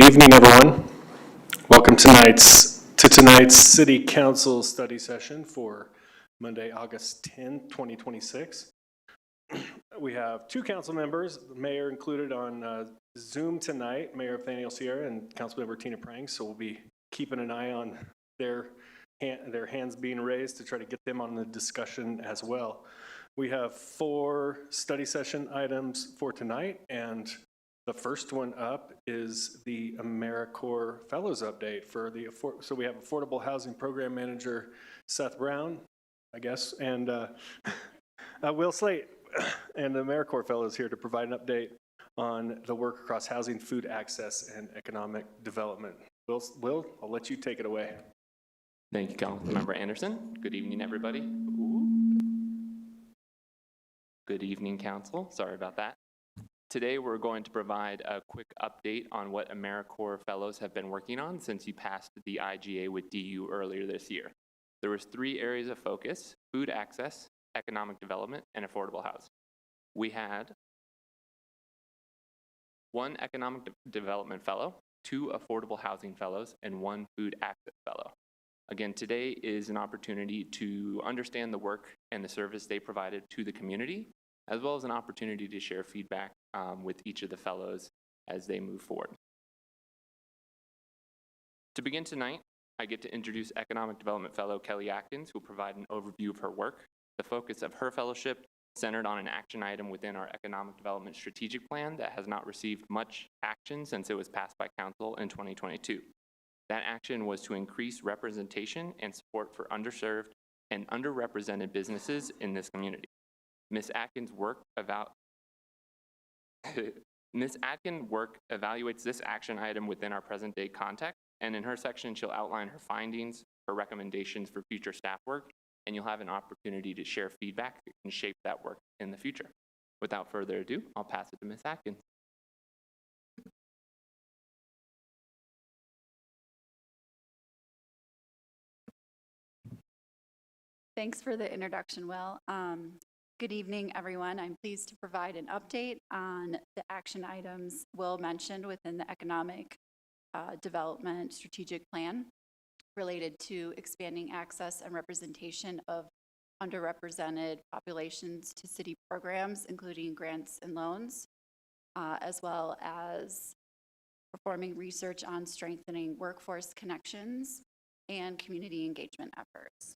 evening, everyone. Welcome to tonight's City Council study session for Monday, August 10th, 2026. We have two council members, the mayor included on Zoom tonight, Mayor Nathaniel Sierra and Councilmember Tina Prang, so we'll be keeping an eye on their hands being raised to try to get them on the discussion as well. We have 4 study session items for tonight, and the first one up is the AmeriCorp Fellows update for the so we have Affordable Housing Program Manager Seth Brown, I guess, and Will Slate, and the AmeriCorp Fellows here to provide an update on the work across housing, food access, and economic development. Will, I'll let you take it away. Thank you, Councilmember Anderson. Good evening, everybody. Good evening, Council. Sorry about that. Today, we're going to provide a quick update on what AmeriCorp Fellows have been working on since you passed the IGA with DU earlier this year. There was 3 areas of focus: food access, economic development, and affordable housing. We had 1 economic development fellow, 2 affordable housing fellows, and 1 food access fellow. Again, today is an opportunity to understand the work and the service they provided to the community, as well as an opportunity to share feedback with each of the fellows as they move forward. To begin tonight, I get to introduce Economic Development Fellow Kelly Atkins, who will provide an overview of her work. The focus of her fellowship centered on an action item within our Economic Development Strategic Plan that has not received much action since it was passed by Council in 2022. That action was to increase representation and support for underserved and underrepresented businesses in this community. Ms. Atkins' work evaluates this action item within our present day context, and in her section, she'll outline her findings, her recommendations for future staff work, and you'll have an opportunity to share feedback that can shape that work in the future. Without further ado, I'll pass it to Ms. Atkins. Thanks for the introduction, Will. Good evening, everyone. I'm pleased to provide an update on the action items Will mentioned within the Economic Development Strategic Plan related to expanding access and representation of underrepresented populations to city programs, including grants and loans, as well as performing research on strengthening workforce connections and community engagement efforts.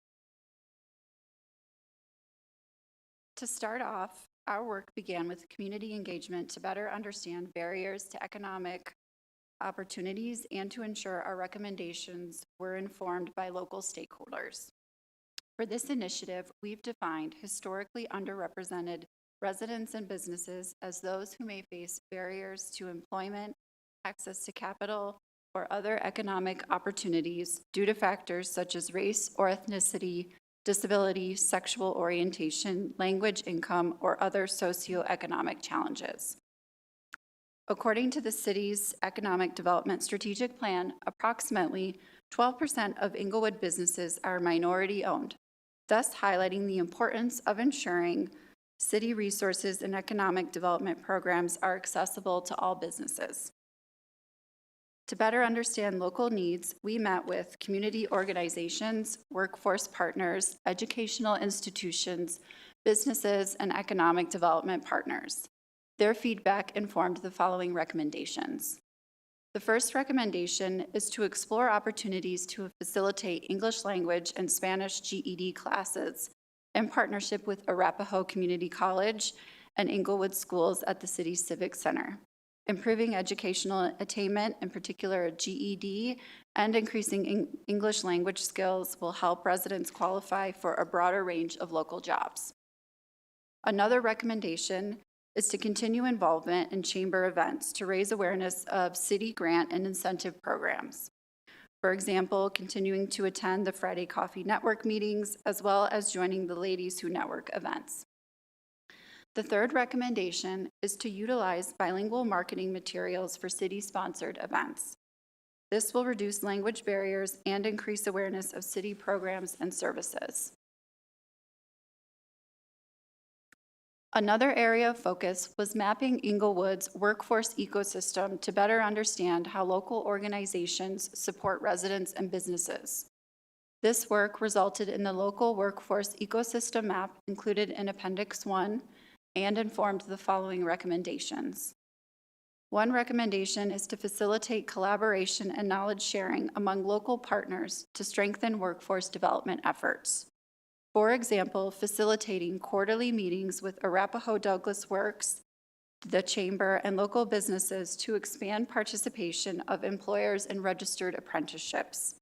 To start off, our work began with community engagement to better understand barriers to economic opportunities and to ensure our recommendations were informed by local stakeholders. For this initiative, we've defined historically underrepresented residents and businesses as those who may face barriers to employment, access to capital, or other economic opportunities due to factors such as race or ethnicity, disability, sexual orientation, language, income, or other socioeconomic challenges. According to the city's Economic Development Strategic Plan, approximately 12% of Inglewood businesses are minority-owned, thus highlighting the importance of ensuring city resources and economic development programs are accessible to all businesses. To better understand local needs, we met with community organizations, workforce partners, educational institutions, businesses, and economic development partners. Their feedback informed the following recommendations. The first recommendation is to explore opportunities to facilitate English language and Spanish GED classes in partnership with Arapahoe Community College and Inglewood schools at the city's Civic Center. Improving educational attainment, in particular GED, and increasing English language skills will help residents qualify for a broader range of local jobs. Another recommendation is to continue involvement in chamber events to raise awareness of city grant and incentive programs. For example, continuing to attend the Friday Coffee Network meetings, as well as joining the Ladies Who Network events. The third recommendation is to utilize bilingual marketing materials for city-sponsored events. This will reduce language barriers and increase awareness of city programs and services. Another area of focus was mapping Inglewood's workforce ecosystem to better understand how local organizations support residents and businesses. This work resulted in the local workforce ecosystem map included in Appendix 1 and informed the following recommendations. One recommendation is to facilitate collaboration and knowledge sharing among local partners to strengthen workforce development efforts. For example, facilitating quarterly meetings with Arapahoe Douglas Works, the Chamber, and local businesses to expand participation of employers in registered apprenticeships.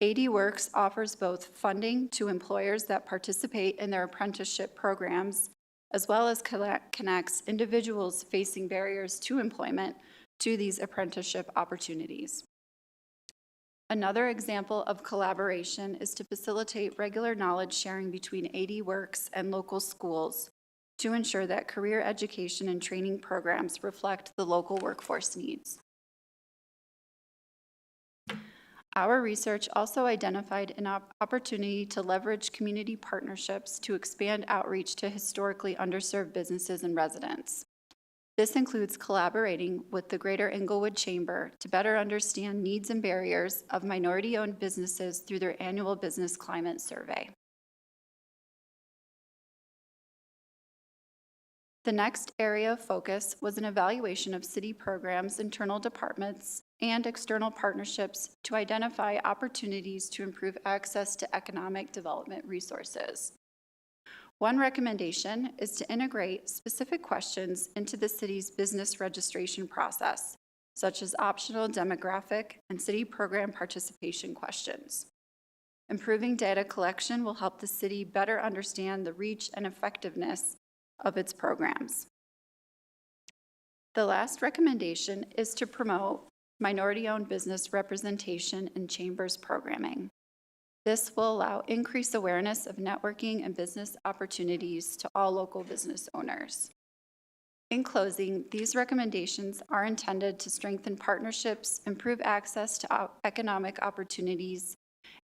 AD Works offers both funding to employers that participate in their apprenticeship programs, as well as connects individuals facing barriers to employment to these apprenticeship opportunities. Another example of collaboration is to facilitate regular knowledge sharing between AD Works and local schools to ensure that career education and training programs reflect the local workforce needs. Our research also identified an opportunity to leverage community partnerships to expand outreach to historically underserved businesses and residents. This includes collaborating with the Greater Inglewood Chamber to better understand needs and barriers of minority-owned businesses through their annual business climate survey. The next area of focus was an evaluation of city programs, internal departments, and external partnerships to identify opportunities to improve access to economic development resources. One recommendation is to integrate specific questions into the city's business registration process, such as optional demographic and city program participation questions. Improving data collection will help the city better understand the reach and effectiveness of its programs. The last recommendation is to promote minority-owned business representation in Chambers programming. This will allow increased awareness of networking and business opportunities to all local business owners. In closing, these recommendations are intended to strengthen partnerships, improve access to economic opportunities,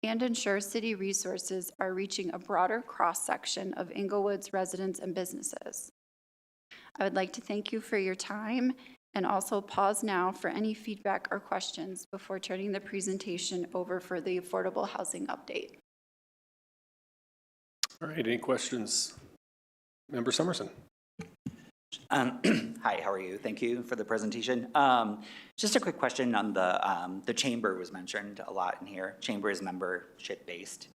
and ensure city resources are reaching a broader cross-section of Inglewood's residents and businesses. I would like to thank you for your time and also pause now for any feedback or questions before turning the presentation over for the affordable housing update. All right, any questions? Member Summerson. Hi, how are you? Thank you for the presentation. Just a quick question on the chamber was mentioned a lot in here. Chamber is membership based,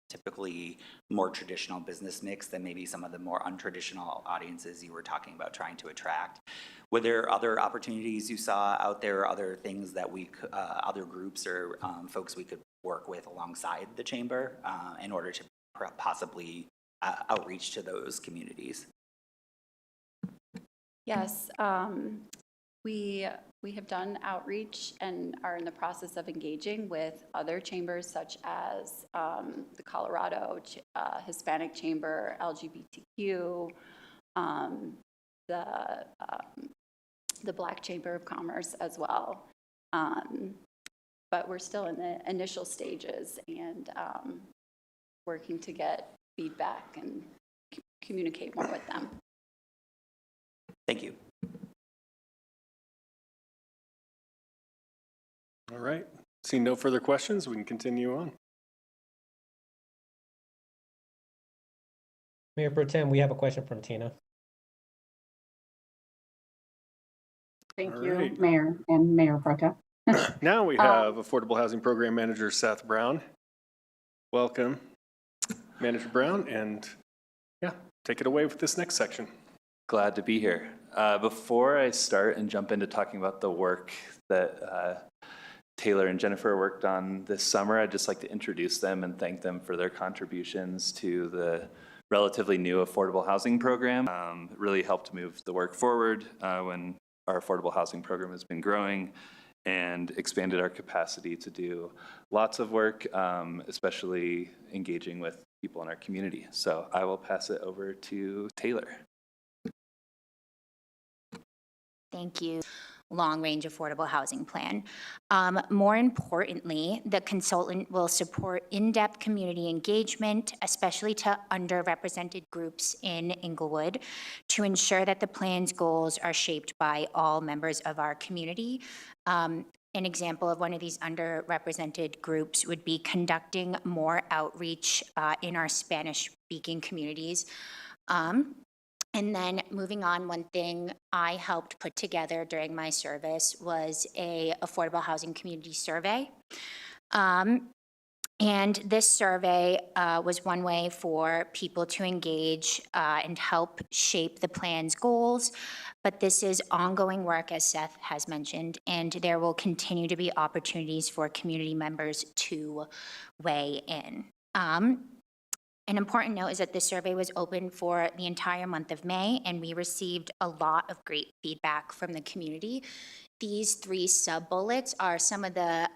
typically more traditional business mix than maybe some of the more untraditional audiences you were talking about trying to attract. Were there other opportunities you saw out there, other things that we, other groups or folks we could work with alongside the chamber in order to possibly outreach to those communities? Yes, we have done outreach and are in the process of engaging with other chambers such as the Colorado Hispanic Chamber, LGBTQ, the Black Chamber of Commerce as well. But we're still in the initial stages and working to get feedback and communicate more with them. Thank you. All right, seeing no further questions, we can continue on. Mayor Pro Tem, we have a question from Tina. Thank All you, right. Mayor and Mayor Pro Tem. Now we have Affordable Housing Program Manager Seth Brown. Welcome, Manager Brown, and yeah, take it away with this next section. Glad to be here. Before I start and jump into talking about the work that Taylor and Jennifer worked on this summer, I'd just like to introduce them and thank them for their contributions to the relatively new affordable housing program. It really helped move the work forward when our affordable housing program has been growing and expanded our capacity to do lots of work, especially engaging with people in our community. So I will pass it over to Taylor. Thank you. long-range affordable housing plan. More importantly, the consultant will support in-depth community engagement, especially to underrepresented groups in Inglewood, to ensure that the plan's goals are shaped by all members of our community. An example of one of these underrepresented groups would be conducting more outreach in our Spanish-speaking communities. And then moving on, one thing I helped put together during my service was a affordable housing community survey. And this survey was one way for people to engage and help shape the plan's goals. But this is ongoing work, as Seth has mentioned, and there will continue to be opportunities for community members to weigh in. An important note is that this survey was open for the entire month of May, and we received a lot of great feedback from the community. These 3 sub-bullets are some of the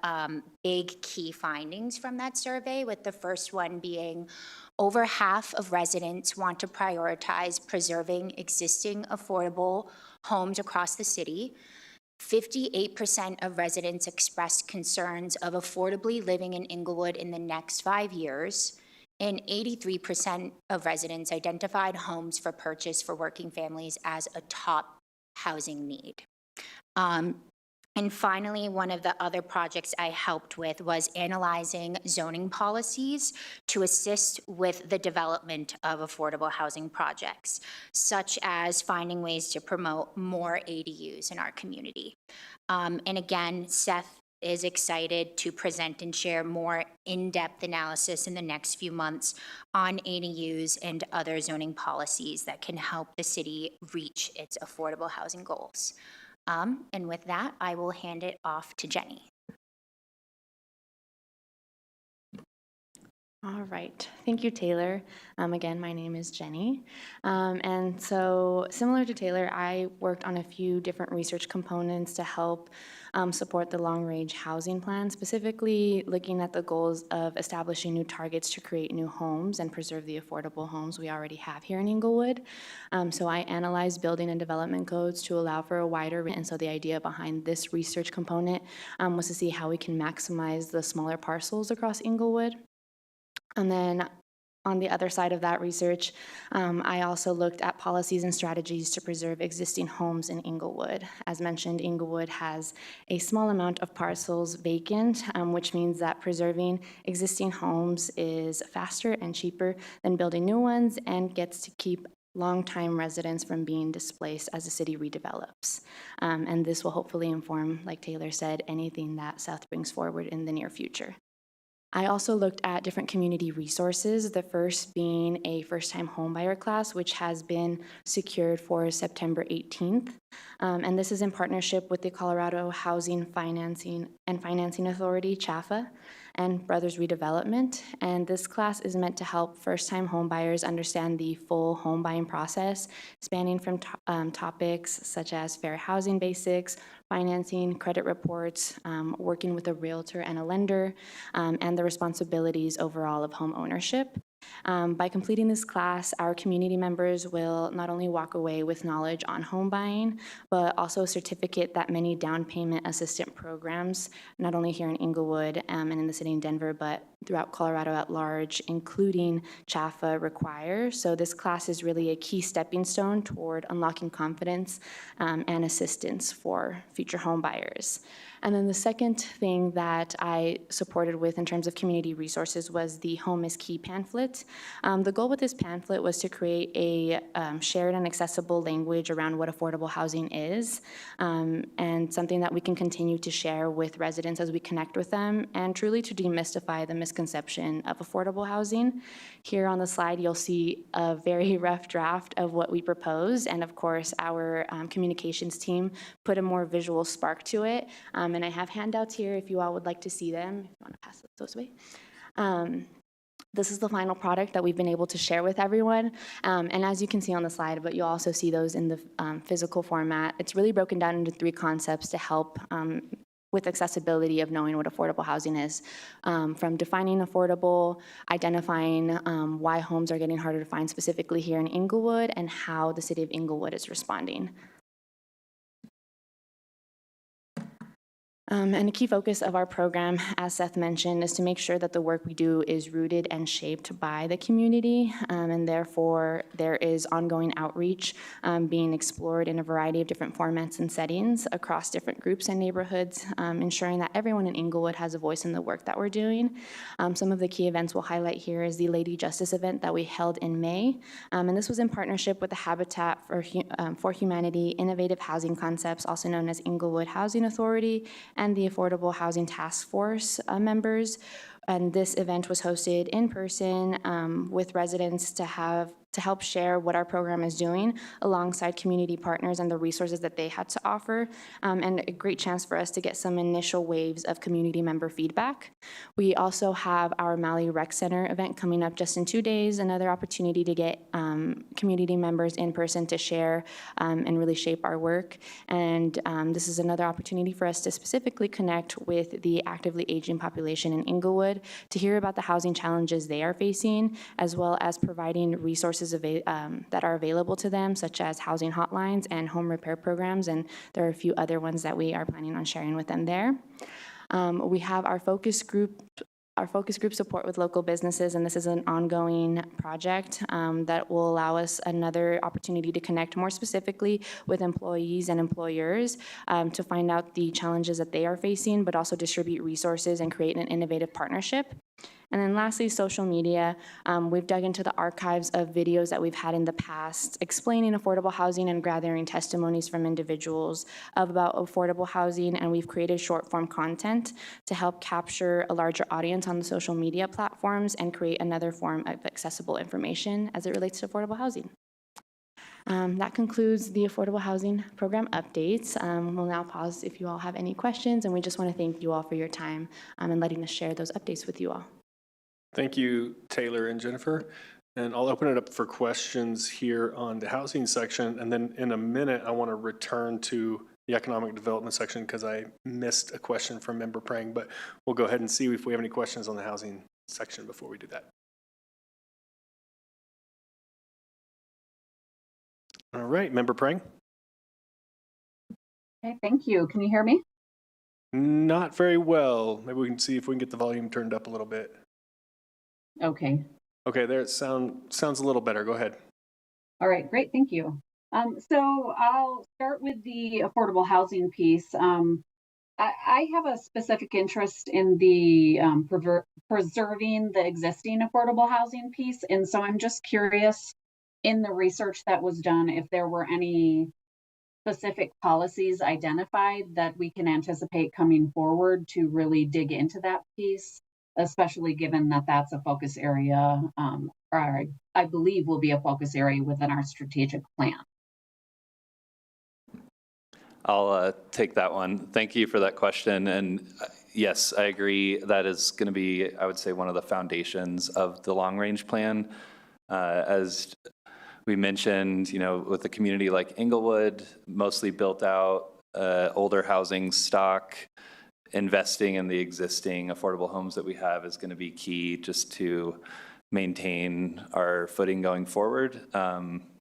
big key findings from that survey, with the first one being over half of residents want to prioritize preserving existing affordable homes across the city. 58% of residents expressed concerns of affordably living in Inglewood in the next 5 years. And 83% of residents identified homes for purchase for working families as a top housing need. And finally, one of the other projects I helped with was analyzing zoning policies to assist with the development of affordable housing projects, such as finding ways to promote more ADUs in our community. And again, Seth is excited to present and share more in-depth analysis in the next few months on ADUs and other zoning policies that can help the city reach its affordable housing goals. And with that, I will hand it off to Jenny. All right, thank you, Taylor. Again, my name is Jenny. And so similar to Taylor, I worked on a few different research components to help support the long-range housing plan, specifically looking at the goals of establishing new targets to create new homes and preserve the affordable homes we already have here in Inglewood. So I analyzed building and development codes to allow for a wider range. And so the idea behind this research component was to see how we can maximize the smaller parcels across Inglewood. And then on the other side of that research, I also looked at policies and strategies to preserve existing homes in Inglewood. As mentioned, Inglewood has a small amount of parcels vacant, which means that preserving existing homes is faster and cheaper than building new ones and gets to keep long-time residents from being displaced as the city redevelops. And this will hopefully inform, like Taylor said, anything that South brings forward in the near future. I also looked at different community resources, the first being a first-time homebuyer class, which has been secured for September 18th. And this is in partnership with the Colorado Housing Financing Authority, CHAFA, and Brothers Redevelopment. And this class is meant to help first-time homebuyers understand the full home buying process, spanning from topics such as fair housing basics, financing, credit reports, working with a realtor and a lender, and the responsibilities overall of home ownership. By completing this class, our community members will not only walk away with knowledge on home buying, but also a certificate that many down payment assistant programs, not only here in Inglewood and in the city of Denver, but throughout Colorado at large, including CHAFA, require. So this class is really a key stepping stone toward unlocking confidence and assistance for future home buyers. And then the second thing that I supported with in terms of community resources was the Home is Key pamphlet. The goal with this pamphlet was to create a shared and accessible language around what affordable housing is, and something that we can continue to share with residents as we connect with them, and truly to demystify the misconception of affordable housing. Here on the slide, you'll see a very rough draft of what we proposed, and of course, our communications team put a more visual spark to it. And I have handouts here if you all would like to see them, if you want to pass those away. This is the final product that we've been able to share with everyone. And as you can see on the slide, but you'll also see those in the physical format, it's really broken down into 3 concepts to help with accessibility of knowing what affordable housing is, from defining affordable, identifying why homes are getting harder to find specifically here in Inglewood, and how the city of Inglewood is responding. And a key focus of our program, as Seth mentioned, is to make sure that the work we do is rooted and shaped by the community, and therefore there is ongoing outreach being explored in a variety of different formats and settings across different groups and neighborhoods, ensuring that everyone in Inglewood has a voice in the work that we're doing. Some of the key events we'll highlight here is the Lady Justice event that we held in May, and this was in partnership with the Habitat for Humanity Innovative Housing Concepts, also known as Inglewood Housing Authority, and the Affordable Housing Task Force members. And this event was hosted in person with residents to help share what our program is doing alongside community partners and the resources that they had to offer, and a great chance for us to get some initial waves of community member feedback. We also have our Malley Rec Center event coming up just in 2 days, another opportunity to get community members in person to share and really shape our work. And this is another opportunity for us to specifically connect with the actively aging population in Inglewood to hear about the housing challenges they are facing, as well as providing resources that are available to them, such as housing hotlines and home repair programs, and there are a few other ones that we are planning on sharing with them there. We have our focus group support with local businesses, and this is an ongoing project that will allow us another opportunity to connect more specifically with employees and employers to find out the challenges that they are facing, but also distribute resources and create an innovative partnership. And then lastly, social media. We've dug into the archives of videos that we've had in the past explaining affordable housing and gathering testimonies from individuals about affordable housing, and we've created short form content to help capture a larger audience on the social media platforms and create another form of accessible information as it relates to affordable housing. That concludes the affordable housing program updates. We'll now pause if you all have any questions, and we just want to thank you all for your time and letting us share those updates with you all. Thank you, Taylor and Jennifer. And I'll open it up for questions here on the housing section. And then in a minute, I want to return to the economic development section because I missed a question from Member Prang, but we'll go ahead and see if we have any questions on the housing section before we do that. All right, Member Prang. Okay, thank you. Can you hear me? Not very well. Maybe we can see if we can get the volume turned up a little bit. Okay. Okay, there it sounds a little better. Go ahead. All right, great. Thank you. So I'll start with the affordable housing piece. I have a specific interest in the preserving the existing affordable housing piece. And so I'm just curious in the research that was done, if there were any specific policies identified that we can anticipate coming forward to really dig into that piece, especially given that that's a focus area, or I believe will be a focus area within our strategic plan. I'll take that one. Thank you for that question. And yes, I agree. That is going to be, I would say, one of the foundations of the long-range plan. As we mentioned, with a community like Inglewood, mostly built out, older housing stock, investing in the existing affordable homes that we have is going to be key just to maintain our footing going forward.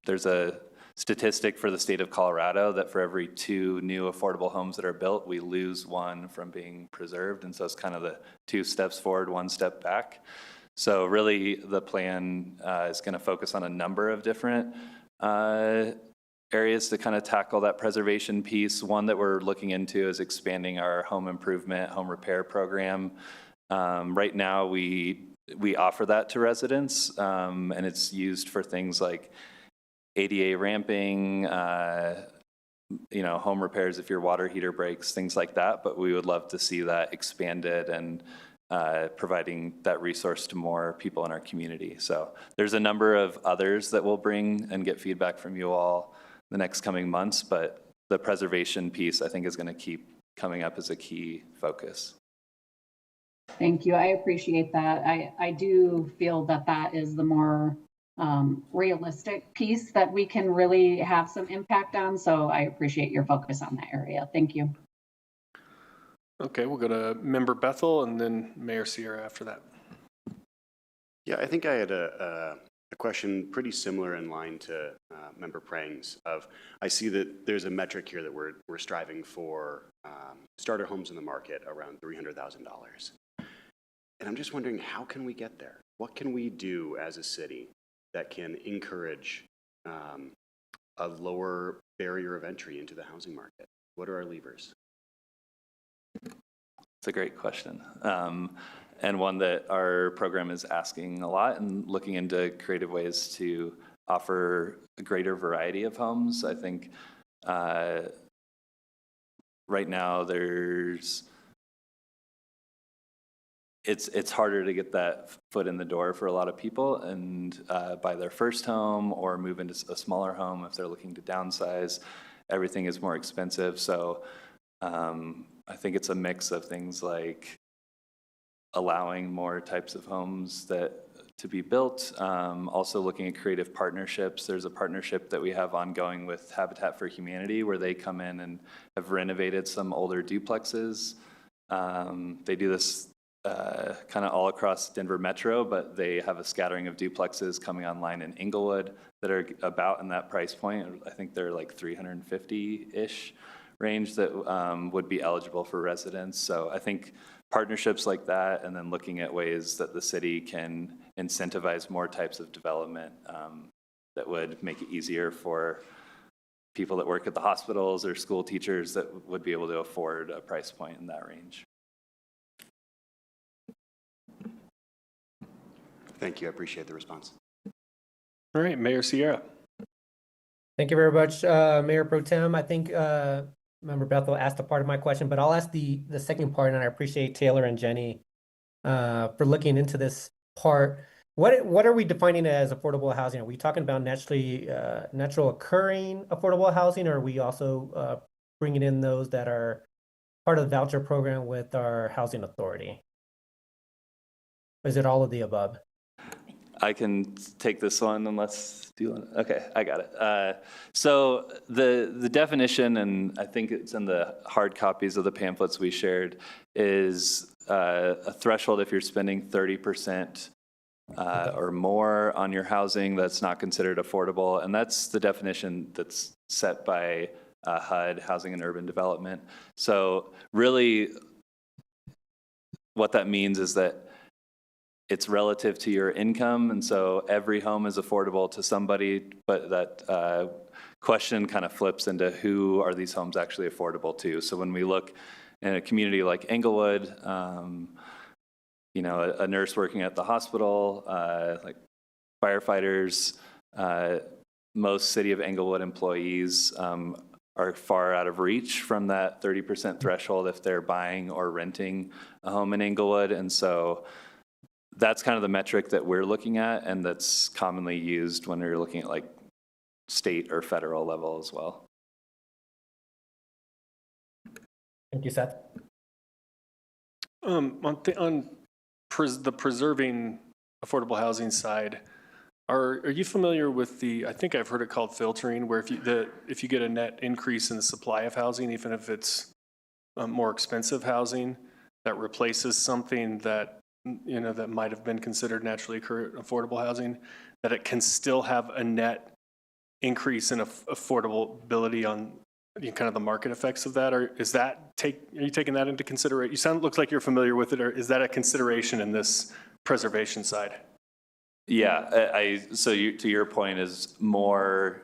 There's a statistic for the state of Colorado that for every 2 new affordable homes that are built, we lose 1 from being preserved. And so it's kind of the 2 steps forward, 1 step back. So really the plan is going to focus on a number of different areas to kind of tackle that preservation piece. One that we're looking into is expanding our home improvement, home repair program. Right now we offer that to residents, and it's used for things like ADA ramping, home repairs if your water heater breaks, things like that. But we would love to see that expanded and providing that resource to more people in our community. So there's a number of others that we'll bring and get feedback from you all the next coming months, but the preservation piece I think is going to keep coming up as a key focus. Thank you. I appreciate that. I do feel that that is the more realistic piece that we can really have some impact on. So I appreciate your focus on that area. Thank you. Okay, we'll go to Member Bethel and then Mayor Sierra after that. Yeah, I think I had a question pretty similar in line to Member Prang's. I see that there's a metric here that we're striving for starter homes in the market around $300,000. And I'm just wondering, how can we get there? What can we do as a city that can encourage a lower barrier of entry into the housing market? What are our levers? It's a great question. And one that our program is asking a lot and looking into creative ways to offer a greater variety of homes. I think right now it's harder to get that foot in the door for a lot of people and buy their first home or move into a smaller home if they're looking to downsize. Everything is more expensive. So I think it's a mix of things like allowing more types of homes to be built. Also looking at creative partnerships. There's a partnership that we have ongoing with Habitat for Humanity where they come in and have renovated some older duplexes. They do this kind of all across Denver Metro, but they have a scattering of duplexes coming online in Inglewood that are about in that price point. I think they're like 350-ish range that would be eligible for residents. So I think partnerships like that, and then looking at ways that the city can incentivize more types of development that would make it easier for people that work at the hospitals or school teachers that would be able to afford a price point in that range. Thank you. I appreciate the response. All right, Mayor Sierra. Thank you very much, Mayor Pro Tem. I think Member Bethel asked a part of my question, but I'll ask the second part, and I appreciate Taylor and Jenny for looking into this part. What are we defining as affordable housing? Are we talking about natural occurring affordable housing, or are we also bringing in those that are part of the voucher program with our housing authority? Or is it all of the above? I can take this one unless, do you want, okay, I got it. So the definition, and I think it's in the hard copies of the pamphlets we shared, is a threshold if you're spending 30% or more on your housing that's not considered affordable. And that's the definition that's set by HUD, Housing and Urban Development. So really what that means is that it's relative to your income, and so every home is affordable to somebody, but that question kind of flips into who are these homes actually affordable to. So when we look in a community like Englewood, you know, a nurse working at the hospital, like firefighters, most City of Englewood employees are far out of reach from that 30% threshold if they're buying or renting a home in Englewood, and so that's kind of the metric that we're looking at, and that's commonly used when we're looking at like state or federal level as well. Thank you, Seth. On the preserving affordable housing side, are you familiar with I think I've heard it called filtering, where if you get a net increase in the supply of housing, even if it's more expensive housing, that replaces something that that might have been considered naturally affordable housing, that it can still have a net increase in affordability on kind of the market effects of that? Or are you taking that into consideration? Looks like you're familiar with it, or is that a consideration in this preservation side? Yeah, so to your point is more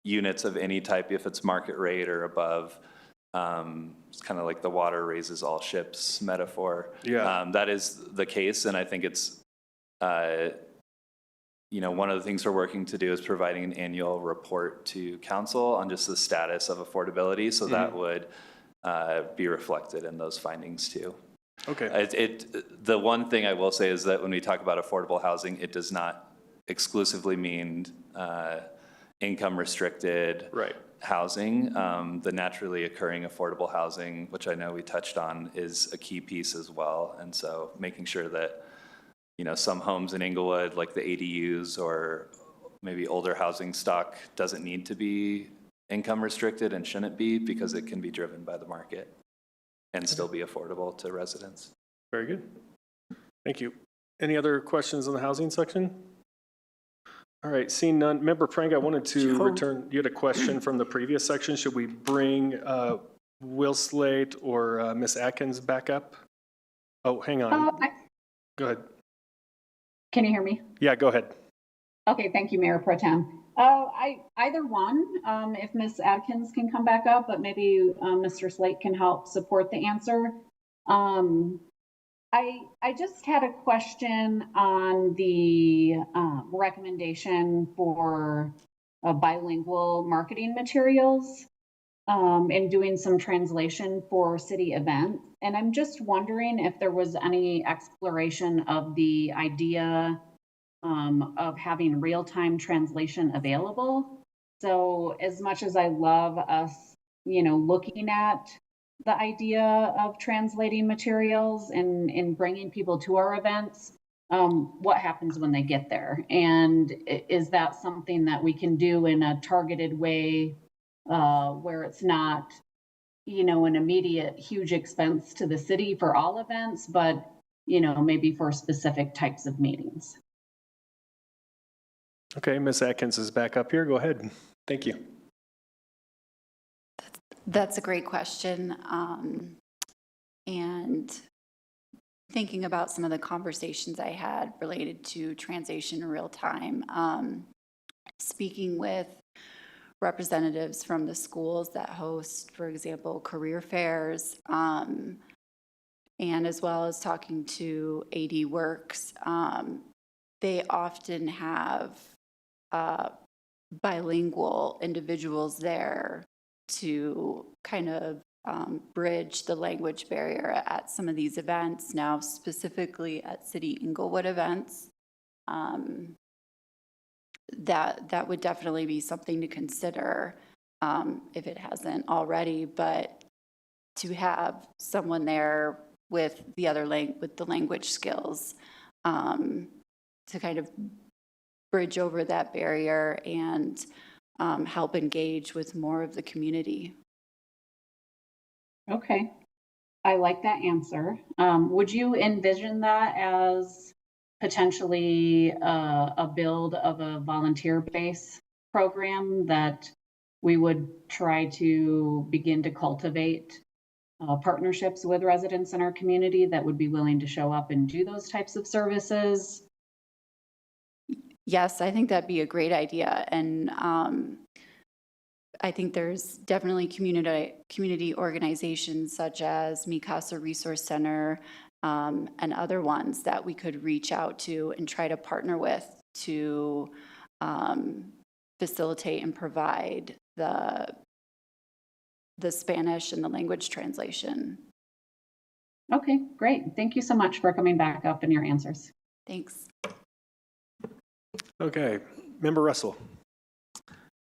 units of any type if it's market rate or above. It's kind of like the water raises all ships metaphor. Yeah. That is the case, and I think it's, one of the things we're working to do is providing an annual report to council on just the status of affordability, so that would be reflected in those findings too. Okay. The one thing I will say is that when we talk about affordable housing, it does not exclusively mean income restricted housing. The naturally occurring affordable housing, which I know we touched on, is a key piece as well. And so making sure that, some homes in Englewood, like the ADUs or maybe older housing stock, doesn't need to be income restricted and shouldn't be, because it can be driven by the market and still be affordable to residents. Very good. Thank you. Any other questions on the housing section? All right, seeing none. Member Prang, I wanted to return. You had a question from the previous section. Should we bring Will Slate or Ms. Atkins back up? Oh, hang on. Go ahead. Can you hear me? Yeah, go ahead. Okay, thank you, Mayor Pro Tem. Either one, if Ms. Adkins can come back up, but maybe Mr. Slate can help support the answer. I just had a question on the recommendation for bilingual marketing materials and doing some translation for city events. And I'm just wondering if there was any exploration of the idea of having real-time translation available. So as much as I love us, looking at the idea of translating materials and bringing people to our events, what happens when they get there? And is that something that we can do in a targeted way where it's not, an immediate huge expense to the city for all events, but, maybe for specific types of meetings? Okay, Ms. Atkins is back up here. Go ahead. Thank you. That's a great question. And thinking about some of the conversations I had related to translation in real time, speaking with representatives from the schools that host, for example, career fairs, and as well as talking to AD Works, they often have bilingual individuals there to kind of bridge the language barrier at some of these events. Now, specifically at City Inglewood events, that would definitely be something to consider if it hasn't already. But to have someone there with the language skills to kind of bridge over that barrier and help engage with more of the community. Okay, I like that answer. Would you envision that as potentially a build of a volunteer-based program that we would try to begin to cultivate partnerships with residents in our community that would be willing to show up and do those types of services? Yes, I think that'd be a great idea. And I think there's definitely community organizations such as Mi Casa Resource Center and other ones that we could reach out to and try to partner with to facilitate and provide the Spanish and the language translation. Okay, great. Thank you so much for coming back up and your answers. Thanks. Okay, Member Russell.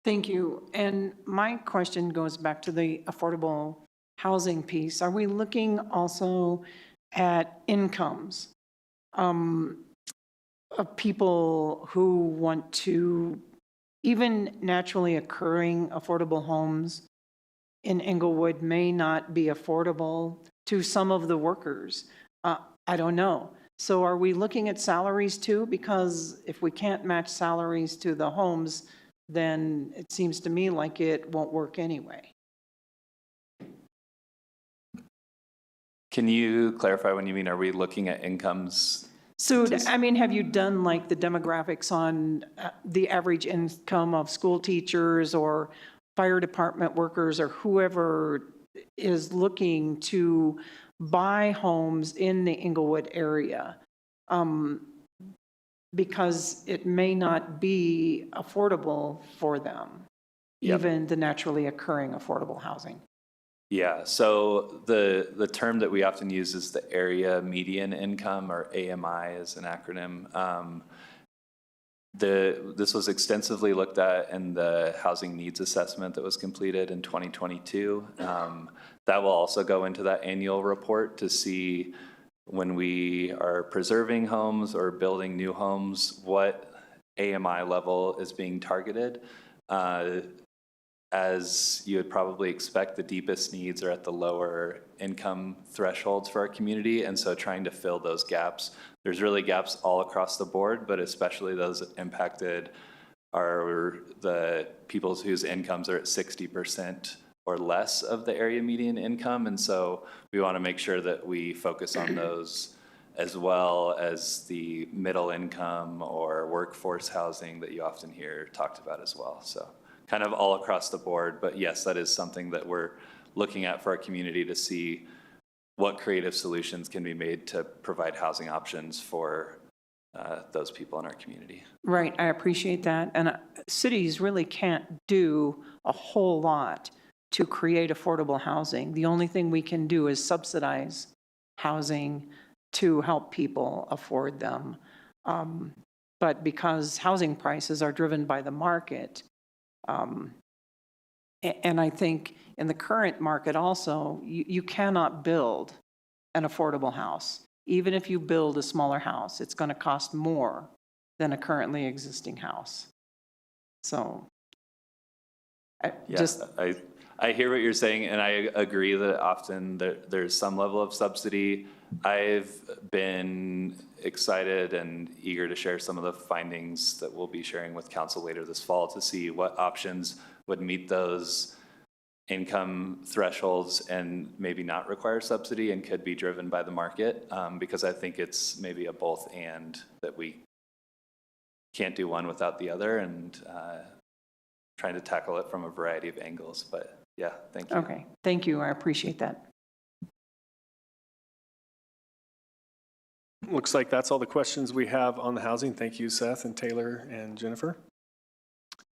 Thank you. And my question goes back to the affordable housing piece. Are we looking also at incomes of people who want to, even naturally occurring affordable homes in Inglewood may not be affordable to some of the workers? I don't know. So are we looking at salaries too? Because if we can't match salaries to the homes, then it seems to me like it won't work anyway. Can you clarify when you mean, are we looking at incomes? So, I mean, have you done like the demographics on the average income of school teachers or fire department workers or whoever is looking to buy homes in the Inglewood area? Because it may not be affordable for them, even the naturally occurring affordable housing. Yeah, so the term that we often use is the area median income, or AMI is an acronym. This was extensively looked at in the housing needs assessment that was completed in 2022. That will also go into that annual report to see when we are preserving homes or building new homes, what AMI level is being targeted. As you would probably expect, the deepest needs are at the lower income thresholds for our community, and so trying to fill those gaps. There's really gaps all across the board, but especially those impacted are the people whose incomes are at 60% or less of the area median income. And so we want to make sure that we focus on those as well as the middle income or workforce housing that you often hear talked about as well. So kind of all across the board, but yes, that is something that we're looking at for our community to see what creative solutions can be made to provide housing options for those people in our community. Right, I appreciate that. And cities really can't do a whole lot to create affordable housing. The only thing we can do is subsidize housing to help people afford them. But because housing prices are driven by the market, and I think in the current market also, you cannot build an affordable house. Even if you build a smaller house, it's going to cost more than a currently existing house. So I hear what you're saying, and I agree that often there's some level of subsidy. I've been excited and eager to share some of the findings that we'll be sharing with council later this fall to see what options would meet those income thresholds and maybe not require subsidy and could be driven by the market, because I think it's maybe a both and, that we can't do one without the other, and trying to tackle it from a variety of angles. But yeah, thank you. okay, thank you, I appreciate that. Looks like that's all the questions we have on the housing. Thank you, Seth and Taylor and Jennifer.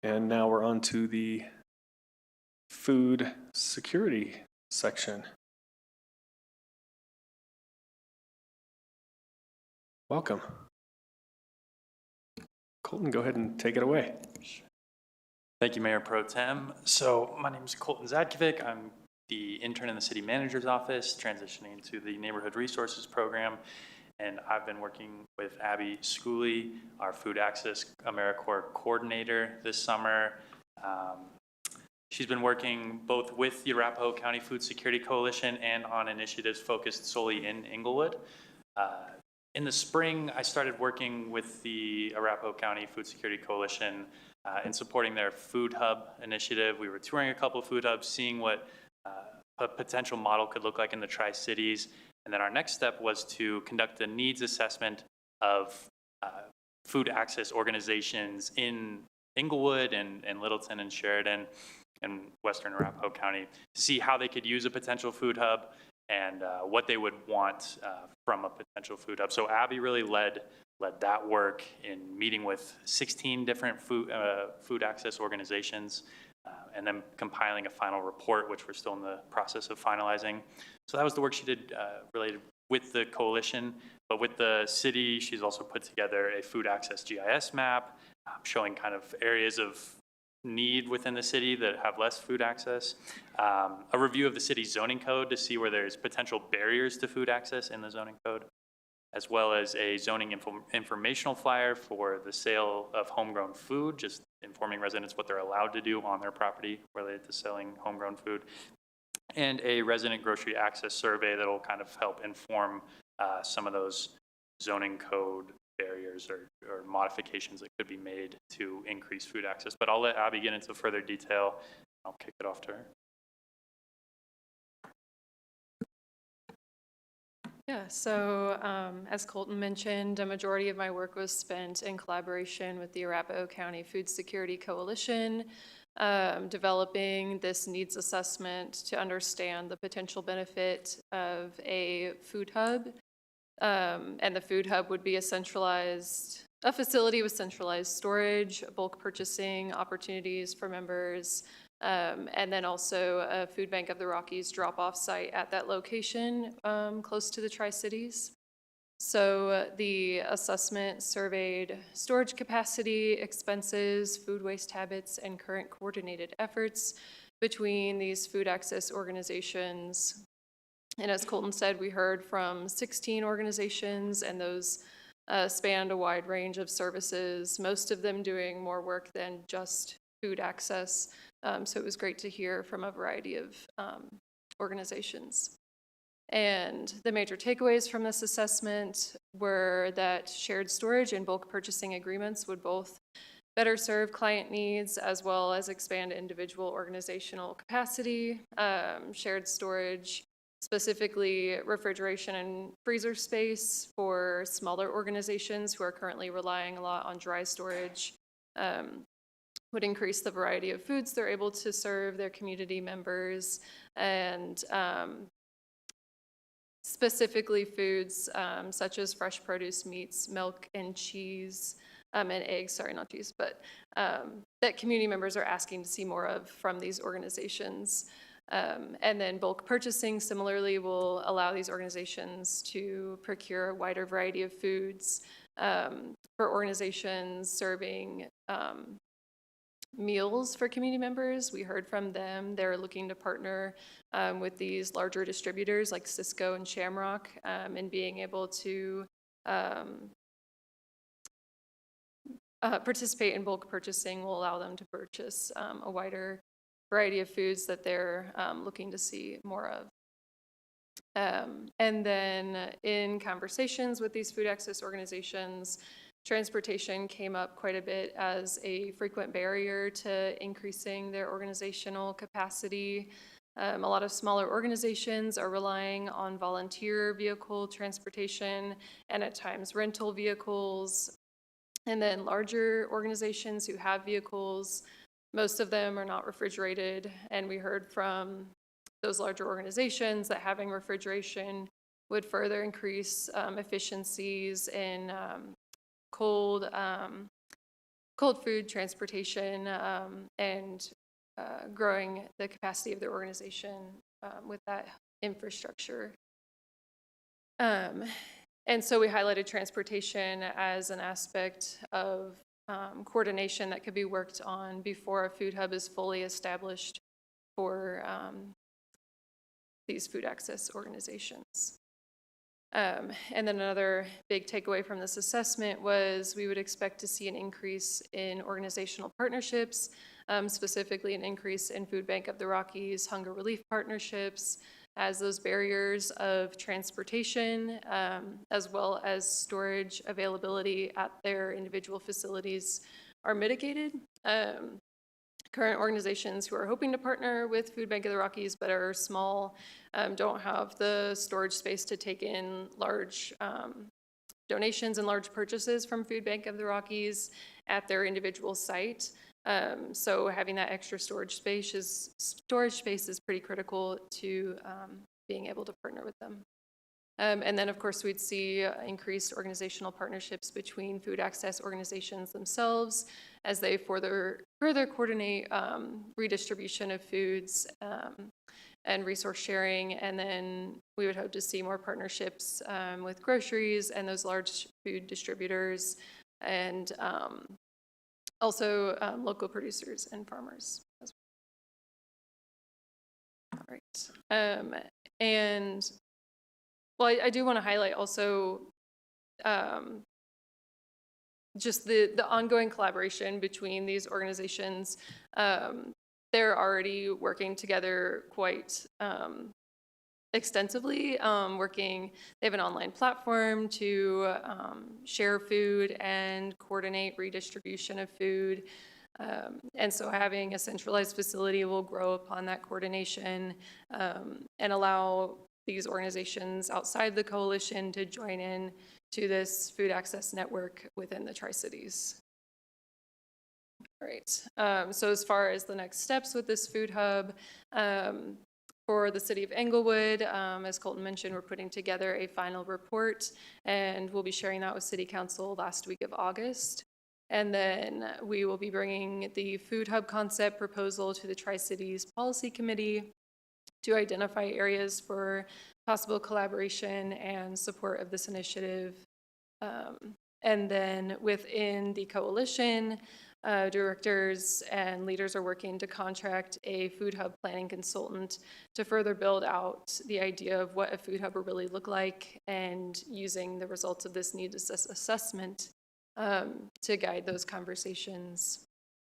And now we're on to the food security section. Welcome. Colton, go ahead and take it away. Thank you, Mayor Pro Tem. So my name is Colton Zadkovic. I'm the intern in the city manager's office, transitioning to the neighborhood resources program. And I've been working with Abby Schooley, our food access AmeriCorp coordinator this summer. She's been working both with the Arapahoe County Food Security Coalition and on initiatives focused solely in Inglewood. In the spring, I started working with the Arapahoe County Food Security Coalition in supporting their food hub initiative. We were touring a couple of food hubs, seeing what a potential model could look like in the Tri-Cities. And then our next step was to conduct a needs assessment of food access organizations in Inglewood and Littleton and Sheridan and Western Arapahoe County to see how they could use a potential food hub and what they would want from a potential food hub. So Abby really led that work in meeting with 16 different food access organizations and then compiling a final report, which we're still in the process of finalizing. So that was the work she did related with the coalition, but with the city, she's also put together a food access GIS map showing kind of areas of need within the city that have less food access, a review of the city's zoning code to see where there's potential barriers to food access in the zoning code, as well as a zoning informational flyer for the sale of homegrown food, just informing residents what they're allowed to do on their property related to selling homegrown food, and a resident grocery access survey that will kind of help inform some of those zoning code barriers or modifications that could be made to increase food access. But I'll let Abby get into further detail. I'll kick it off to her. Yeah, so as Colton mentioned, a majority of my work was spent in collaboration with the Arapahoe County Food Security Coalition, developing this needs assessment to understand the potential benefit of a food hub. And the food hub would be a facility with centralized storage, bulk purchasing opportunities for members, and then also a food bank of the Rockies drop-off site at that location close to the Tri-Cities. So the assessment surveyed storage capacity, expenses, food waste habits, and current coordinated efforts between these food access organizations. And as Colton said, we heard from 16 organizations, and those spanned a wide range of services, most of them doing more work than just food access. So it was great to hear from a variety of organizations. And the major takeaways from this assessment were that shared storage and bulk purchasing agreements would both better serve client needs as well as expand individual organizational capacity, shared storage, specifically refrigeration and freezer space for smaller organizations who are currently relying a lot on dry storage, would increase the variety of foods they're able to serve their community members, and specifically foods such as fresh produce, meats, milk, and cheese, and eggs, sorry, not cheese, but that community members are asking to see more of from these organizations. And then bulk purchasing similarly will allow these organizations to procure a wider variety of foods for organizations serving meals for community members. We heard from them. They're looking to partner with these larger distributors like Cisco and Shamrock, and being able to participate in bulk purchasing will allow them to purchase a wider variety of foods that they're looking to see more of. And then in conversations with these food access organizations, transportation came up quite a bit as a frequent barrier to increasing their organizational capacity. A lot of smaller organizations are relying on volunteer vehicle transportation and at times rental vehicles. And then larger organizations who have vehicles, most of them are not refrigerated. And we heard from those larger organizations that having refrigeration would further increase efficiencies in cold food transportation and growing the capacity of their organization with that infrastructure. And so we highlighted transportation as an aspect of coordination that could be worked on before a food hub is fully established for these food access organizations. And then another big takeaway from this assessment was we would expect to see an increase in organizational partnerships, specifically an increase in Food Bank of the Rockies hunger relief partnerships, as those barriers of transportation as well as storage availability at their individual facilities are mitigated. Current organizations who are hoping to partner with Food Bank of the Rockies but are small, don't have the storage space to take in large donations and large purchases from Food Bank of the Rockies at their individual site. So having that extra storage space is pretty critical to being able to partner with them. And then, of course, we'd see increased organizational partnerships between food access organizations themselves as they further coordinate redistribution of foods and resource sharing. And then we would hope to see more partnerships with groceries and those large food distributors, and also local producers and farmers as well. All right. And well, I do want to highlight also just the ongoing collaboration between these organizations. They're already working together quite extensively, they have an online platform to share food and coordinate redistribution of food. And so having a centralized facility will grow upon that coordination and allow these organizations outside the coalition to join in to this food access network within the Tri-Cities. All right, so as far as the next steps with this food hub, for the city of Englewood, as Colton mentioned, we're putting together a final report, and we'll be sharing that with City Council last week of August. And then we will be bringing the food hub concept proposal to the Tri-Cities Policy Committee to identify areas for possible collaboration and support of this initiative. And then within the coalition, directors and leaders are working to contract a food hub planning consultant to further build out the idea of what a food hub will really look like, and using the results of this needs assessment to guide those conversations.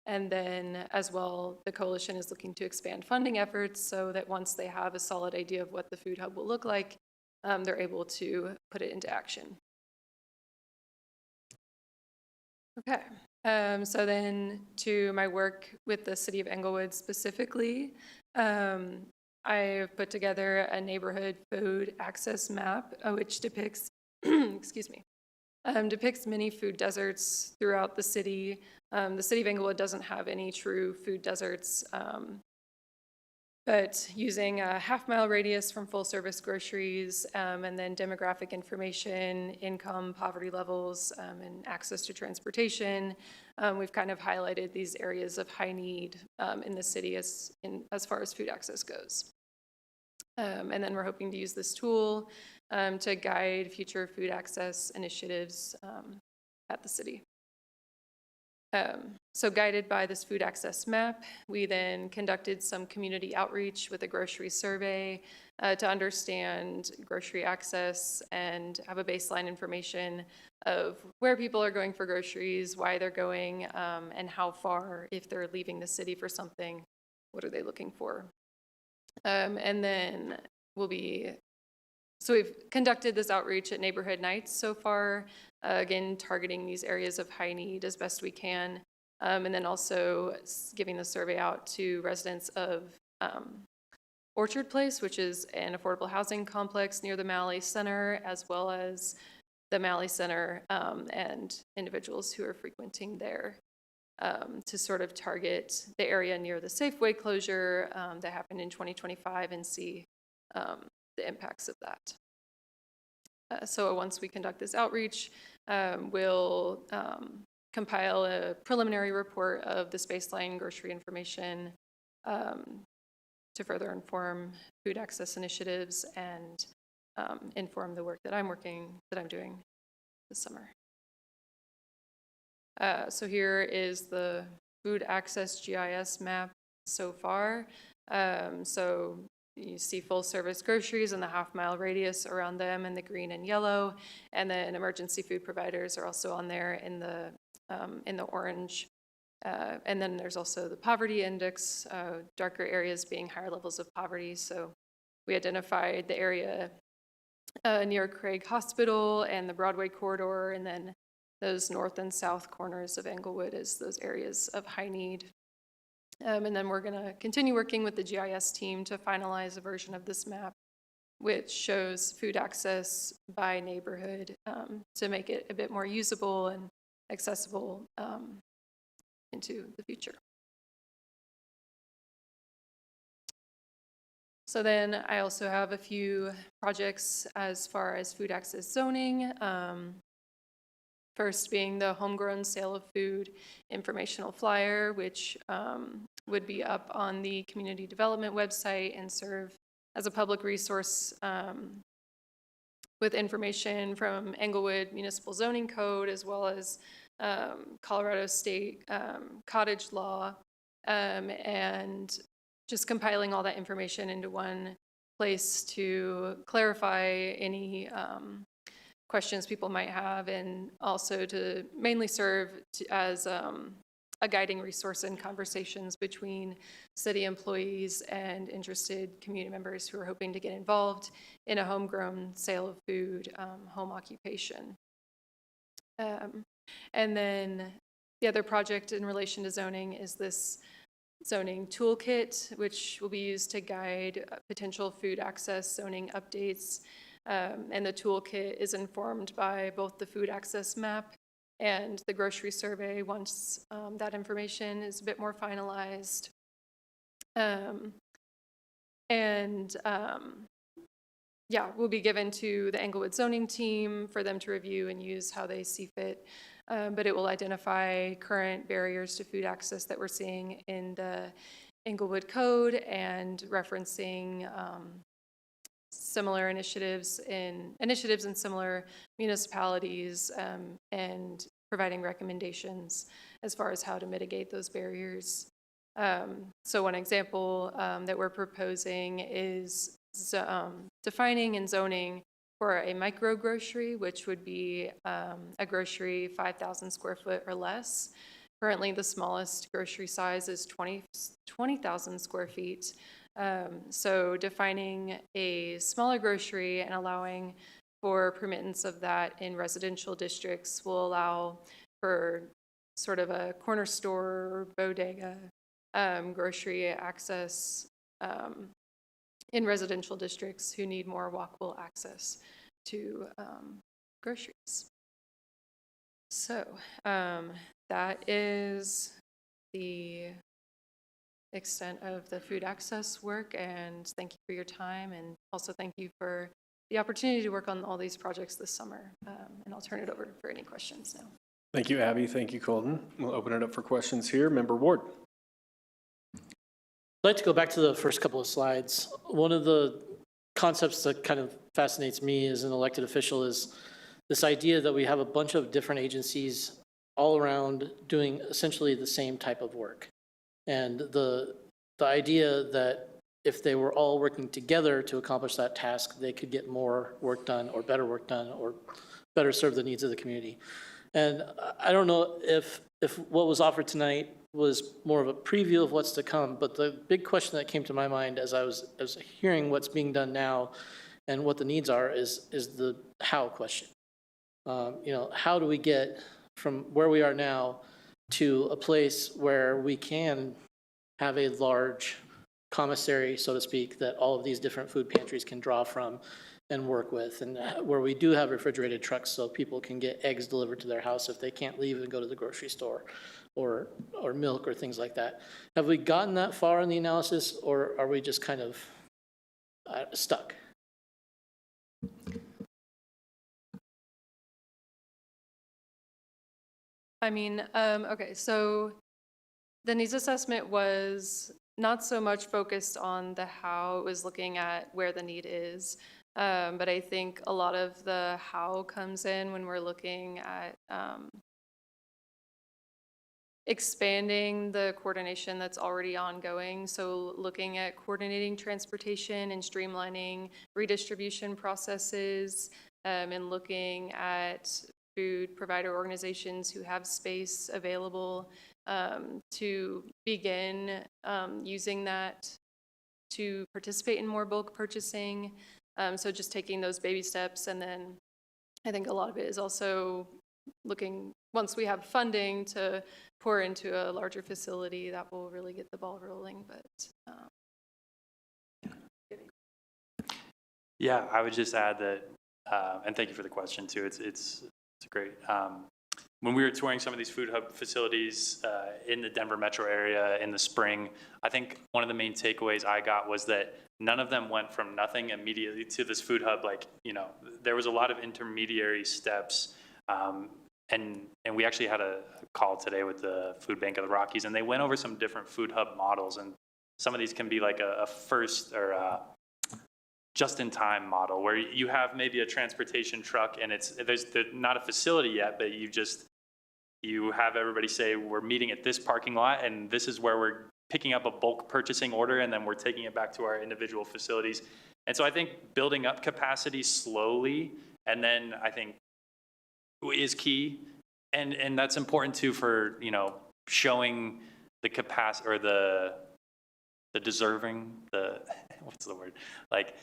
And then as well, the coalition is looking to expand funding efforts so that once they have a solid idea of what the food hub will look like, they're able to put it into action. Okay, So then to my work with the city of Englewood specifically, I've put together a neighborhood food access map, which depicts, excuse me, depicts many food deserts throughout the city. The city of Englewood doesn't have any true food deserts, but using a half-mile radius from full-service groceries, and then demographic information, income, poverty levels, and access to transportation, we've kind of highlighted these areas of high need in the city as far as food access goes. And then we're hoping to use this tool to guide future food access initiatives at the city. So guided by this food access map, we then conducted some community outreach with a grocery survey to understand grocery access and have a baseline information of where people are going for groceries, why they're going, and how far, if they're leaving the city for something, what are they looking for. And then so we've conducted this outreach at neighborhood nights so far, again, targeting these areas of high need as best we can. And then also giving the survey out to residents of Orchard Place, which is an affordable housing complex near the Malley Center, as well as the Malley Center and individuals who are frequenting there to sort of target the area near the Safeway closure that happened in 2025 and see the impacts of that. So once we conduct this outreach, we'll compile a preliminary report of this baseline grocery information to further inform food access initiatives and inform the work that I'm doing this summer. So here is the food access GIS map so far. So you see full service groceries and the half-mile radius around them in the green and yellow, and then emergency food providers are also on there in the orange. And then there's also the poverty index, darker areas being higher levels of poverty. So we identified the area near Craig Hospital and the Broadway corridor, and then those north and south corners of Englewood as those areas of high need. And then we're going to continue working with the GIS team to finalize a version of this map, which shows food access by neighborhood to make it a bit more usable and accessible into the future. So then I also have a few projects as far as food access zoning. First being the homegrown sale of food informational flyer, which would be up on the community development website and serve as a public resource with information from Englewood Municipal Zoning Code, as well as Colorado State cottage law, and just compiling all that information into one place to clarify any questions people might have, and also to mainly serve as a guiding resource in conversations between city employees and interested community members who are hoping to get involved in a homegrown sale of food, home occupation. And then the other project in relation to zoning is this zoning toolkit, which will be used to guide potential food access zoning updates. And the toolkit is informed by both the food access map and the grocery survey once that information is a bit more finalized. Yeah, will be given to the Englewood zoning team for them to review and use how they see fit. But it will identify current barriers to food access that we're seeing in the Englewood Code and referencing similar initiatives in similar municipalities, and providing recommendations as far as how to mitigate those barriers. So one example that we're proposing is defining and zoning for a micro grocery, which would be a grocery 5,000 square foot or less. Currently, the smallest grocery size is 20,000 square feet. So defining a smaller grocery and allowing for permittance of that in residential districts will allow for sort of a corner store, bodega, grocery access in residential districts who need more walkable access to groceries. So that is the extent of the food access work, and thank you for your time, and also thank you for the opportunity to work on all these projects this summer. And I'll turn it over for any questions now. Thank you, Abby. Thank you, Colton. We'll open it up for questions here. Member Ward. I'd like to go back to the first couple of slides. One of the concepts that kind of fascinates me as an elected official is this idea that we have a bunch of different agencies all around doing essentially the same type of work. And the idea that if they were all working together to accomplish that task, they could get more work done or better work done or better serve the needs of the community. And I don't know if what was offered tonight was more of a preview of what's to come, but the big question that came to my mind as I was hearing what's being done now and what the needs are is the how question. How do we get from where we are now to a place where we can have a large commissary, so to speak, that all of these different food pantries can draw from and work with, and where we do have refrigerated trucks so people can get eggs delivered to their house if they can't leave and go to the grocery store, or milk or things like that. Have we gotten that far in the analysis, or are we just kind of stuck? I mean, okay, so the needs assessment was not so much focused on the how, it was looking at where the need is. But I think a lot of the how comes in when we're looking at expanding the coordination that's already ongoing. So looking at coordinating transportation and streamlining redistribution processes, and looking at food provider organizations who have space available to begin using that to participate in more bulk purchasing. So just taking those baby steps, and then I think a lot of it is also looking, once we have funding, to pour into a larger facility that will really get the ball rolling. But yeah, I would just add that, and thank you for the question too. It's great. When we were touring some of these food hub facilities in the Denver metro area in the spring, I think one of the main takeaways I got was that none of them went from nothing immediately to this food hub. Like, there was a lot of intermediary steps. And we actually had a call today with the Food Bank of the Rockies, and they went over some different food hub models. And some of these can be like a first or a just-in-time model where you have maybe a transportation truck, and there's not a facility yet, but you have everybody say, we're meeting at this parking lot, and this is where we're picking up a bulk purchasing order, and then we're taking it back to our individual facilities. And so I think building up capacity slowly, and then I think is key. And that's important too for, showing the capacity or the deserving, what's the word? Like,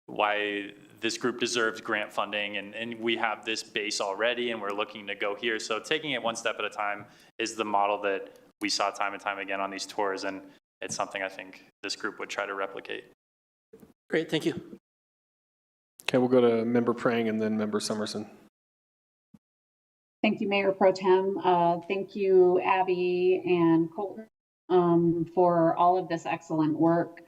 why this group deserves grant funding, and we have this base already and we're looking to go here. So taking it one step at a time is the model that we saw time and time again on these tours, and it's something I think this group would try to replicate. Great, thank you. Okay, we'll go to Member Prang and then Member Summerson. Thank you, Mayor Pro Tem. Thank you, Abby and Colton, for all of this excellent work.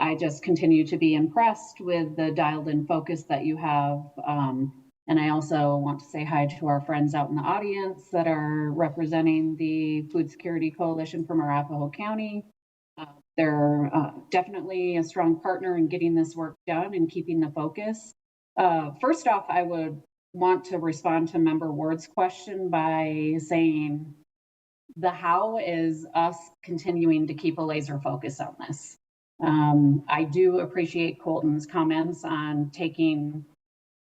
I just continue to be impressed with the dialed-in focus that you have. And I also want to say hi to our friends out in the audience that are representing the Food Security Coalition from Arapahoe County. They're definitely a strong partner in getting this work done and keeping the focus. First off, I would want to respond to Member Ward's question by saying the how is us continuing to keep a laser focus on this. I do appreciate Colton's comments on taking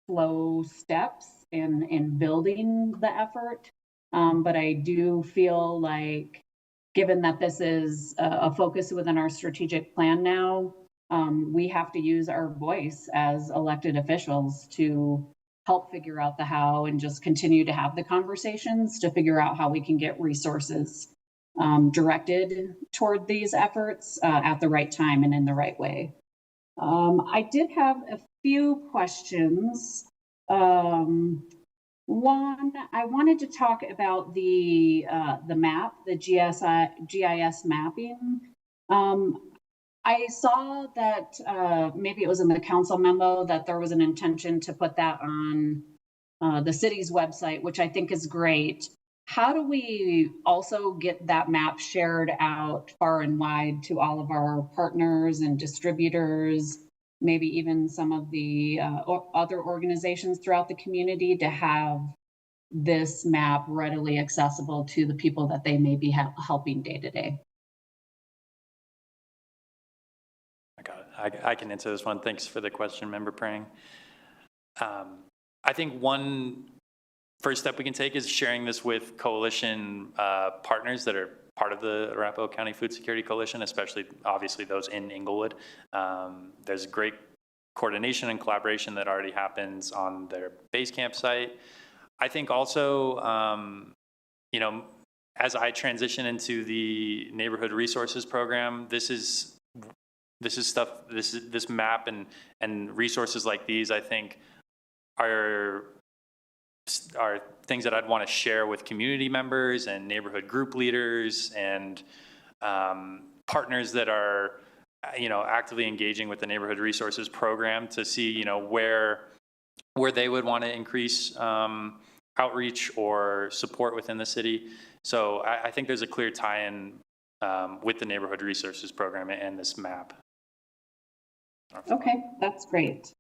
slow steps in building the effort, but I do feel like, given that this is a focus within our strategic plan now, we have to use our voice as elected officials to help figure out the how and just continue to have the conversations to figure out how we can get resources directed toward these efforts at the right time and in the right way. I did have a few questions. One, I wanted to talk about the map, the GIS mapping. I saw that maybe it was in the council memo that there was an intention to put that on the city's website, which I think is great. How do we also get that map shared out far and wide to all of our partners and distributors, maybe even some of the other organizations throughout the community, to have this map readily accessible to the people that they may be helping day to day? I got it. I can answer this one. Thanks for the question, Member Prang. I think one first step we can take is sharing this with coalition partners that are part of the Arapahoe County Food Security Coalition, especially obviously those in Inglewood. There's great coordination and collaboration that already happens on their base camp site. I think also, you know, as I transition into the neighborhood resources program, this map and resources like these, I think, are things that I'd want to share with community members and neighborhood group leaders and partners that are, you know, actively engaging with the neighborhood resources program to see, you know, where they would want to increase outreach or support within the city. So I think there's a clear tie-in with the neighborhood resources program and this map. Okay, that's great.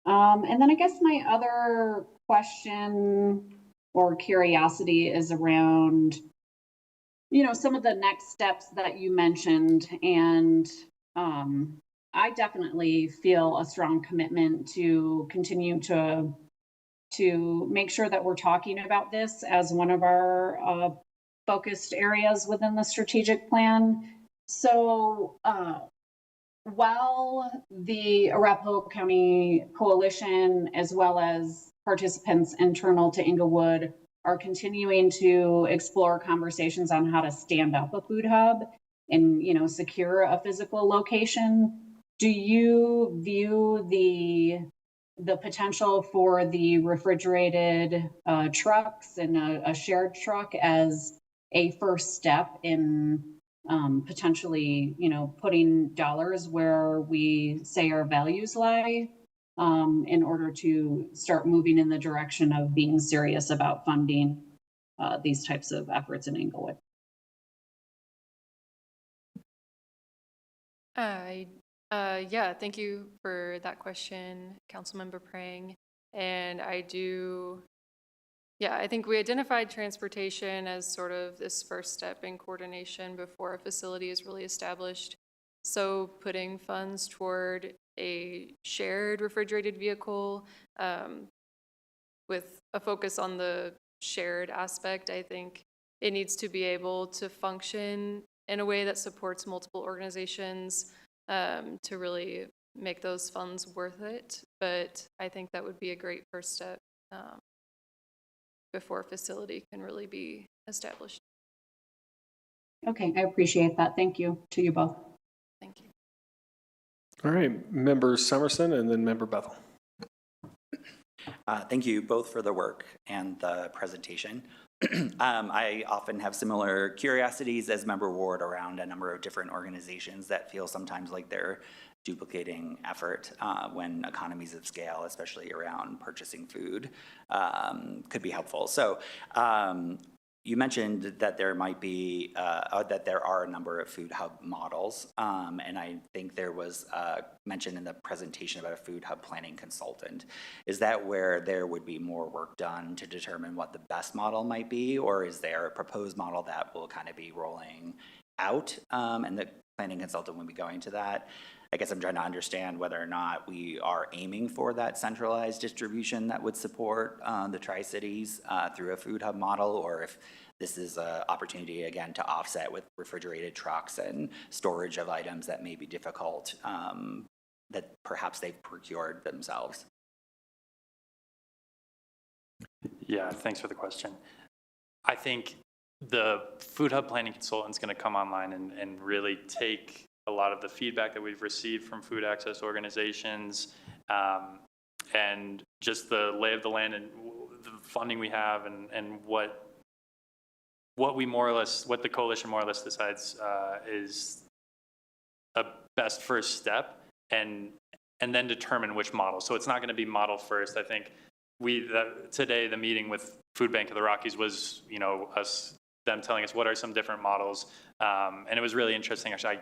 And then I guess my other question or curiosity is around, you know, some of the next steps that you mentioned. And I definitely feel a strong commitment to continue to make sure that we're talking about this as one of our focused areas within the strategic plan. So while the Arapahoe County Coalition, as well as participants internal to Inglewood, are continuing to explore conversations on how to stand up a food hub and, you know, secure a physical location, do you view the potential for the refrigerated trucks and a shared truck as a first step in potentially, you know, putting dollars where we say our values lie, in order to start moving in the direction of being serious about funding these types of efforts in Inglewood? Yeah, thank you for that question, Councilmember Prang. And I think we identified transportation as sort of this first step in coordination before a facility is really established. So putting funds toward a shared refrigerated vehicle with a focus on the shared aspect, I think it needs to be able to function in a way that supports multiple organizations to really make those funds worth it. But I think that would be a great first step before a facility can really be established. Okay, I appreciate that. Thank you to you both. Thank you. All right, Member Summerson and then Member Bethel. Thank you both for the work and the presentation. I often have similar curiosities as Member Ward around a number of different organizations that feel sometimes like they're duplicating effort when economies of scale, especially around purchasing food, could be helpful. So you mentioned that there might be, that there are a number of food hub models, and I think there was mention in the presentation about a food hub planning consultant. Is that where there would be more work done to determine what the best model might be, or is there a proposed model that will kind of be rolling out, and the planning consultant will be going to that? I guess I'm trying to understand whether or not we are aiming for that centralized distribution that would support the Tri-Cities through a food hub model, or if this is an opportunity, again, to offset with refrigerated trucks and storage of items that may be difficult, that perhaps they've procured themselves. Yeah, thanks for the question. I think the Food Hub Planning Consultant's going to come online and really take a lot of the feedback that we've received from food access organizations and just the lay of the land and the funding we have and what we more or less, what the coalition more or less decides is a best first step, and then determine which model. So it's not going to be model first. I think today the meeting with Food Bank of the Rockies was, you know, them telling us what are some different models, and it was really interesting. Actually, I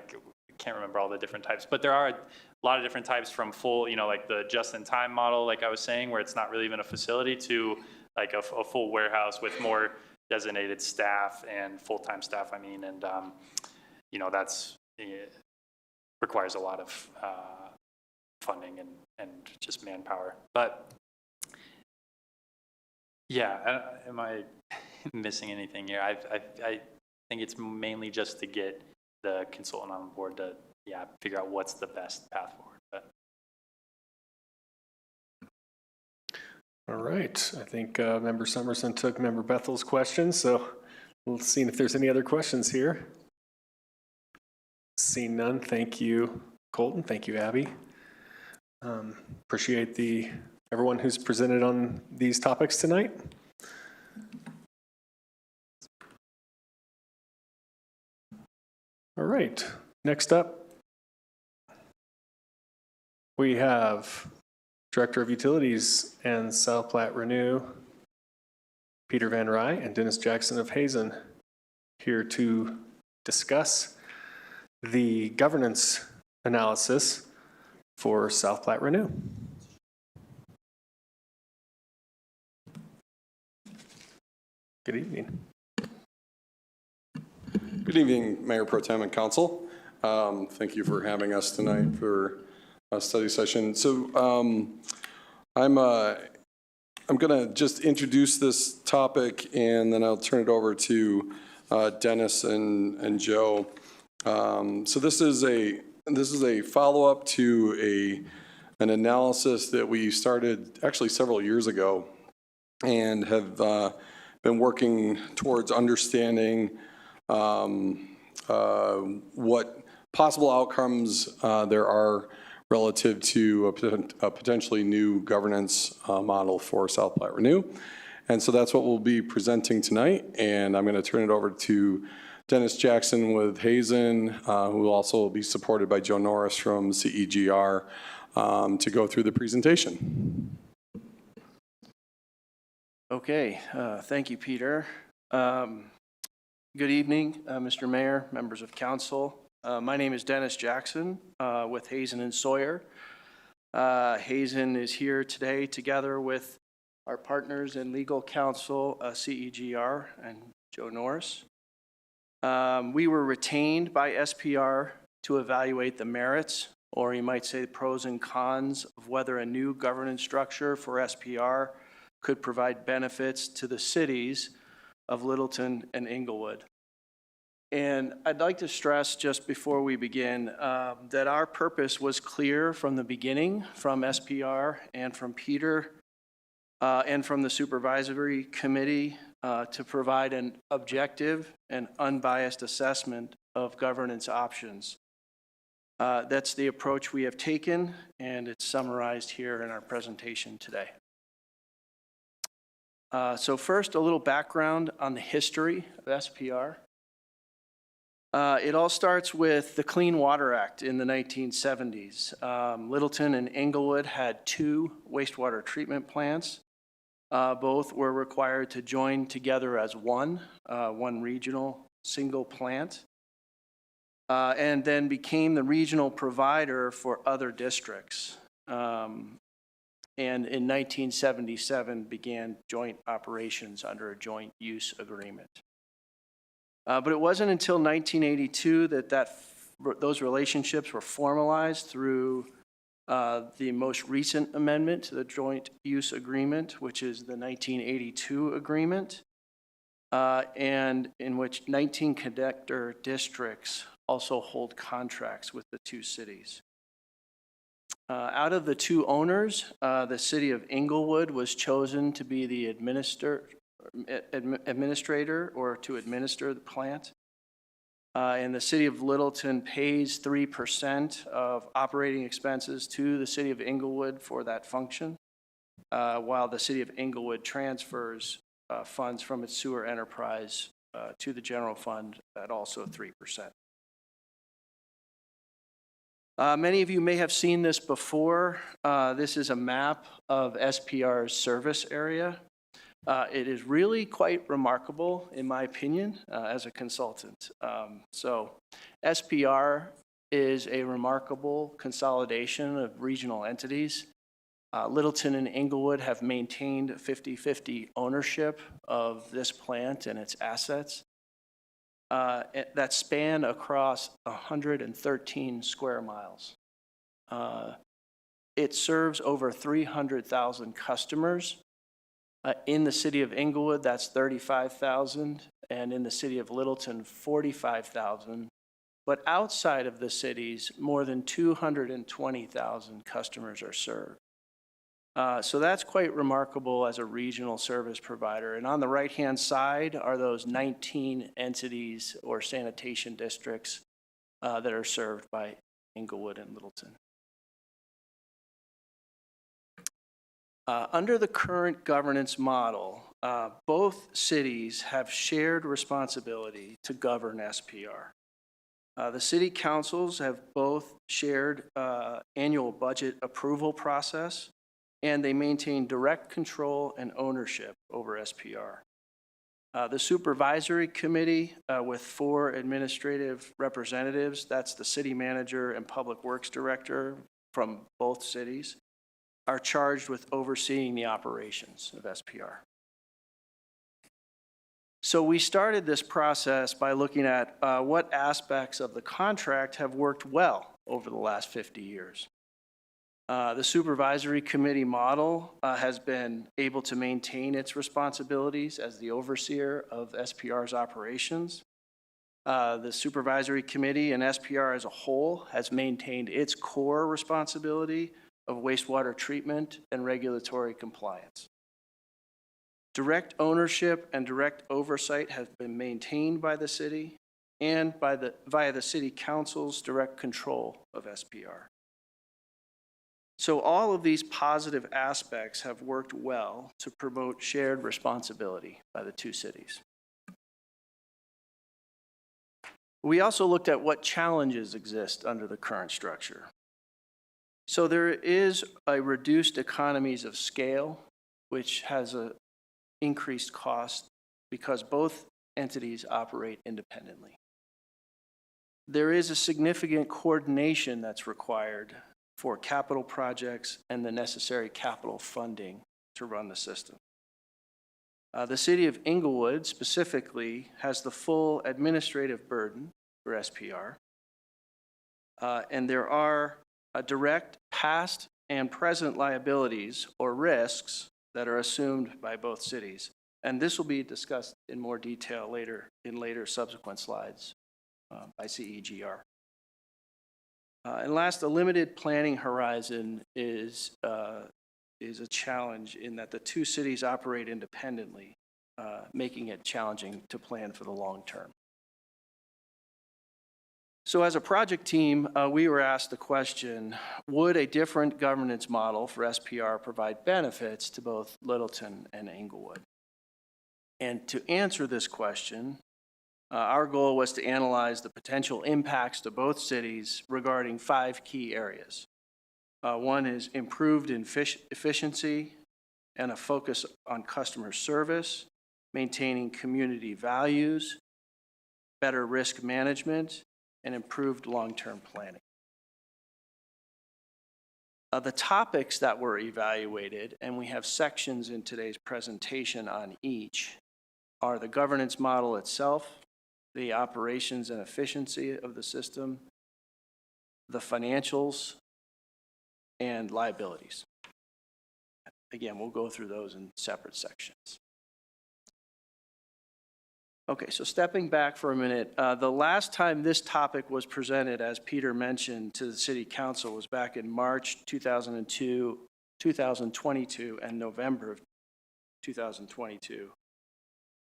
can't remember all the different types, but there are a lot of different types, from full, you know, like the just-in-time model, like I was saying, where it's not really even a facility, to like a full warehouse with more designated staff and full-time staff. I mean, and you know, it requires a lot of funding and just manpower. But yeah, am I missing anything here? I think it's mainly just to get the consultant on board to figure out what's the best path forward. But. All right, I think Member Summerson took Member Bethel's question, so we'll see if there's any other questions here. Seeing none, thank you, Colton. Thank you, Abby. Appreciate everyone who's presented on these topics tonight. All right, next up, we have Director of Utilities and South Platte Renew, Pieter Van Rij and Dennis Jackson of Hazen, here to discuss the governance analysis for South Platte Renew. Good evening. Good evening, Mayor Pro Tem and Council. Thank you for having us tonight for a study session. So I'm going to just introduce this topic, and then I'll turn it over to Dennis and Joe. So this is a follow-up to an analysis that we started actually several years ago, and have been working towards understanding what possible outcomes there are relative to a potentially new governance model for South Platte Renew. And so that's what we'll be presenting tonight. And I'm going to turn it over to Dennis Jackson with Hazen, who will also be supported by Joe Norris from CEGR to go through the presentation. Okay, thank you, Peter. Good evening, Mr. Mayor, members of council. My name is Dennis Jackson with Hazen and Sawyer. Hazen is here today together with our partners in legal counsel, CEGR and Joe Norris. We were retained by SPR to evaluate the merits, or you might say the pros and cons, of whether a new governance structure for SPR could provide benefits to the cities of Littleton and Englewood. And I'd like to stress just before we begin that our purpose was clear from the beginning, from SPR and from Pieter and from the supervisory committee to provide an objective and unbiased assessment of governance options. That's the approach we have taken, and it's summarized here in our presentation today. So first, a little background on the history of SPR. It all starts with the Clean Water Act in the 1970s. Littleton and Englewood had 2 wastewater treatment plants. Both were required to join together as one regional single plant, and then became the regional provider for other districts. And in 1977 began joint operations under a joint use agreement. But it wasn't until 1982 that those relationships were formalized through the most recent amendment to the joint use agreement, which is the 1982 agreement, and in which 19 connector districts also hold contracts with the 2 cities. Out of the two owners, the city of Inglewood was chosen to be the administrator or to administer the plant. And the city of Littleton pays 3% of operating expenses to the city of Inglewood for that function, while the city of Inglewood transfers funds from its sewer enterprise to the general fund at also 3%. Many of you may have seen this before. This is a map of SPR's service area. It is really quite remarkable, in my opinion, as a consultant. So SPR is a remarkable consolidation of regional entities. Littleton and Inglewood have maintained 50-50 ownership of this plant and its assets that span across 113 square miles. It serves over 300,000 customers. In the city of Inglewood, that's 35,000, and in the city of Littleton, 45,000. But outside of the cities, more than 220,000 customers are served. So that's quite remarkable as a regional service provider. And on the right-hand side are those 19 entities or sanitation districts that are served by Inglewood and Littleton. Under the current governance model, both cities have shared responsibility to govern SPR. The city councils have both shared annual budget approval process, and they maintain direct control and ownership over SPR. The supervisory committee with 4 administrative representatives, that's the city manager and public works director from both cities, are charged with overseeing the operations of SPR. So we started this process by looking at what aspects of the contract have worked well over the last 50 years. The supervisory committee model has been able to maintain its responsibilities as the overseer of SPR's operations. The supervisory committee and SPR as a whole has maintained its core responsibility of wastewater treatment and regulatory compliance. Direct ownership and direct oversight have been maintained by the city and via the city council's direct control of SPR. So all of these positive aspects have worked well to promote shared responsibility by the two cities. We also looked at what challenges exist under the current structure. So there is a reduced economies of scale, which has an increased cost because both entities operate independently. There is a significant coordination that's required for capital projects and the necessary capital funding to run the system. The city of Inglewood specifically has the full administrative burden for SPR, and there are direct past and present liabilities or risks that are assumed by both cities. And this will be discussed in more detail later in subsequent slides by CEGR. And last, a limited planning horizon is a challenge in that the two cities operate independently, making it challenging to plan for the long term. So as a project team, we were asked the question, would a different governance model for SPR provide benefits to both Littleton and Inglewood? And to answer this question, our goal was to analyze the potential impacts to both cities regarding 5 key areas. One is improved efficiency and a focus on customer service, maintaining community values, better risk management, and improved long-term planning. The topics that were evaluated, and we have sections in today's presentation on each, are the governance model itself, the operations and efficiency of the system, the financials, and liabilities. Again, we'll go through those in separate sections. Okay, so stepping back for a minute, the last time this topic was presented, as Peter mentioned, to the City Council was back in March 2022, and November of 2022,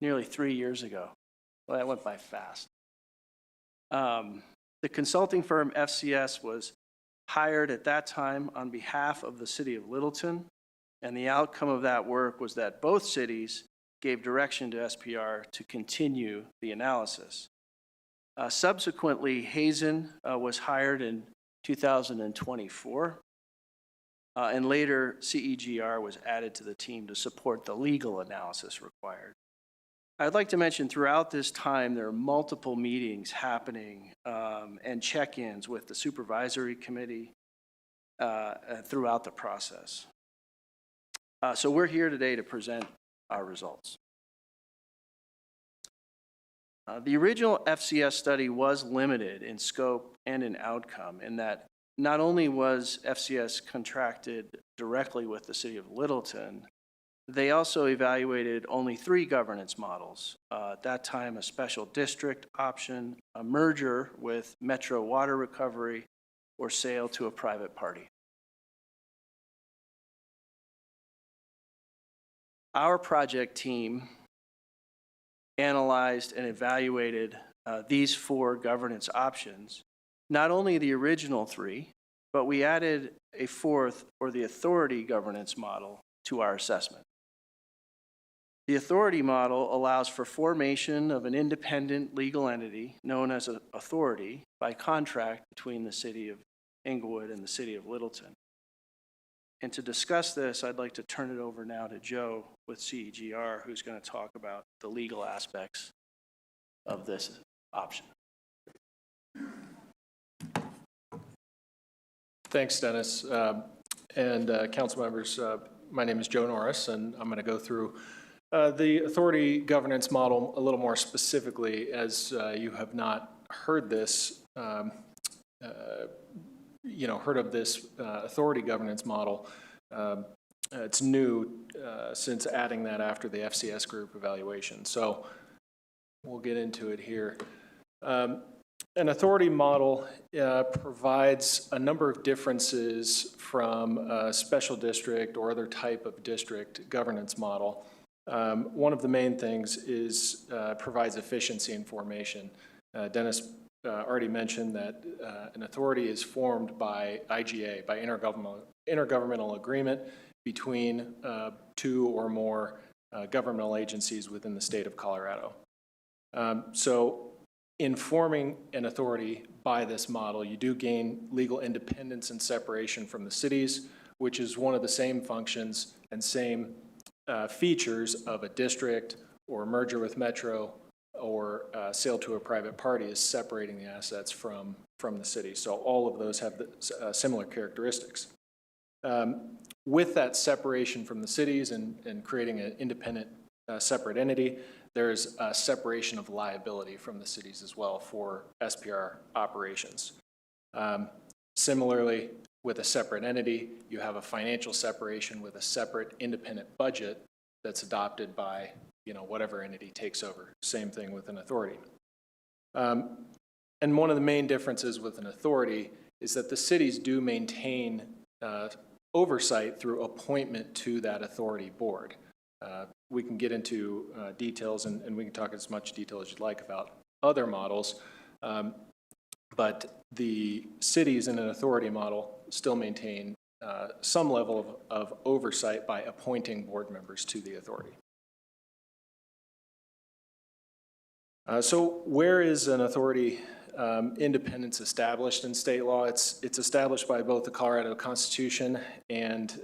nearly 3 years ago. Well, that went by fast. The consulting firm FCS was hired at that time on behalf of the City of Littleton, and the outcome of that work was that both cities gave direction to SPR to continue the analysis. Subsequently, Hazen was hired in 2024, and later CEGR was added to the team to support the legal analysis required. I'd like to mention throughout this time, there are multiple meetings happening and check-ins with the supervisory committee throughout the process. So we're here today to present our results. The original FCS study was limited in scope and in outcome in that not only was FCS contracted directly with the City of Littleton, they also evaluated only 3 governance models. At that time, a special district option, a merger with Metro Water Recovery, or sale to a private party. Our project team analyzed and evaluated these 4 governance options, not only the original 3, but we added a 4th, or the authority governance model, to our assessment. The authority model allows for formation of an independent legal entity known as an authority by contract between the City of Englewood and the City of Littleton. And to discuss this, I'd like to turn it over now to Joe with CEGR, who's going to talk about the legal aspects of this option. Thanks, Dennis. Council members, my name is Joe Norris, and I'm going to go through the authority governance model a little more specifically, as you have not heard this, heard of this authority governance model. It's new since adding that after the FCS group evaluation. So we'll get into it here. An authority model provides a number of differences from a special district or other type of district governance model. One of the main things is provides efficiency in formation. Dennis already mentioned that an authority is formed by IGA, by intergovernmental agreement between 2 or more governmental agencies within the state of Colorado. So in forming an authority by this model, you do gain legal independence and separation from the cities, which is one of the same functions and same features of a district or merger with Metro or sale to a private party, is separating the assets from the city. So all of those have similar characteristics. With that separation from the cities and creating an independent separate entity, there's a separation of liability from the cities as well for SPR operations. Similarly, with a separate entity, you have a financial separation with a separate independent budget that's adopted by whatever entity takes over. Same thing with an authority. And one of the main differences with an authority is that the cities do maintain oversight through appointment to that authority board. We can get into details, and we can talk as much detail as you'd like about other models, but the cities in an authority model still maintain some level of oversight by appointing board members to the authority. So where is an authority independence established in state law? It's established by both the Colorado Constitution and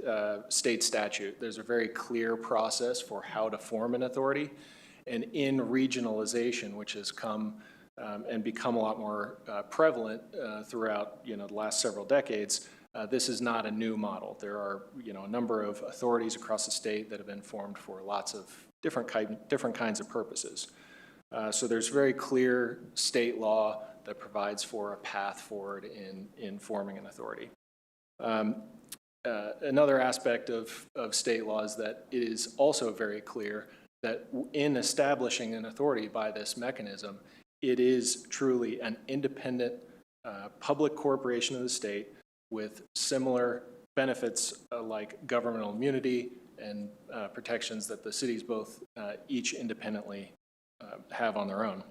state statute. There's a very clear process for how to form an authority. And in regionalization, which has come and become a lot more prevalent throughout the last several decades, this is not a new model. There are a number of authorities across the state that have been formed for lots of different kinds of purposes. So there's very clear state law that provides for a path forward in forming an authority. Another aspect of state law is that it is also very clear that in establishing an authority by this mechanism, it is truly an independent public corporation of the state with similar benefits like governmental immunity and protections that the cities both each independently have on their own.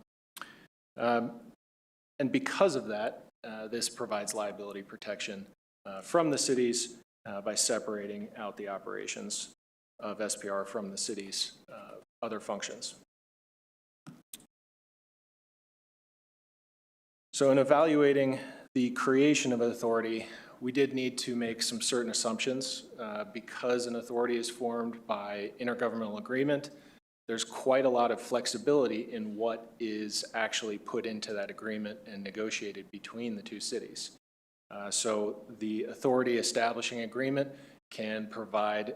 And because of that, this provides liability protection from the cities by separating out the operations of SPR from the city's other functions. So in evaluating the creation of an authority, we did need to make some certain assumptions. Because an authority is formed by intergovernmental agreement, there's quite a lot of flexibility in what is actually put into that agreement and negotiated between the two cities. So the authority establishing agreement can provide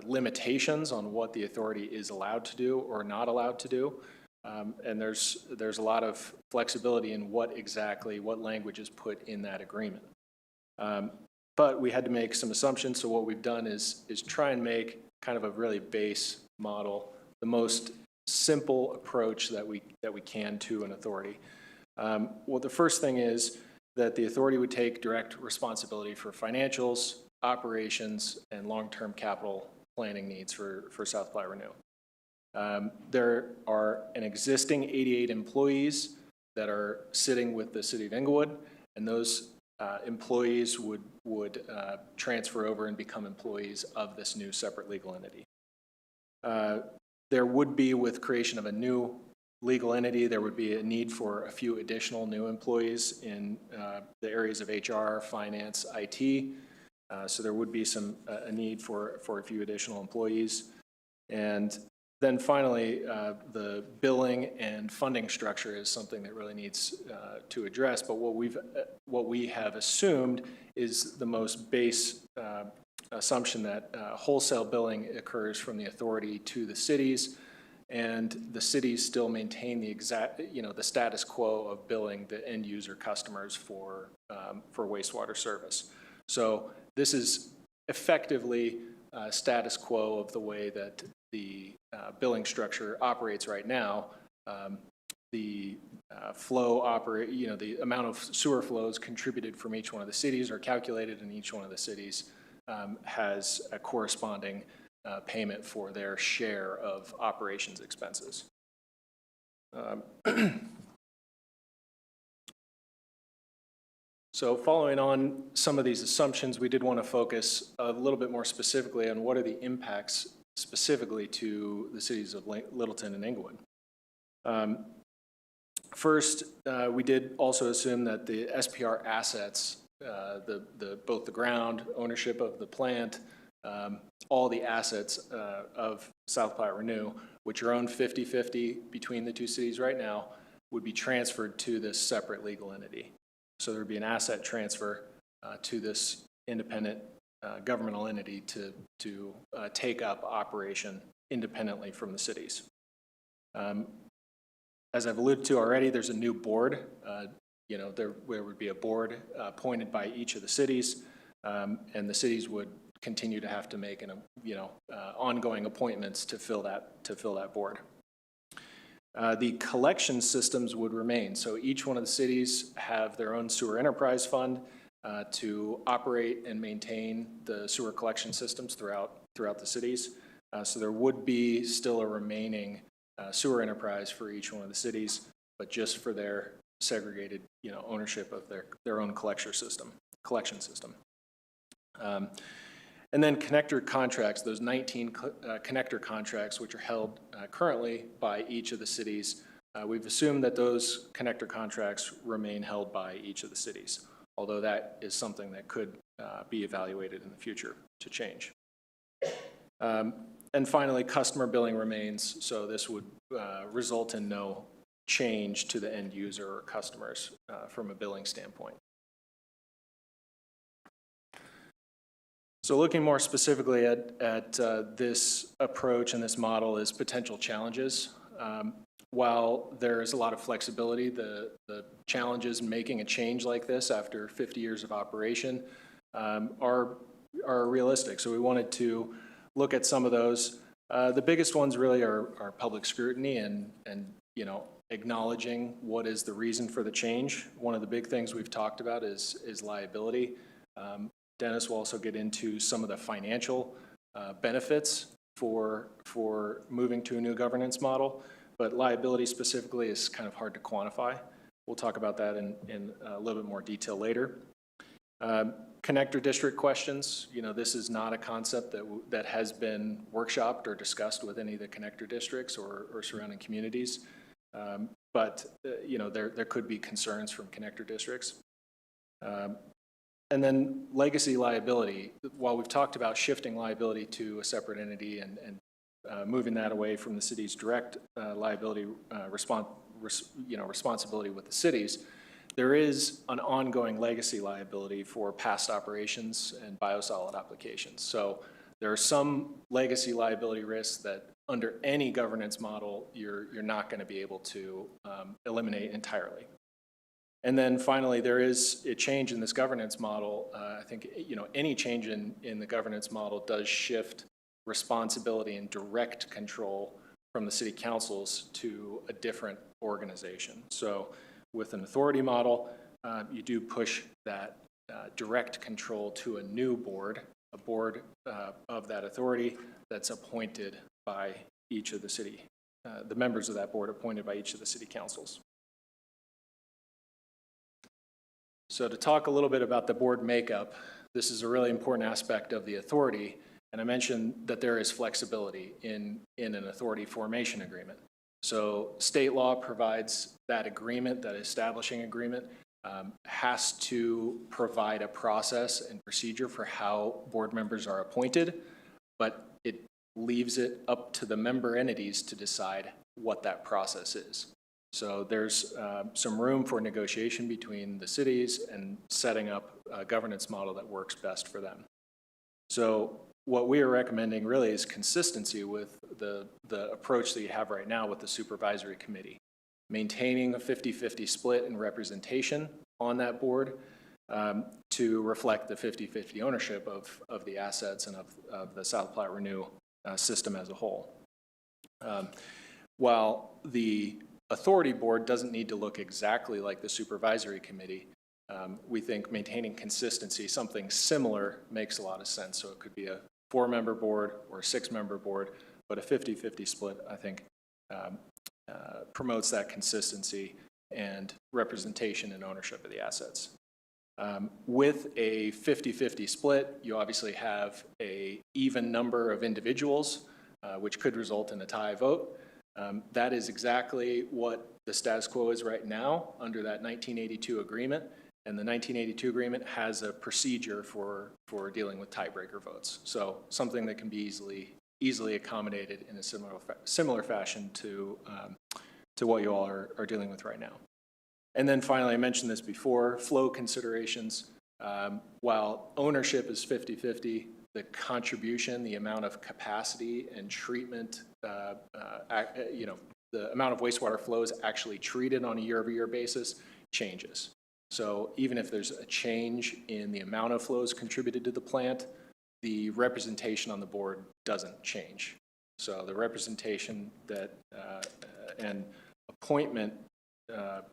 limitations on what the authority is allowed to do or not allowed to do. And there's a lot of flexibility in what language is put in that agreement. But we had to make some assumptions. So what we've done is try and make kind of a really base model, the most simple approach that we can to an authority. Well, the first thing is that the authority would take direct responsibility for financials, operations, and long-term capital planning needs for South Platte Renew. There are an existing 88 employees that are sitting with the city of Englewood, and those employees would transfer over and become employees of this new separate legal entity. There would be, with creation of a new legal entity, there would be a need for a few additional new employees in the areas of HR, finance, IT. So there would be a need for a few additional employees. And then finally, the billing and funding structure is something that really needs to address. But what we have assumed is the most base assumption that wholesale billing occurs from the authority to the cities, and the cities still maintain the the status quo of billing the end user customers for wastewater service. So this is effectively status quo of the way that the billing structure operates right now. The the amount of sewer flows contributed from each one of the cities are calculated, and each one of the cities has a corresponding payment for their share of operations expenses. So following on some of these assumptions, we did want to focus a little bit more specifically on what are the impacts specifically to the cities of Littleton and Englewood. First, we did also assume that the SPR assets, both the ground, ownership of the plant, all the assets of South Platte Renew, which are owned 50-50 between the two cities right now, would be transferred to this separate legal entity. So there would be an asset transfer to this independent governmental entity to take up operation independently from the cities. As I've alluded to already, there's a new board. There would be a board appointed by each of the cities, and the cities would continue to have to make ongoing appointments to fill that board. The collection systems would remain. So each one of the cities have their own sewer enterprise fund to operate and maintain the sewer collection systems throughout the cities. So there would be still a remaining sewer enterprise for each one of the cities, but just for their segregated ownership of their own collection system. And then connector contracts, those 19 connector contracts, which are held currently by each of the cities. We've assumed that those connector contracts remain held by each of the cities, although that is something that could be evaluated in the future to change. And finally, customer billing remains, so this would result in no change to the end user or customers from a billing standpoint. So looking more specifically at this approach and this model is potential challenges. While there is a lot of flexibility, the challenges in making a change like this after 50 years of operation are realistic. So we wanted to look at some of those. The biggest ones really are public scrutiny and acknowledging what is the reason for the change. One of the big things we've talked about is liability. Dennis will also get into some of the financial benefits for moving to a new governance model, but liability specifically is kind of hard to quantify. We'll talk about that in a little bit more detail later. Connector district questions, this is not a concept that has been workshopped or discussed with any of the connector districts or surrounding communities. But there could be concerns from connector districts. And then legacy liability. While we've talked about shifting liability to a separate entity and moving that away from the city's direct liability responsibility with the cities, there is an ongoing legacy liability for past operations and biosolid applications. So there are some legacy liability risks that under any governance model, you're not going to be able to eliminate entirely. And then finally, there is a change in this governance model. I think any change in the governance model does shift responsibility and direct control from the city councils to a different organization. So with an authority model, you do push that direct control to a new board, a board of that authority that's appointed by each of the members of that board appointed by each of the city councils. So to talk a little bit about the board makeup, this is a really important aspect of the authority, and I mentioned that there is flexibility in an authority formation agreement. So state law provides that agreement, that establishing agreement, has to provide a process and procedure for how board members are appointed, but it leaves it up to the member entities to decide what that process is. So there's some room for negotiation between the cities and setting up a governance model that works best for them. So what we are recommending really is consistency with the approach that you have right now with the supervisory committee, maintaining a 50-50 split in representation on that board to reflect the 50-50 ownership of the assets and of the South Platte Renew system as a whole. While the authority board doesn't need to look exactly like the supervisory committee, we think maintaining consistency, something similar, makes a lot of sense. So it could be a 4-member board or a 6-member board, but a 50-50 split, I think, promotes that consistency and representation and ownership of the assets. With a 50-50 split, you obviously have an even number of individuals, which could result in a tie vote. That is exactly what the status quo is right now under that 1982 agreement. And the 1982 agreement has a procedure for dealing with tiebreaker votes. So something that can be easily accommodated in a similar fashion to what you all are dealing with right now. And then finally, I mentioned this before, flow considerations. While ownership is 50-50, the contribution, the amount of capacity and treatment, the amount of wastewater flows actually treated on a year-over-year basis changes. So even if there's a change in the amount of flows contributed to the plant, the representation on the board doesn't change. So the representation that and appointment, the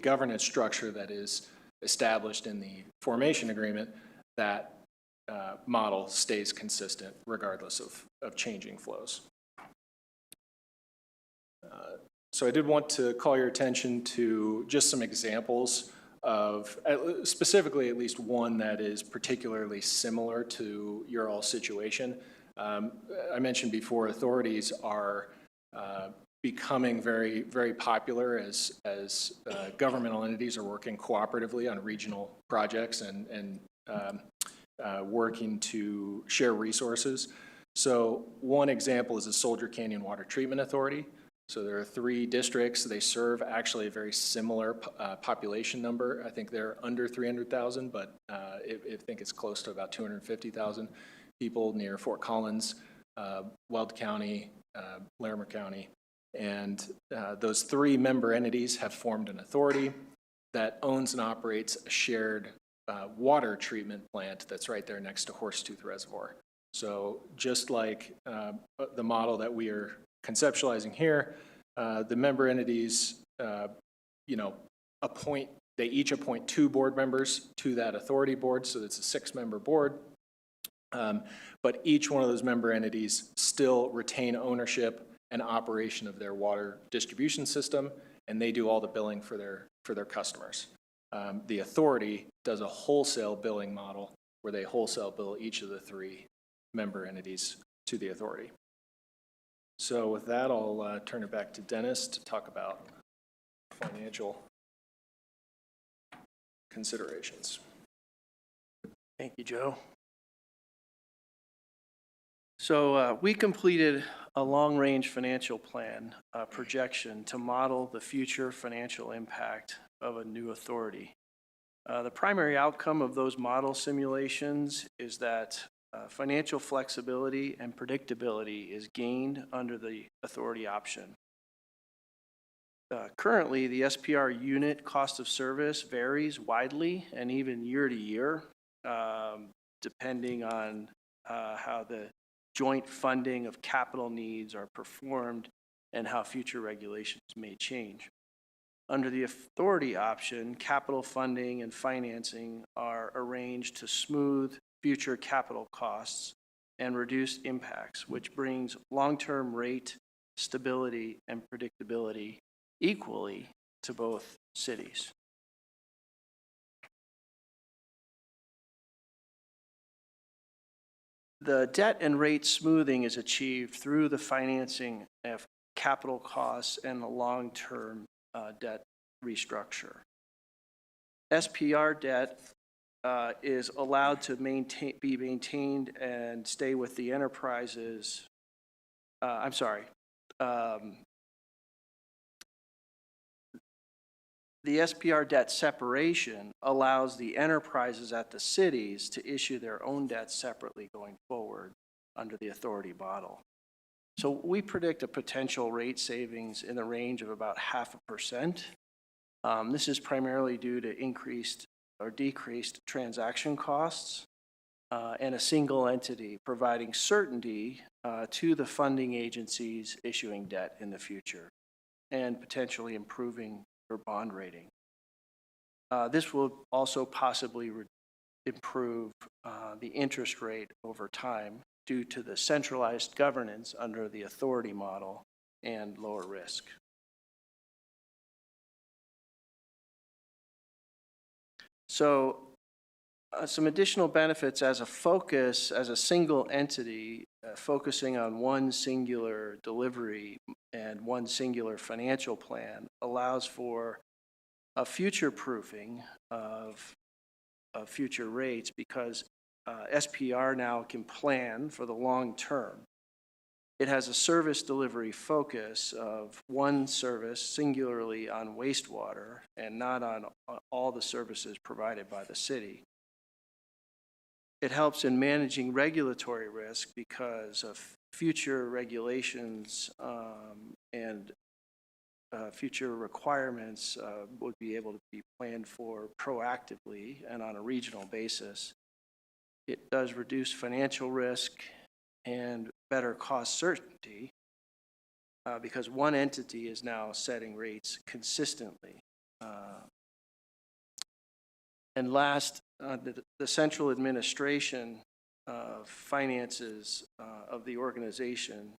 governance structure that is established in the formation agreement, that model stays consistent regardless of changing flows. So I did want to call your attention to just some examples of specifically at least one that is particularly similar to your all situation. I mentioned before, authorities are becoming very, very popular as governmental entities are working cooperatively on regional projects and working to share resources. So one example is the Soldier Canyon Water Treatment Authority. So there are 3 districts. They serve actually a very similar population number. I think they're under 300,000, but I think it's close to about 250,000 people near Fort Collins, Weld County, Larimer County. And those 3 member entities have formed an authority that owns and operates a shared water treatment plant that's right there next to Horsetooth Reservoir. So just like the model that we are conceptualizing here, the member entities, they each appoint 2 board members to that authority board, so it's a 6-member board. But each one of those member entities still retain ownership and operation of their water distribution system, and they do all the billing for their customers. The authority does a wholesale billing model where they wholesale bill each of the 3 member entities to the authority. So with that, I'll turn it back to Dennis to talk about financial considerations. Thank you, Joe. So we completed a long-range financial plan projection to model the future financial impact of a new authority. The primary outcome of those model simulations is that financial flexibility and predictability is gained under the authority option. Currently, the SPR unit cost of service varies widely and even year to year, depending on how the joint funding of capital needs are performed and how future regulations may change. Under the authority option, capital funding and financing are arranged to smooth future capital costs and reduce impacts, which brings long-term rate stability and predictability equally to both cities. The debt and rate smoothing is achieved through the financing of capital costs and the long-term debt restructure. SPR debt is allowed to be maintained and stay with the enterprises. The SPR debt separation allows the enterprises at the cities to issue their own debt separately going forward under the authority model. So we predict a potential rate savings in the range of about 0.5%. This is primarily due to increased or decreased transaction costs and a single entity providing certainty to the funding agencies issuing debt in the future and potentially improving their bond rating. This will also possibly improve the interest rate over time due to the centralized governance under the authority model and lower risk. So some additional benefits as a single entity, focusing on one singular delivery and one singular financial plan allows for a future proofing of future rates because SPR now can plan for the long term. It has a service delivery focus of one service singularly on wastewater and not on all the services provided by the city. It helps in managing regulatory risk because of future regulations and future requirements would be able to be planned for proactively and on a regional basis. It does reduce financial risk and better cost certainty because one entity is now setting rates consistently. And last, the central administration of finances of the organization,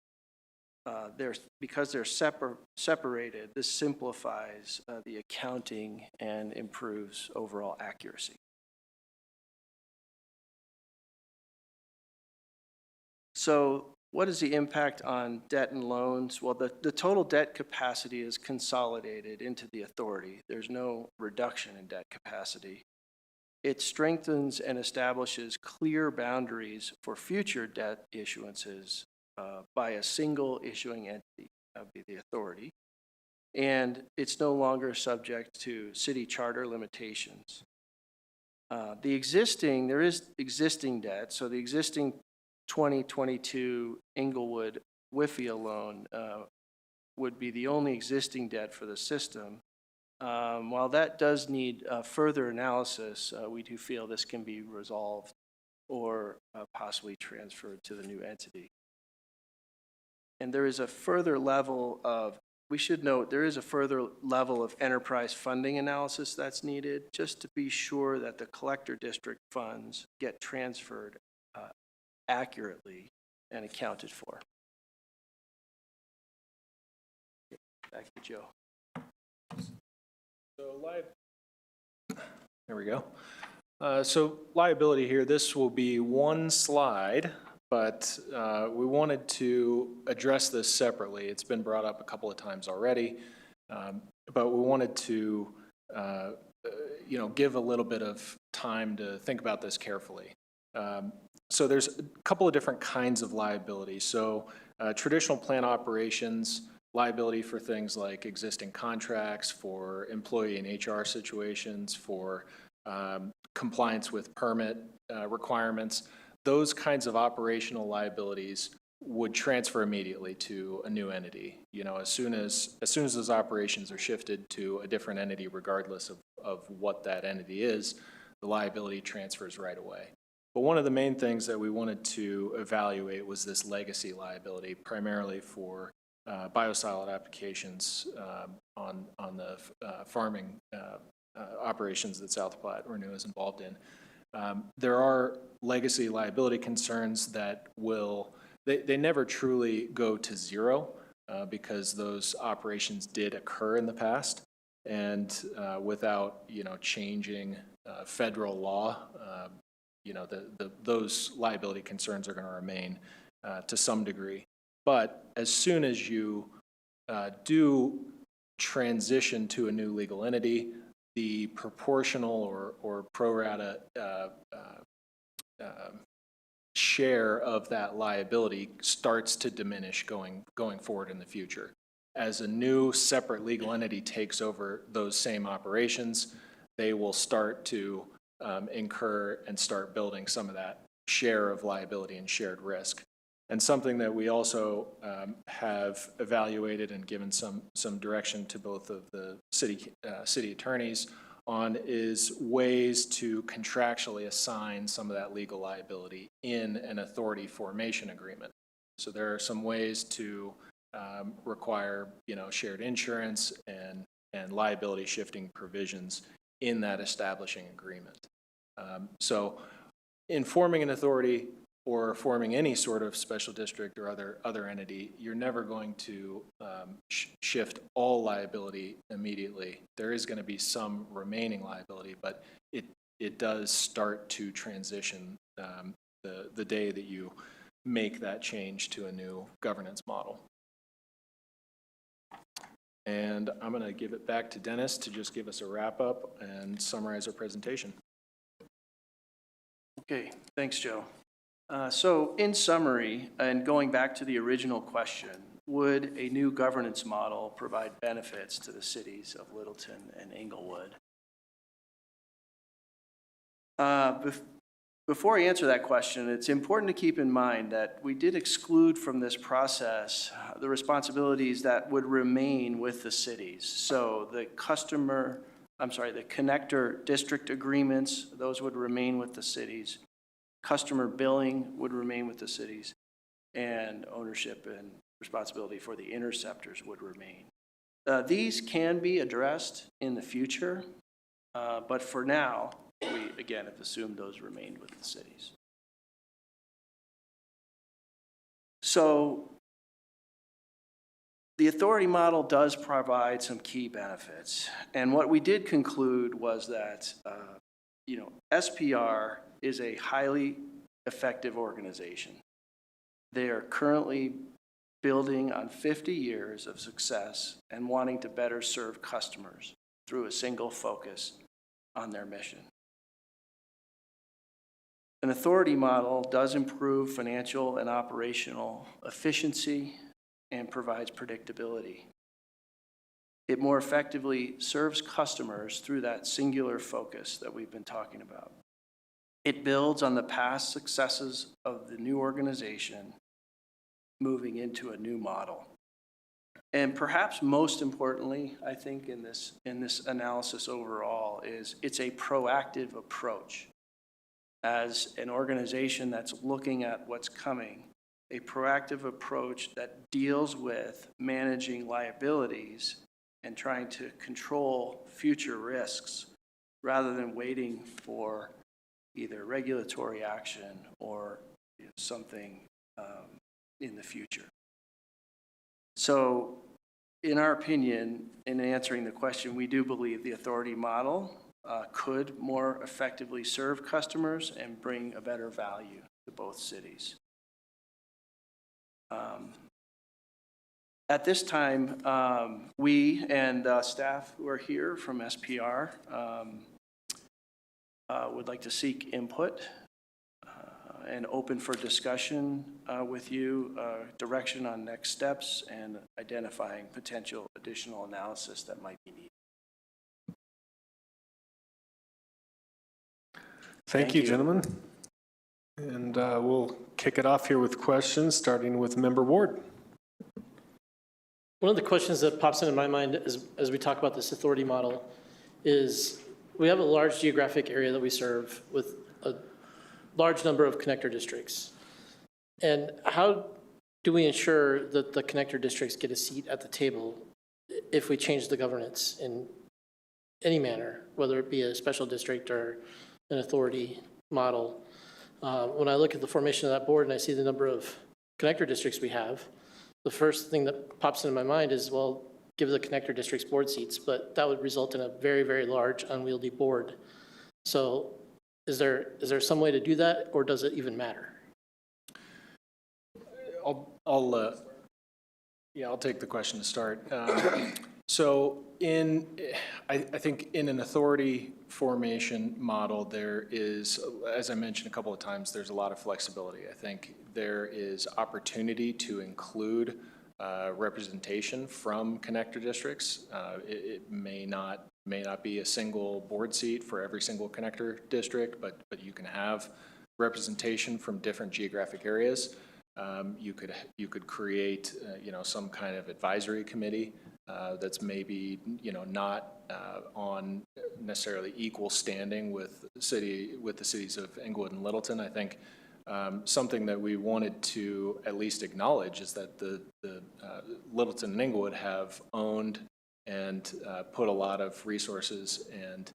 because they're separated, this simplifies the accounting and improves overall accuracy. So what is the impact on debt and loans? Well, the total debt capacity is consolidated into the authority. There's no reduction in debt capacity. It strengthens and establishes clear boundaries for future debt issuances by a single issuing entity, that would be the authority. And it's no longer subject to city charter limitations. There is existing debt, so the existing 2022 Inglewood WIFIA loan would be the only existing debt for the system. While that does need further analysis, we do feel this can be resolved or possibly transferred to the new entity. And there is a further level of, we should note, there is a further level of enterprise funding analysis that's needed just to be sure that the collector district funds get transferred accurately and accounted for. Back to Joe. So there we go. So liability here, this will be one slide, but we wanted to address this separately. It's been brought up a couple of times already, but we wanted to give a little bit of time to think about this carefully. So there's a couple of different kinds of liability. So traditional plant operations, liability for things like existing contracts, for employee and HR situations, for compliance with permit requirements. Those kinds of operational liabilities would transfer immediately to a new entity. You know, as soon as those operations are shifted to a different entity, regardless of what that entity is, the liability transfers right away. But one of the main things that we wanted to evaluate was this legacy liability, primarily for biosolid applications on the farming operations that South Platte Renew is involved in. There are legacy liability concerns that they never truly go to zero because those operations did occur in the past, and without changing federal law, those liability concerns are going to remain to some degree. But as soon as you do transition to a new legal entity, the proportional or pro rata share of that liability starts to diminish going forward in the future. As a new separate legal entity takes over those same operations, they will start to incur and start building some of that share of liability and shared risk. And something that we also have evaluated and given some direction to both of the city attorneys on is ways to contractually assign some of that legal liability in an authority formation agreement. So there are some ways to require shared insurance and liability shifting provisions in that establishing agreement. So in forming an authority or forming any sort of special district or other entity, you're never going to shift all liability immediately. There is going to be some remaining liability, but it does start to transition the day that you make that change to a new governance model. And I'm going to give it back to Dennis to just give us a wrap up and summarize our presentation. Okay, thanks, Joe. So in summary, and going back to the original question, would a new governance model provide benefits to the cities of Littleton and Englewood? Before I answer that question, it's important to keep in mind that we did exclude from this process the responsibilities that would remain with the cities. So the connector district agreements, those would remain with the cities. Customer billing would remain with the cities, and ownership and responsibility for the interceptors would remain. These can be addressed in the future, but for now, we again have assumed those remained with the cities. So the authority model does provide some key benefits, and what we did conclude was that SPR is a highly effective organization. They are currently building on 50 years of success and wanting to better serve customers through a single focus on their mission. An authority model does improve financial and operational efficiency and provides predictability. It more effectively serves customers through that singular focus that we've been talking about. It builds on the past successes of the new organization, moving into a new model. And perhaps most importantly, I think in this analysis overall, is it's a proactive approach. as an organization that's looking at what's coming, a proactive approach that deals with managing liabilities and trying to control future risks rather than waiting for either regulatory action or something in the future. So in our opinion, in answering the question, we do believe the authority model could more effectively serve customers and bring a better value to both cities. At this time, we and staff who are here from SPR would like to seek input and open for discussion with you, direction on next steps, and identifying potential additional analysis that might be needed. Thank you, gentlemen. And we'll kick it off here with questions, starting with Member Ward. One of the questions that pops into my mind as we talk about this authority model is we have a large geographic area that we serve with a large number of connector districts. And how do we ensure that the connector districts get a seat at the table if we change the governance in any manner, whether it be a special district or an authority model? When I look at the formation of that board and I see the number of connector districts we have, the first thing that pops into my mind is, well, give the connector districts board seats, but that would result in a very, very large unwieldy board. So is there some way to do that, or does it even matter? I'll take the question to start. So I think in an authority formation model, there is, as I mentioned a couple of times, there's a lot of flexibility. I think there is opportunity to include representation from connector districts. It may not be a single board seat for every single connector district, but you can have representation from different geographic areas. You could create some kind of advisory committee that's maybe not on necessarily equal standing with the cities of Englewood and Littleton. I think something that we wanted to at least acknowledge is that the Littleton and Englewood have owned and put a lot of resources and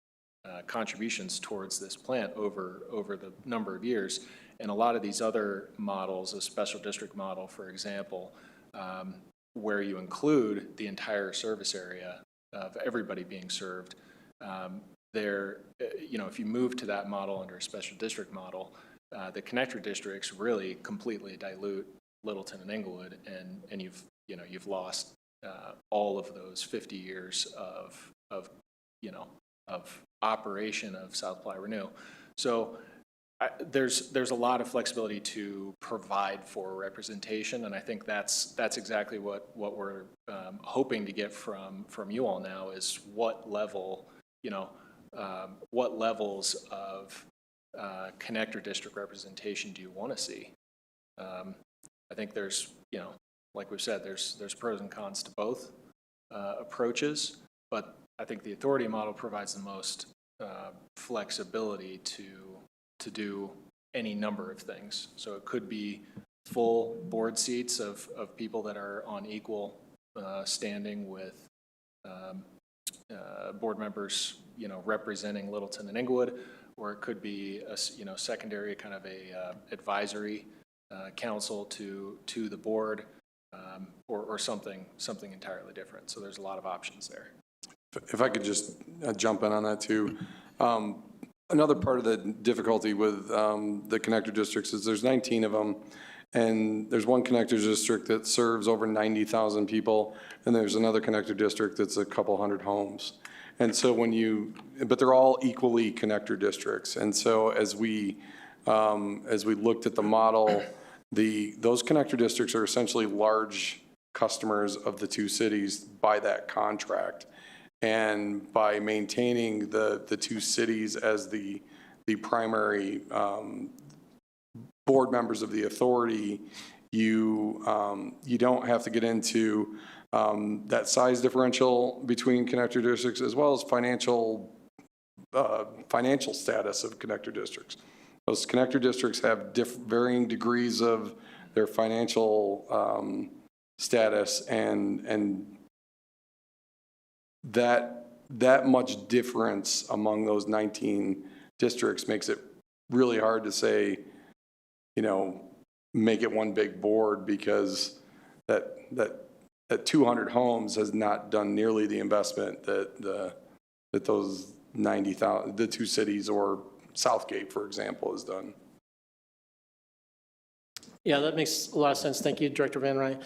contributions towards this plant over the number of years. And a lot of these other models, a special district model, for example, where you include the entire service area of everybody being served, if you move to that model under a special district model, the connector districts really completely dilute Littleton and Englewood, and you've lost all of those 50 years of operation of South Platte Renew. So there's a lot of flexibility to provide for representation, and I think that's exactly what we're hoping to get from you all now is what levels of connector district representation do you want to see? I think there's, like we've said, there's pros and cons to both approaches, but I think the authority model provides the most flexibility to do any number of things. So it could be full board seats of people that are on equal standing with board members, representing Littleton and Englewood, or it could be a secondary kind of a advisory council to the board, or something entirely different. So there's a lot of options there. If I could just jump in on that too. Another part of the difficulty with the connector districts is there's 19 of them, and there's one connector district that serves over 90,000 people, and there's another connector district that's a couple hundred homes. And so but they're all equally connector districts. And so as we looked at the model, those connector districts are essentially large customers of the two cities by that contract. And by maintaining the two cities as the primary board members of the authority, you don't have to get into that size differential between connector districts, as well as financial status of connector districts. Those connector districts have varying degrees of their financial status, and that much difference among those 19 districts makes it really hard to say, you know, make it one big board, because that 200 homes has not done nearly the investment that those 90,000, the two cities or Southgate, for example, has done. Yeah, that makes a lot of sense. Thank you, Director Van Ryn.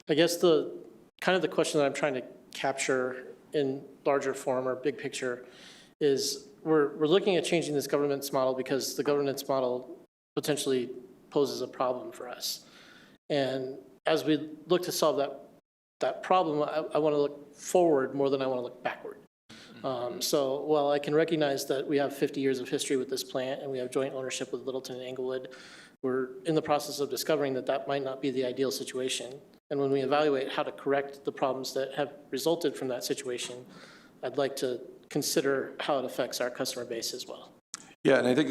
I guess the question that I'm trying to capture in larger form or big picture is we're looking at changing this governance model because the governance model potentially poses a problem for us. And as we look to solve that problem, I want to look forward more than I want to look backward. So while I can recognize that we have 50 years of history with this plant and we have joint ownership with Littleton and Englewood, we're in the process of discovering that might not be the ideal situation. And when we evaluate how to correct the problems that have resulted from that situation, I'd like to consider how it affects our customer base as well. Yeah, and I think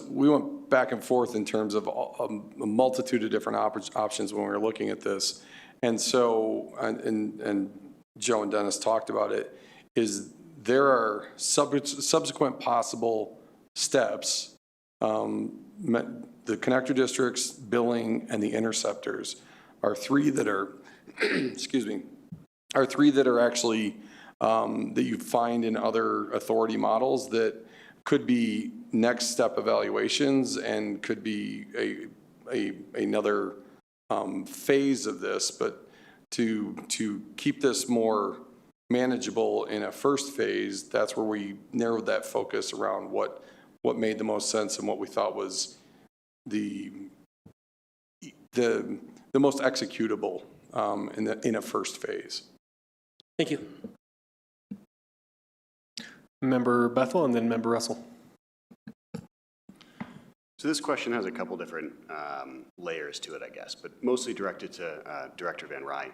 we went back and forth in terms of a multitude of different options when we were looking at this. And so, and Joe and Dennis talked about it, is there are subsequent possible steps. The connector districts, billing, and the interceptors are three that are, excuse me, are three that are actually, that you find in other authority models that could be next step evaluations and could be another phase of this, but to keep this more manageable in a first phase, that's where we narrowed that focus around what made the most sense and what we thought was the most executable in a first phase. Thank you. Member Bethel and then Member Russell. So this question has a couple different layers to it, I guess, but mostly directed to Director Van Ryn.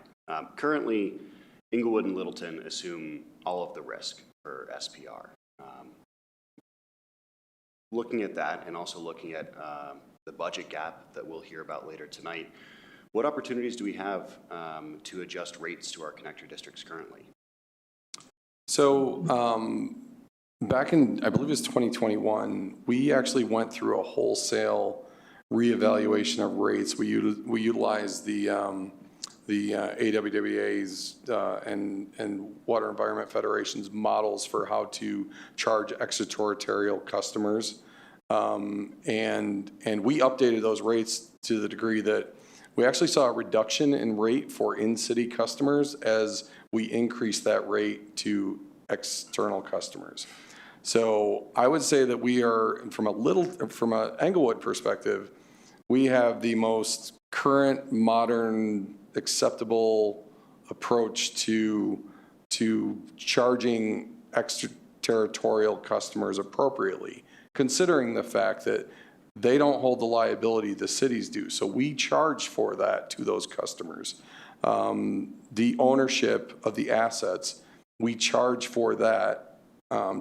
Currently, Englewood and Littleton assume all of the risk for SPR. Looking at that and also looking at the budget gap that we'll hear about later tonight, what opportunities do we have to adjust rates to our connector districts currently? So back in, I believe it was 2021, we actually went through a wholesale reevaluation of rates. We utilized the AWWA's and Water Environment Federation's models for how to charge extraterritorial customers. And we updated those rates to the degree that we actually saw a reduction in rate for in-city customers as we increased that rate to external customers. So I would say that we are, from an Englewood perspective, we have the most current, modern, acceptable approach to charging extraterritorial customers appropriately, considering the fact that they don't hold the liability, the cities do. So we charge for that to those customers. The ownership of the assets, we charge for that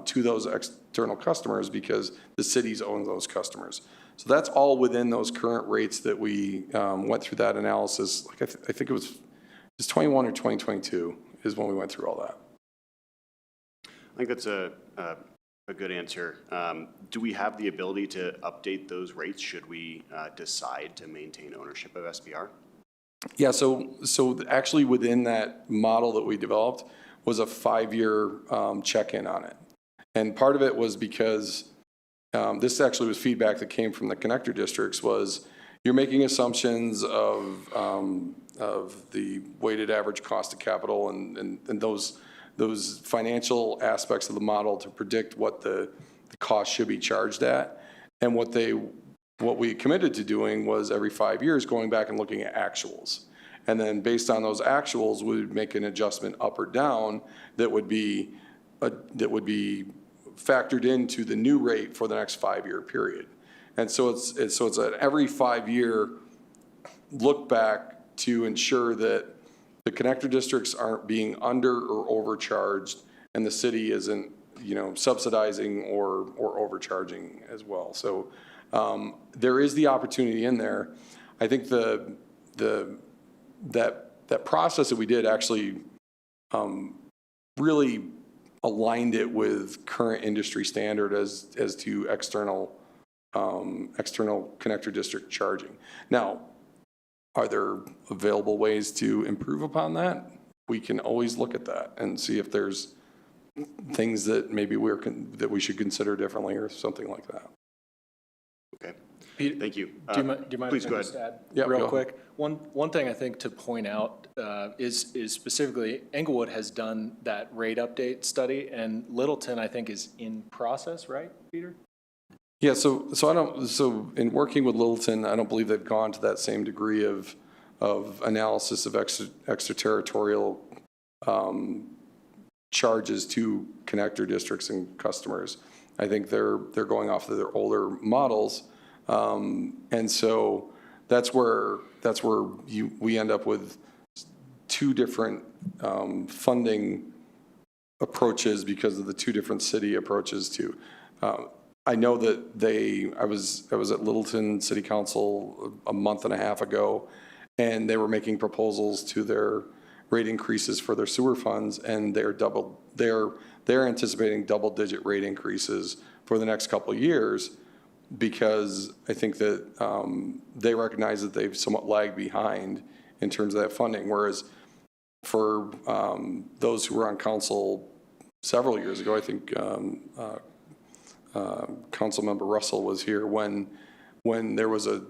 to those external customers because the cities own those customers. So that's all within those current rates that we went through that analysis. Like I think it was 21 or 2022 is when we went through all that. I think that's a good answer. Do we have the ability to update those rates should we decide to maintain ownership of SPR? Yeah, so actually within that model that we developed was a 5-year check-in on it. And part of it was because this actually was feedback that came from the connector districts was you're making assumptions of the weighted average cost of capital and those financial aspects of the model to predict what the cost should be charged at. And what we committed to doing was every 5 years going back and looking at actuals. And then based on those actuals, we would make an adjustment up or down that would be factored into the new rate for the next 5-year period. And so it's an every 5-year look back to ensure that the connector districts aren't being under or overcharged and the city isn't subsidizing or overcharging as well. So there is the opportunity in there. I think that process that we did actually really aligned it with current industry standard as to external connector district charging. Now, are there available ways to improve upon that? We can always look at that and see if there's things that maybe that we should consider differently or something like that. Okay. Pete, thank you. Do you mind please if go I ahead. just add Yeah, real go quick? One thing I think to point out is specifically Englewood has done that rate update study, and Littleton I think is in process, right, Peter? Yeah, so in working with Littleton, I don't believe they've gone to that same degree of analysis of extraterritorial charges to connector districts and customers. I think they're going off of their older models, and so that's where we end up with two different funding approaches because of the two different city approaches to. I know that I was at Littleton City Council a month and a half ago, and they were making proposals to their rate increases for their sewer funds, and they're anticipating double-digit rate increases for the next couple of years because I think that they recognize that they've somewhat lagged behind in terms of that funding, whereas for those who were on council several years ago, I think Councilmember Russell was here when there was a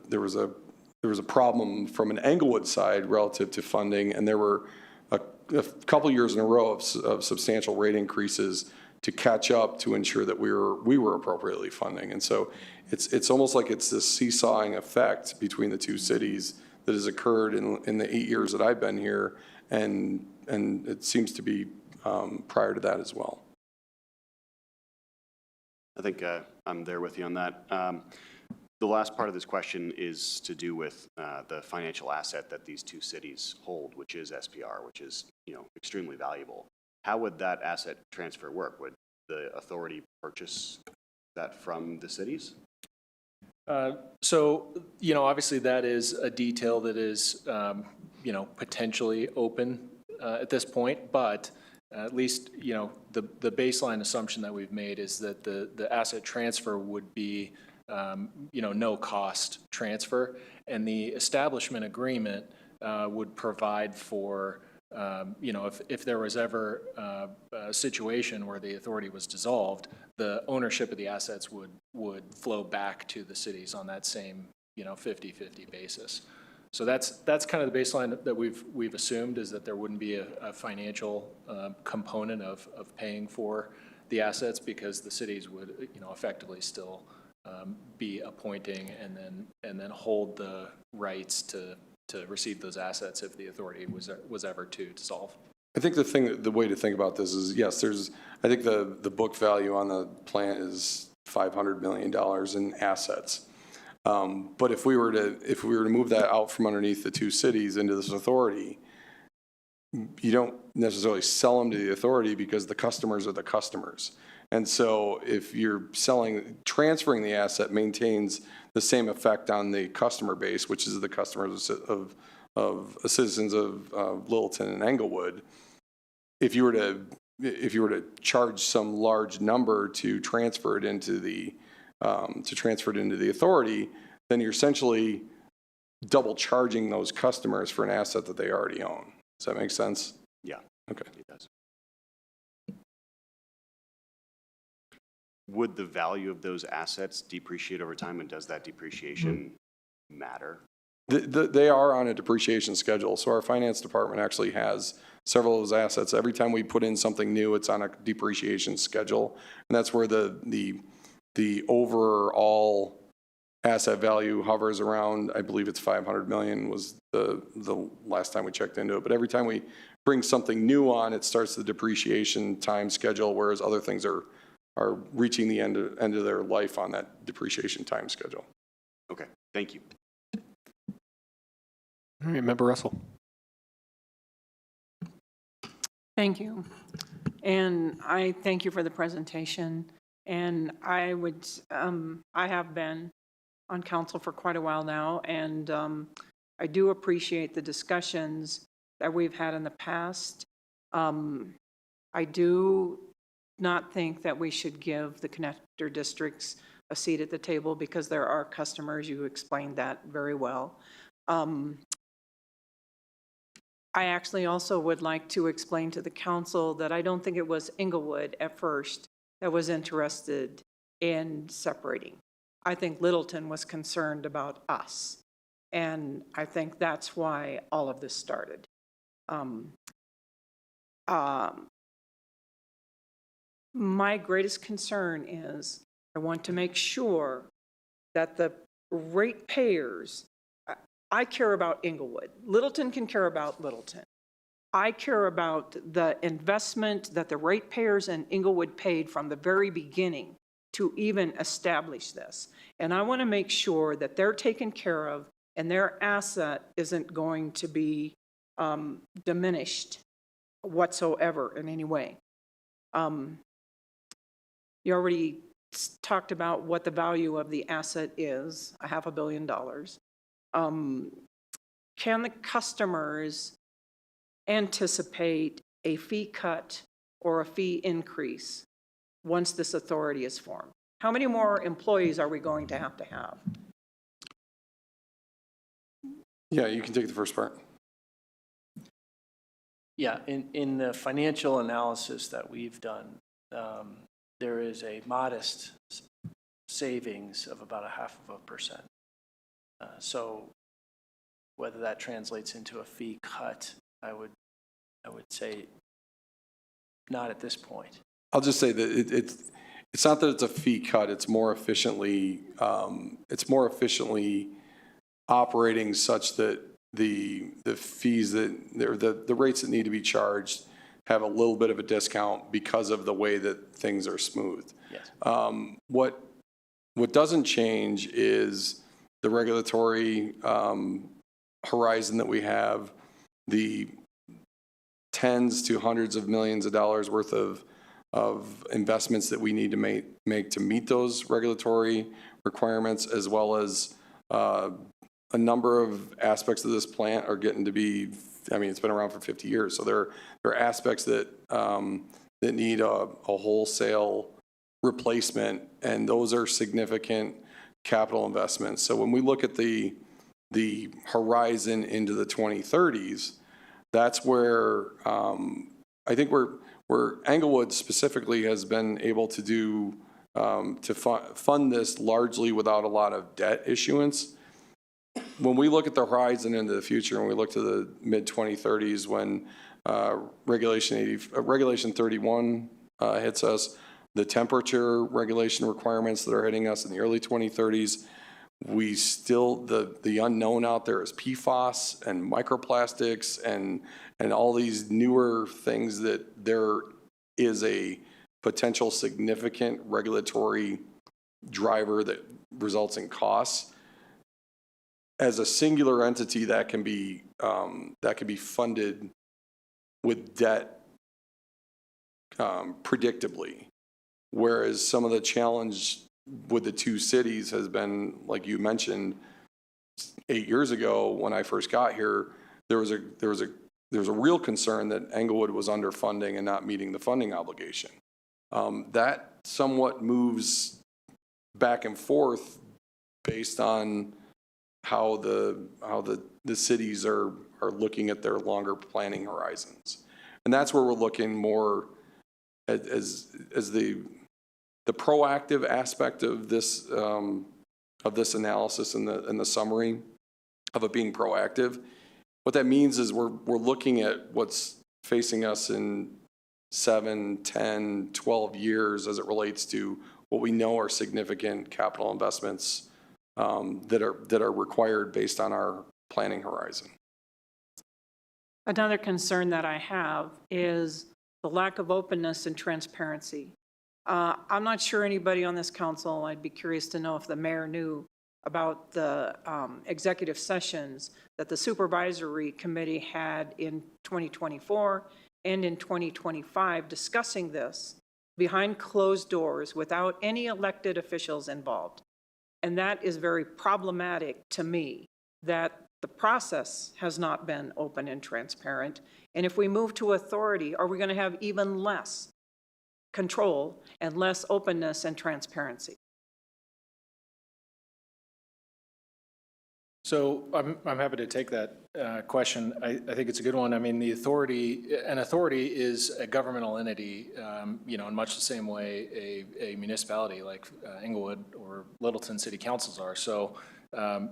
problem from an Englewood side relative to funding, and there were a couple years in a row of substantial rate increases to catch up to ensure that we were appropriately funding. And so it's almost like it's this seesawing effect between the two cities that has occurred in the 8 years that I've been here, and it seems to be prior to that as well. I think I'm there with you on that. The last part of this question is to do with the financial asset that these two cities hold, which is SPR, which is extremely valuable. How would that asset transfer work? Would the authority purchase that from the cities? So, obviously that is a detail that is, potentially open at this point, but at least, the baseline assumption that we've made is that the asset transfer would be, no cost transfer, and the establishment agreement would provide for, if there was ever a situation where the authority was dissolved, the ownership of the assets would flow back to the cities on that same, 50-50 basis. So that's kind of the baseline that we've assumed, is that there wouldn't be a financial component of paying for the assets, because the cities would, effectively still be appointing and then hold the rights to receive those assets if the authority was ever to dissolve. I think the way to think about this is, yes, I think the book value on the plant is $500 million in assets. But if we were to move that out from underneath the two cities into this authority, you don't necessarily sell them to the authority because the customers are the customers. And so if you're transferring the asset maintains the same effect on the customer base, which is the customers of citizens of Littleton and Englewood. If you were to charge some large number to transfer it into the authority, then you're essentially double charging those customers for an asset that they already own. Does that make sense? Yeah. Okay. It does. Would the value of those assets depreciate over time, and does that depreciation matter? They are on a depreciation schedule. So our finance department actually has several of those assets. Every time we put in something new, it's on a depreciation schedule. And that's where the overall asset value hovers around, I believe it's 500 million was the last time we checked into it. But every time we bring something new on, it starts the depreciation time schedule, whereas other things are reaching the end of their life on that depreciation time schedule. Okay, thank you. All right, Member Russell. Thank you. And I thank you for the presentation. And I would, I have been on council for quite a while now, and I do appreciate the discussions that we've had in the past. I do not think that we should give the connector districts a seat at the table because there are customers. You explained that very well. I actually also would like to explain to the council that I don't think it was Inglewood at first that was interested in separating. I think Littleton was concerned about us. And I think that's why all of this started. My greatest concern is I want to make sure that the ratepayers, I care about Inglewood. Littleton can care about Littleton. I care about the investment that the ratepayers in Inglewood paid from the very beginning to even establish this. And I want to make sure that they're taken care of and their asset isn't going to be diminished whatsoever in any way. You already talked about what the value of the asset is, $500 million. Can the customers anticipate a fee cut or a fee increase once this authority is formed? How many more employees are we going to have? Yeah, you can take the first part. Yeah, in the financial analysis that we've done, there is a modest savings of about 0.5%. So whether that translates into a fee cut, I would say not at this point. I'll just say that it's not that it's a fee cut. It's more efficiently operating such that the fees that the rates that need to be charged have a little bit of a discount because of the way that things are smoothed. Yes. What doesn't change is the regulatory horizon that we have, the tens to hundreds of millions of dollars worth of investments that we need to make to meet those regulatory requirements, as well as a number of aspects of this plant are getting to be, I mean, it's been around for 50 years. So there are aspects that that need a wholesale replacement, and those are significant capital investments. So when we look at the horizon into the 2030s, that's where I think where Englewood specifically has been able to do to fund this largely without a lot of debt issuance. When we look at the horizon into the future, and we look to the mid-2030s when Regulation 31 hits us, the temperature regulation requirements that are hitting us in the early 2030s, we still, the unknown out there is PFAS and microplastics and all these newer things that there is a potential significant regulatory driver that results in costs. As a singular entity, that can be funded with debt predictably, whereas some of the challenge with the two cities has been, like you mentioned, 8 years ago when I first got here, there was a real concern that Englewood was underfunding and not meeting the funding obligation. That somewhat moves back and forth based on how the cities are looking at their longer planning horizons. And that's where we're looking more as the proactive aspect of this analysis and the summary of it being proactive. What that means is we're looking at what's facing us in 7, 10, 12 years as it relates to what we know are significant capital investments that are required based on our planning horizon. Another concern that I have is the lack of openness and transparency. I'm not sure anybody on this council, I'd be curious to know if the mayor knew about the executive sessions that the supervisory committee had in 2024 and in 2025 discussing this behind closed doors without any elected officials involved. And that is very problematic to me, that the process has not been open and transparent. And if we move to authority, are we going to have even less control and less openness and transparency? So I'm happy to take that question. I think it's a good one. I mean, an authority is a governmental entity, in much the same way a municipality like Englewood or Littleton city councils are. So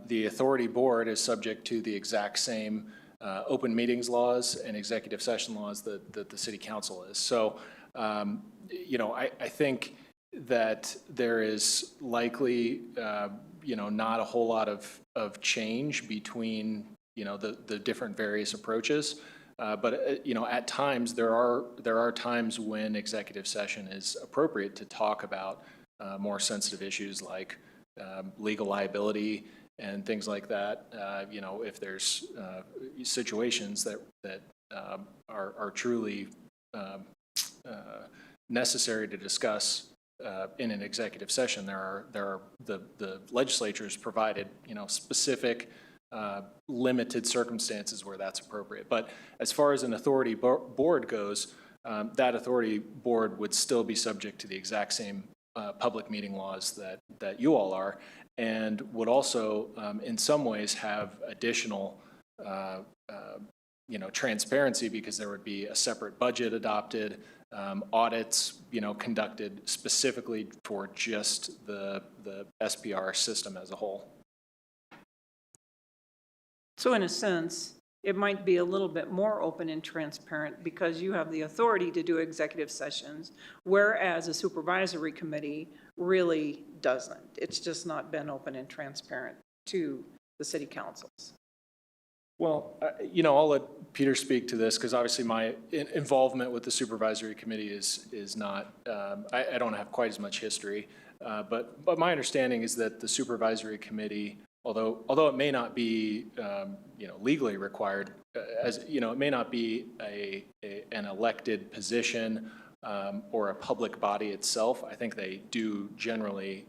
the authority board is subject to the exact same open meetings laws and executive session laws that the city council is. So, I think that there is likely, not a whole lot of change between, the different various approaches. But at times there are times when executive session is appropriate to talk about more sensitive issues like legal liability and things like that. If there's situations that are truly necessary to discuss in an executive session, the legislature has provided specific limited circumstances where that's appropriate. But as far as an authority board goes, that authority board would still be subject to the exact same public meeting laws that you all are, and would also in some ways have additional transparency, because there would be a separate budget adopted, audits, conducted specifically for just the SPR system as a whole. So in a sense, it might be a little bit more open and transparent because you have the authority to do executive sessions, whereas a supervisory committee really doesn't. It's just not been open and transparent to the city councils. Well, I'll let Pieter speak to this, because obviously my involvement with the supervisory committee is not, I don't have quite as much history, but my understanding is that the supervisory committee, although it may not be, legally required, it may not be an elected position or a public body itself. I think they do generally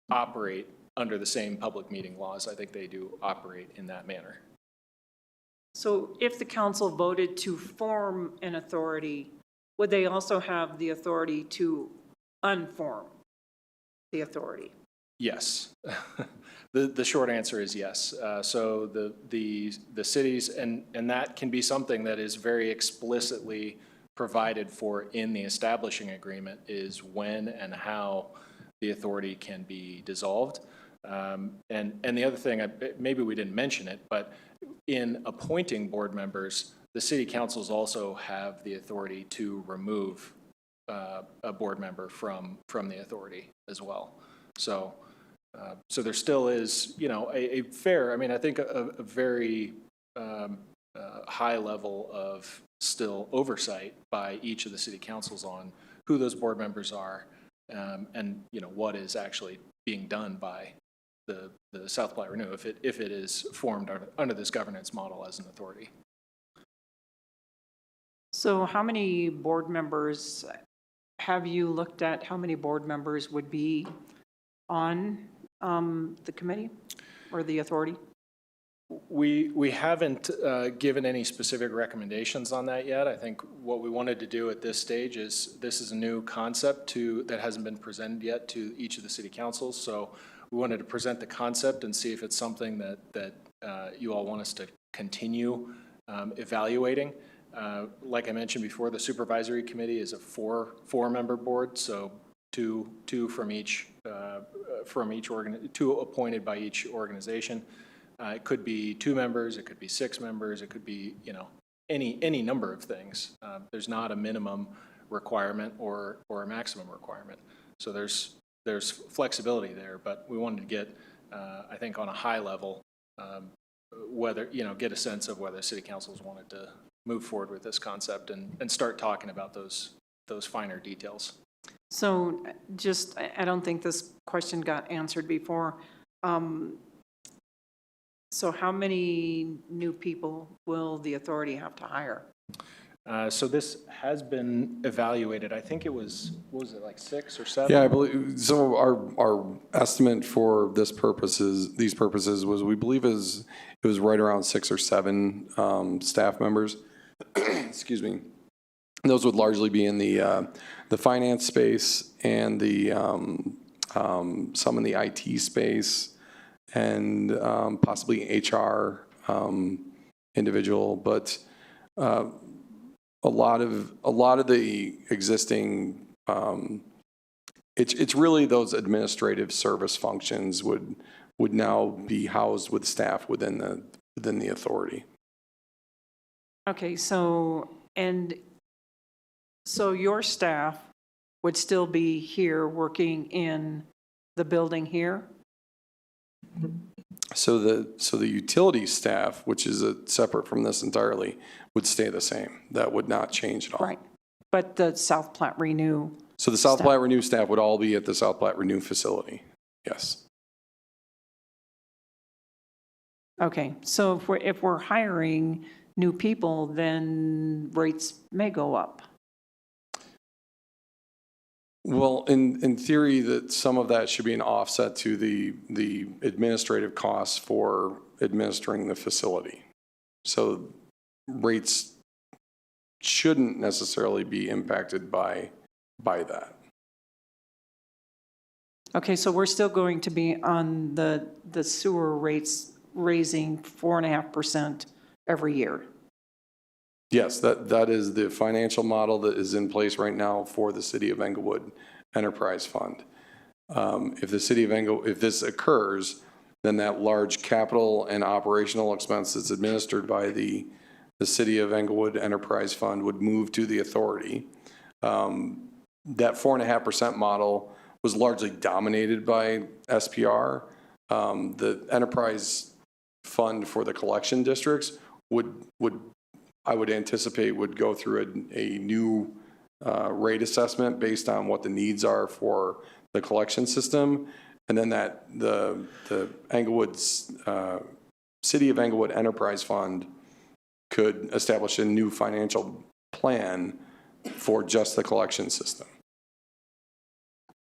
operate under the same public meeting laws. I think they do operate in that manner. So if the council voted to form an authority, would they also have the authority to unform the authority? Yes. The short answer is yes. So the cities, and that can be something that is very explicitly provided for in the establishing agreement, is when and how the authority can be dissolved. And the other thing, maybe we didn't mention it, but in appointing board members, the city councils also have the authority to remove a board member from the authority as well. So there still is, a fair, I think a very high level of still oversight by each of the city councils on who those board members are, and what is actually being done by the South Platte Renew if it is formed under this governance model as an authority. So how many board members have you looked at? How many board members would be on the committee or the authority? We haven't given any specific recommendations on that yet. I think what we wanted to do at this stage is, this is a new concept that hasn't been presented yet to each of the city councils. So we wanted to present the concept and see if it's something that you all want us to continue evaluating. Like I mentioned before, the supervisory committee is a four-member board, so two from each two appointed by each organization. It could be 2 members, it could be 6 members, it could be any number of things. There's not a minimum requirement or a maximum requirement. So there's flexibility there, but we wanted to get, I think, on a high level, whether get a sense of whether city councils wanted to move forward with this concept and start talking about those finer details. So I don't think this question got answered before. So how many new people will the authority have to hire? So this has been evaluated. I think it was, what was it, like 6 or 7? Yeah, I believe, so our estimate for these purposes was, we believe it was right around 6 or 7 staff members. Excuse me. And those would largely be in the finance space and some in the IT space and possibly HR individual, but a lot of the existing, it's really those administrative service functions would now be housed with staff within the authority. Okay, so your staff would still be here working in the building here? So the utility staff, which is separate from this entirely, would stay the same. That would not change at all. Right. But the South Platte Renew. So the South Platte Renew staff would all be at the South Platte Renew facility. Yes. Okay, so if we're hiring new people, then rates may go up. Well, in theory, that some of that should be an offset to the administrative costs for administering the facility. So rates shouldn't necessarily be impacted by that. Okay, so we're still going to be on the sewer rates raising 4.5% every year. Yes, that is the financial model that is in place right now for the City of Englewood Enterprise Fund. If this occurs, then that large capital and operational expense that's administered by the City of Englewood Enterprise Fund would move to the authority. That 4.5% model was largely dominated by SPR. The enterprise fund for the collection districts I would anticipate would go through a new rate assessment based on what the needs are for the collection system. And then that the Englewood's City of Englewood Enterprise Fund could establish a new financial plan for just the collection system.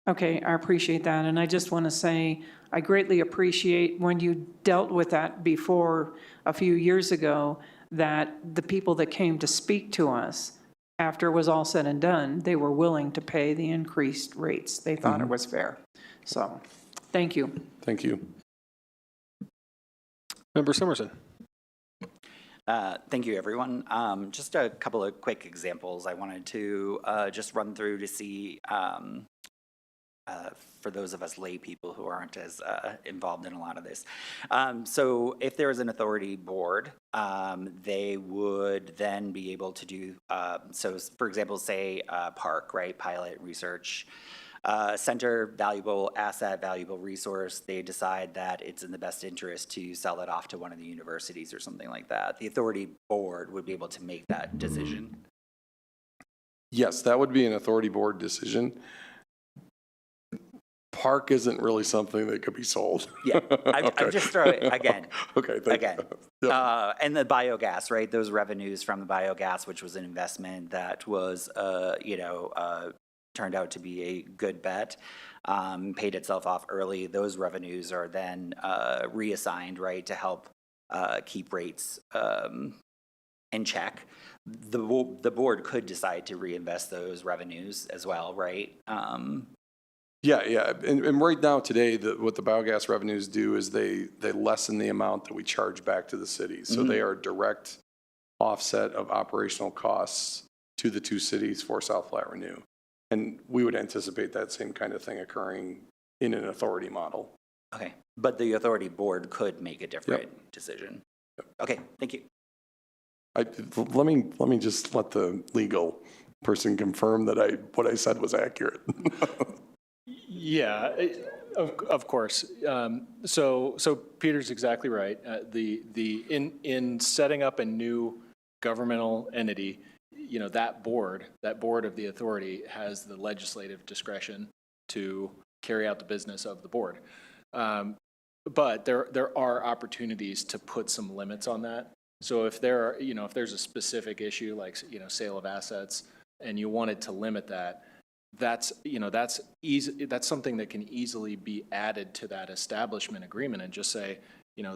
Okay, I appreciate that. And I just want to say, I greatly appreciate when you dealt with that before a few years ago, that the people that came to speak to us after it was all said and done, they were willing to pay the increased rates. They thought it was fair. So, thank you. Thank you. Member Summerson. Thank you, everyone. Just a couple of quick examples I wanted to just run through to see for those of us lay people who aren't as involved in a lot of this. So if there is an authority board, they would then be able to do, so for example, say park, right, pilot research center, valuable asset, valuable resource. They decide that it's in the best interest to sell it off to one of the universities or something like that. The authority board would be able to make that decision. Yes, that would be an authority board decision. Park isn't really something that could be sold. Yeah, I'm just throwing, again. Okay, again. Yep. And the biogas, right? Those revenues from the biogas, which was an investment that was, turned out to be a good bet, paid itself off early. Those revenues are then reassigned, right, to help keep rates in check. The board could decide to reinvest those revenues as well, right? Yeah. And right now today, what the biogas revenues do is they lessen the amount that we charge back to the city. So they are a direct offset of operational costs to the two cities for South Platte Renew. And we would anticipate that same kind of thing occurring in an authority model. Okay, but the authority board could make a different decision. Yep. Okay, thank you. Let me just let the legal person confirm that what I said was accurate. Yeah, of course. So Peter's exactly right. In setting up a new governmental entity, that board of the authority has the legislative discretion to carry out the business of the board. But there are opportunities to put some limits on that. So if there are, if there's a specific issue like, sale of assets, and you wanted to limit that, that's easy, that's something that can easily be added to that establishment agreement and just say,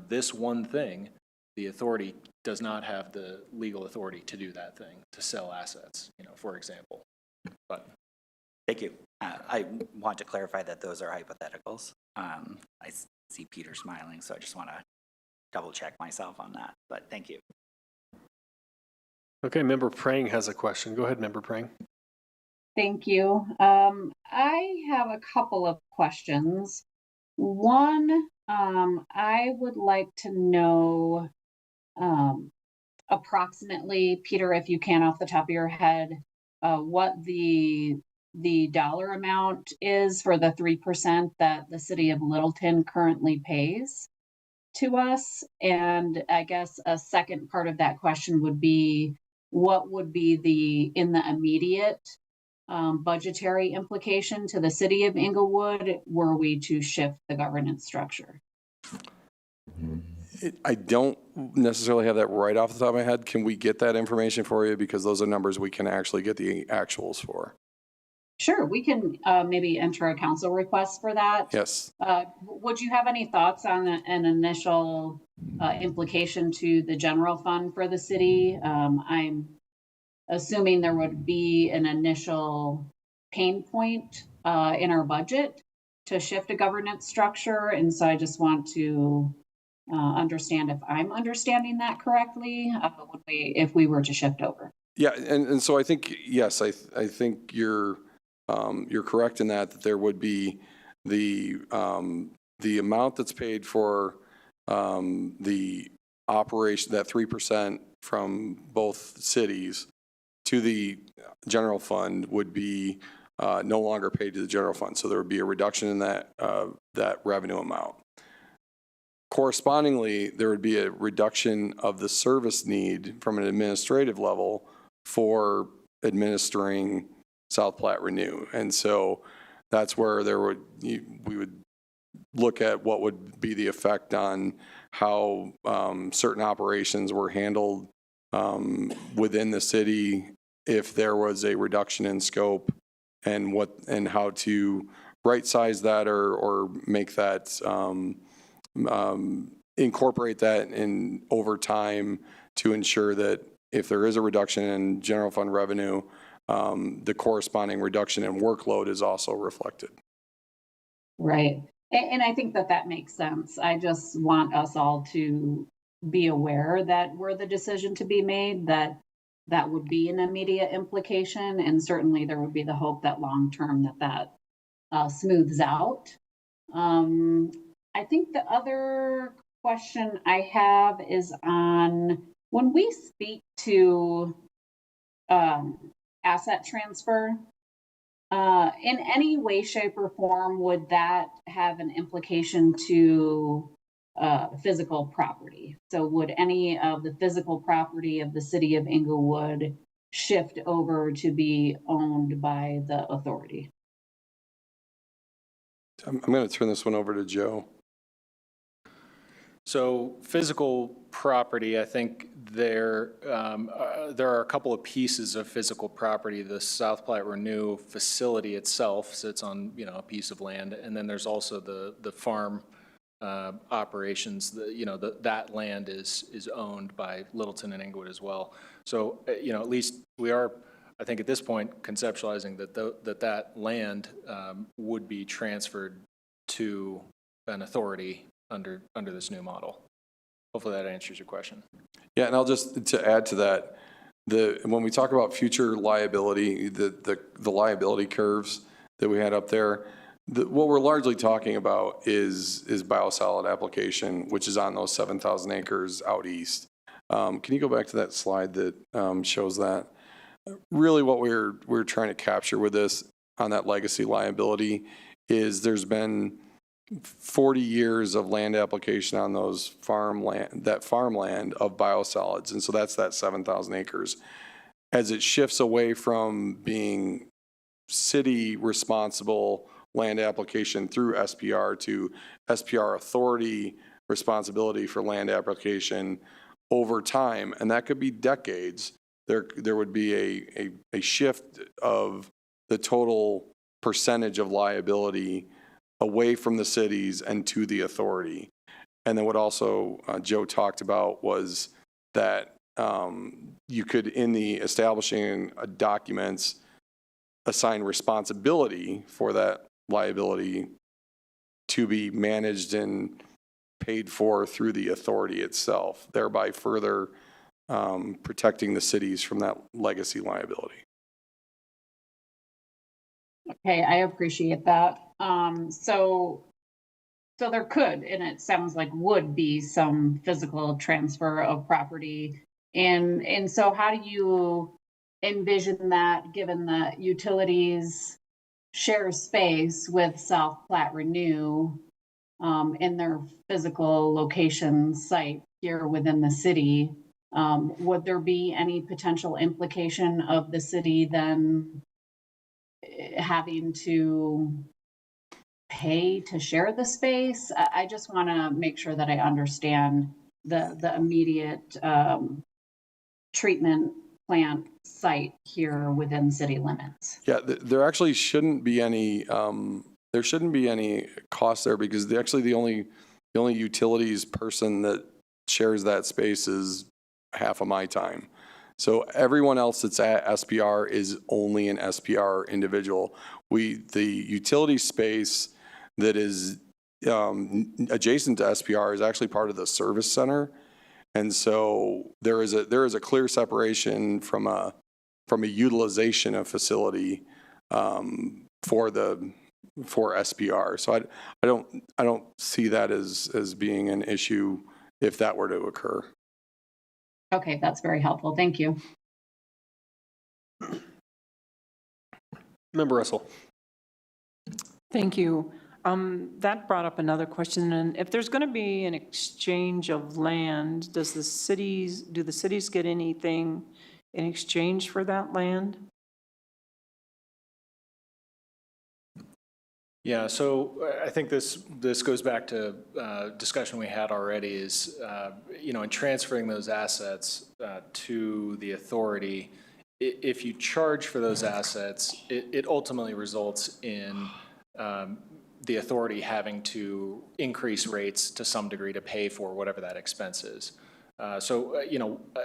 this one thing, the authority does not have the legal authority to do that thing, to sell assets, for example. But Thank you. I want to clarify that those are hypotheticals. I see Peter smiling, so I just want to double check myself on that, but thank you. okay, Member Prang has a question. Go ahead, Member Prang. Thank you. I have a couple of questions. One, I would like to know approximately, Peter, if you can off the top of your head, what the dollar amount is for the 3% that the city of Littleton currently pays to us. And I guess a second part of that question would be, what would be in the immediate budgetary implication to the city of Inglewood were we to shift the governance structure? I don't necessarily have that right off the top of my head. Can we get that information for you? Because those are numbers we can actually get the actuals for. Sure, we can maybe enter a council request for that. Yes. Would you have any thoughts on an initial implication to the general fund for the city? I'm assuming there would be an initial pain point in our budget to shift a governance structure. And so I just want to understand if I'm understanding that correctly, if we were to shift over. Yeah, and so I think, yes, I think you're correct in that there would be the amount that's paid for the operation, that 3% from both cities to the general fund would be no longer paid to the general fund. So there would be a reduction in that revenue amount. Correspondingly, there would be a reduction of the service need from an administrative level for administering South Platte Renew. And so that's where we would look at what would be the effect on how certain operations were handled within the city if there was a reduction in scope, and how to right size that or make that incorporate that in over time to ensure that if there is a reduction in general fund revenue, the corresponding reduction in workload is also reflected. Right. And I think that makes sense. I just want us all to be aware that were the decision to be made, that would be an immediate implication. And certainly there would be the hope that long-term that smooths out. I think the other question I have is on when we speak to asset transfer, in any way, shape, or form, would that have an implication to physical property? So would any of the physical property of the city of Inglewood shift over to be owned by the authority? I'm going to turn this one over to Joe. So physical property, I think there are a couple of pieces of physical property. The South Platte Renew facility itself sits on, a piece of land, and then there's also the farm operations. That land is owned by Littleton and Inglewood as well. So, at least we are, I think at this point, conceptualizing that land would be transferred to an authority under this new model. Hopefully that answers your question. Yeah, and I'll just to add to that, when we talk about future liability, the liability curves that we had up there, what we're largely talking about is biosolid application, which is on those 7,000 acres out east. Can you go back to that slide that shows that? Really what we're trying to capture with this on that legacy liability is there's been 40 years of land application on those farmland of biosolids. And so that's that 7,000 acres. As it shifts away from being city responsible land application through SPR to SPR authority responsibility for land application, over time, and that could be decades, there would be a shift of the total percentage of liability away from the cities and to the authority. And then what also Joe talked about was that you could, in the establishing documents, assign responsibility for that liability to be managed and paid for through the authority itself, thereby further protecting the cities from that legacy liability. Okay, I appreciate that. So there could, and it sounds like would be some physical transfer of property. And so how do you envision that, given that utilities share space with South Platte Renew in their physical location site here within the city? Would there be any potential implication of the city then having to pay to share the space? I just want to make sure that I understand the immediate treatment plant site here within city limits. Yeah, there actually shouldn't be any, there shouldn't be any cost there, because the only utilities person that shares that space is half of my time. So everyone else that's at SPR is only an SPR individual. The utility space that is adjacent to SPR is actually part of the service center. And so there is a clear separation from a utilization of facility for SPR. So I don't see that as being an issue if that were to occur. Okay, that's very helpful. Thank you. Member Russell. Thank you. That brought up another question. And if there's going to be an exchange of land, do the cities get anything in exchange for that land? Yeah, so I think this goes back to discussion we had already is, in transferring those assets to the authority, if you charge for those assets, it ultimately results in the authority having to increase rates to some degree to pay for whatever that expense is. So,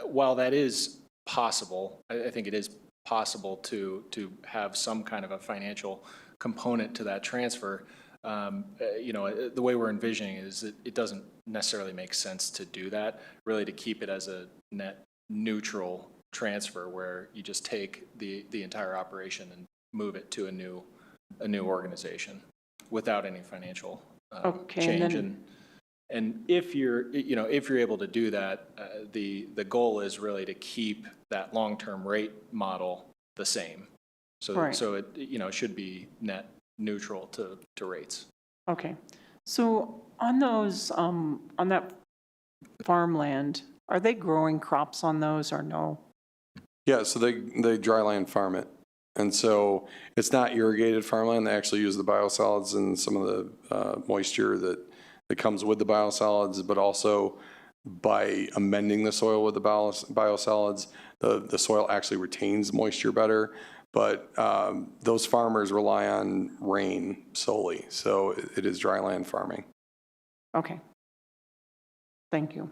while that is possible, I think it is possible to have some kind of a financial component to that transfer. The way we're envisioning is that it doesn't necessarily make sense to do that, really to keep it as a net neutral transfer where you just take the entire operation and move it to a new organization without any financial change. And if you're able to do that, the goal is really to keep that long-term rate model the same. So, right. So it should be net neutral to rates. Okay. So on those, on that farmland, are they growing crops on those or no? Yeah, so they dryland farm it. And so it's not irrigated farmland. They actually use the biosolids and some of the moisture that comes with the biosolids, but also by amending the soil with the biosolids, the soil actually retains moisture better. But those farmers rely on rain solely. So it is dryland farming. Okay. Thank you.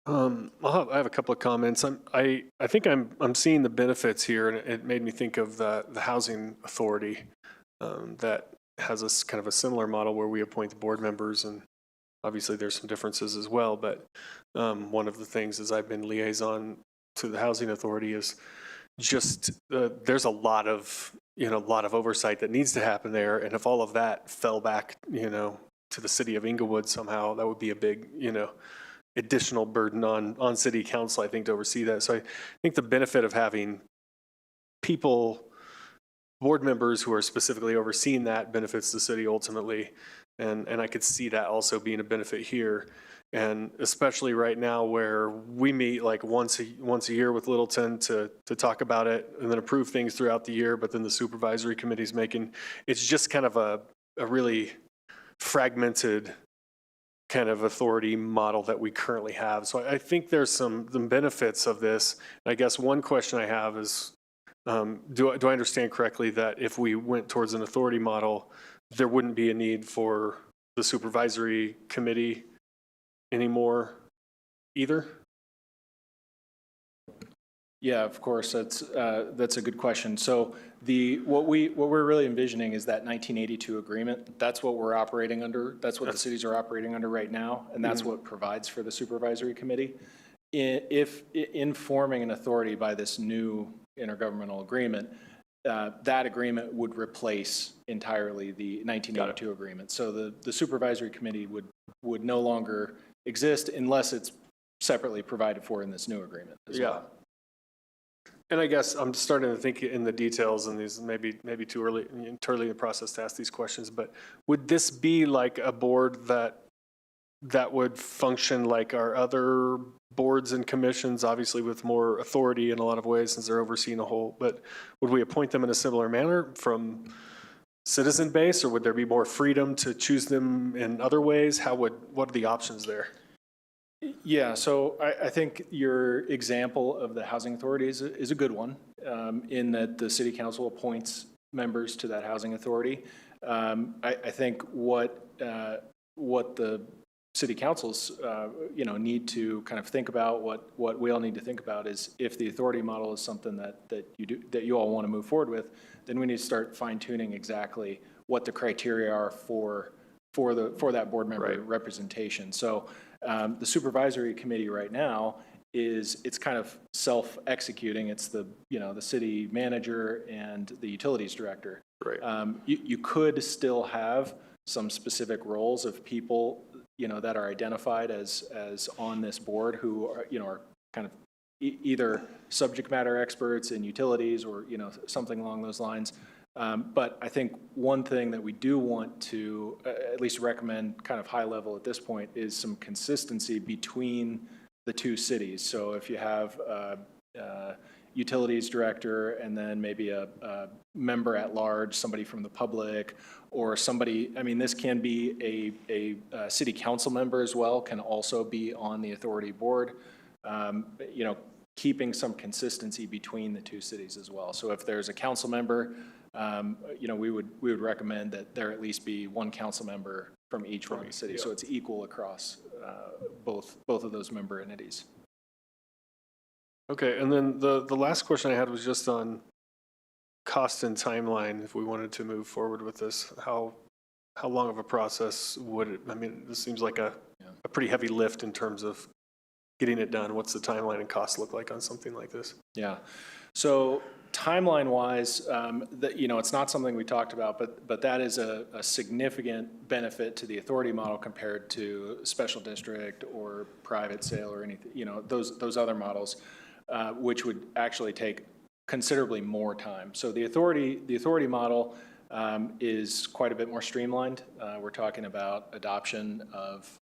I have a couple of comments. I think I'm seeing the benefits here, and it made me think of the housing authority that has a kind of a similar model where we appoint the board members, and obviously there's some differences as well. But one of the things is I've been liaison to the housing authority is just there's a lot of oversight that needs to happen there, and if all of that fell back to the city of Inglewood somehow, that would be a big additional burden on city council, I think, to oversee that. So I think the benefit of having board members who are specifically overseeing that benefits the city ultimately, and I could see that also being a benefit here. And especially right now where we meet like once a year with Littleton to talk about it and then approve things throughout the year, but then the supervisory committee's it's just kind of a really fragmented kind of authority model that we currently have. So I think there's some benefits of this. I guess one question I have is, do I understand correctly that if we went towards an authority model, there wouldn't be a need for the supervisory committee anymore either? Yeah, of course, that's a good question. So what we're really envisioning is that 1982 agreement. That's what we're operating under. That's what the cities are operating under right now, and that's what provides for the supervisory committee. If in forming an authority by this new intergovernmental agreement, that agreement would replace entirely the 1982 agreement. So the supervisory committee would no longer exist unless it's separately provided for in this new agreement as well. And I guess I'm starting to think in the details, and these maybe too early in the process to ask these questions, but would this be like a board that would function like our other boards and commissions, obviously with more authority in a lot of ways since they're overseeing a whole, but would we appoint them in a similar manner from citizen base, or would there be more freedom to choose them in other ways? What are the options there? Yeah, so I think your example of the housing authority is a good one, in that the city council appoints members to that housing authority. I think what the city councils need to kind of think about, what we all need to think about is, if the authority model is something that you all want to move forward with, then we need to start fine tuning exactly what the criteria are for that board member representation. So the supervisory committee right now it's kind of self-executing. It's the city manager and the utilities director. Right. You could still have some specific roles of people that are identified as on this board who are kind of either subject matter experts in utilities or something along those lines. But I think one thing that we do want to at least recommend kind of high level at this point is some consistency between the two cities. So if you have a utilities director and then maybe a member at large, somebody from the public, or somebody, I mean, this can be a city council member as well, can also be on the authority board, keeping some consistency between the two cities as well. So if there's a council member, we would recommend that there at least be one council member from each one of the cities, so it's equal across both of those member entities. Okay, and then the last question I had was just on cost and timeline. If we wanted to move forward with this, how long of a process would it? I mean, this seems like a pretty heavy lift in terms of getting it done. What's the timeline and cost look like on something like this? Yeah, so timeline-wise, it's not something we talked about, but that is a significant benefit to the authority model compared to special district or private sale or anything. Those other models, which would actually take considerably more time. So the authority model is quite a bit more streamlined. We're talking about adoption of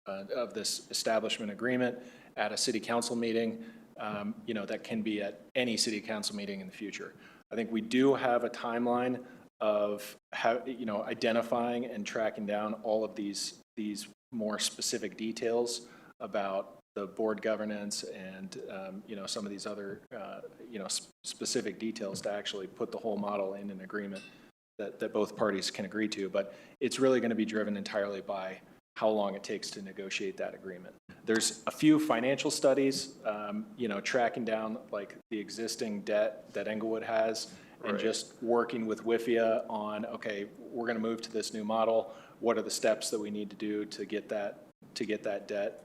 this establishment agreement at a city council meeting. That can be at any city council meeting in the future. I think we do have a timeline of identifying and tracking down all of these more specific details about the board governance and some of these other specific details to actually put the whole model in an agreement that both parties can agree to. But it's really going to be driven entirely by how long it takes to negotiate that agreement. There's a few financial studies, tracking down like the existing debt that Englewood has, and just working with WIFIA on, okay, we're going to move to this new model. What are the steps that we need to do to get that debt,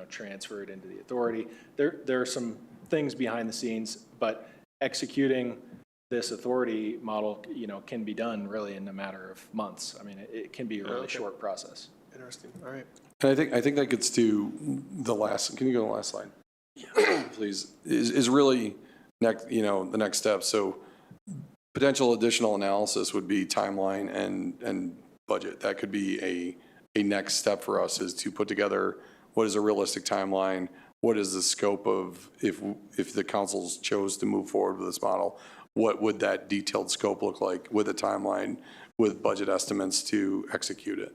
transferred into the authority? There are some things behind the scenes, but executing this authority model, can be done really in a matter of months. I mean, it can be a really short process. Interesting. All right. And I think that gets to the last. Can you go to the last slide, please? Is really the next step. So potential additional analysis would be timeline and budget. That could be a next step for us, is to put together what is a realistic timeline. What is the scope of, if the councils chose to move forward with this model, what would that detailed scope look like with a timeline, with budget estimates to execute it?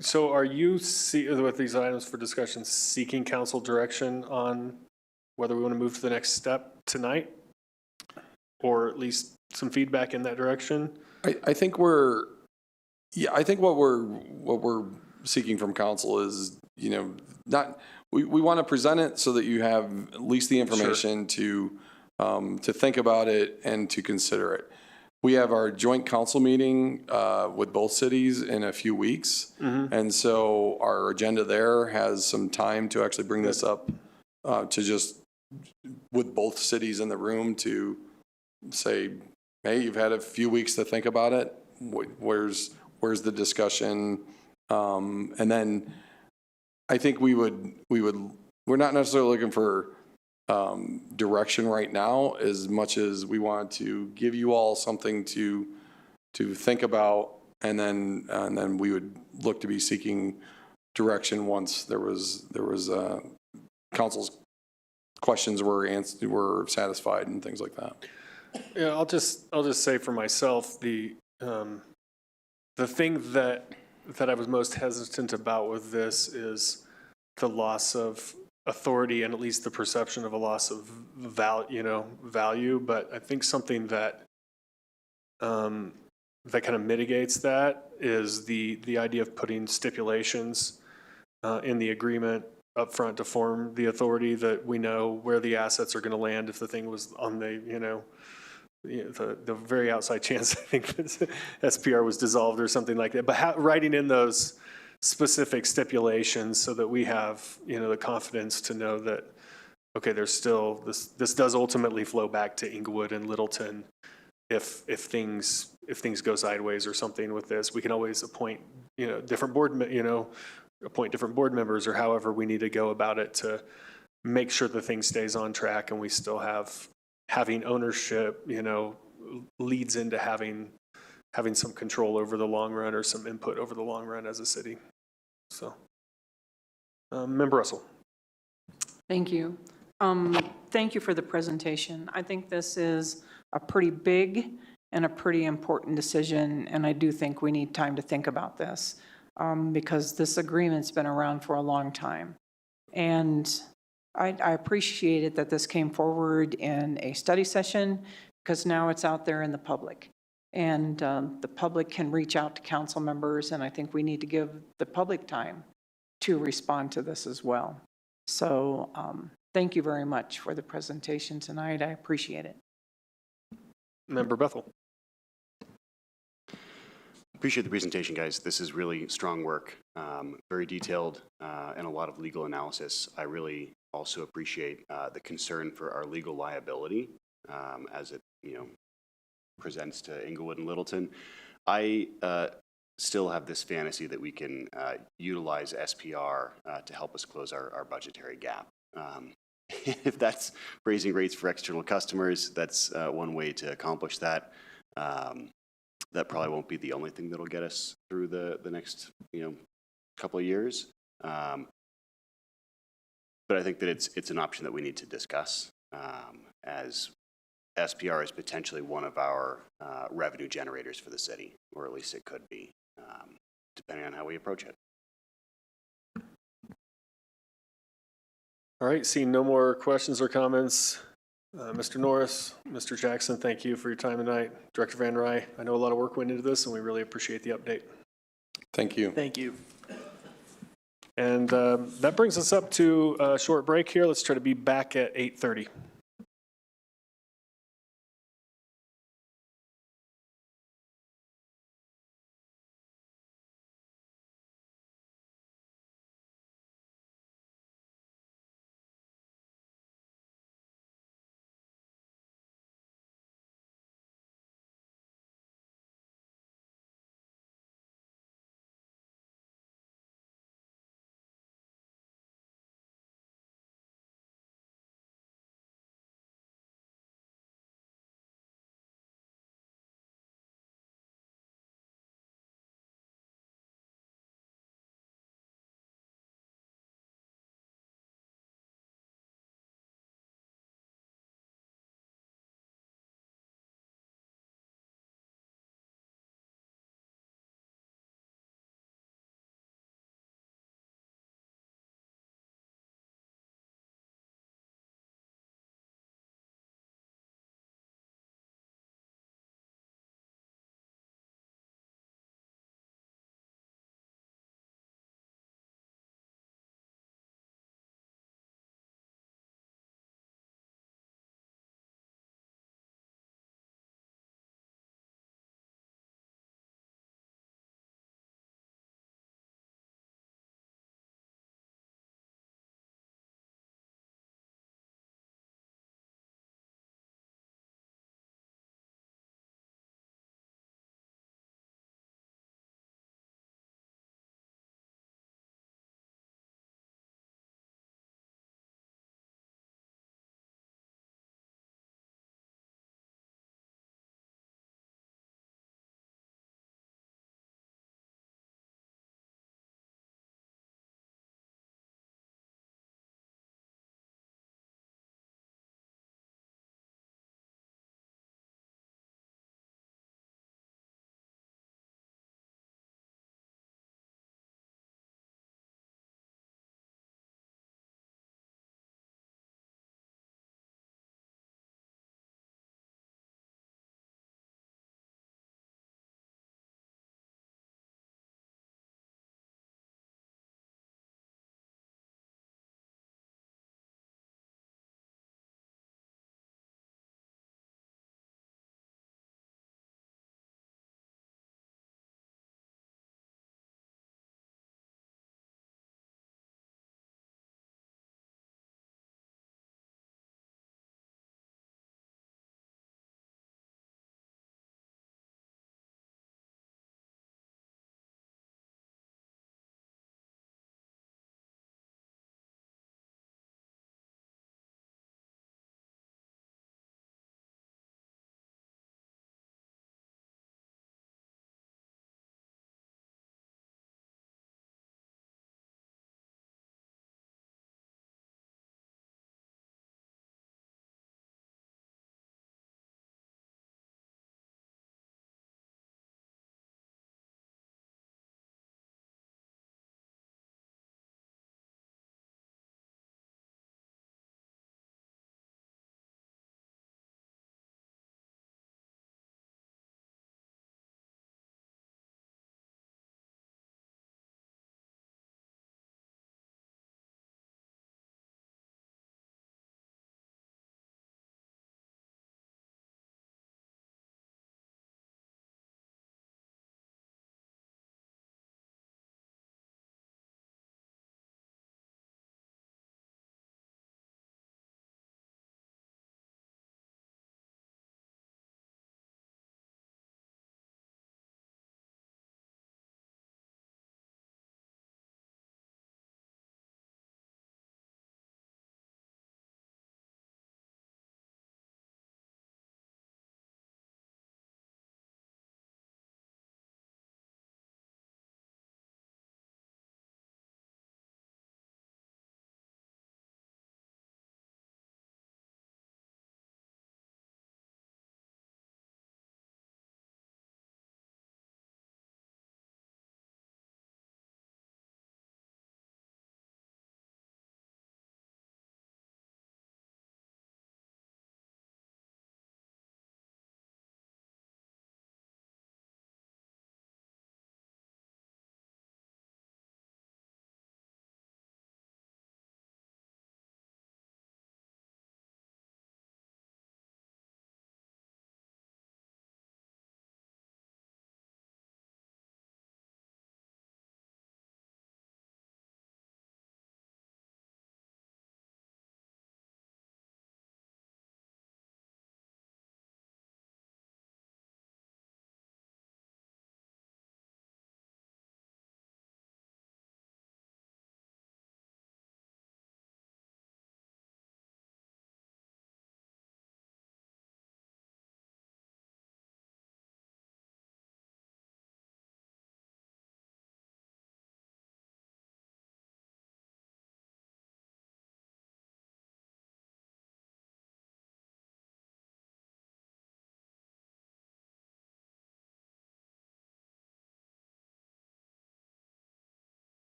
So are you, with these items for discussion, seeking council direction on whether we want to move to the next step tonight? Or at least some feedback in that direction? I think we're, I think what we're seeking from council is, we want to present it so that you have at least the information to think about it and to consider it. We have our joint council meeting with both cities in a few weeks. And so our agenda there has some time to actually bring this up to just, with both cities in the room, to say, hey, you've had a few weeks to think about it. Where's the discussion? And then I think we're not necessarily looking for direction right now as much as we want to give you all something to think about, and then we would look to be seeking direction once there was council's questions were satisfied and things like that. Yeah, I'll just say for myself, the thing that I was most hesitant about with this is the loss of authority and at least the perception of a loss of value. But I think something that that kind of mitigates that is the idea of putting stipulations in the agreement up front to form the authority, that we know where the assets are going to land if the thing was on the the very outside chance, I think, that SPR was dissolved or something like that. But writing in those specific stipulations so that we have, the confidence to know that, okay, there's still, this does ultimately flow back to Inglewood and Littleton. If things go sideways or something with this, we can always appoint, different appoint different board members, or however we need to go about it to make sure the thing stays on track and we still having ownership, leads into having some control over the long run or some input over the long run as a city. So, Member Russell. Thank you. Thank you for the presentation. I think this is a pretty big and a pretty important decision, and I do think we need time to think about this because this agreement's been around for a long time. And I appreciated that this came forward in a study session because now it's out there in the public. And the public can reach out to council members, and I think we need to give the public time to respond to this as well. So thank you very much for the presentation tonight. I appreciate it. Member Bethel. Appreciate the presentation, guys. This is really strong work, very detailed, and a lot of legal analysis. I really also appreciate the concern for our legal liability as it, presents to Inglewood and Littleton. I still have this fantasy that we can utilize SPR to help us close our budgetary gap. If that's raising rates for external customers, that's one way to accomplish that. That probably won't be the only thing that'll get us through the next couple of years. But I think that it's an option that we need to discuss as SPR is potentially one of our revenue generators for the city, or at least it could be, depending on how we approach it. All right, seeing no more questions or comments, Mr. Norris, Mr. Jackson, thank you for your time tonight. Director Van Rye, I know a lot of work went into this, and we really appreciate the update. Thank you. Thank you. And that brings us up to a short break here. Let's try to be back at 8:30.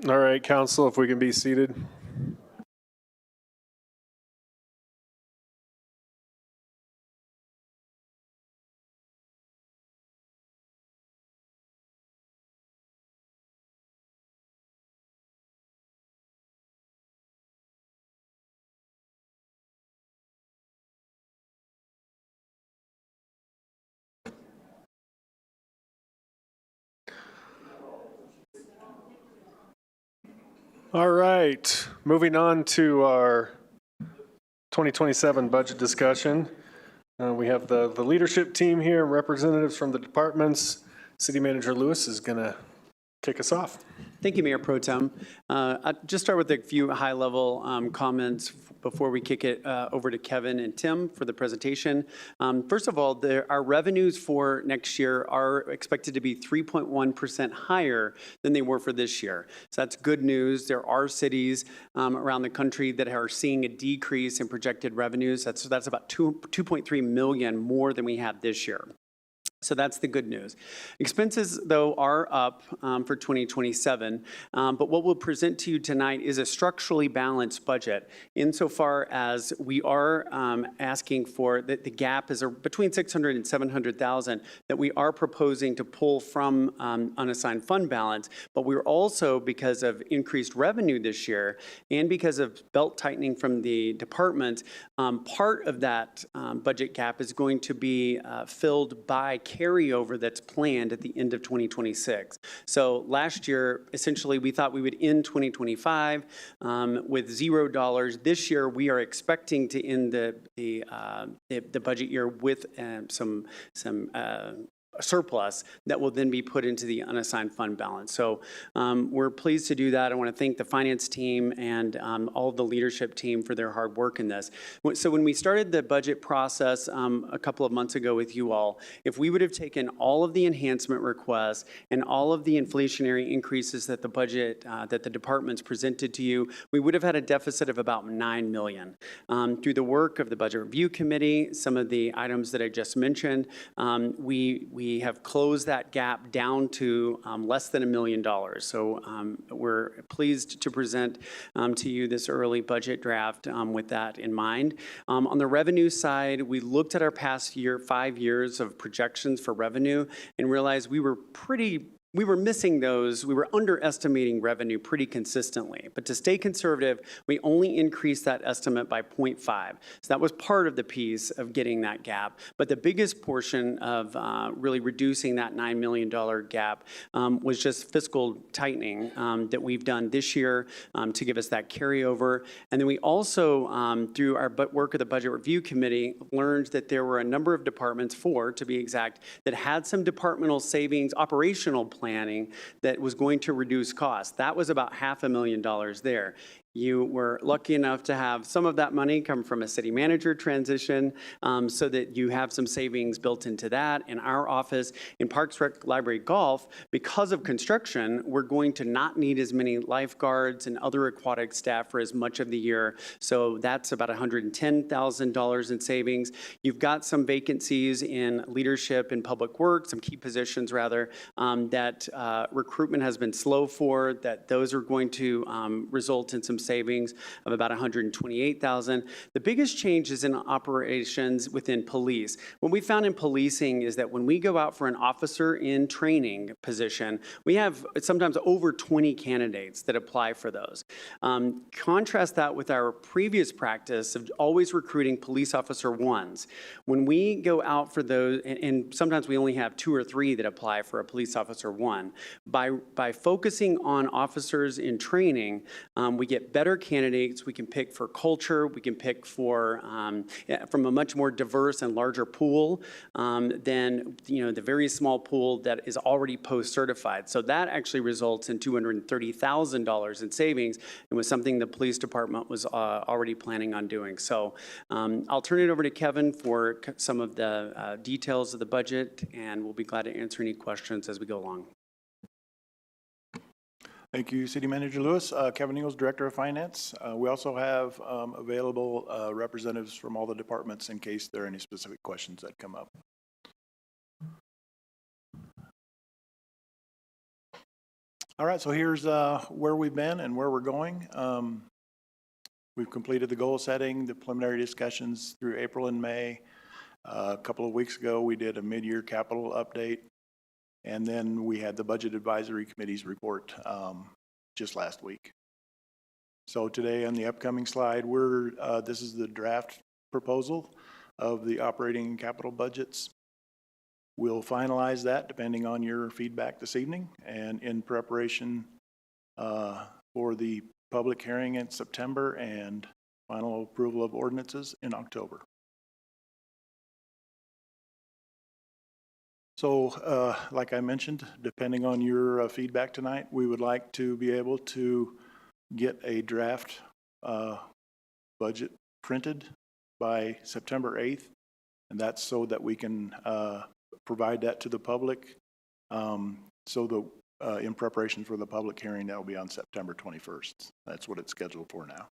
All right, council, if we can be seated. All right, moving on to our 2027 budget discussion. We have the leadership team here, representatives from the departments. City Manager Lewis is going to kick us off. Thank you, Mayor Pro Tem. I'll just start with a few high-level comments before we kick it over to Kevin and Tim for the presentation. First of all, our revenues for next year are expected to be 3.1% higher than they were for this year. So that's good news. There are cities around the country that are seeing a decrease in projected revenues. That's about 2.3 million more than we had this year. So that's the good news. Expenses, though, are up for 2027, but what we'll present to you tonight is a structurally balanced budget insofar as we are asking for that the gap is between 600 and 700,000 that we are proposing to pull from unassigned fund balance, but we're also, because of increased revenue this year and because of belt tightening from the department, part of that budget gap is going to be filled by carryover that's planned at the end of 2026. So last year, essentially, we thought we would end 2025 with $0. This year, we are expecting to end the budget year with some surplus that will then be put into the unassigned fund balance. So we're pleased to do that. I want to thank the finance team and all of the leadership team for their hard work in this. So when we started the budget process a couple of months ago with you all, if we would have taken all of the enhancement requests and all of the inflationary increases that the budget, that the departments presented to you, we would have had a deficit of about $9 million. Through the work of the Budget Review Committee, some of the items that I just mentioned, we have closed that gap down to less than $1 million. So we're pleased to present to you this early budget draft with that in mind. On the revenue side, we looked at our past 5 years of projections for revenue and realized we were missing those. We were underestimating revenue pretty consistently. But to stay conservative, we only increased that estimate by 0.5. So that was part of the piece of getting that gap. But the biggest portion of really reducing that $9 million gap was just fiscal tightening that we've done this year to give us that carryover. And then we also, through our work of the Budget Review Committee, learned that there were a number of departments, 4 to be exact, that had some departmental savings, operational planning that was going to reduce costs. That was about $500,000 there. You were lucky enough to have some of that money come from a city manager transition so that you have some savings built into that. In our office, in Parks, Rec, Library, Golf, because of construction, we're going to not need as many lifeguards and other aquatic staff for as much of the year. So that's about $110,000 in savings. You've got some vacancies in leadership and public works, some key positions rather, that recruitment has been slow for, that those are going to result in some savings of about $128,000. The biggest change is in operations within police. What we found in policing is that when we go out for an officer in training position, we have sometimes over 20 candidates that apply for those. Contrast that with our previous practice of always recruiting police officer ones. When we go out for those, and sometimes we only have 2 or 3 that apply for a police officer one, by focusing on officers in training, we get better candidates. We can pick for culture. We can pick for from a much more diverse and larger pool than the very small pool that is already post-certified. So that actually results in $230,000 in savings, and was something the police department was already planning on doing. So I'll turn it over to Kevin for some of the details of the budget, and we'll be glad to answer any questions as we go along. Thank you, City Manager Lewis. Kevin Ingles, Director of Finance. We also have available representatives from all the departments in case there are any specific questions that come up. All right, so here's where we've been and where we're going. We've completed the goal setting, the preliminary discussions through April and May. A couple of weeks ago, we did a mid-year capital update, and then we had the Budget Advisory Committee's report just last week. So today on the upcoming slide, this is the draft proposal of the operating and capital budgets. We'll finalize that depending on your feedback this evening and in preparation for the public hearing in September and final approval of ordinances in October. So like I mentioned, depending on your feedback tonight, we would like to be able to get a draft budget printed by September 8th, and that's so that we can provide that to the public. In preparation for the public hearing, that will be on September 21st. That's what it's scheduled for now.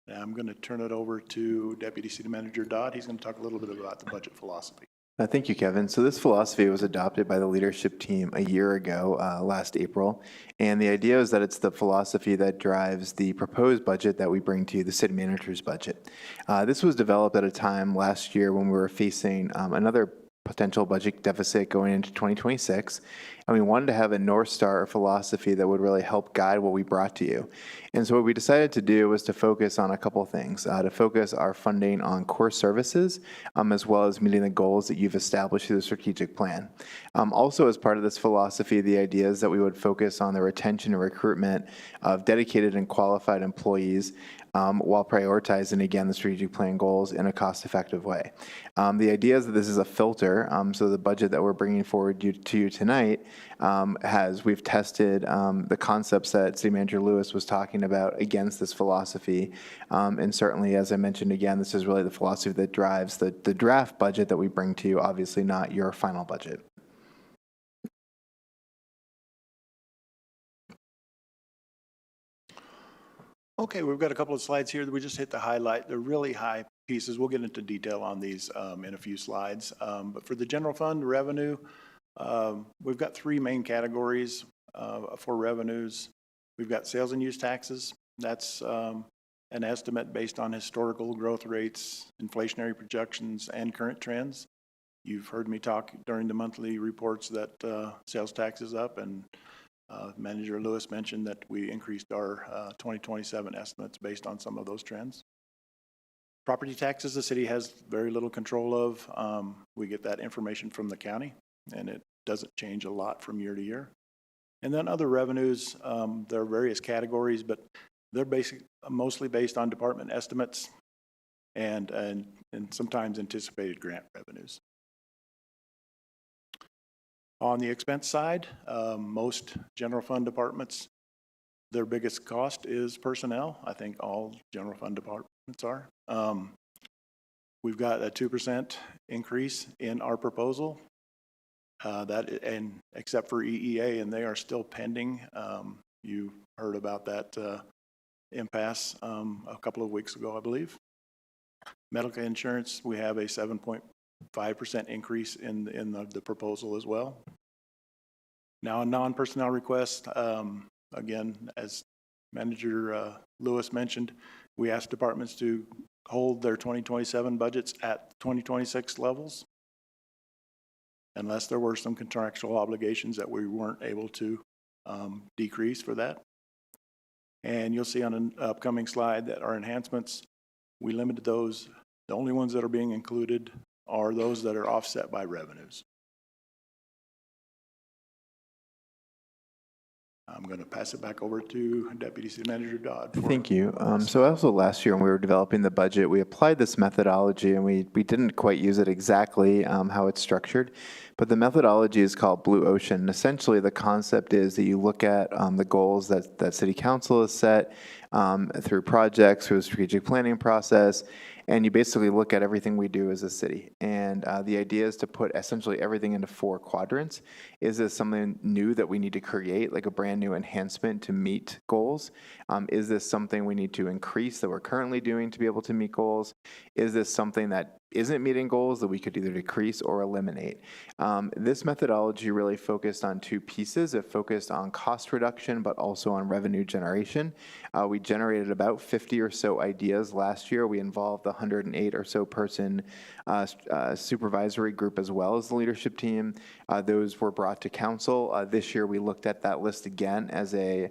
Now I'm going to turn it over to Deputy City Manager Dodd. He's going to talk a little bit about the budget philosophy. Thank you, Kevin. So this philosophy was adopted by the leadership team a year ago, last April. And the idea is that it's the philosophy that drives the proposed budget that we bring to you, the city manager's budget. This was developed at a time last year when we were facing another potential budget deficit going into 2026. And we wanted to have a North Star philosophy that would really help guide what we brought to you. And so what we decided to do was to focus on a couple of things, to focus our funding on core services, as well as meeting the goals that you've established through the strategic plan. Also, as part of this philosophy, the idea is that we would focus on the retention and recruitment of dedicated and qualified employees, while prioritizing, again, the strategic plan goals in a cost-effective way. The idea is that this is a filter, so the budget that we're bringing forward to you tonight we've tested the concepts that City Manager Lewis was talking about against this philosophy. And certainly, as I mentioned again, this is really the philosophy that drives the draft budget that we bring to you, obviously not your final budget. Okay, we've got a couple of slides here that we just hit to highlight the really high pieces. We'll get into detail on these in a few slides. But for the general fund revenue, we've got three main categories for revenues. We've got sales and use taxes. That's an estimate based on historical growth rates, inflationary projections, and current trends. You've heard me talk during the monthly reports that sales tax is up, and Manager Lewis mentioned that we increased our 2027 estimates based on some of those trends. Property taxes, the city has very little control of. We get that information from the county, and it doesn't change a lot from year to year. And then other revenues, there are various categories, but they're mostly based on department estimates and sometimes anticipated grant revenues. On the expense side, most general fund departments, their biggest cost is personnel. I think all general fund departments are. We've got a 2% increase in our proposal, and except for EEA, and they are still pending. You heard about that impasse a couple of weeks ago, I believe. Medical insurance, we have a 7.5% increase in the proposal as well. Now, a non-personnel request, again, as Manager Lewis mentioned, we asked departments to hold their 2027 budgets at 2026 levels, unless there were some contractual obligations that we weren't able to decrease for that. And you'll see on an upcoming slide that our enhancements, we limited those. The only ones that are being included are those that are offset by revenues. I'm going to pass it back over to Deputy City Manager Dodd. Thank you. So also last year when we were developing the budget, we applied this methodology, and we didn't quite use it exactly how it's structured, but the methodology is called Blue Ocean. And essentially the concept is that you look at the goals that City Council has set through projects, through the strategic planning process, And you basically look at everything we do as a city. And the idea is to put essentially everything into 4 quadrants. Is this something new that we need to create, like a brand new enhancement to meet goals? Is this something we need to increase that we're currently doing to be able to meet goals? Is this something that isn't meeting goals that we could either decrease or eliminate? This methodology really focused on 2 pieces. It focused on cost reduction, but also on revenue generation. We generated about 50 or so ideas last year. We involved the 108 or so person supervisory group as well as the leadership team. Those were brought to council. This year we looked at that list again as a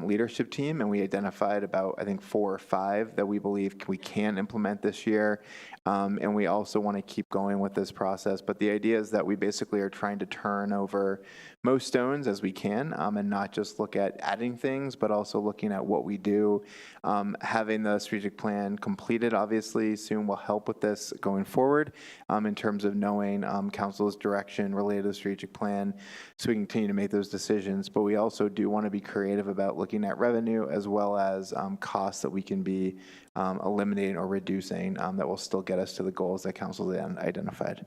leadership team, and we identified about, I think, 4 or 5 that we believe we can implement this year. And we also want to keep going with this process. But the idea is that we basically are trying to turn over most stones as we can, and not just look at adding things, but also looking at what we do. Having the strategic plan completed, obviously, soon will help with this going forward in terms of knowing council's direction related to the strategic plan, so we can continue to make those decisions. But we also do want to be creative about looking at revenue as well as costs that we can be eliminating or reducing that will still get us to the goals that council then identified.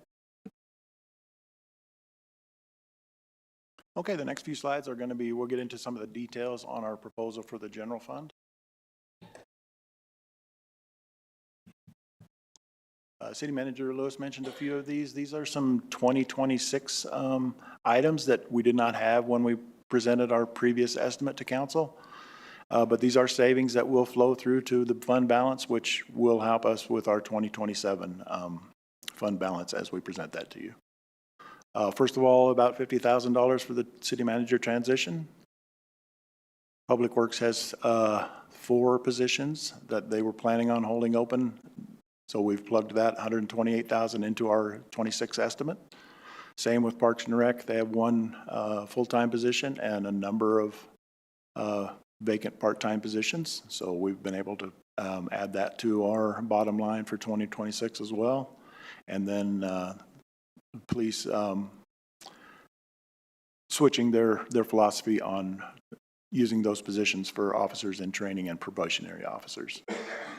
Okay, the next few slides are going to be, we'll get into some of the details on our proposal for the general fund. City Manager Lewis mentioned a few of these. These are some 2026 items that we did not have when we presented our previous estimate to council. But these are savings that will flow through to the fund balance, which will help us with our 2027 fund balance as we present that to you. First of all, about $50,000 for the city manager transition. Public Works has 4 positions that they were planning on holding open. So we've plugged that $128,000 into our 26 estimate. Same with Parks and Rec. They have 1 full-time position and a number of vacant part-time positions. So we've been able to add that to our bottom line for 2026 as well. And then police switching their philosophy on using those positions for officers in training and probationary officers.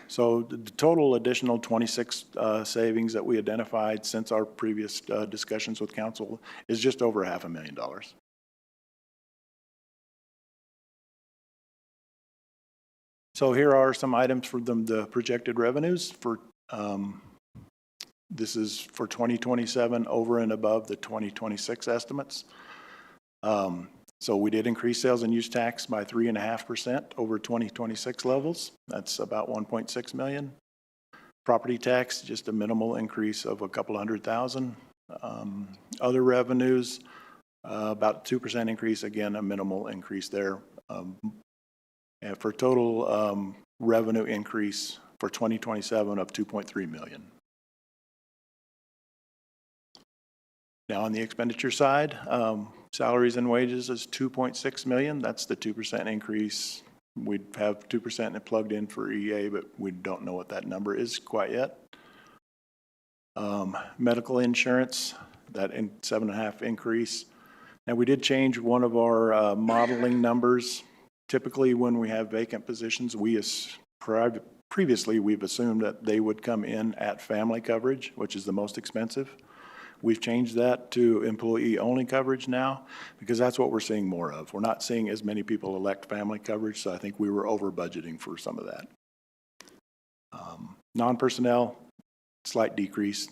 So the total additional 26 savings that we identified since our previous discussions with council is just over $500,000. So here are some items for the projected revenues for this is for 2027 over and above the 2026 estimates. So we did increase sales and use tax by 3.5% over 2026 levels. That's about 1.6 million. Property tax, just a minimal increase of a couple $100,000. Other revenues, about 2% increase, again, a minimal increase there. And for total revenue increase for 2027 of 2.3 million. Now on the expenditure side, salaries and wages is 2.6 million. That's the 2% increase. We'd have 2% plugged in for EA, but we don't know what that number is quite yet. Medical insurance, that 7.5 increase. Now we did change one of our modeling numbers. Typically when we have vacant positions, previously we've assumed that they would come in at family coverage, which is the most expensive. We've changed that to employee-only coverage now because that's what we're seeing more of. We're not seeing as many people elect family coverage, so I think we were over budgeting for some of that. Non-personnel, slight decrease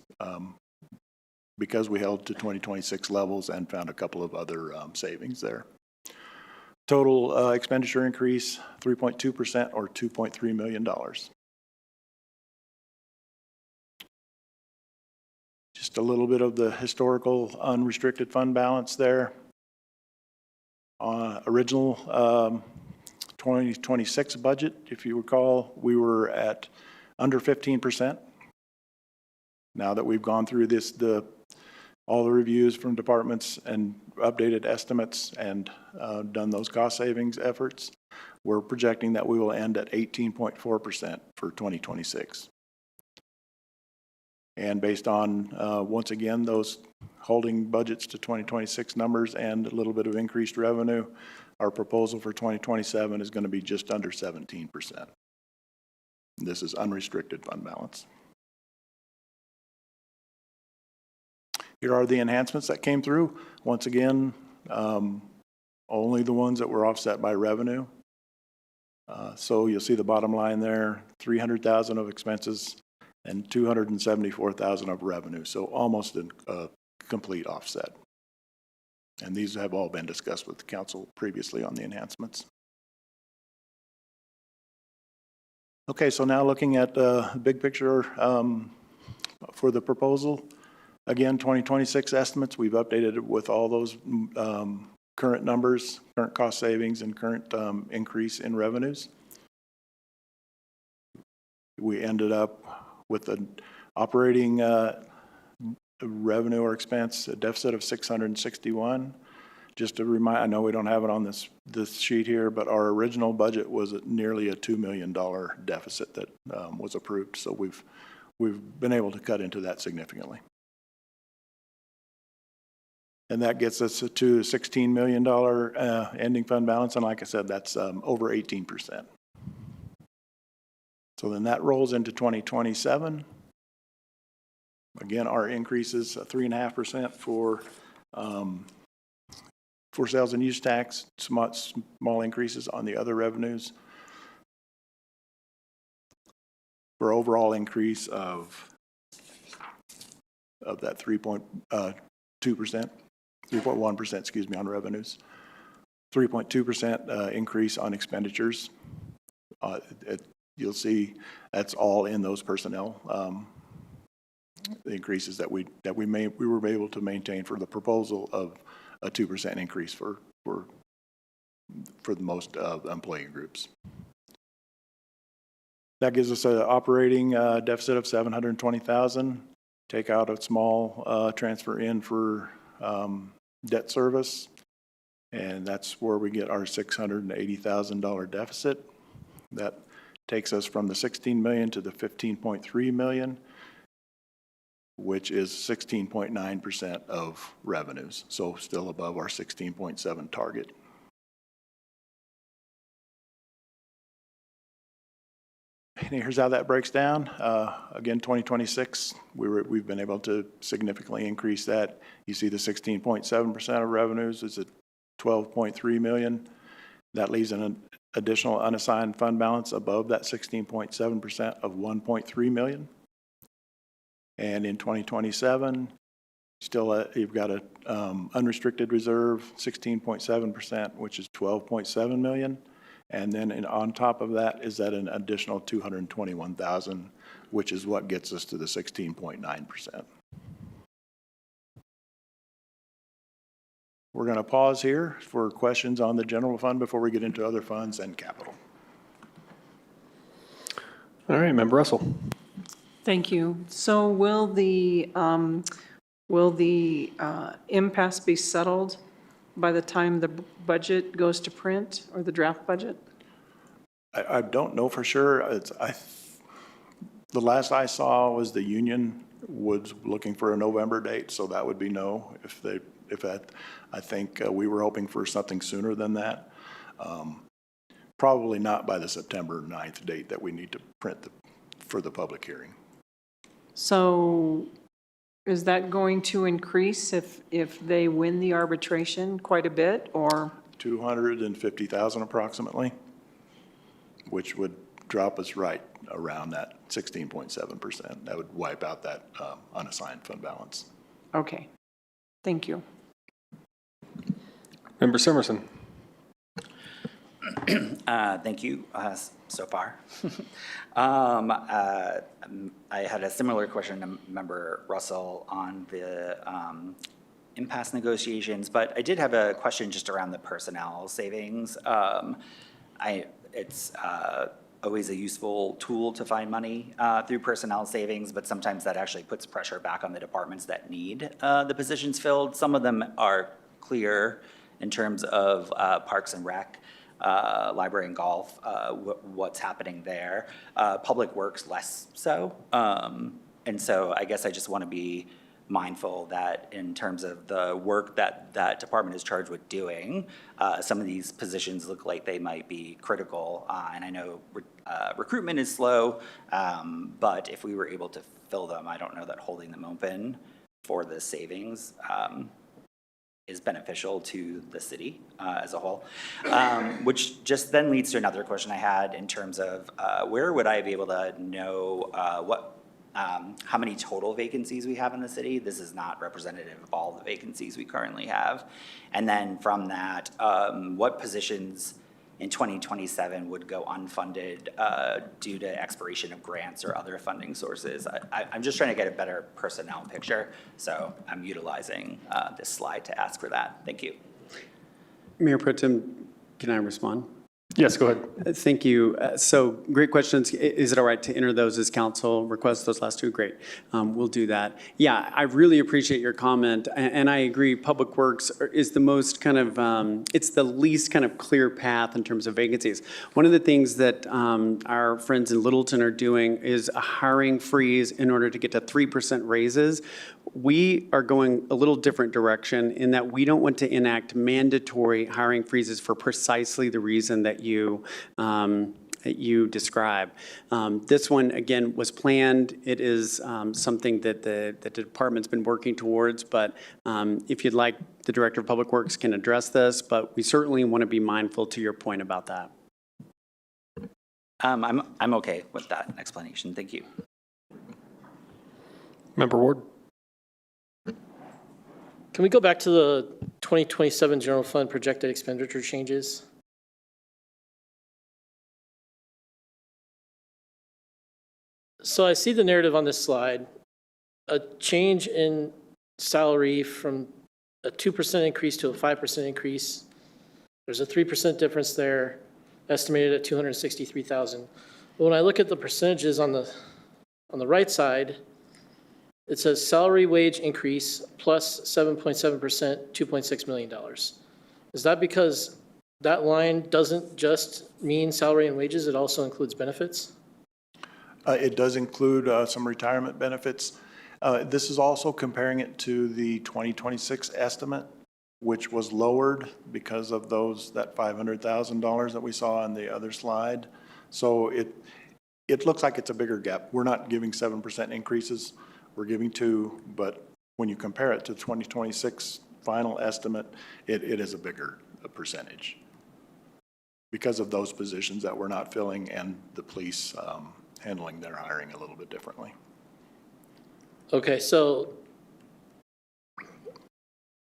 because we held to 2026 levels and found a couple of other savings there. Total expenditure increase, 3.2% or $2.3 million. Just a little bit of the historical unrestricted fund balance there. Original 2026 budget, if you recall, we were at under 15%. Now that we've gone through this, all the reviews from departments and updated estimates and done those cost savings efforts, we're projecting that we will end at 18.4% for 2026. And based on, once again, those holding budgets to 2026 numbers and a little bit of increased revenue, our proposal for 2027 is going to be just under 17%. This is unrestricted fund balance. Here are the enhancements that came through. Once again, only the ones that were offset by revenue. So you'll see the bottom line there, 300,000 of expenses and 274,000 of revenue. So almost a complete offset. And these have all been discussed with the council previously on the enhancements. Okay, so now looking at the big picture for the proposal. Again, 2026 estimates, we've updated it with all those current numbers, current cost savings, and current increase in revenues. We ended up with an operating revenue or expense, a deficit of 661. Just to remind, I know we don't have it on this sheet here, but our original budget was at nearly a $2 million deficit that was approved. So we've been able to cut into that significantly. And that gets us to a $16 million ending fund balance. And like I said, that's over 18%. So then that rolls into 2027. Again, our increase is 3.5% for sales and use tax, small increases on the other revenues. For overall increase of that 3.1%, excuse me, on revenues. 3.2% increase on expenditures. You'll see that's all in those personnel the increases that we were able to maintain for the proposal of a 2% increase for the most employee groups. That gives us an operating deficit of 720,000. Take out a small transfer in for debt service, and that's where we get our $680,000 deficit. That takes us from the 16 million to the 15.3 million, which is 16.9% of revenues. So still above our 16.7 target. And here's how that breaks down. Again, 2026, we've been able to significantly increase that. You see the 16.7% of revenues is at 12.3 million. That leaves an additional unassigned fund balance above that 16.7% of 1.3 million. And in 2027, still you've got an unrestricted reserve, 16.7%, which is 12.7 million. And then on top of that is that an additional 221,000, which is what gets us to the 16.9%. We're going to pause here for questions on the general fund before we get into other funds and capital. All right, Member Russell. Thank you. So will the impasse be settled by the time the budget goes to print, or the draft budget? I don't know for sure. The last I saw was the union was looking for a November date, so that would be no. I think we were hoping for something sooner than that. Probably not by the September 9th date that we need to print for the public hearing. So is that going to increase if they win the arbitration quite a bit, or? 250,000 approximately, which would drop us right around that 16.7%. That would wipe out that unassigned fund balance. Okay, thank you. Member Summerson. Thank you so far. I had a similar question to Member Russell on the impasse negotiations, but I did have a question just around the personnel savings. It's always a useful tool to find money through personnel savings, but sometimes that actually puts pressure back on the departments that need the positions filled. Some of them are clear in terms of Parks and Rec, library and golf, what's happening there. Public Works less so. And so I guess I just want to be mindful that in terms of the work that that department is charged with doing, some of these positions look like they might be critical. And I know recruitment is slow, but if we were able to fill them, I don't know that holding them open for the savings is beneficial to the city as a whole, which just then leads to another question I had in terms of where would I be able to know how many total vacancies we have in the city? This is not representative of all the vacancies we currently have. And then from that, what positions in 2027 would go unfunded due to expiration of grants or other funding sources? I'm just trying to get a better personnel picture, so I'm utilizing this slide to ask for that. Thank you. Mayor Pro Tem, can I respond? Yes, go ahead. Thank you. So great questions. Is it all right to enter those as council requests, those last two? Great. We'll do that. Yeah, I really appreciate your comment. And I agree, Public Works is the most kind of, it's the least kind of clear path in terms of vacancies. One of the things that our friends in Littleton are doing is a hiring freeze in order to get to 3% raises. We are going a little different direction in that we don't want to enact mandatory hiring freezes for precisely the reason that you describe. This one, again, was planned. It is something that the department's been working towards, but if you'd like, the Director of Public Works can address this, but we certainly want to be mindful to your point about that. I'm okay with that explanation. Thank you. Member Ward. Can we go back to the 2027 general fund projected expenditure changes? So I see the narrative on this slide, a change in salary from a 2% increase to a 5% increase. There's a 3% difference there, estimated at $263,000. But when I look at the percentages on the right side, it says salary wage increase plus 7.7%, $2.6 million. Is that because that line doesn't just mean salary and wages, it also includes benefits? It does include some retirement benefits. This is also comparing it to the 2026 estimate, which was lowered because of that $500,000 that we saw on the other slide. So it looks like it's a bigger gap. We're not giving 7% increases. We're giving 2, but when you compare it to 2026 final estimate, it is a bigger percentage because of those positions that we're not filling and the police handling their hiring a little bit differently. Okay, so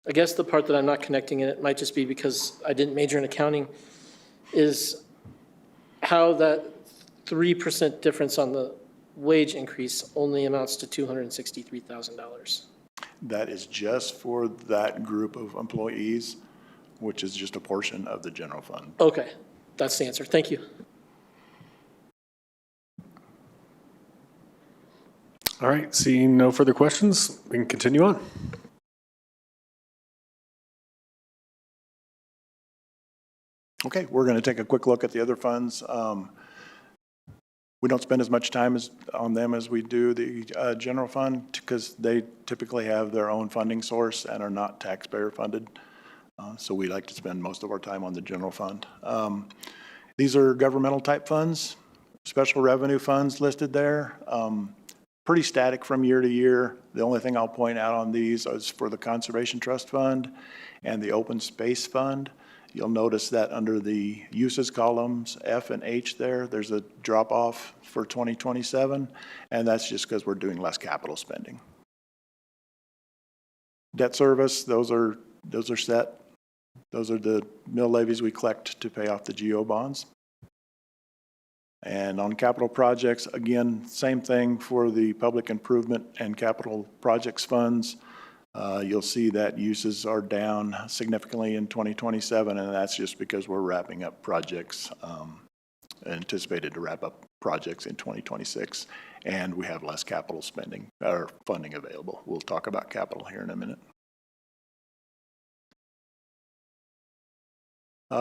I guess the part that I'm not connecting, and it might just be because I didn't major in accounting, is how that 3% difference on the wage increase only amounts to $263,000. That is just for that group of employees, which is just a portion of the general fund. Okay, that's the answer. Thank you. All right, seeing no further questions, we can continue on. Okay, we're going to take a quick look at the other funds. We don't spend as much time on them as we do the general fund because they typically have their own funding source and are not taxpayer funded. So we like to spend most of our time on the general fund. These are governmental type funds, special revenue funds listed there. Pretty static from year to year. The only thing I'll point out on these is for the Conservation Trust Fund and the Open Space Fund. You'll notice that under the uses columns, F and H there's a drop off for 2027, and that's just because we're doing less capital spending. Debt service, those are set. Those are the mill levies we collect to pay off the GO bonds. And on capital projects, again, same thing for the public improvement and capital projects funds. You'll see that uses are down significantly in 2027, and that's just because we're wrapping up projects, anticipated to wrap up projects in 2026, and we have less capital spending or funding available. We'll talk about capital here in a minute.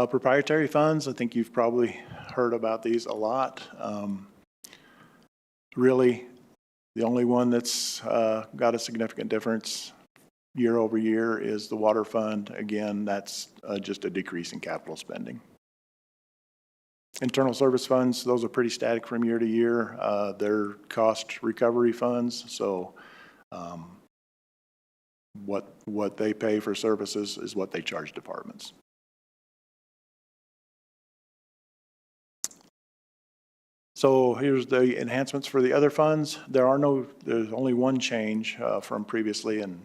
Proprietary funds, I think you've probably heard about these a lot. Really, the only one that's got a significant difference year over year is the water fund. Again, that's just a decrease in capital spending. Internal service funds, those are pretty static from year to year. They're cost recovery funds, so what they pay for services is what they charge departments. So here's the enhancements for the other funds. There's only one change from previously, and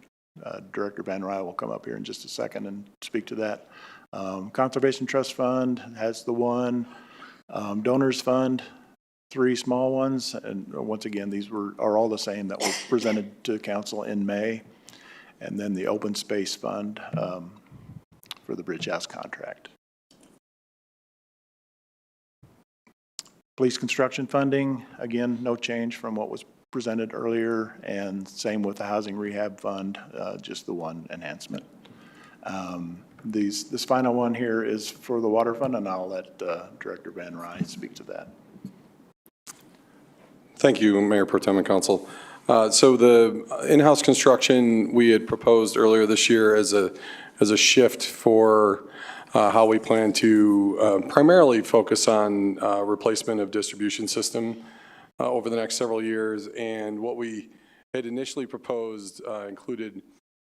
Director Van Rye will come up here in just a second and speak to that. Conservation Trust Fund has the one. Donors Fund, 3 small ones. And once again, these are all the same that were presented to council in May. And then the Open Space Fund for the Bridge House contract. Police construction funding, again, no change from what was presented earlier, and same with the Housing Rehab Fund, just the one enhancement. This final one here is for the Water Fund, and I'll let Director Van Rye speak to that. Thank you, Mayor Pro Tem and Council. So the in-house construction we had proposed earlier this year as a shift for how we plan to primarily focus on replacement of distribution system over the next several years. And what we had initially proposed included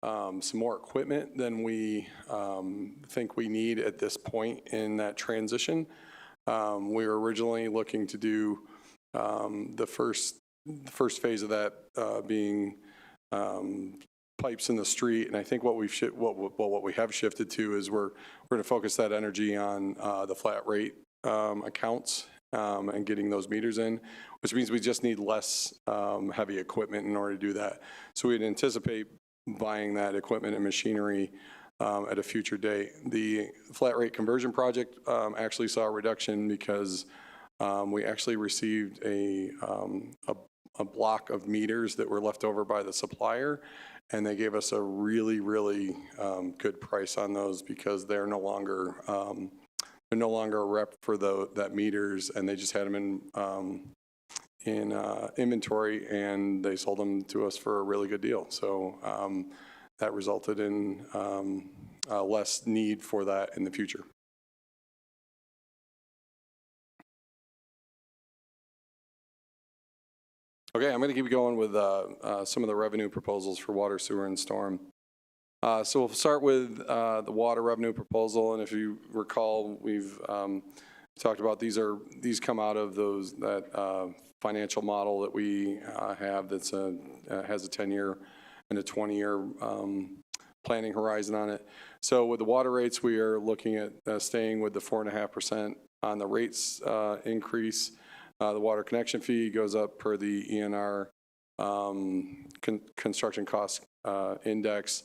some more equipment than we think we need at this point in that transition. We were originally looking to do the first phase of that being pipes in the street, and I think what we have shifted to is we're going to focus that energy on the flat rate accounts and getting those meters in, which means we just need less heavy equipment in order to do that. So we'd anticipate buying that equipment and machinery at a future date. The flat rate conversion project actually saw a reduction because we actually received a block of meters that were left over by the supplier, and they gave us a really, really good price on those because they're no longer a rep for that meters, and they just had them in inventory, and they sold them to us for a really good deal. So that resulted in less need for that in the future. Okay, I'm going to keep going with some of the revenue proposals for water, sewer, and storm. So we'll start with the water revenue proposal, and if you recall, we've talked about these come out of that financial model that we have that's has a 10-year and a 20-year planning horizon on it. So with the water rates, we are looking at staying with the 4.5% on the rates increase. The water connection fee goes up per the ENR construction cost index.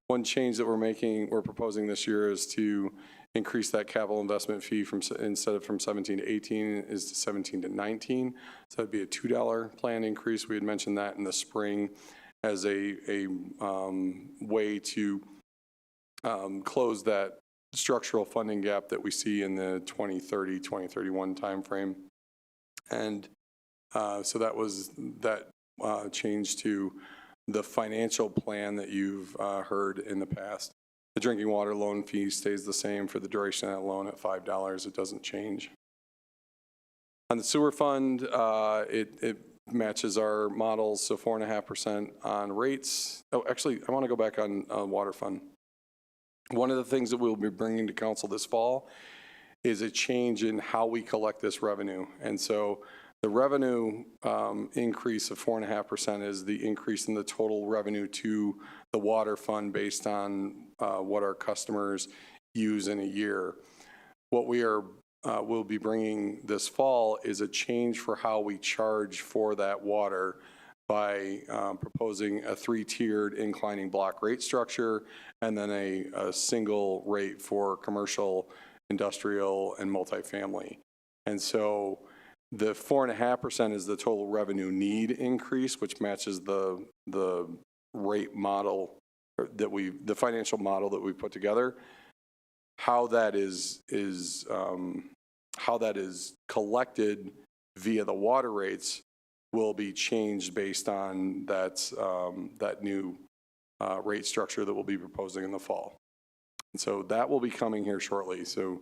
One change that we're proposing this year is to increase that capital investment fee instead of from 17 to 18 is to 17 to 19. So that'd be a $2 plan increase. We had mentioned that in the spring as a way to close that structural funding gap that we see in the 2030, 2031 timeframe. And so that was that change to the financial plan that you've heard in the past. The drinking water loan fee stays the same for the duration of that loan at $5. It doesn't change. On the sewer fund, it matches our models, so 4.5% on rates. Oh, actually, I want to go back on water fund. One of the things that we'll be bringing to council this fall is a change in how we collect this revenue. And so the revenue increase of 4.5% is the increase in the total revenue to the water fund based on what our customers use in a year. What we'll be bringing this fall is a change for how we charge for that water by proposing a 3-tiered inclining block rate structure and then a single rate for commercial, industrial, and multifamily. And so the 4.5% is the total revenue need increase, which matches the rate model the financial model that we put together. How that is collected via the water rates will be changed based on that new rate structure that we'll be proposing in the fall. And so that will be coming here shortly. So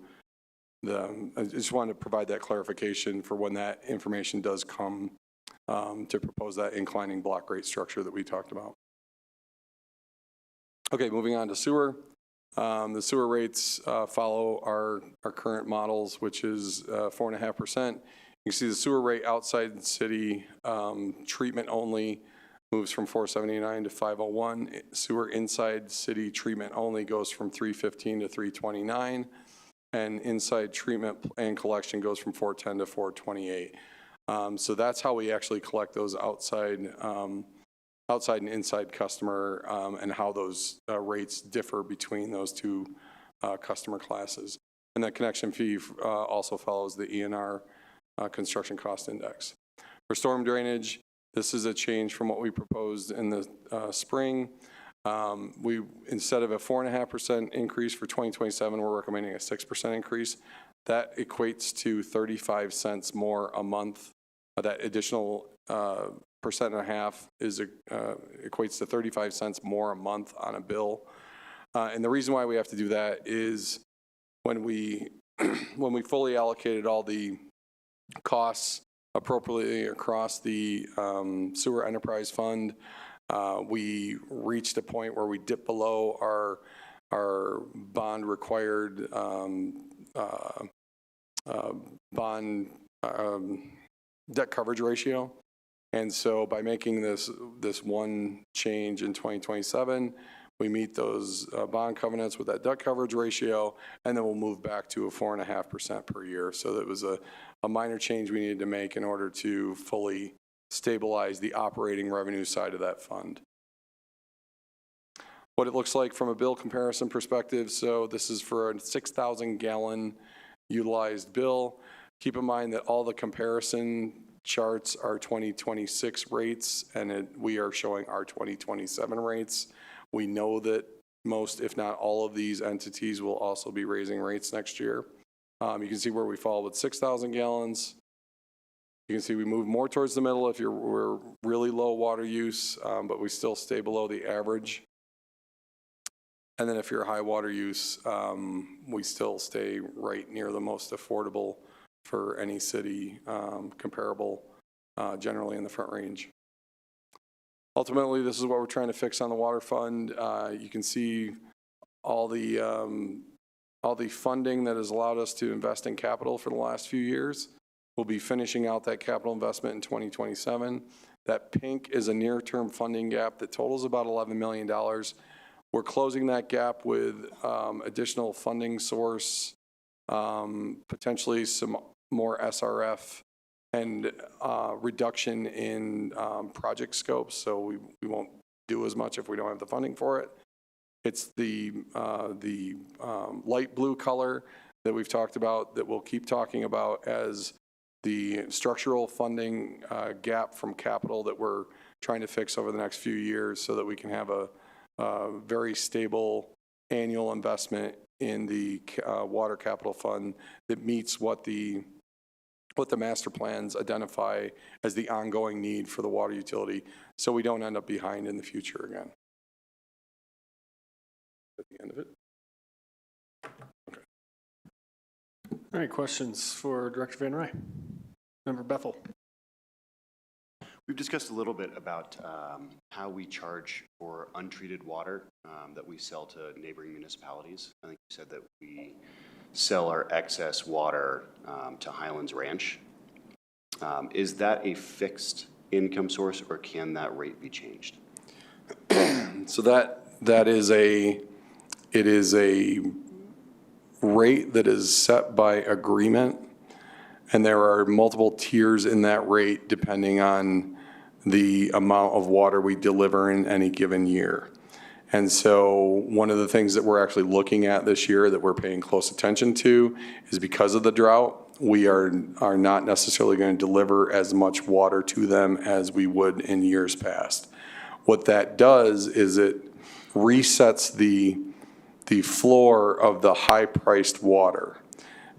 I just wanted to provide that clarification for when that information does come to propose that inclining block rate structure that we talked about. Okay, moving on to sewer. The sewer rates follow our current models, which is 4.5%. You can see the sewer rate outside the city treatment only moves from 479 to 501. Sewer inside city treatment only goes from 315 to 329. And inside treatment and collection goes from 410 to 428. So that's how we actually collect those outside and inside customer and how those rates differ between those two customer classes. And that connection fee also follows the ENR construction cost index. For storm drainage, this is a change from what we proposed in the spring. Instead of a 4.5% increase for 2027, we're recommending a 6% increase. That equates to 35 cents more a month. That additional 1.5% equates to 35 cents more a month on a bill. And the reason why we have to do that is when we fully allocated all the costs appropriately across the sewer enterprise fund, we reached a point where we dipped below our bond required debt coverage ratio. And so by making this one change in 2027, we meet those bond covenants with that debt coverage ratio, and then we'll move back to a 4.5% per year. So that was a minor change we needed to make in order to fully stabilize the operating revenue side of that fund. What it looks like from a bill comparison perspective. So this is for a 6,000 gallon utilized bill. Keep in mind that all the comparison charts are 2026 rates, and we are showing our 2027 rates. We know that most, if not all of these entities will also be raising rates next year. You can see where we fall with 6,000 gallons. You can see we move more towards the middle if we're really low water use, but we still stay below the average. And then if you're high water use, we still stay right near the most affordable for any city comparable, generally in the Front Range. Ultimately, this is what we're trying to fix on the water fund. You can see all the funding that has allowed us to invest in capital for the last few years. We'll be finishing out that capital investment in 2027. That pink is a near-term funding gap that totals about $11 million. We're closing that gap with additional funding source, potentially some more SRF and reduction in project scopes. So we won't do as much if we don't have the funding for it. It's the light blue color that we've talked about that we'll keep talking about as the structural funding gap from capital that we're trying to fix over the next few years so that we can have a very stable annual investment in the water capital fund that meets what the master plans identify as the ongoing need for the water utility, so we don't end up behind in the future again. At the end of it. Okay. All right, questions for Director Van Rye? Member Bethel. We've discussed a little bit about how we charge for untreated water that we sell to neighboring municipalities. I think you said that we sell our excess water to Highlands Ranch. Is that a fixed income source, or can that rate be changed? So that is a rate that is set by agreement, and there are multiple tiers in that rate depending on the amount of water we deliver in any given year. And so one of the things that we're actually looking at this year that we're paying close attention to is because of the drought, we are not necessarily going to deliver as much water to them as we would in years past. What that does is it resets the floor of the high-priced water.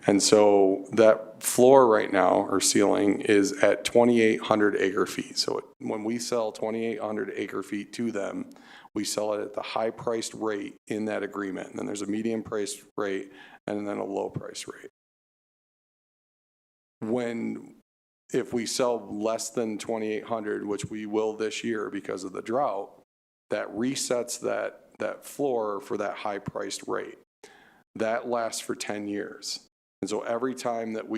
And so that floor right now, or ceiling, is at 2,800 acre feet. So when we sell 2,800 acre feet to them, we sell it at the high-priced rate in that agreement. And then there's a medium-priced rate and then a low-price rate. If we sell less than 2,800, which we will this year because of the drought, that resets that that floor for that high-priced rate. That lasts for 10 years. And so every time that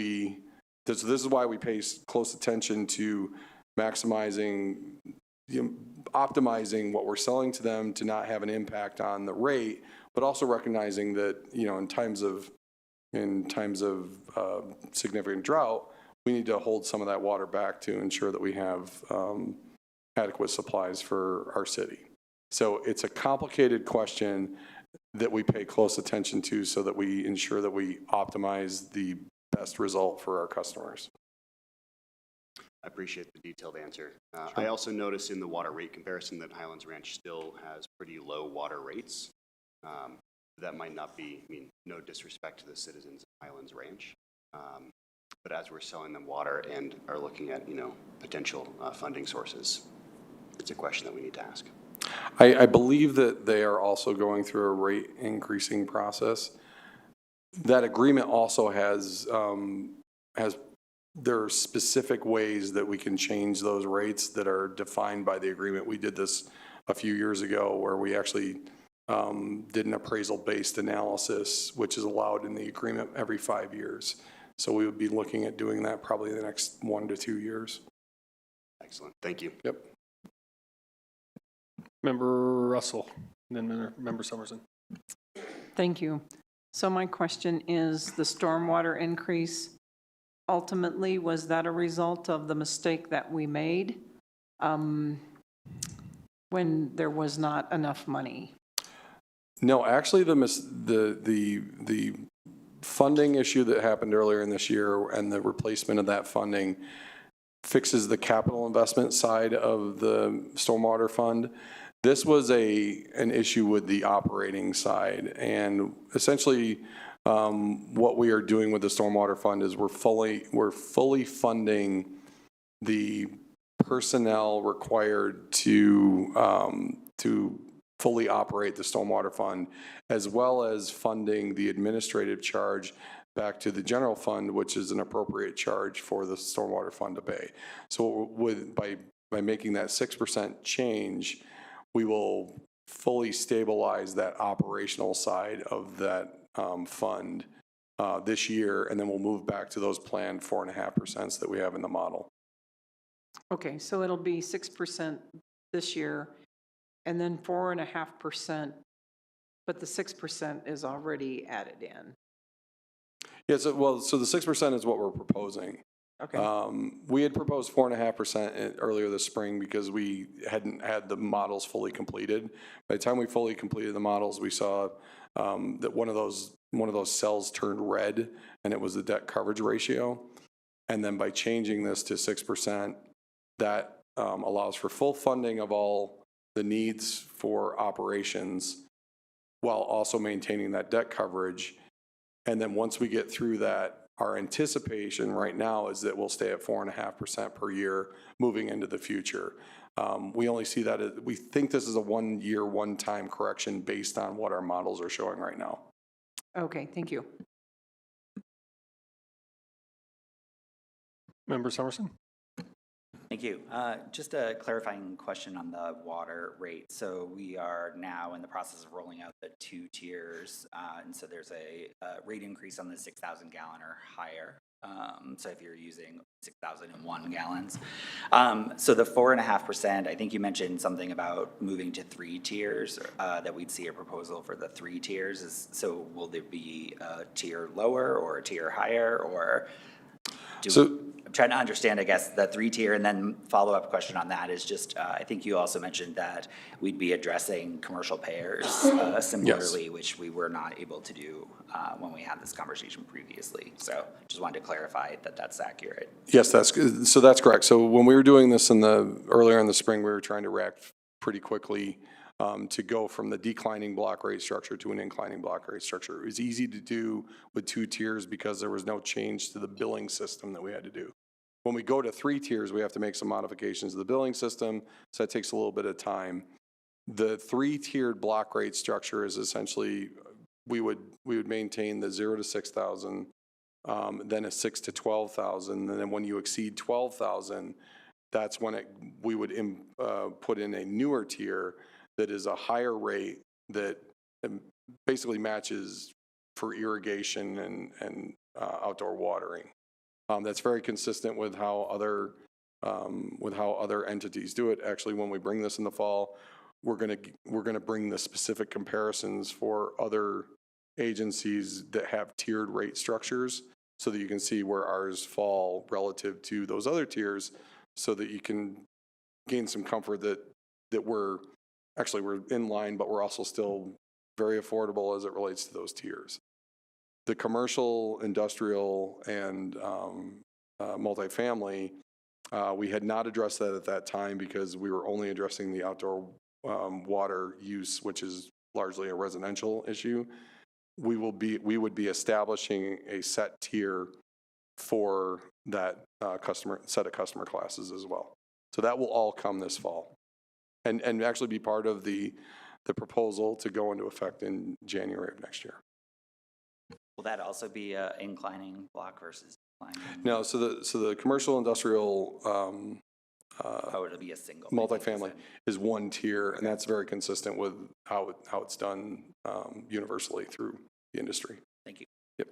this is why we pay close attention to maximizing, optimizing what we're selling to them to not have an impact on the rate, but also recognizing that, in times of significant drought, we need to hold some of that water back to ensure that we have adequate supplies for our city. So it's a complicated question that we pay close attention to so that we ensure that we optimize the best result for our customers. I appreciate the detailed answer. I also noticed in the water rate comparison that Highlands Ranch still has pretty low water rates. That might not be, no disrespect to the citizens of Highlands Ranch, but as we're selling them water and are looking at, potential funding sources, it's a question that we need to ask. I believe that they are also going through a rate increasing process. That agreement also has there are specific ways that we can change those rates that are defined by the agreement. We did this a few years ago where we actually did an appraisal-based analysis, which is allowed in the agreement every 5 years. So we would be looking at doing that probably in the next 1 to 2 years. Excellent. Thank you. Yep. Member Russell, and then Member Summerson. Thank you. So my question is, the stormwater increase, ultimately, was that a result of the mistake that we made when there was not enough money? No, actually, the funding issue that happened earlier in this year and the replacement of that funding fixes the capital investment side of the stormwater fund. This was an issue with the operating side, and essentially what we are doing with the stormwater fund is we're fully funding the personnel required to fully operate the stormwater fund, as well as funding the administrative charge back to the general fund, which is an appropriate charge for the stormwater fund to pay. So by making that 6% change, we will fully stabilize that operational side of that fund this year, and then we'll move back to those planned 4.5% that we have in the model. Okay, so it'll be 6% this year, and then 4.5%, but the 6% is already added in. Yeah, so the 6% is what we're proposing. Okay. We had proposed 4.5% earlier this spring because we hadn't had the models fully completed. By the time we fully completed the models, we saw that one of those cells turned red, and it was the debt coverage ratio. And then by changing this to 6%, that allows for full funding of all the needs for operations while also maintaining that debt coverage. And then once we get through that, our anticipation right now is that we'll stay at 4.5% per year moving into the future. We only see that we think this is a 1 year, one-time correction based on what our models are showing right now. Okay, thank you. Member Summerson. Thank you. Just a clarifying question on the water rate. So we are now in the process of rolling out the 2 tiers. And so there's a rate increase on the 6,000 gallon or higher. So if you're using 6,001 gallons. So the 4.5%, I think you mentioned something about moving to 3 tiers, that we'd see a proposal for the 3 tiers. So will there be a tier lower or a tier higher, or I'm trying to understand, I guess, the 3 tier, and then follow-up question on that is just, I think you also mentioned that we'd be addressing commercial payers similarly, yes, which we were not able to do when we had this conversation previously. So just wanted to clarify that that's accurate. Yes, that's correct. So when we were doing this earlier in the spring, we were trying to react pretty quickly to go from the declining block rate structure to an inclining block rate structure. It was easy to do with 2 tiers because there was no change to the billing system that we had to do. When we go to 3 tiers, we have to make some modifications to the billing system, so that takes a little bit of time. The 3-tiered block rate structure is essentially, we would maintain the 0 to 6,000, then a 6 to 12,000, and then when you exceed 12,000, that's when we would put in a newer tier that is a higher rate that basically matches for irrigation and outdoor watering. That's very consistent with how other entities do it. Actually, when we bring this in the fall, we're gonna bring the specific comparisons for other agencies that have tiered rate structures, so that you can see where ours fall relative to those other tiers, so that you can gain some comfort that we're in line, but we're also still very affordable as it relates to those tiers. The commercial, industrial, and multifamily, we had not addressed that at that time because we were only addressing the outdoor water use, which is largely a residential issue. We would be establishing a set tier for that set of customer classes as well. So that will all come this fall, and actually be part of the proposal to go into effect in January of next year. Will that also be a inclining block versus declining? No, so the commercial industrial it'll be a single multifamily is one tier, and that's very consistent with how it's done universally through the industry. Thank you. Yep.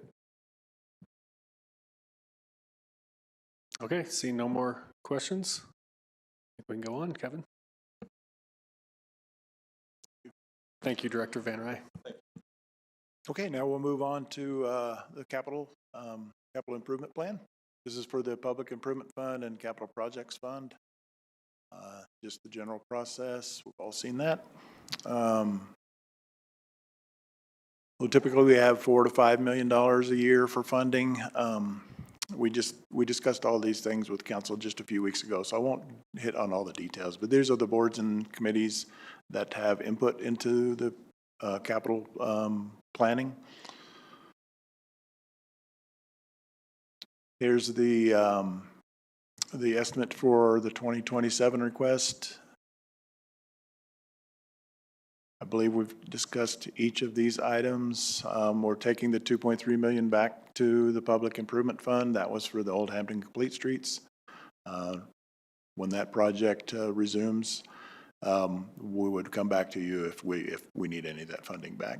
Okay, see no more questions. I think we can go on, Kevin. Thank you, Director Van Rye. Okay, now we'll move on to the capital improvement plan. This is for the Public Improvement Fund and Capital Projects Fund. Just the general process. We've all seen that. Well, typically we have $4 to $5 million a year for funding. We discussed all these things with council just a few weeks ago, so I won't hit on all the details, but these are the boards and committees that have input into the capital planning. Here's the estimate for the 2027 request. I believe we've discussed each of these items. We're taking the $2.3 million back to the Public Improvement Fund. That was for the Old Hampton Complete Streets. When that project resumes, we would come back to you if we need any of that funding back.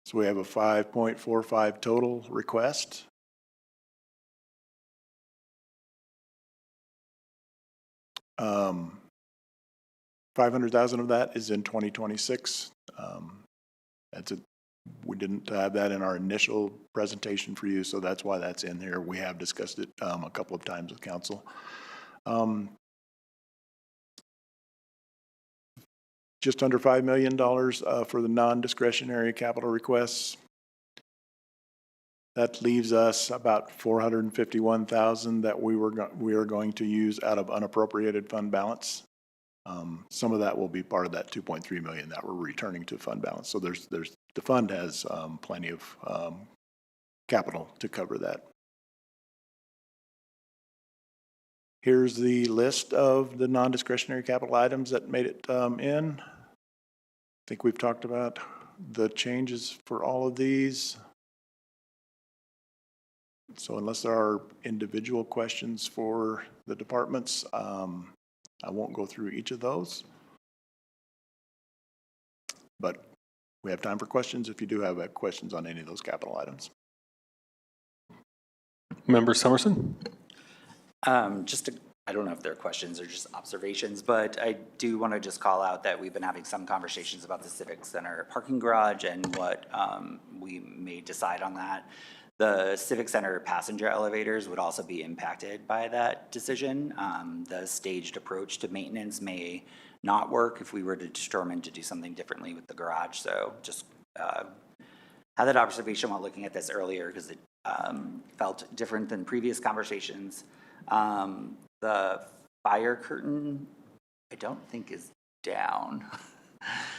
So we have a 5.45 total request. $500,000 of that is in 2026. We didn't have that in our initial presentation for you, so that's why that's in here. We have discussed it a couple of times with council. Just under $5 million for the non-discretionary capital requests. That leaves us about $451,000 that we are going to use out of unappropriated fund balance. Some of that will be part of that $2.3 million that we're returning to fund balance. So the fund has plenty of capital to cover that. Here's the list of the non-discretionary capital items that made it in. I think we've talked about the changes for all of these. So unless there are individual questions for the departments, I won't go through each of those. But we have time for questions if you do have questions on any of those capital items. Member Summerson? I don't know if they're questions or just observations, but I do want to just call out that we've been having some conversations about the Civic Center parking garage and what we may decide on that. The Civic Center passenger elevators would also be impacted by that decision. The staged approach to maintenance may not work if we were to determine to do something differently with the garage. So just had that observation while looking at this earlier because it felt different than previous conversations. The fire curtain, I don't think is down.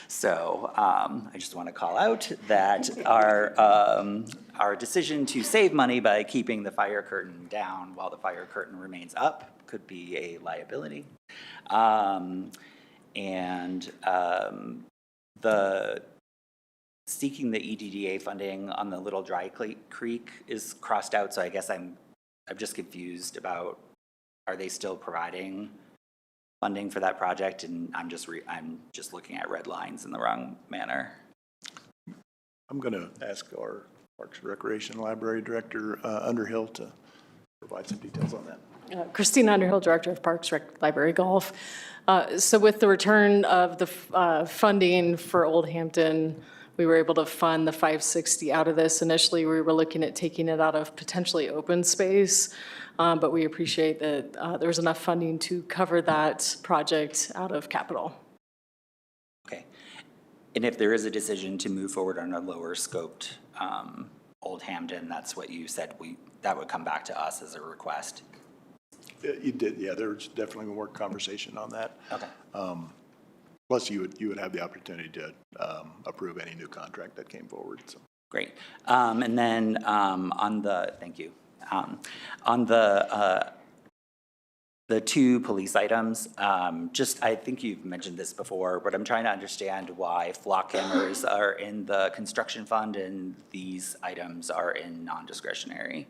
So I just want to call out that our decision to save money by keeping the fire curtain down while the fire curtain remains up could be a liability. The seeking the EDDA funding on the Little Dry Creek is crossed out, so I guess I'm just confused about, are they still providing funding for that project, and I'm just looking at red lines in the wrong manner. I'm going to ask our Parks and Recreation Library Director, Underhill, to provide some details on that. Christina Underhill, Director of Parks, Rec, Library, Golf. So with the return of the funding for Old Hampton, we were able to fund the 560 out of this. Initially, we were looking at taking it out of potentially open space, but we appreciate that there was enough funding to cover that project out of capital. Okay. And if there is a decision to move forward on a lower scoped Old Hampton, that's what you said, that would come back to us as a request. You did, yeah, there's definitely more conversation on that. Okay. Plus, you would have the opportunity to approve any new contract that came forward. So. Great. And then on the, thank you. On the two police items, I think you've mentioned this before, but I'm trying to understand why flock cameras are in the construction fund and these items are in non-discretionary.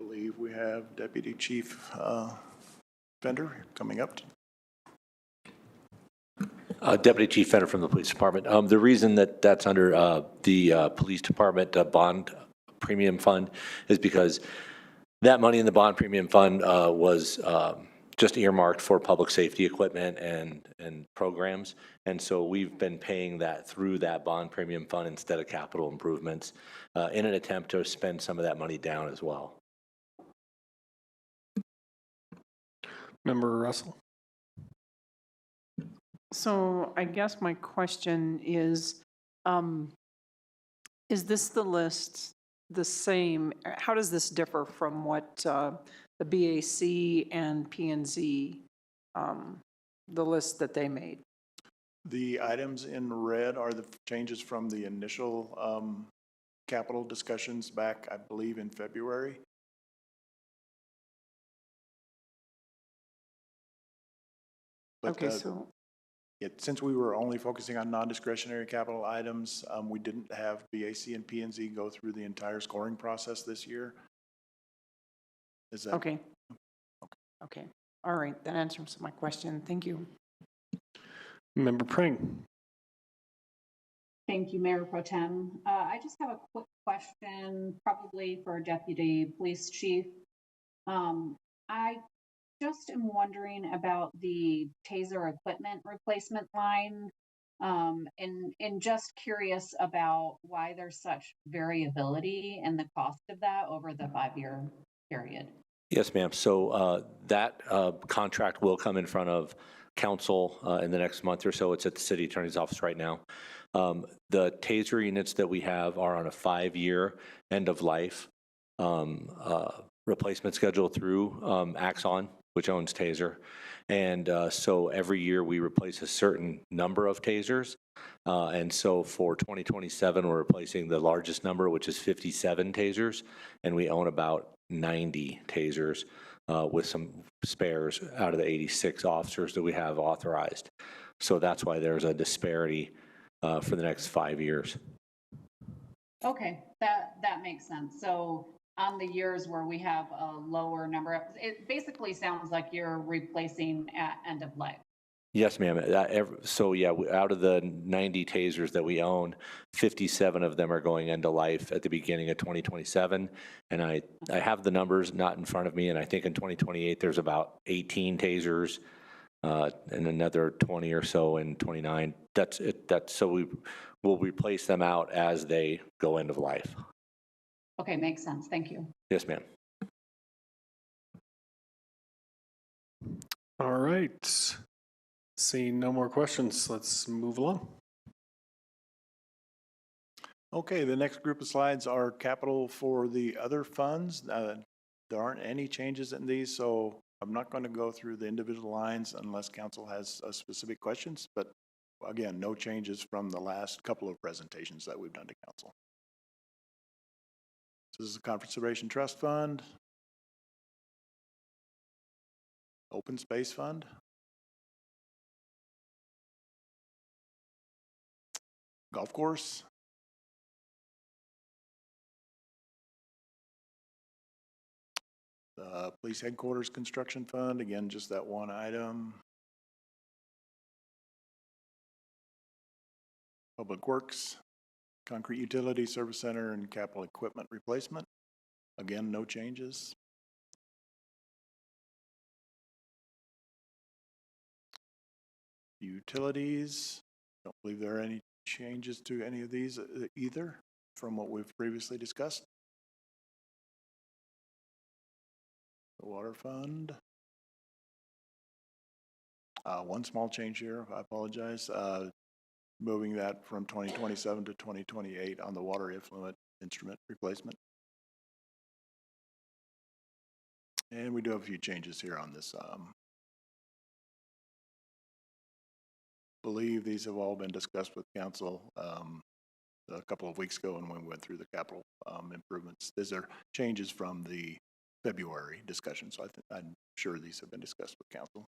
I believe we have Deputy Chief Fender coming up. Deputy Chief Fender from the Police Department. The reason that that's under the Police Department bond premium fund is because that money in the bond premium fund was just earmarked for public safety equipment and programs. And so we've been paying that through that bond premium fund instead of capital improvements in an attempt to spend some of that money down as well. Member Russell. So I guess my question is this the list the same? How does this differ from what the BAC and P&Z, the list that they made? The items in red are the changes from the initial capital discussions back, I believe, in February. But, okay, so. Since we were only focusing on non-discretionary capital items, we didn't have BAC and P&Z go through the entire scoring process this year. Is that okay? Okay. All right. That answers my question. Thank you. Member Pring. Thank you, Mayor Pro Tem. I just have a quick question, probably for Deputy Police Chief. I just am wondering about the taser equipment replacement line, and just curious about why there's such variability in the cost of that over the 5-year period. Yes, ma'am. So that contract will come in front of council in the next month or so. It's at the city attorney's office right now. The taser units that we have are on a 5-year end of life replacement schedule through Axon, which owns Taser. And so every year we replace a certain number of tasers. And so for 2027, we're replacing the largest number, which is 57 tasers. And we own about 90 tasers with some spares out of the 86 officers that we have authorized. So that's why there's a disparity for the next 5 years. Okay, that makes sense. So on the years where we have a lower number, it basically sounds like you're replacing at end of life. Yes, ma'am. So yeah, out of the 90 tasers that we own, 57 of them are going end of life at the beginning of 2027. And I have the numbers not in front of me, and I think in 2028 there's about 18 tasers and another 20 or so in 29. That's it. So we'll replace them out as they go end of life. Okay, makes sense. Thank you. Yes, ma'am. All right. Seeing no more questions, let's move along. Okay, the next group of slides are capital for the other funds. There aren't any changes in these, so I'm not going to go through the individual lines unless council has specific questions. But again, no changes from the last couple of presentations that we've done to council. This is the Conservation Trust Fund, Open Space Fund, Golf Course, Police Headquarters Construction Fund, again, just that one item. Public Works, Concrete Utility Service Center, and Capital Equipment Replacement. Again, no changes. Utilities, don't believe there are any changes to any of these either from what we've previously discussed. The Water Fund. One small change here, I apologize. Moving that from 2027 to 2028 on the water effluent instrument replacement. And we do have a few changes here on this. Believe these have all been discussed with council a couple of weeks ago, and when we went through the capital improvements. These are changes from the February discussion, so I'm sure these have been discussed with council.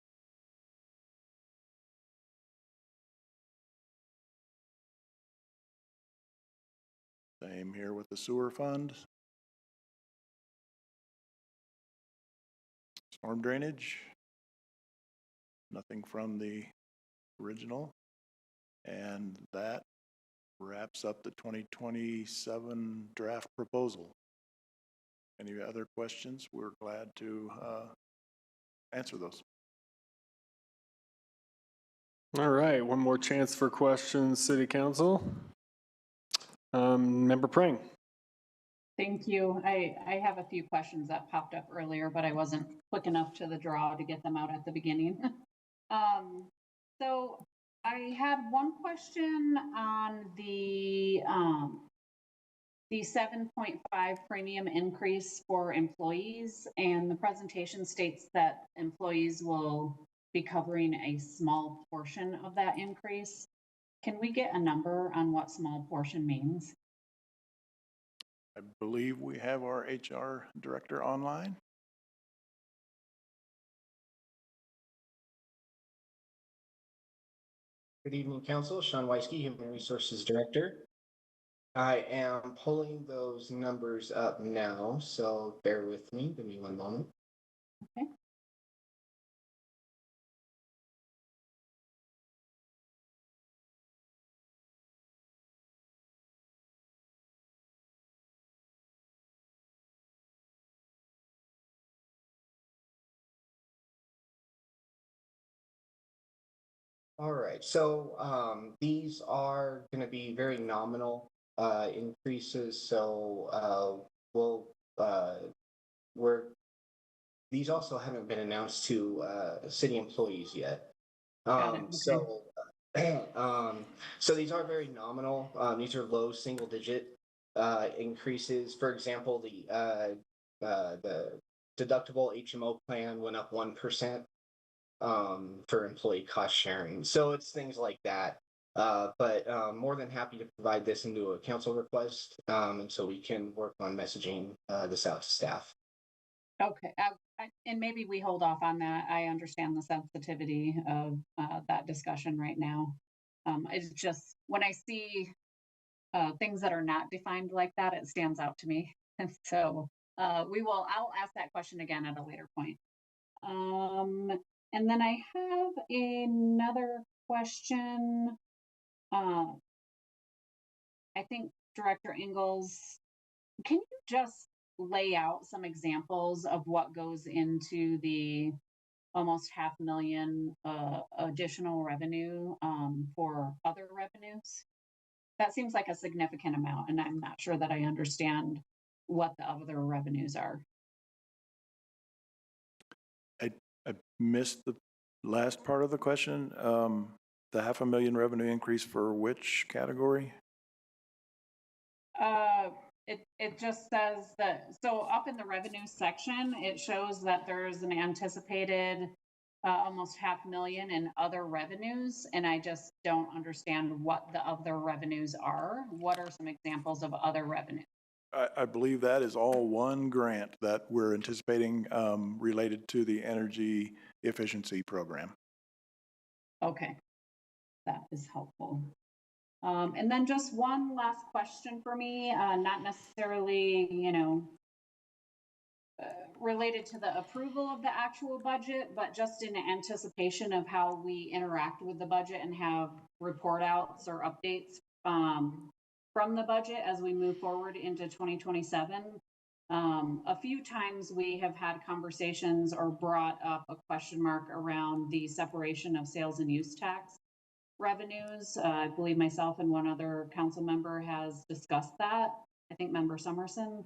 Same here with the sewer fund. Storm drainage. Nothing from the original. And that wraps up the 2027 draft proposal. Any other questions? We're glad to answer those. All right, one more chance for questions, City Council. Member Prang. Thank you. I have a few questions that popped up earlier, but I wasn't quick enough to the draw to get them out at the beginning. So I had one question on the 7.5 premium increase for employees, and the presentation states that employees will be covering a small portion of that increase. Can we get a number on what small portion means? I believe we have our HR director online. Good evening, Council. Sean Weisky, Human Resources Director. I am pulling those numbers up now, so bear with me. Give me one moment. Okay. All right, so these are going to be very nominal increases. So these also haven't been announced to city employees yet. So these are very nominal. These are low single digit increases. For example, the deductible HMO plan went up 1%. For employee cost sharing. So it's things like that. But more than happy to provide this into a council request, and so we can work on messaging this out to staff. Okay, and maybe we hold off on that. I understand the sensitivity of that discussion right now. It's just, when I see things that are not defined like that, it stands out to me. And so I'll ask that question again at a later point. And then I have another question. I think Director Ingalls, can you just lay out some examples of what goes into the almost $500,000 additional revenue for other revenues? That seems like a significant amount, and I'm not sure that I understand what the other revenues are. I missed the last part of the question. The $500,000 revenue increase for which category? It just says that, so up in the revenue section, it shows that there's an anticipated almost $500,000 in other revenues, and I just don't understand what the other revenues are. What are some examples of other revenues? I believe that is all one grant that we're anticipating related to the energy efficiency program. Okay, that is helpful. And then just one last question for me, not necessarily, related to the approval of the actual budget, but just in anticipation of how we interact with the budget and have report outs or updates from the budget as we move forward into 2027. A few times we have had conversations or brought up a question mark around the separation of sales and use tax revenues. I believe myself and one other council member has discussed that. I think Member Summerson.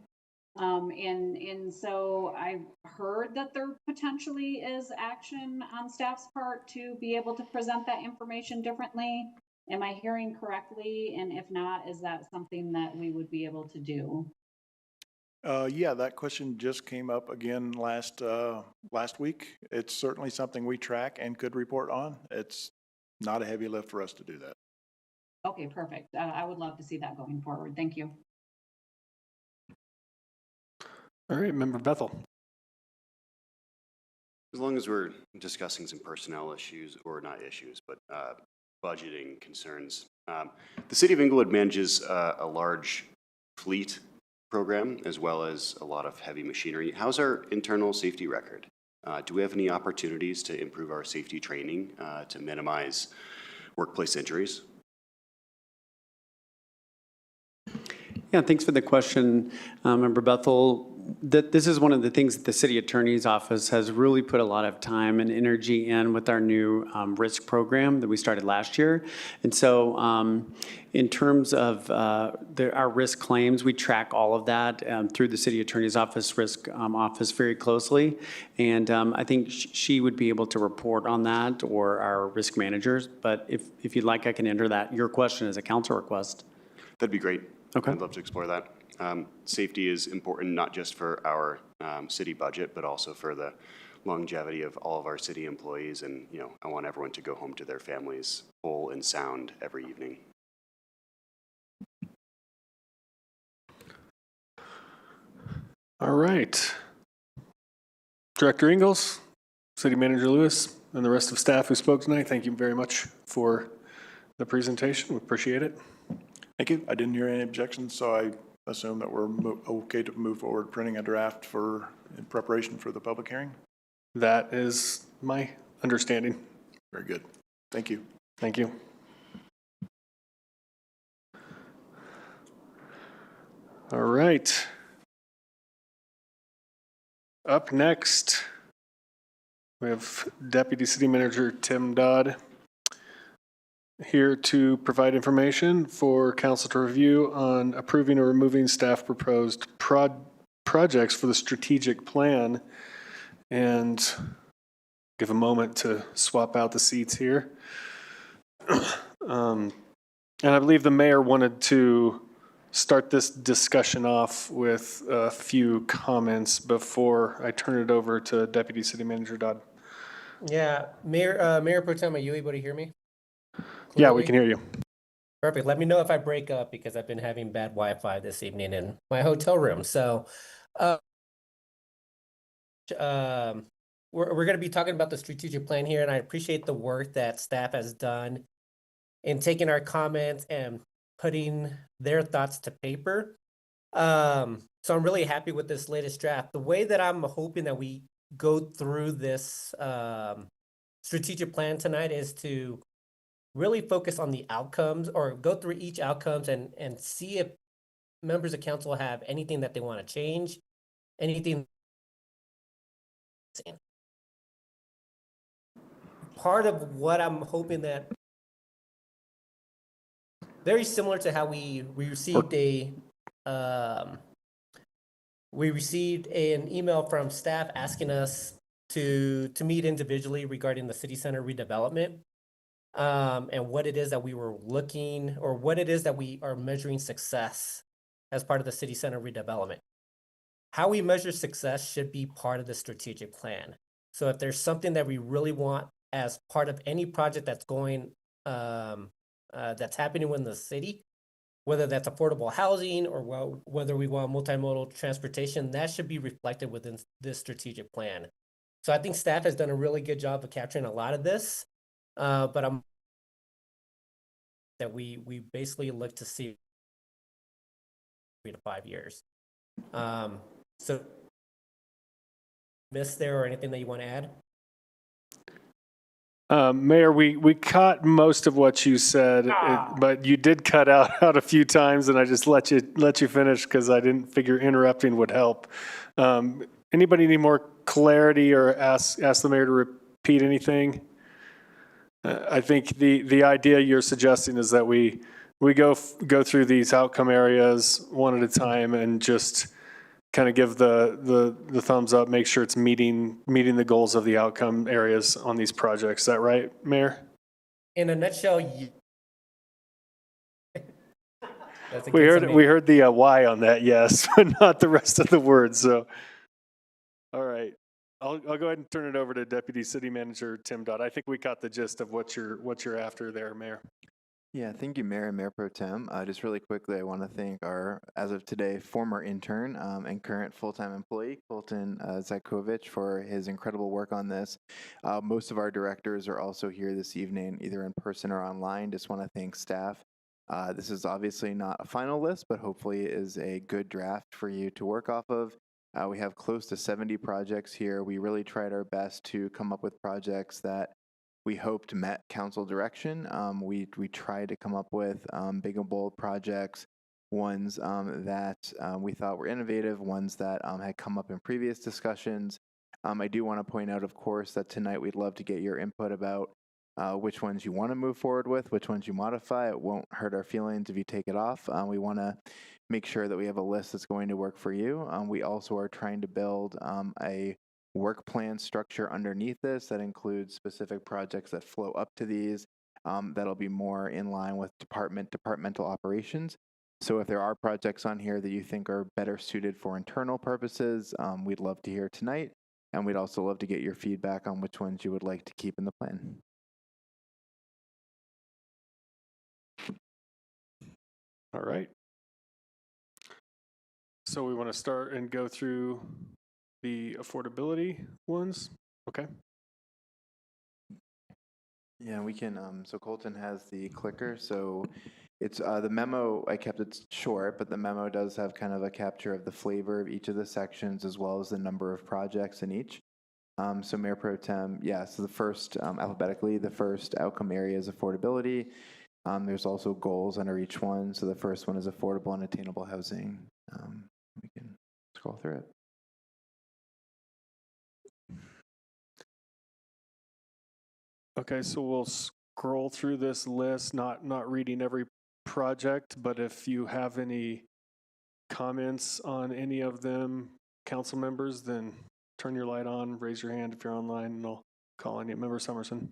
And so I've heard that there potentially is action on staff's part to be able to present that information differently. Am I hearing correctly? And if not, is that something that we would be able to do? Yeah, that question just came up again last week. It's certainly something we track and could report on. It's not a heavy lift for us to do that. Okay, perfect. I would love to see that going forward. Thank you. All right, Member Bethel. As long as we're discussing some personnel issues, or not issues, but budgeting concerns. The City of Inglewood manages a large fleet program as well as a lot of heavy machinery. How's our internal safety record? Do we have any opportunities to improve our safety training to minimize workplace injuries? Yeah, thanks for the question, Member Bethel. This is one of the things that the City Attorney's Office has really put a lot of time and energy in with our new risk program that we started last year. And so in terms of our risk claims, we track all of that through the City Attorney's Office risk office very closely. And I think she would be able to report on that, or our risk managers. But if you'd like, I can enter that, your question as a council request. That'd be great. Okay. I'd love to explore that. Safety is important not just for our city budget, but also for the longevity of all of our city employees. And, you know, I want everyone to go home to their families whole and sound every evening. All right. Director Ingalls, City Manager Lewis, and the rest of staff who spoke tonight, thank you very much for the presentation. We appreciate it. Thank you. I didn't hear any objections, so I assume that we're okay to move forward printing a draft in preparation for the public hearing. That is my understanding. Very good. Thank you. Thank you. All right. Up next, we have Deputy City Manager Tim Dodd here to provide information for council to review on approving or removing staff proposed projects for the strategic plan, and give a moment to swap out the seats here. And I believe the mayor wanted to start this discussion off with a few comments before I turn it over to Deputy City Manager Dodd. Yeah, Mayor Pro Tem, are you able to hear me? Yeah, we can hear you. Perfect. Let me know if I break up, because I've been having bad Wi-Fi this evening in my hotel room. So we're going to be talking about the strategic plan here, and I appreciate the work that staff has done in taking our comments and putting their thoughts to paper. So I'm really happy with this latest draft. The way that I'm hoping that we go through this strategic plan tonight is to really focus on the outcomes, or go through each outcomes and see if members of council have anything that they want to change, anything. Part of what I'm hoping that, very similar to how we received an email from staff asking us to meet individually regarding the city center redevelopment. And what it is that we were looking, or what it is that we are measuring success as part of the city center redevelopment. How we measure success should be part of the strategic plan. So if there's something that we really want as part of any project that's going, that's happening within the city, whether that's affordable housing or whether we want multimodal transportation, that should be reflected within this strategic plan. So I think staff has done a really good job of capturing a lot of this. But that we basically look to see 3 to 5 years. So missed there or anything that you want to add? Mayor, we caught most of what you said, but you did cut out a few times, and I just let you finish because I didn't figure interrupting would help. Anybody need more clarity or ask the mayor to repeat anything? I think the idea you're suggesting is that we go through these outcome areas one at a time and just kind of give the thumbs up, make sure it's meeting the goals of the outcome areas on these projects. Is that right, Mayor? In a nutshell, We heard the why on that, yes, but not the rest of the words. So, all right, I'll go ahead and turn it over to Deputy City Manager Tim Dodd. I think we got the gist of what you're after there, Mayor. Yeah, thank you, Mayor and Mayor Pro Tem. Just really quickly, I want to thank our, as of today, former intern and current full-time employee, Colton Zakovich, for his incredible work on this. Most of our directors are also here this evening, either in person or online. Just want to thank staff. This is obviously not a final list, but hopefully it is a good draft for you to work off of. We have close to 70 projects here. We really tried our best to come up with projects that we hoped met council direction. We tried to come up with big and bold projects, ones that we thought were innovative, ones that had come up in previous discussions. I do want to point out, of course, that tonight we'd love to get your input about which ones you want to move forward with, which ones you modify. It won't hurt our feelings if you take it off. We want to make sure that we have a list that's going to work for you. We also are trying to build a work plan structure underneath this that includes specific projects that flow up to these that'll be more in line with departmental operations. So if there are projects on here that you think are better suited for internal purposes, we'd love to hear tonight. And we'd also love to get your feedback on which ones you would like to keep in the plan. All right. So we want to start and go through the affordability ones. Okay. Yeah, we can. So Colton has the clicker. So it's the memo. I kept it short, but the memo does have kind of a capture of the flavor of each of the sections as well as the number of projects in each. So Mayor Pro Tem, yeah. So the first, alphabetically, the first outcome area is affordability. There's also goals under each one. So the first one is affordable and attainable housing. We can scroll through it. Okay, so we'll scroll through this list, not reading every project, but if you have any comments on any of them, council members, then turn your light on, raise your hand if you're online, and I'll call on you. Member Summerson.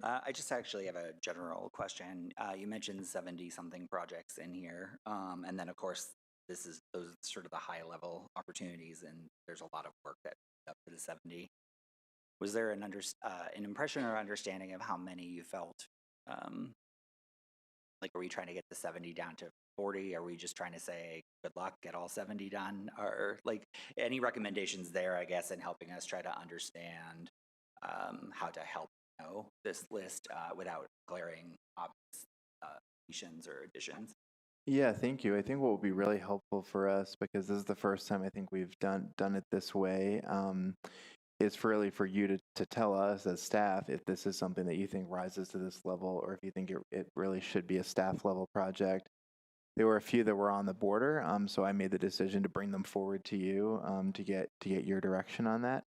I just actually have a general question. You mentioned 70-something projects in here, and then of course this is those sort of the high-level opportunities, and there's a lot of work that up to the 70. Was there an impression or understanding of how many you felt? Like, are we trying to get the 70 down to 40? Are we just trying to say good luck, get all 70 done? Or like any recommendations there, I guess, in helping us try to understand how to help this list without glaring obvious deletions or additions? Yeah, thank you. I think what would be really helpful for us, because this is the first time I think we've done it this way, is really for you to tell us as staff if this is something that you think rises to this level, or if you think it really should be a staff level project. There were a few that were on the border, so I made the decision to bring them forward to you to get your direction on that.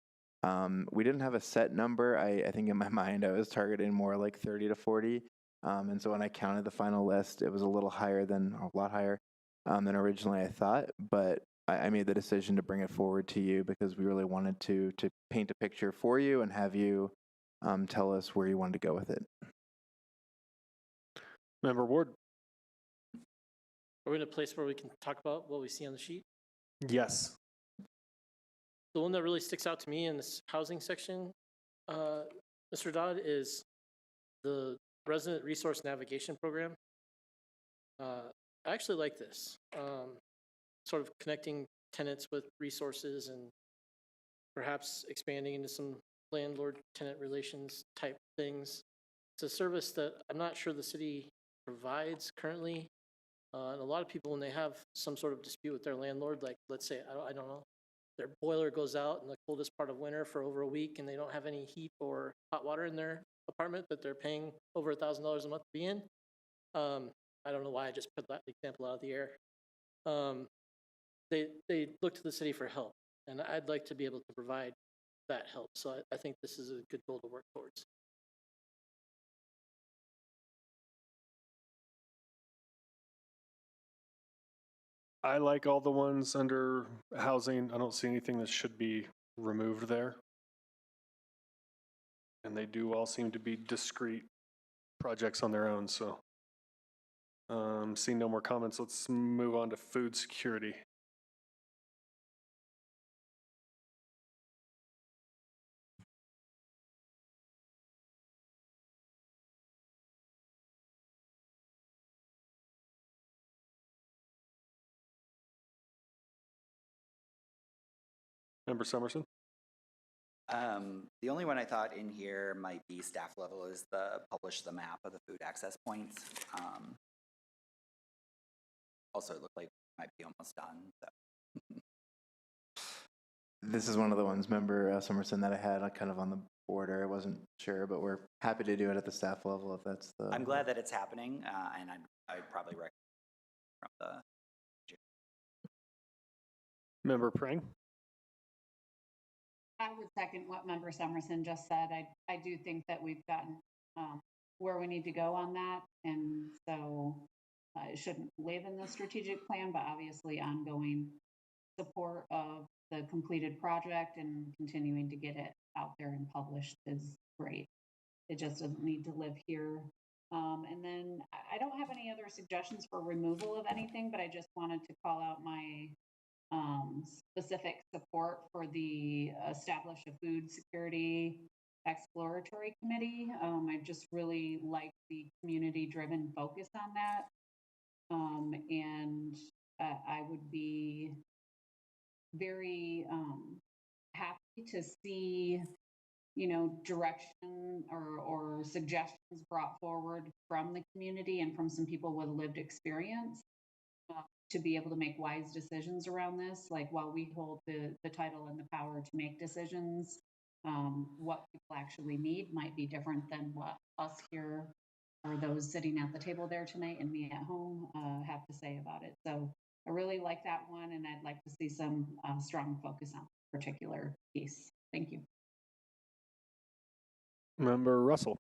We didn't have a set number. I think in my mind I was targeting more like 30 to 40. And so when I counted the final list, it was a lot higher than originally I thought. But I made the decision to bring it forward to you because we really wanted to paint a picture for you and have you tell us where you wanted to go with it. Member Ward. Are we in a place where we can talk about what we see on the sheet? Yes. The one that really sticks out to me in this housing section, Mr. Dodd, is the Resident Resource Navigation Program. I actually like this, sort of connecting tenants with resources and perhaps expanding into some landlord-tenant relations type things. It's a service that I'm not sure the city provides currently. And a lot of people, when they have some sort of dispute with their landlord, like let's say, I don't know, their boiler goes out in the coldest part of winter for over a week and they don't have any heat or hot water in their apartment that they're paying over $1,000 a month to be in. I don't know why I just put that example out of the air. They look to the city for help, and I'd like to be able to provide that help. So I think this is a good goal to work towards. I like all the ones under housing. I don't see anything that should be removed there. And they do all seem to be discrete projects on their own, so. Seeing no more comments, let's move on to food security. Member Summerson? The only one I thought in here might be staff level is publish the map of the food access points. Also, it looked like it might be almost done. So. This is one of the ones, Member Summerson, that I had kind of on the border. I wasn't sure, but we're happy to do it at the staff level if that's the. I'm glad that it's happening, and I'd probably recommend from the. Member Prang? I would second what Member Summerson just said. I do think that we've gotten where we need to go on that. And so it shouldn't live in the strategic plan, but obviously ongoing support of the completed project and continuing to get it out there and published is great. It just doesn't need to live here. And then I don't have any other suggestions for removal of anything, but I just wanted to call out my specific support for the establish a food security exploratory committee. I just really like the community driven focus on that. And I would be very happy to see, you know, direction or suggestions brought forward from the community and from some people with lived experience. To be able to make wise decisions around this, like while we hold the title and the power to make decisions, what people actually need might be different than what us here or those sitting at the table there tonight and me at home have to say about it. So I really like that one, and I'd like to see some strong focus on a particular piece. Thank you. Member Russell?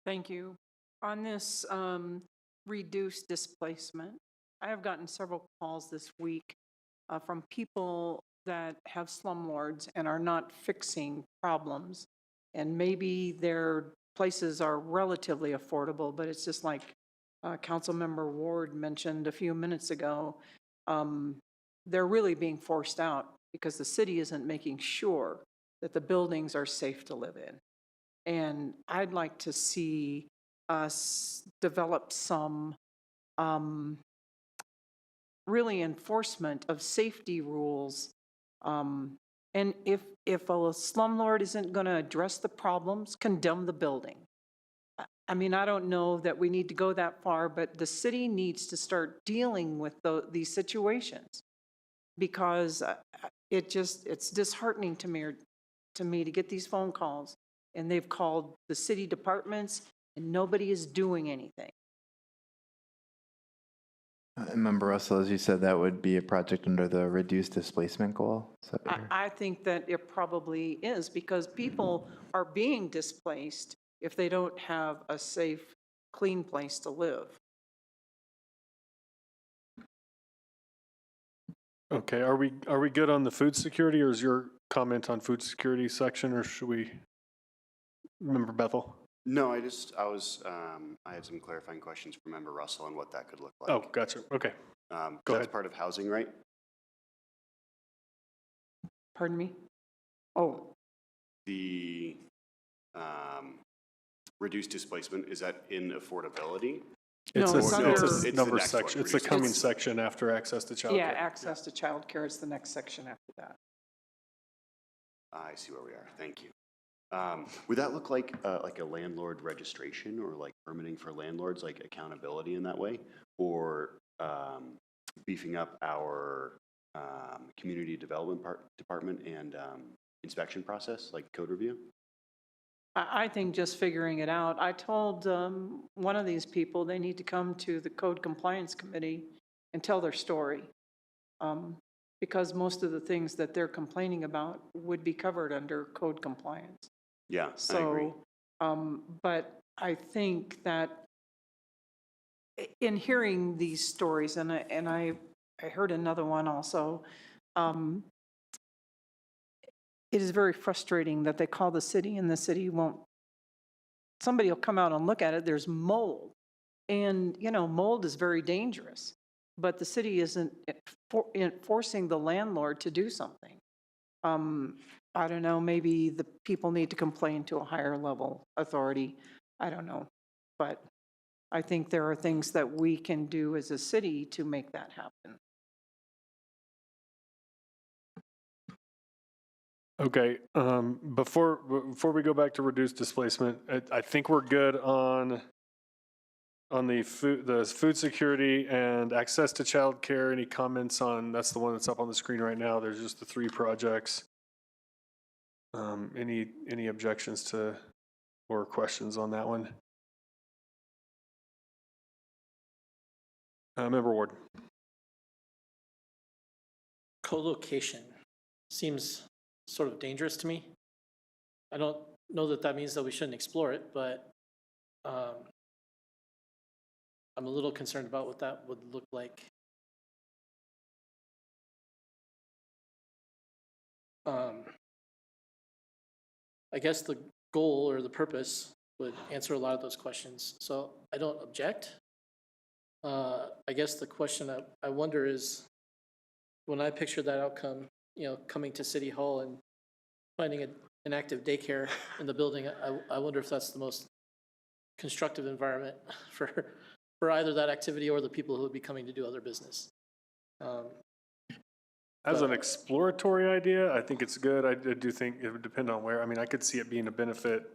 Thank you. On this reduced displacement, I have gotten several calls this week from people that have slumlords and are not fixing problems. And maybe their places are relatively affordable, but it's just like Councilmember Ward mentioned a few minutes ago. They're really being forced out because the city isn't making sure that the buildings are safe to live in. And I'd like to see us develop some really enforcement of safety rules. And if a slumlord isn't going to address the problems, condemn the building. I mean, I don't know that we need to go that far, but the city needs to start dealing with these situations, because it's disheartening to me to get these phone calls, and they've called the city departments and nobody is doing anything. Member Russell, as you said, that would be a project under the reduced displacement goal. So I think that it probably is, because people are being displaced if they don't have a safe, clean place to live. Okay, are we good on the food security, or is your comment on food security section, or should we? Member Bethel? No, I had some clarifying questions for Member Russell on what that could look like. Oh, gotcha. Okay. Go ahead. That's part of housing, right? Pardon me? Oh. The reduced displacement, is that in affordability? It's it's a number section. It's the coming section after access to childcare. Yeah, access to childcare is the next section after that. I see where we are. Thank you. Would that look like a landlord registration, or like permitting for landlords, like accountability in that way, or beefing up our community development department and inspection process, like code review? I think just figuring it out. I told one of these people they need to come to the Code Compliance Committee and tell their story. Because most of the things that they're complaining about would be covered under code compliance. Yeah, I agree. But I think that in hearing these stories, and I heard another one also, it is very frustrating that they call the city and the city won't, somebody will come out and look at it, there's mold. And, you know, mold is very dangerous, but the city isn't forcing the landlord to do something. I don't know, maybe the people need to complain to a higher level authority. I don't know, but I think there are things that we can do as a city to make that happen. Okay, before we go back to reduced displacement, I think we're good on the food security and access to childcare. Any comments on, that's the one that's up on the screen right now. There's just the 3 projects. Any objections to or questions on that one? Member Ward. Co-location seems sort of dangerous to me. I don't know that that means that we shouldn't explore it, but I'm a little concerned about what that would look like. I guess the goal or the purpose would answer a lot of those questions, so I don't object. I guess the question I wonder is, when I picture that outcome, you know, coming to City Hall and finding an active daycare in the building, I wonder if that's the most constructive environment for either that activity or the people who would be coming to do other business. As an exploratory idea, I think it's good. I do think it would depend on where. I mean, I could see it being a benefit.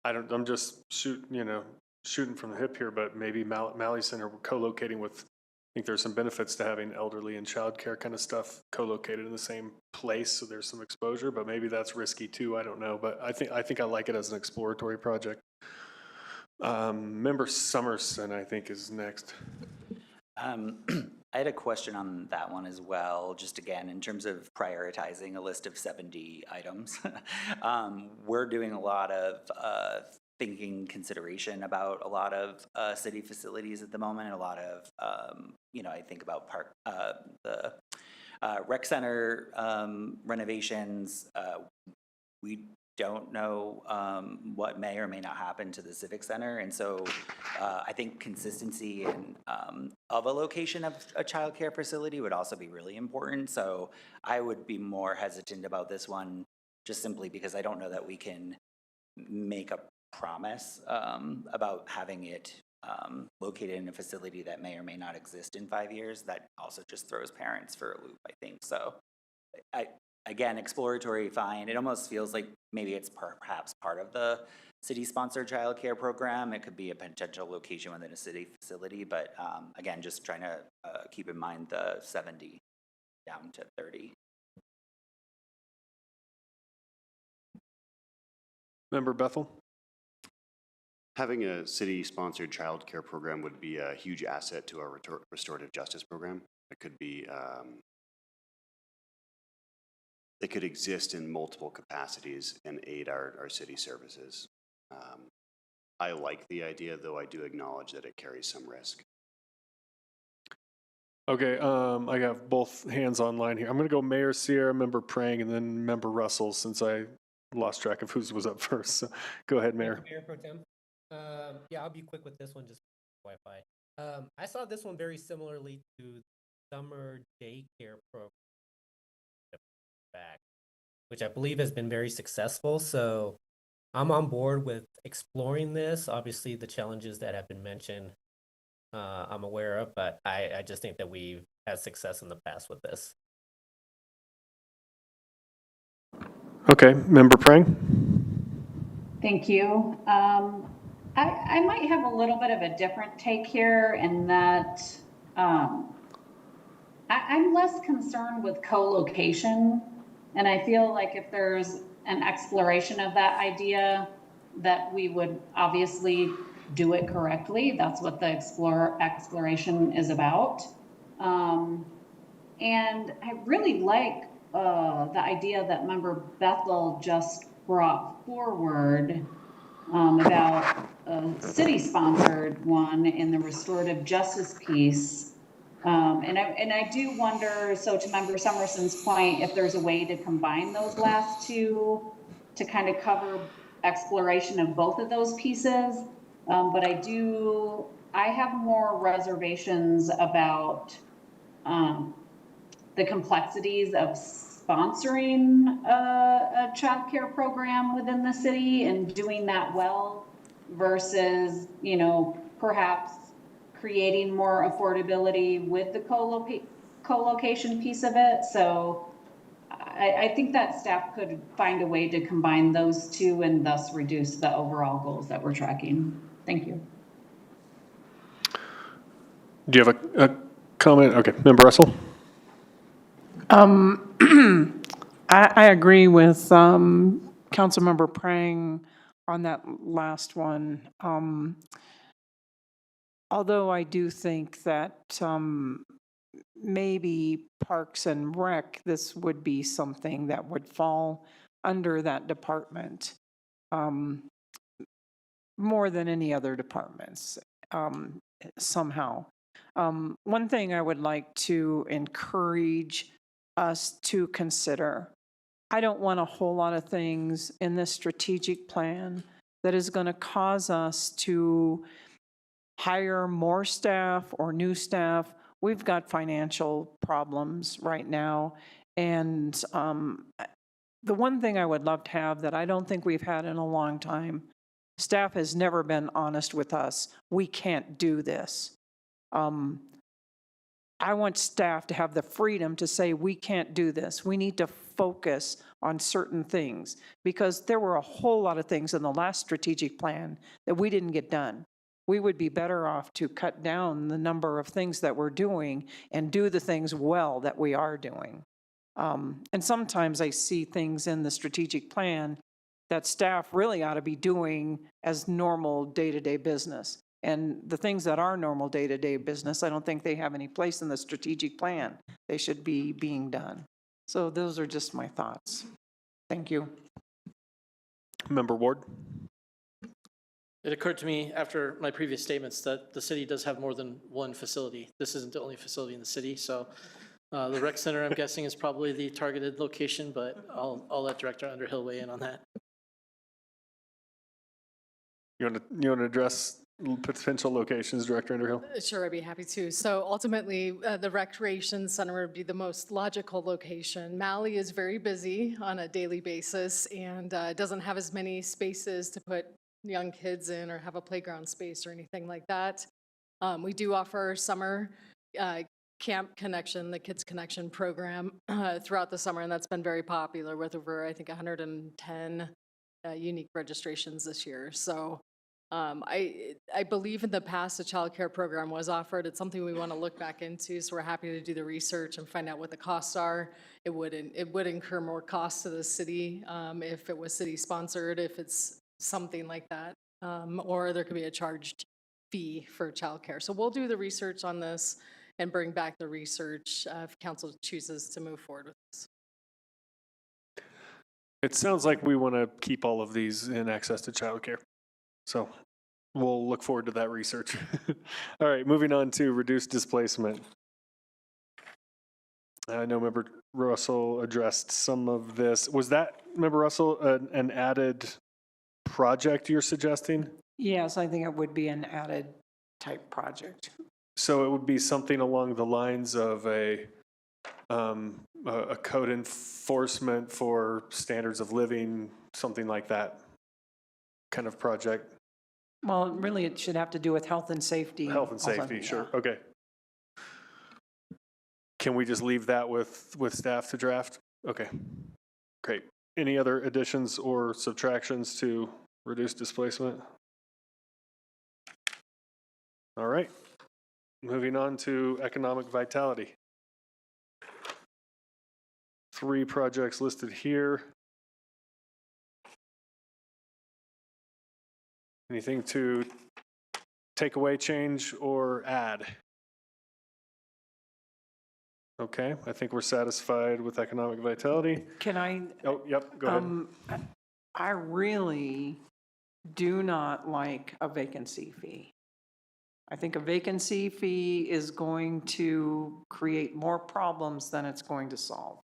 I'm just shooting from the hip here, but maybe Malley Center co-locating with, I think there's some benefits to having elderly and childcare kind of stuff co-located in the same place, so there's some exposure, but maybe that's risky too. I don't know, but I think I like it as an exploratory project. Member Summerson, I think, is next. I had a question on that one as well, just again, in terms of prioritizing a list of 70 items. We're doing a lot of consideration about a lot of city facilities at the moment, and a lot of, I think about the rec center renovations. We don't know what may or may not happen to the Civic Center, and so I think consistency of a location of a child care facility would also be really important. So I would be more hesitant about this one, just simply because I don't know that we can make a promise about having it located in a facility that may or may not exist in 5 years. That also just throws parents for a loop, I think. So again, exploratory, fine. It almost feels like maybe it's perhaps part of the city-sponsored child care program. It could be a potential location within a city facility, but again, just trying to keep in mind the 70 down to 30. Member Bethel? Having a city-sponsored child care program would be a huge asset to our restorative justice program. It could be it could exist in multiple capacities and aid our city services. I like the idea, though I do acknowledge that it carries some risk. Okay, I have both hands online here. I'm going to go Mayor Sierra, Member Prang, and then Member Russell, since I lost track of who was up first. So go ahead, Mayor. Mayor Pro Tem. Yeah, I'll be quick with this one, just Wi-Fi. I saw this one very similarly to summer daycare program back, which I believe has been very successful. So I'm on board with exploring this. Obviously, the challenges that have been mentioned, I'm aware of, but I just think that we've had success in the past with this. Okay, Member Prang. Thank you. I might have a little bit of a different take here in that I I'm less concerned with co-location, and I feel like if there's an exploration of that idea, that we would obviously do it correctly. That's what the exploration is about. And I really like the idea that Member Bethel just brought forward about a city-sponsored one in the restorative justice piece. And I do wonder, so to Member Summerson's point, if there's a way to combine those last two to kind of cover exploration of both of those pieces. But I have more reservations about the complexities of sponsoring a child care program within the city and doing that well versus, you know, perhaps creating more affordability with the co-location piece of it. So I think that staff could find a way to combine those two and thus reduce the overall goals that we're tracking. Thank you. Do you have a comment? Okay, Member Russell? I agree with Councilmember Prang on that last one. Although I do think that maybe Parks and Rec, this would be something that would fall under that department more than any other departments somehow. One thing I would like to encourage us to consider, I don't want a whole lot of things in this strategic plan that is going to cause us to hire more staff or new staff. We've got financial problems right now. And the one thing I would love to have that I don't think we've had in a long time, staff has never been honest with us. We can't do this. I want staff to have the freedom to say, we can't do this. We need to focus on certain things, because there were a whole lot of things in the last strategic plan that we didn't get done. We would be better off to cut down the number of things that we're doing and do the things well that we are doing. And sometimes I see things in the strategic plan that staff really ought to be doing as normal day-to-day business. And the things that are normal day-to-day business, I don't think they have any place in the strategic plan. They should be being done. So those are just my thoughts. Thank you. Member Ward? It occurred to me after my previous statements that the city does have more than one facility. This isn't the only facility in the city, so the rec center, I'm guessing, is probably the targeted location, but I'll let Director Underhill weigh in on that. You want to address potential locations, Director Underhill? Sure, I'd be happy to. So ultimately, the recreation center would be the most logical location. Malley is very busy on a daily basis and doesn't have as many spaces to put young kids in or have a playground space or anything like that. We do offer summer Camp Connection, the Kids Connection program throughout the summer, and that's been very popular with over, I think, 110 unique registrations this year. So I believe in the past a child care program was offered. It's something we want to look back into, so we're happy to do the research and find out what the costs are. It would incur more costs to the city if it was city sponsored, if it's something like that, or there could be a charged fee for child care. So we'll do the research on this and bring back the research if council chooses to move forward with this. It sounds like we want to keep all of these in access to childcare. So we'll look forward to that research. All right, moving on to reduced displacement. I know Member Russell addressed some of this. Was that, Member Russell, an added project you're suggesting? Yes, I think it would be an added type project. So it would be something along the lines of a code enforcement for standards of living, something like that kind of project? Well, really, it should have to do with health and safety. Health and safety, sure. Okay. Can we just leave that with staff to draft? Okay, great. Any other additions or subtractions to reduce displacement? All right. Moving on to economic vitality. 3 projects listed here. Anything to take away, change, or add? Okay, I think we're satisfied with economic vitality. Can I? Oh, yep, go ahead. I really do not like a vacancy fee. I think a vacancy fee is going to create more problems than it's going to solve.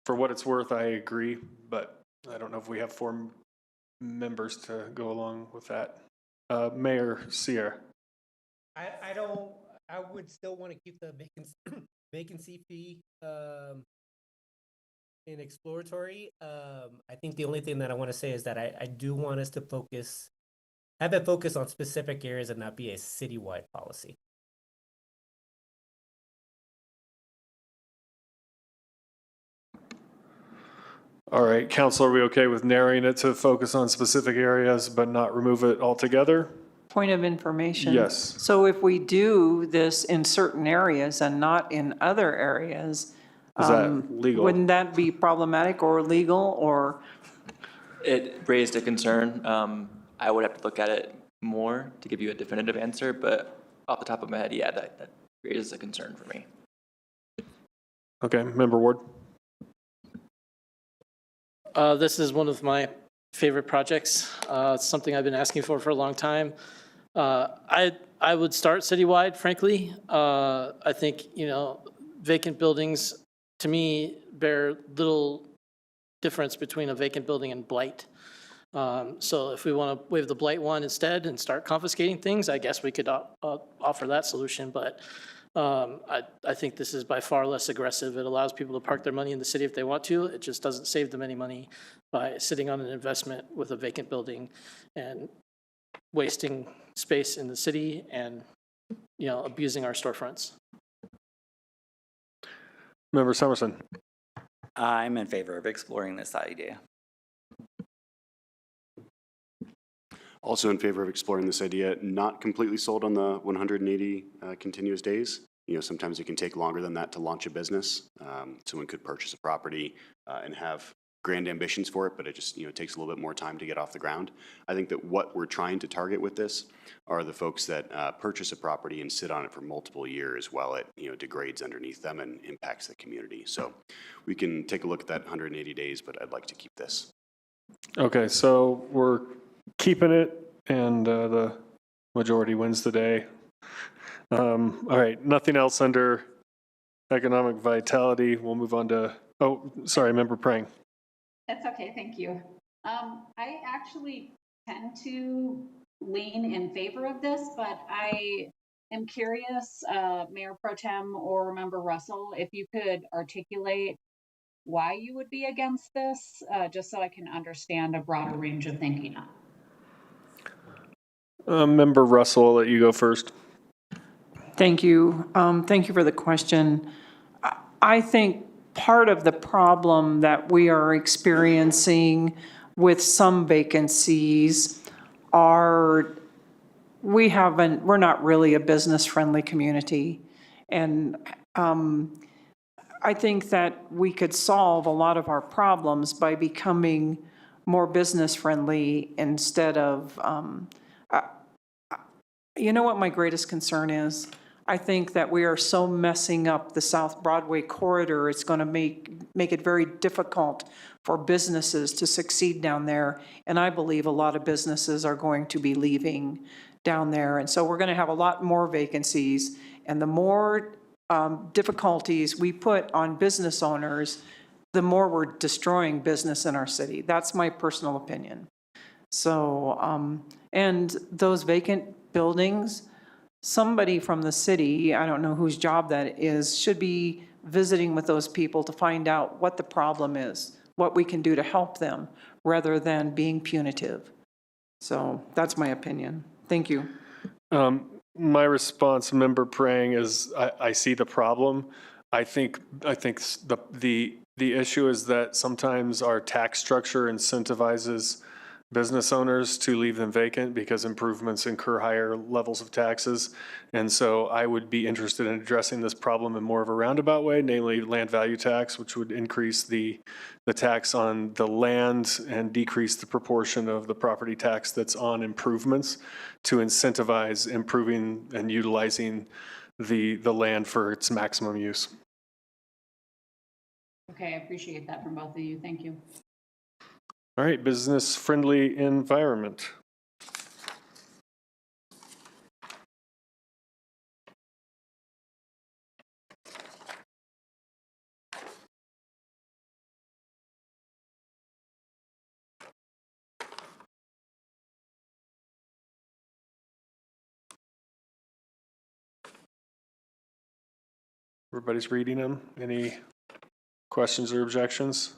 For what it's worth, I agree, but I don't know if we have 4 members to go along with that. Mayor Sierra. I would still want to keep the vacancy fee in exploratory. I think the only thing that I want to say is that I do want us to have a focus on specific areas and not be a citywide policy. All right, council, are we okay with narrowing it to focus on specific areas but not remove it altogether? Point of information. Yes. So if we do this in certain areas and not in other areas, Is that legal? wouldn't that be problematic or legal or? It raised a concern. I would have to look at it more to give you a definitive answer, but off the top of my head, yeah, that raises a concern for me. Okay, Member Ward. This is one of my favorite projects. It's something I've been asking for a long time. I would start citywide, frankly. I think, vacant buildings, to me, bear little difference between a vacant building and blight. So if we want to waive the blight one instead and start confiscating things, I guess we could offer that solution. But I think this is by far less aggressive. It allows people to park their money in the city if they want to. It just doesn't save them any money by sitting on an investment with a vacant building and wasting space in the city and, abusing our storefronts. Member Summerson. I'm in favor of exploring this idea. Also in favor of exploring this idea, not completely sold on the 180 continuous days. Sometimes it can take longer than that to launch a business. Someone could purchase a property and have grand ambitions for it, but it just takes a little bit more time to get off the ground. I think that what we're trying to target with this are the folks that purchase a property and sit on it for multiple years while it degrades underneath them and impacts the community. So we can take a look at that 180 days, but I'd like to keep this. Okay, so we're keeping it, and the majority wins the day. All right, nothing else under economic vitality. We'll move on to, Member Prang. That's okay, thank you. I actually tend to lean in favor of this, but I am curious, Mayor Pro Tem or Member Russell, if you could articulate why you would be against this, just so I can understand a broader range of thinking. Member Russell, I'll let you go first. Thank you. Thank you for the question. I think part of the problem that we are experiencing with some vacancies are we're not really a business-friendly community. And I think that we could solve a lot of our problems by becoming more business-friendly instead of, you know what my greatest concern is? I think that we are so messing up the South Broadway corridor, it's going to make it very difficult for businesses to succeed down there. And I believe a lot of businesses are going to be leaving down there. And so we're going to have a lot more vacancies. And the more difficulties we put on business owners, the more we're destroying business in our city. That's my personal opinion. So, and those vacant buildings, somebody from the city, I don't know whose job that is, should be visiting with those people to find out what the problem is, what we can do to help them, rather than being punitive. So that's my opinion. Thank you. My response, Member Prang, is I see the problem. I think the issue is that sometimes our tax structure incentivizes business owners to leave them vacant because improvements incur higher levels of taxes. And so I would be interested in addressing this problem in more of a roundabout way, namely land value tax, which would increase the tax on the land and decrease the proportion of the property tax that's on improvements to incentivize improving and utilizing the land for its maximum use. Okay, I appreciate that from both of you. Thank you. All right, business-friendly environment. Everybody's reading them. Any questions or objections?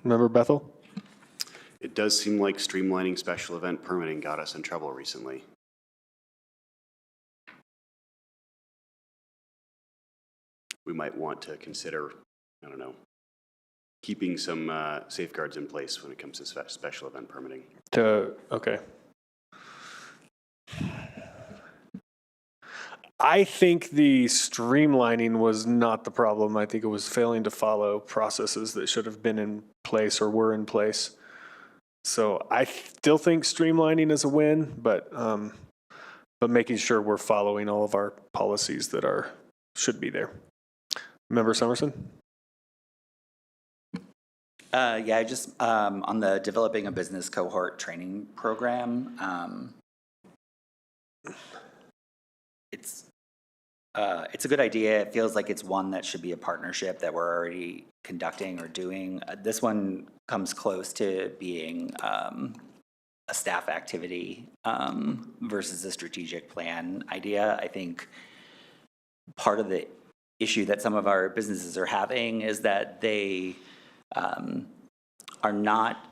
Member Bethel? It does seem like streamlining special event permitting got us in trouble recently. We might want to consider, I don't know, keeping some safeguards in place when it comes to special event permitting. Okay. I think the streamlining was not the problem. I think it was failing to follow processes that should have been in place or were in place. So I still think streamlining is a win, but making sure we're following all of our policies that should be there. Member Summerson? Yeah, just on the developing a business cohort training program, it's a good idea. It feels like it's one that should be a partnership that we're already conducting or doing. This one comes close to being a staff activity versus a strategic plan idea. I think part of the issue that some of our businesses are having is that they are not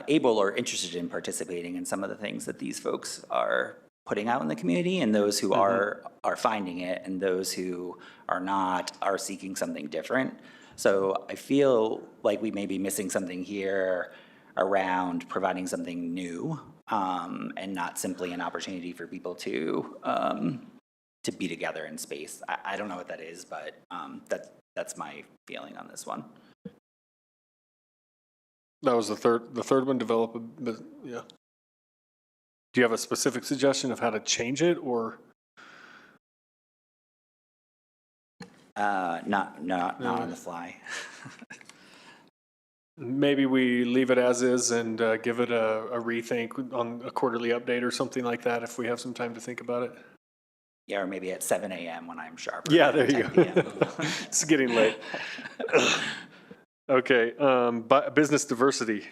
able or interested in participating in some of the things that these folks are putting out in the community, and those who are finding it, and those who are not are seeking something different. So I feel like we may be missing something here around providing something new, and not simply an opportunity for people to be together in space. I don't know what that is, but that's my feeling on this one. That was the third one, yeah. Do you have a specific suggestion of how to change it, or? Not on the fly. Maybe we leave it as is and give it a rethink on a quarterly update or something like that if we have some time to think about it. Yeah, or maybe at 7 a.m. when I'm sharp. Yeah, there you go. It's getting late. Okay, business diversity.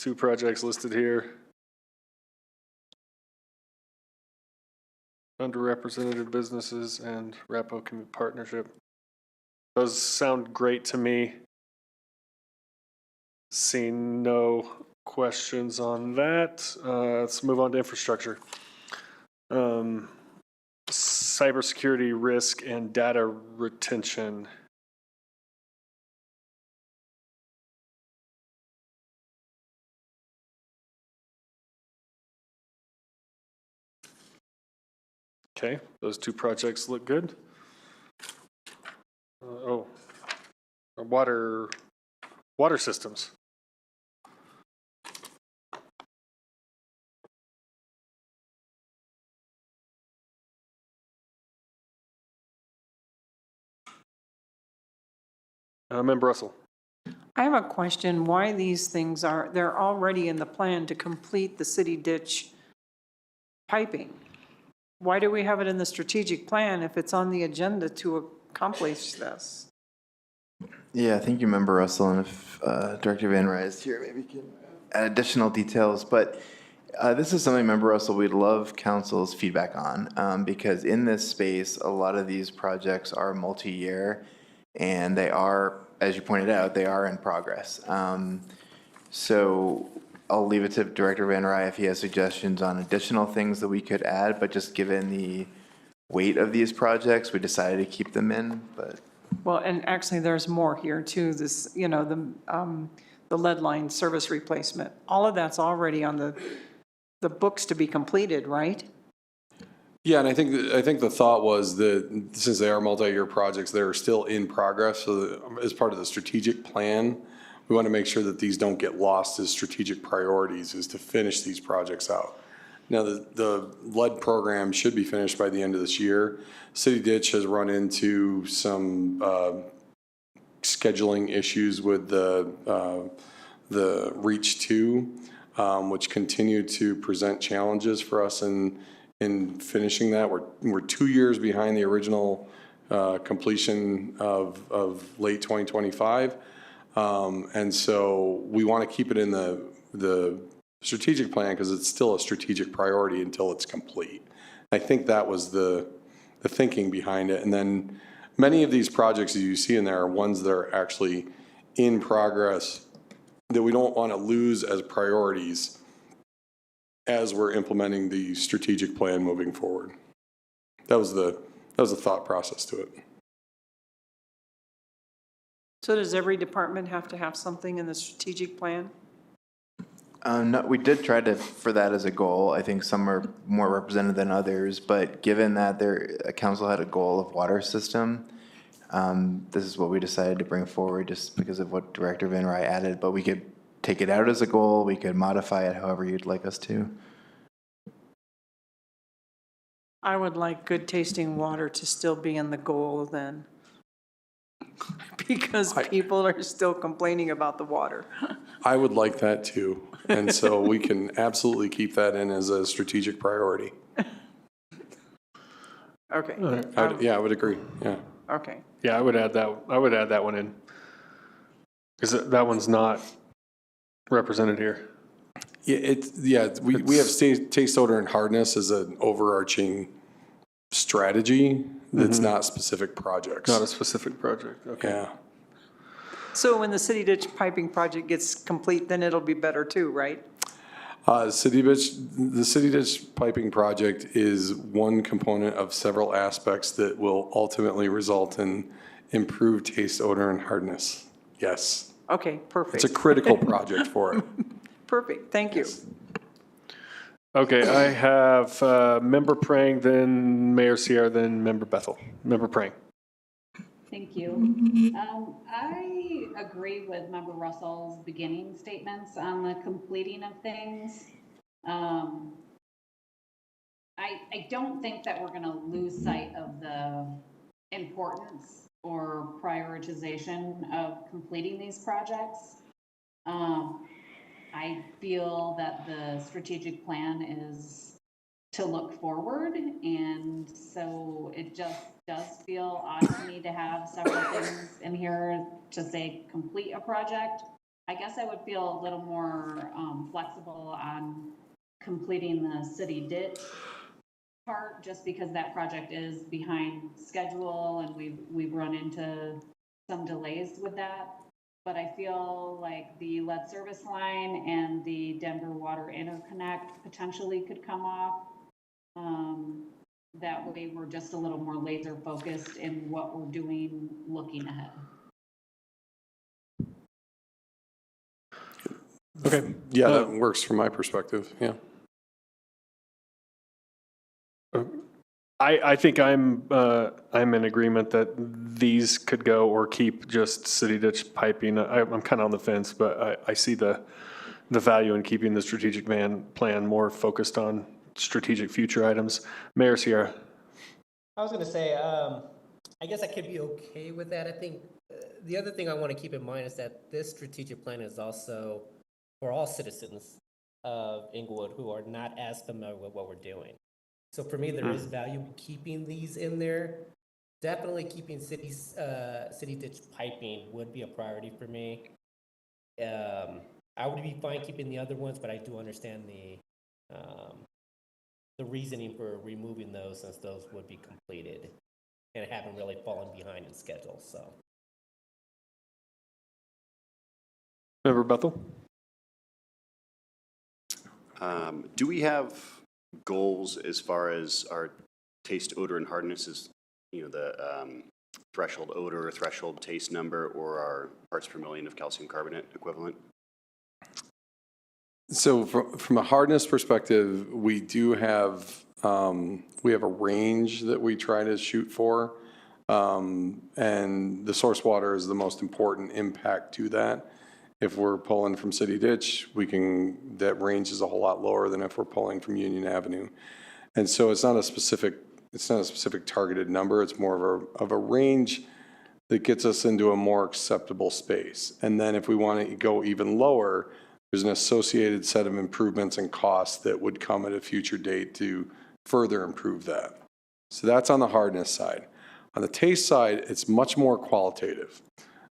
2 projects listed here. Underrepresented businesses and RAPO partnership. Those sound great to me. Seeing no questions on that. Let's move on to infrastructure. Cybersecurity risk and data retention. Okay, those 2 projects look good. Water systems. Member Russell. I have a question, why these things they're already in the plan to complete the city ditch piping. Why do we have it in the strategic plan if it's on the agenda to accomplish this? Yeah, thank you, Member Russell. And if Director Van Rye is here, maybe we can add additional details. But this is something, Member Russell, we'd love council's feedback on because in this space, a lot of these projects are multi-year and they are, as you pointed out, they are in progress. So I'll leave it to Director Van Rye if he has suggestions on additional things that we could add, but just given the weight of these projects, we decided to keep them in, but. Well, and actually, there's more here too, this, you know, the lead line service replacement. All of that's already on the books to be completed, right? Yeah, and I think the thought was that since they are multi-year projects, they're still in progress. So as part of the strategic plan, we want to make sure that these don't get lost as strategic priorities, is to finish these projects out. Now, the lead program should be finished by the end of this year. City Ditch has run into some scheduling issues with the Reach 2, which continue to present challenges for us in finishing that. We're 2 years behind the original completion of late 2025. And so we want to keep it in the strategic plan because it's still a strategic priority until it's complete. I think that was the thinking behind it. And then many of these projects that you see in there are ones that are actually in progress that we don't want to lose as priorities as we're implementing the strategic plan moving forward. That was the thought process to it. So does every department have to have something in the strategic plan? No, we did try for that as a goal. I think some are more represented than others, but given that a council had a goal of water system, this is what we decided to bring forward just because of what Director Van Rye added, but we could take it out as a goal, we could modify it however you'd like us to. I would like good tasting water to still be in the goal then. Because people are still complaining about the water. I would like that too. And so we can absolutely keep that in as a strategic priority. Okay. I would agree. Yeah. Okay. Yeah, I would add that one in. Because that one's not represented here. Yeah, we have taste, odor, and hardness as an overarching strategy that's not specific projects. Not a specific project, okay. Yeah. So when the City Ditch piping project gets complete, then it'll be better too, right? The City Ditch piping project is one component of several aspects that will ultimately result in improved taste, odor, and hardness. Yes. Okay, perfect. It's a critical project for it. Perfect, thank you. Okay, I have Member Prang, then Mayor Sierra, then Member Bethel. Member Prang. Thank you. I agree with Member Russell's beginning statements on the completing of things. I don't think that we're going to lose sight of the importance or prioritization of completing these projects. I feel that the strategic plan is to look forward, and so it just does feel odd to me to have several things in here to say complete a project. I guess I would feel a little more flexible on completing the City Ditch part, just because that project is behind schedule and we've run into some delays with that. But I feel like the lead service line and the Denver Water Interconnect potentially could come off. That way we're just a little more laser focused in what we're doing looking ahead. Okay. Yeah, that works from my perspective. Yeah. I think I'm in agreement that these could go or keep just City Ditch piping. I'm kind of on the fence, but I see the value in keeping the strategic plan more focused on strategic future items. Mayor Sierra. I was going to say, I guess I could be okay with that. I think the other thing I want to keep in mind is that this strategic plan is also for all citizens of Inglewood who are not as familiar with what we're doing. So for me, there is value in keeping these in there. Definitely keeping City Ditch piping would be a priority for me. I would be fine keeping the other ones, but I do understand the reasoning for removing those, since those would be completed and haven't really fallen behind in schedule. So, Member Bethel. Do we have goals as far as our taste, odor, and hardness is, the threshold odor, threshold taste number, or our parts per million of calcium carbonate equivalent? So from a hardness perspective, we do have, we have a range that we try to shoot for. And the source water is the most important impact to that. If we're pulling from City Ditch, that range is a whole lot lower than if we're pulling from Union Avenue. And so it's not a specific targeted number. It's more of a range that gets us into a more acceptable space. And then if we want to go even lower, there's an associated set of improvements and costs that would come at a future date to further improve that. So that's on the hardness side. On the taste side, it's much more qualitative.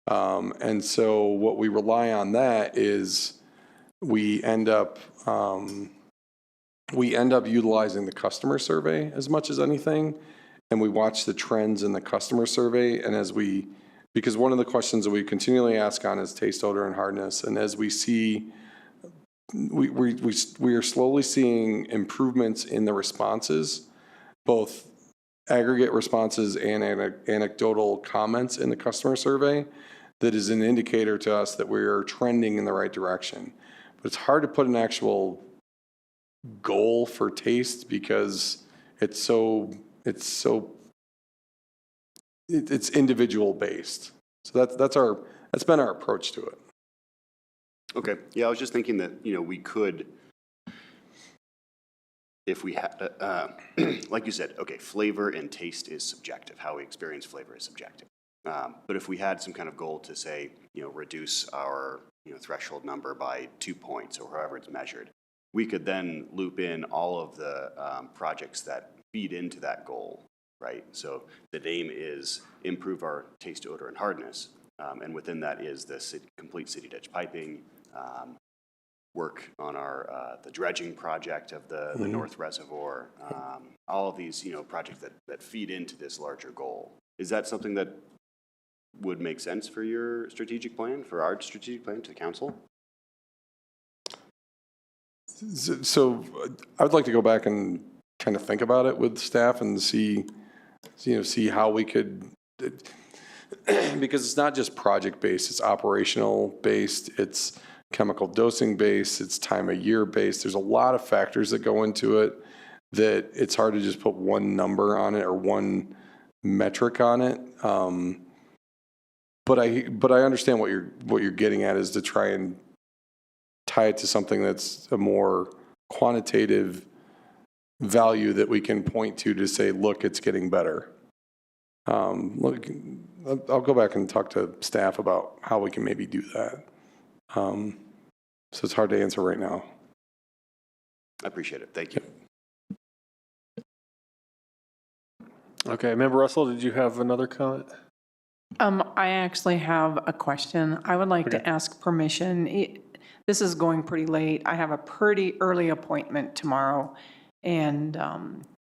And so what we rely on that is we end up utilizing the customer survey as much as anything. And we watch the trends in the customer survey. And because one of the questions that we continually ask on is taste, odor, and hardness. And as we see, we are slowly seeing improvements in the responses, both aggregate responses and anecdotal comments in the customer survey. That is an indicator to us that we are trending in the right direction. But it's hard to put an actual goal for taste because it's individual based. So that's been our approach to it. Okay. Yeah, I was just thinking that, we could, if we had, like you said, okay, flavor and taste is subjective. How we experience flavor is subjective. But if we had some kind of goal to say, reduce our, threshold number by 2 points or however it's measured, we could then loop in all of the projects that feed into that goal, right? So the name is improve our taste, odor, and hardness. And within that is the complete city ditch piping, work on the dredging project of the North Reservoir, all of these, projects that feed into this larger goal. Is that something that would make sense for your strategic plan, for our strategic plan to council? So I would like to go back and kind of think about it with staff and see how we could, because it's not just project-based, it's operational-based, it's chemical dosing based, it's time of year based. There's a lot of factors that go into it that it's hard to just put one number on it or one metric on it. But I understand what you're getting at is to try and tie it to something that's a more quantitative value that we can point to say, look, it's getting better. Look, I'll go back and talk to staff about how we can maybe do that. So it's hard to answer right now. I appreciate it. Thank you. Okay, Member Russell, did you have another comment? I actually have a question. I would like to ask permission. This is going pretty late. I have a pretty early appointment tomorrow, and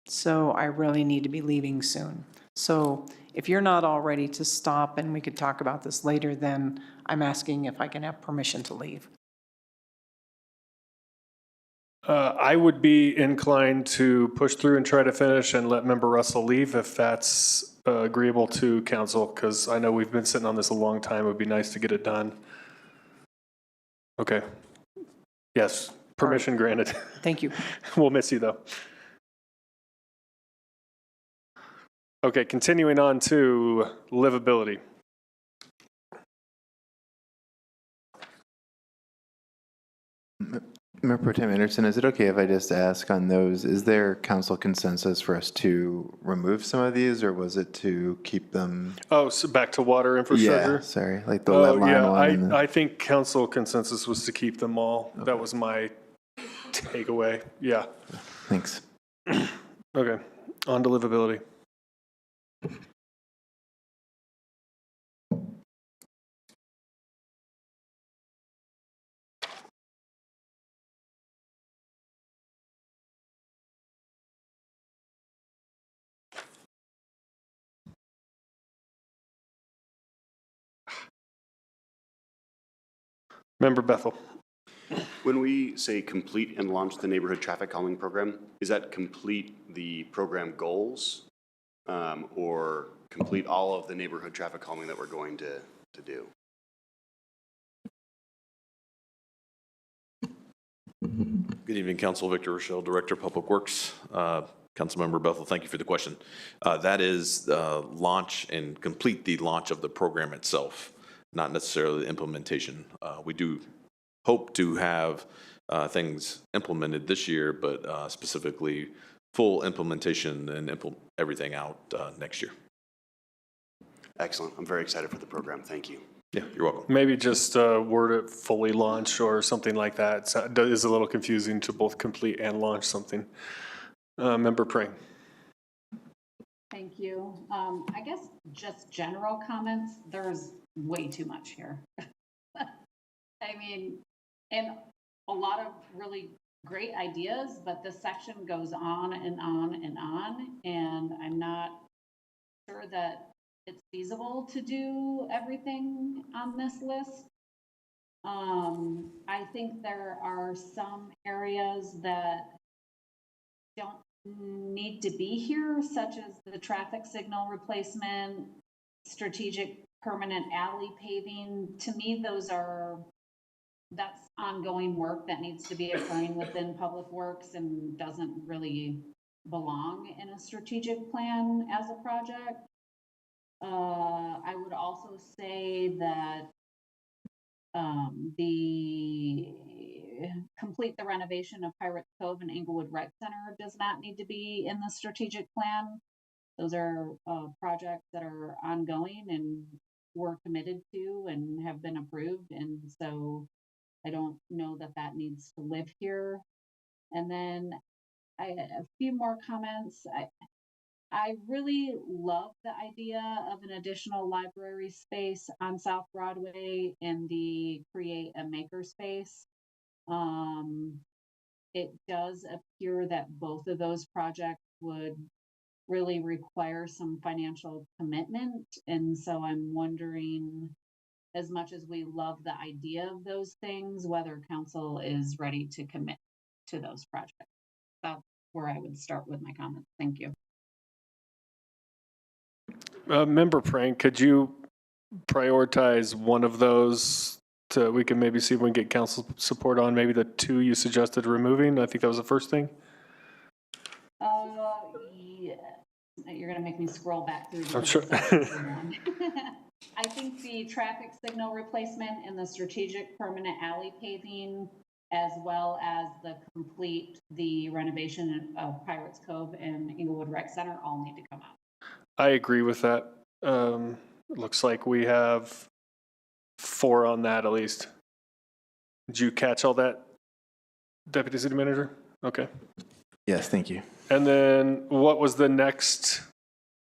so I really need to be leaving soon. So if you're not all ready to stop and we could talk about this later, then I'm asking if I can have permission to leave. I would be inclined to push through and try to finish and let Member Russell leave if that's agreeable to council, because I know we've been sitting on this a long time. It would be nice to get it done. Okay. Yes, permission granted. Thank you. We'll miss you though. Okay, continuing on to livability. Mayor Pro Tem Anderson, is it okay if I just ask on those, is there council consensus for us to remove some of these, or was it to keep them? Oh, so back to water infrastructure? Yeah, sorry, like the lead line one. I think council consensus was to keep them all. Okay. That was my takeaway. Yeah. Thanks. Okay, on to livability. Member Bethel. When we say complete and launch the neighborhood traffic calming program, is that complete the program goals or complete all of the neighborhood traffic calming that we're going to do. Good evening, Council. Victor Rochelle, Director of Public Works. Councilmember Bethel, thank you for the question. That is launch and complete the launch of the program itself, not necessarily the implementation. We do hope to have things implemented this year, but specifically full implementation and everything out next year. Excellent. I'm very excited for the program. Thank you. Yeah, you're welcome. Maybe just word it fully launch or something like that. It is a little confusing to both complete and launch something. Member Pring. Thank you. I guess just general comments. There's way too much here. I mean, and a lot of really great ideas, but this section goes on and on and on, and I'm not sure that it's feasible to do everything on this list. I think there are some areas that don't need to be here, such as the traffic signal replacement, strategic permanent alley paving. To me, that's ongoing work that needs to be occurring within Public Works and doesn't really belong in a strategic plan as a project. I would also say that complete the renovation of Pirates Cove and Englewood Rec Center does not need to be in the strategic plan. Those are projects that are ongoing and we're committed to and have been approved. And so I don't know that that needs to live here. And then a few more comments. I really love the idea of an additional library space on South Broadway and the create a makerspace. It does appear that both of those projects would really require some financial commitment. And so I'm wondering, as much as we love the idea of those things, whether council is ready to commit to those projects. That's where I would start with my comments. Thank you. Member Prank, could you prioritize one of those so we can maybe see if we can get council support on maybe the two you suggested removing? I think that was the first thing. Yeah. You're going to make me scroll back through. I'm sure. I think the traffic signal replacement and the strategic permanent alley paving, as well as the renovation of Pirates Cove and Englewood Rec Center, all need to come out. I agree with that. Looks like we have 4 on that at least. Did you catch all that, Deputy City Manager? Okay. Yes, thank you. And then what was the next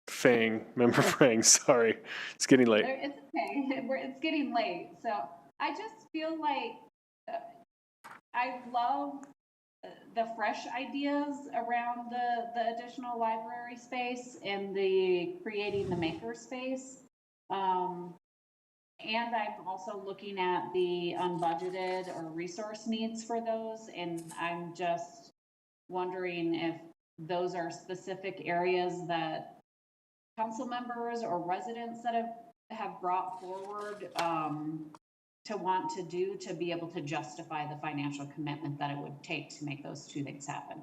thing? Member Prang, sorry. It's getting late. It's okay. It's getting late. So I just feel like I love the fresh ideas around the additional library space and the creating the maker space. And I'm also looking at the unbudgeted or resource needs for those. And I'm just wondering if those are specific areas that council members or residents that have brought forward to want to do to be able to justify the financial commitment that it would take to make those two things happen.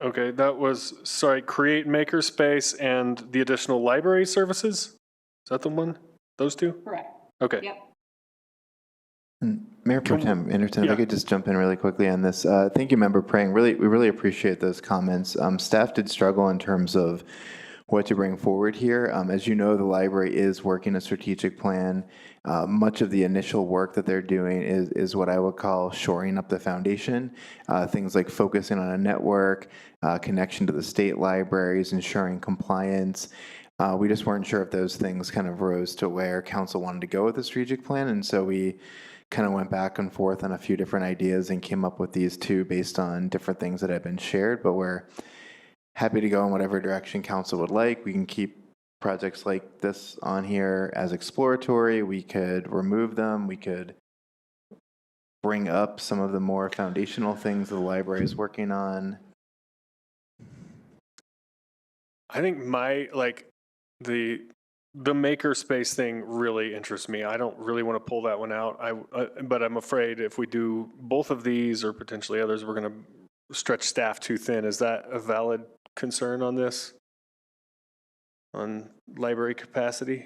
Okay, that was, sorry, create makerspace and the additional library services? Is that the one? Those two? Correct. Okay. Yep. And Mayor Pro Tem Anderson, if I could just jump in really quickly on this. Thank you, Member Prang. We really appreciate those comments. Staff did struggle in terms of what to bring forward here. As you know, the library is working a strategic plan. Much of the initial work that they're doing is what I would call shoring up the foundation. Things like focusing on a network, connection to the state libraries, ensuring compliance. We just weren't sure if those things kind of rose to where council wanted to go with the strategic plan. And so we kind of went back and forth on a few different ideas and came up with these two based on different things that have been shared, but we're happy to go in whatever direction council would like. We can keep projects like this on here as exploratory. We could remove them. We could bring up some of the more foundational things the library is working on. I think the makerspace thing really interests me. I don't really want to pull that one out. But I'm afraid if we do both of these or potentially others, we're going to stretch staff too thin. Is that a valid concern on this? On library capacity?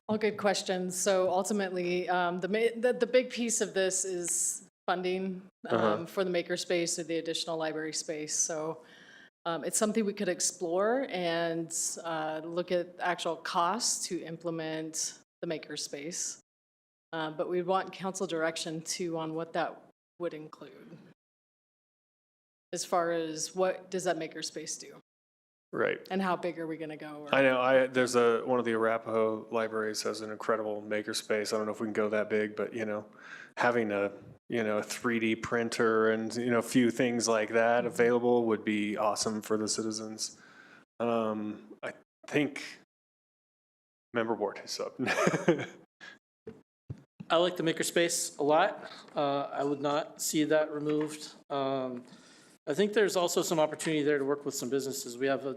All good questions. So ultimately, the big piece of this is funding for the makerspace or the additional library space. So it's something we could explore and look at actual costs to implement the makerspace. But we'd want council direction too on what that would include. As far as what does that makerspace do? Right. And how big are we going to go? I know. There's one of the Arapahoe libraries has an incredible makerspace. I don't know if we can go that big, but having a 3D printer and a few things like that available would be awesome for the citizens. I think member board is up. I like the makerspace a lot. I would not see that removed. I think there's also some opportunity there to work with some businesses. We have a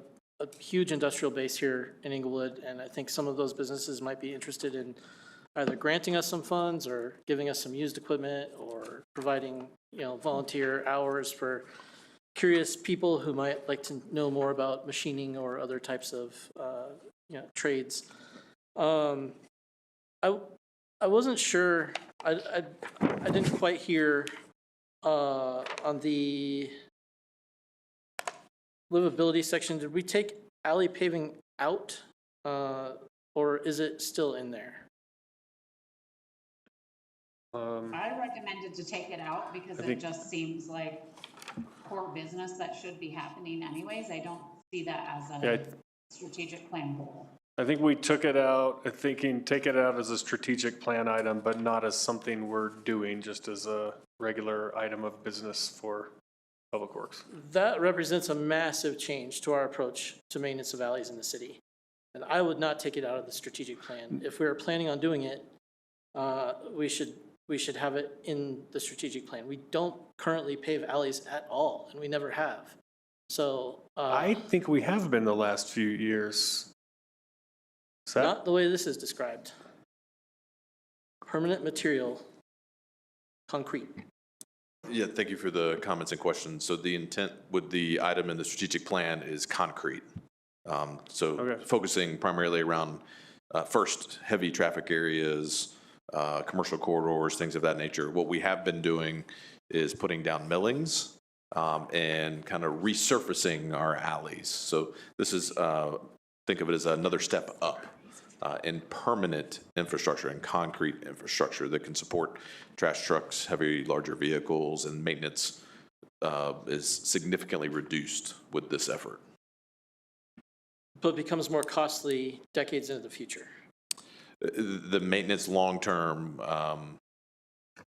huge industrial base here in Inglewood, and I think some of those businesses might be interested in either granting us some funds or giving us some used equipment or providing, volunteer hours for curious people who might like to know more about machining or other types of, trades. I wasn't sure, I didn't quite hear on the livability section, did we take alley paving out or is it still in there? I recommended to take it out because it just seems like core business that should be happening anyways. I don't see that as a strategic plan goal. I think we took it out, thinking take it out as a strategic plan item, but not as something we're doing, just as a regular item of business for Public Works. That represents a massive change to our approach to maintenance of alleys in the city. And I would not take it out of the strategic plan. If we are planning on doing it, we should have it in the strategic plan. We don't currently pave alleys at all, and we never have. So I think we have been the last few years. Not the way this is described. Permanent material, concrete. Yeah, thank you for the comments and questions. So the intent with the item in the strategic plan is concrete. Focusing primarily around, first, heavy traffic areas, commercial corridors, things of that nature. What we have been doing is putting down millings and kind of resurfacing our alleys. So this is, think of it as another step up in permanent infrastructure and concrete infrastructure that can support trash trucks, heavy, larger vehicles, and maintenance is significantly reduced with this effort. But becomes more costly decades into the future. The maintenance long-term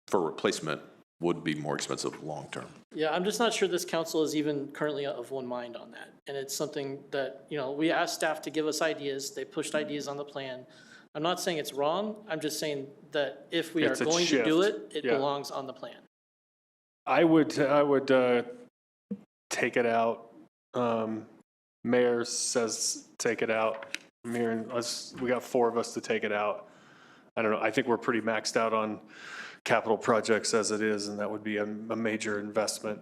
for replacement would be more expensive long-term. Yeah, I'm just not sure this council is even currently of one mind on that. And it's something that, we asked staff to give us ideas. They pushed ideas on the plan. I'm not saying it's wrong. I'm just saying that if we are going to do it, it belongs on the plan. I would take it out. Mayor says take it out. Mayor, we got 4 of us to take it out. I don't know. I think we're pretty maxed out on capital projects as it is, and that would be a major investment.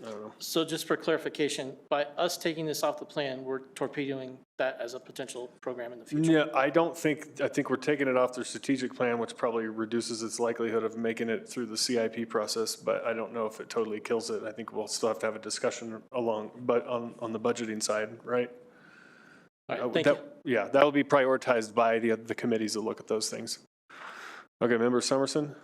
I don't know. So just for clarification, by us taking this off the plan, we're torpedoing that as a potential program in the future? Yeah, I think we're taking it off the strategic plan, which probably reduces its likelihood of making it through the CIP process, but I don't know if it totally kills it. I think we'll still have to have a discussion on the budgeting side, right? All right, thank you. Yeah, that will be prioritized by the committees that look at those things. Okay, Member Summerson?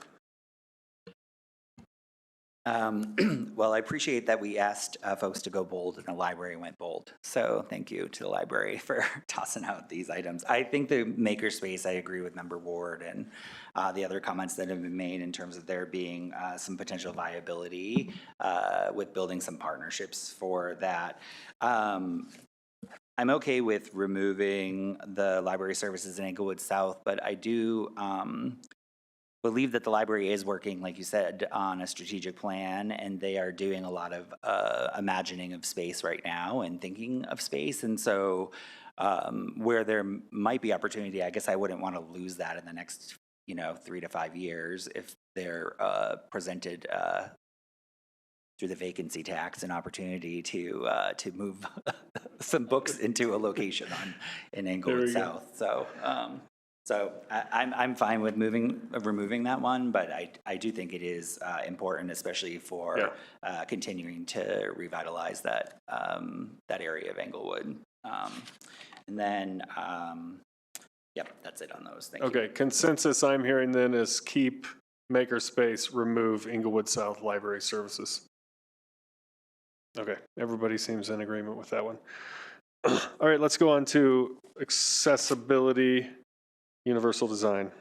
Well, I appreciate that we asked folks to go bold and the library went bold. So thank you to the library for tossing out these items. I think the makerspace, I agree with Member Ward and the other comments that have been made in terms of there being some potential viability with building some partnerships for that. I'm okay with removing the library services in Inglewood South, but I do believe that the library is working, like you said, on a strategic plan, and they are doing a lot of imagining of space right now and thinking of space. And so where there might be opportunity, I guess I wouldn't want to lose that in the next, 3 to 5 years if they're presented through the vacancy tax an opportunity to move some books into a location in Englewood South. So I'm fine with removing that one, but I do think it is important, especially for continuing to revitalize that area of Englewood. And then, yep, that's it on those. Thank you. Okay, consensus I'm hearing then is keep Makerspace, remove Englewood South Library Services. Okay, everybody seems in agreement with that one. All right, let's go on to accessibility, universal design.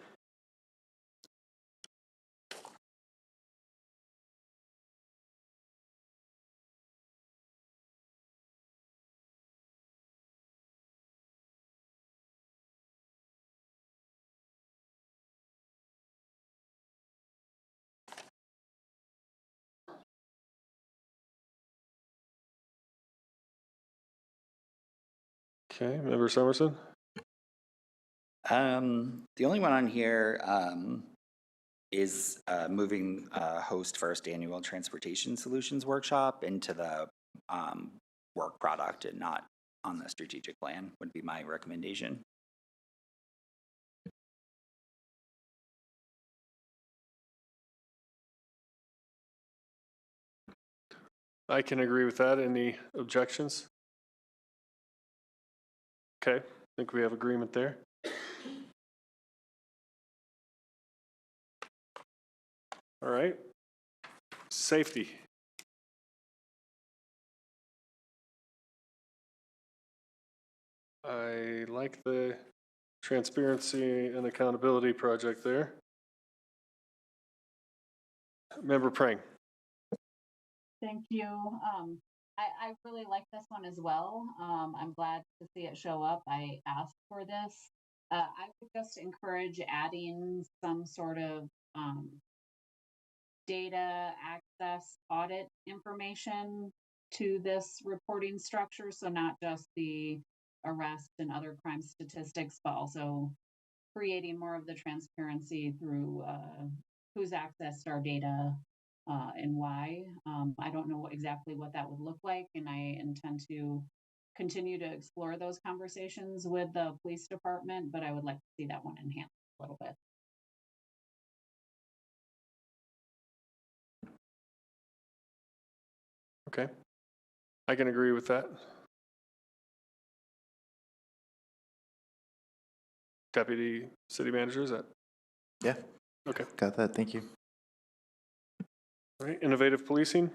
Okay, Member Summerson? The only one on here is moving host first annual transportation solutions workshop into the work product and not on the strategic plan would be my recommendation. I can agree with that. Any objections? Okay, I think we have agreement there. All right. Safety. I like the transparency and accountability project there. Member Prang. Thank you. I really like this one as well. I'm glad to see it show up. I asked for this. I would just encourage adding some sort of data access audit information to this reporting structure. So not just the arrest and other crime statistics, but also creating more of the transparency through who's accessed our data and why. I don't know exactly what that would look like, and I intend to continue to explore those conversations with the police department, but I would like to see that one enhanced a little bit. Okay, I can agree with that. Deputy City Manager, is that? Yeah. Okay. Got that. Thank you. All right, innovative policing.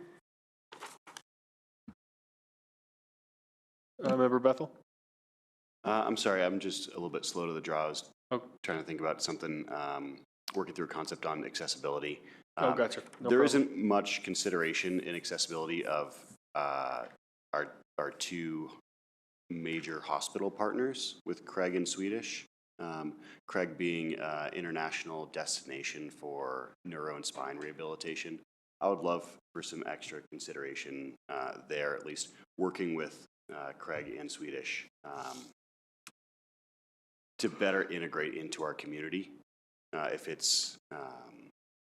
Member Bethel? I'm sorry, I'm just a little bit slow to the draw. I was trying to think about something, working through a concept on accessibility. Gotcha. No there problem. isn't much consideration in accessibility of our two major hospital partners with Craig and Swedish. Craig being an international destination for neuro and spine rehabilitation. I would love for some extra consideration there, at least working with Craig and Swedish to better integrate into our community. If it's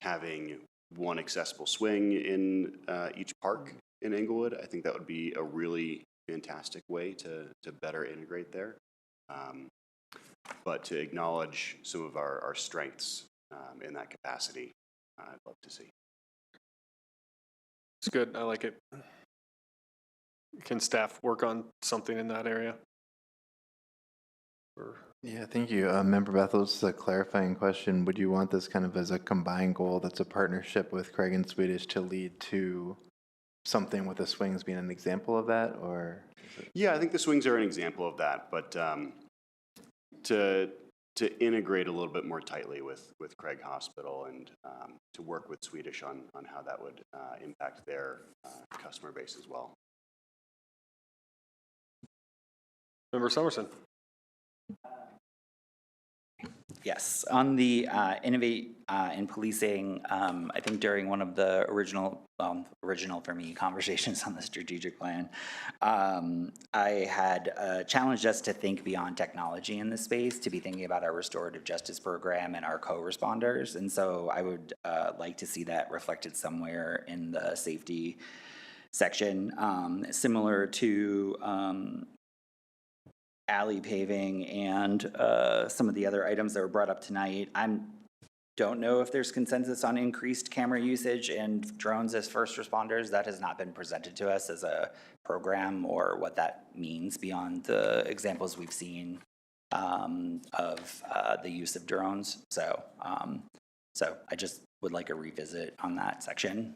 having one accessible swing in each park in Englewood, I think that would be a really fantastic way to better integrate there. But to acknowledge some of our strengths in that capacity, I'd love to see. It's good. I like it. Can staff work on something in that area? Yeah, thank you. Member Bethel, this is a clarifying question. Would you want this kind of as a combined goal that's a partnership with Craig and Swedish to lead to something with the swings being an example of that, or? Yeah, I think the swings are an example of that, but to integrate a little bit more tightly with Craig Hospital and to work with Swedish on how that would impact their customer base as well. Member Summerson. Yes, on the innovate in policing, I think during one of the original for me conversations on the strategic plan, I had challenged us to think beyond technology in this space, to be thinking about our restorative justice program and our co-responders. And so I would like to see that reflected somewhere in the safety section, similar to alley paving and some of the other items that were brought up tonight. I don't know if there's consensus on increased camera usage and drones as first responders. That has not been presented to us as a program or what that means beyond the examples we've seen of the use of drones. So I just would like a revisit on that section.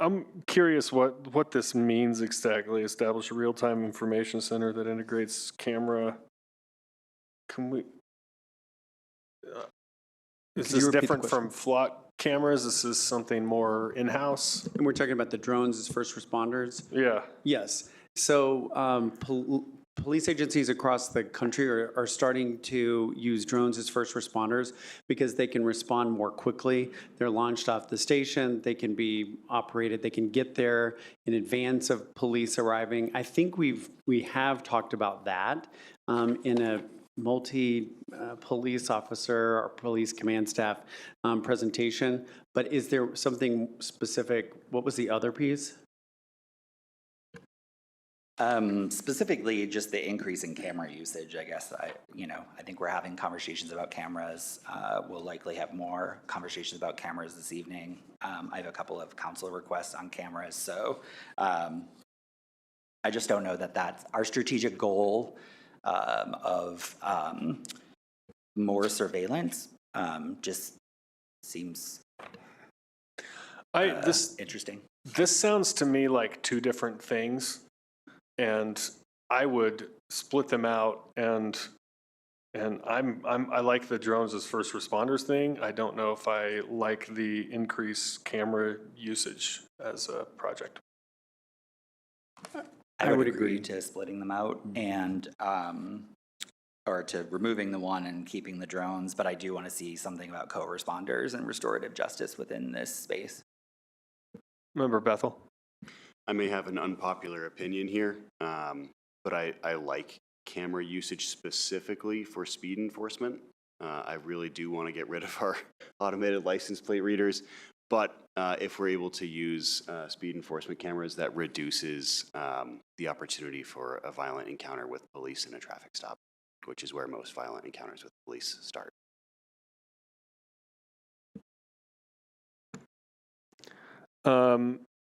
I'm curious what this means exactly. Establish a real-time information center that integrates camera. Can we? Is this different from flock cameras? This is something more in-house? And we're talking about the drones as first responders? Yeah. Yes. So police agencies across the country are starting to use drones as first responders because they can respond more quickly. They're launched off the station. They can be operated. They can get there in advance of police arriving. I think we have talked about that in a multi-police officer or police command staff presentation. But is there something specific? What was the other piece? Specifically, just the increase in camera usage. I guess I think we're having conversations about cameras. We'll likely have more conversations about cameras this evening. I have a couple of council requests on cameras, so I just don't know that that's our strategic goal of more surveillance. Just seems interesting. This sounds to me like two different things. And I would split them out, and I like the drones as first responders thing. I don't know if I like the increased camera usage as a project. I would agree to splitting them out and or to removing the one and keeping the drones, but I do want to see something about co-responders and restorative justice within this space. Member Bethel. I may have an unpopular opinion here, but I like camera usage specifically for speed enforcement. I really do want to get rid of our automated license plate readers, but if we're able to use speed enforcement cameras, that reduces the opportunity for a violent encounter with police in a traffic stop, which is where most violent encounters with police start.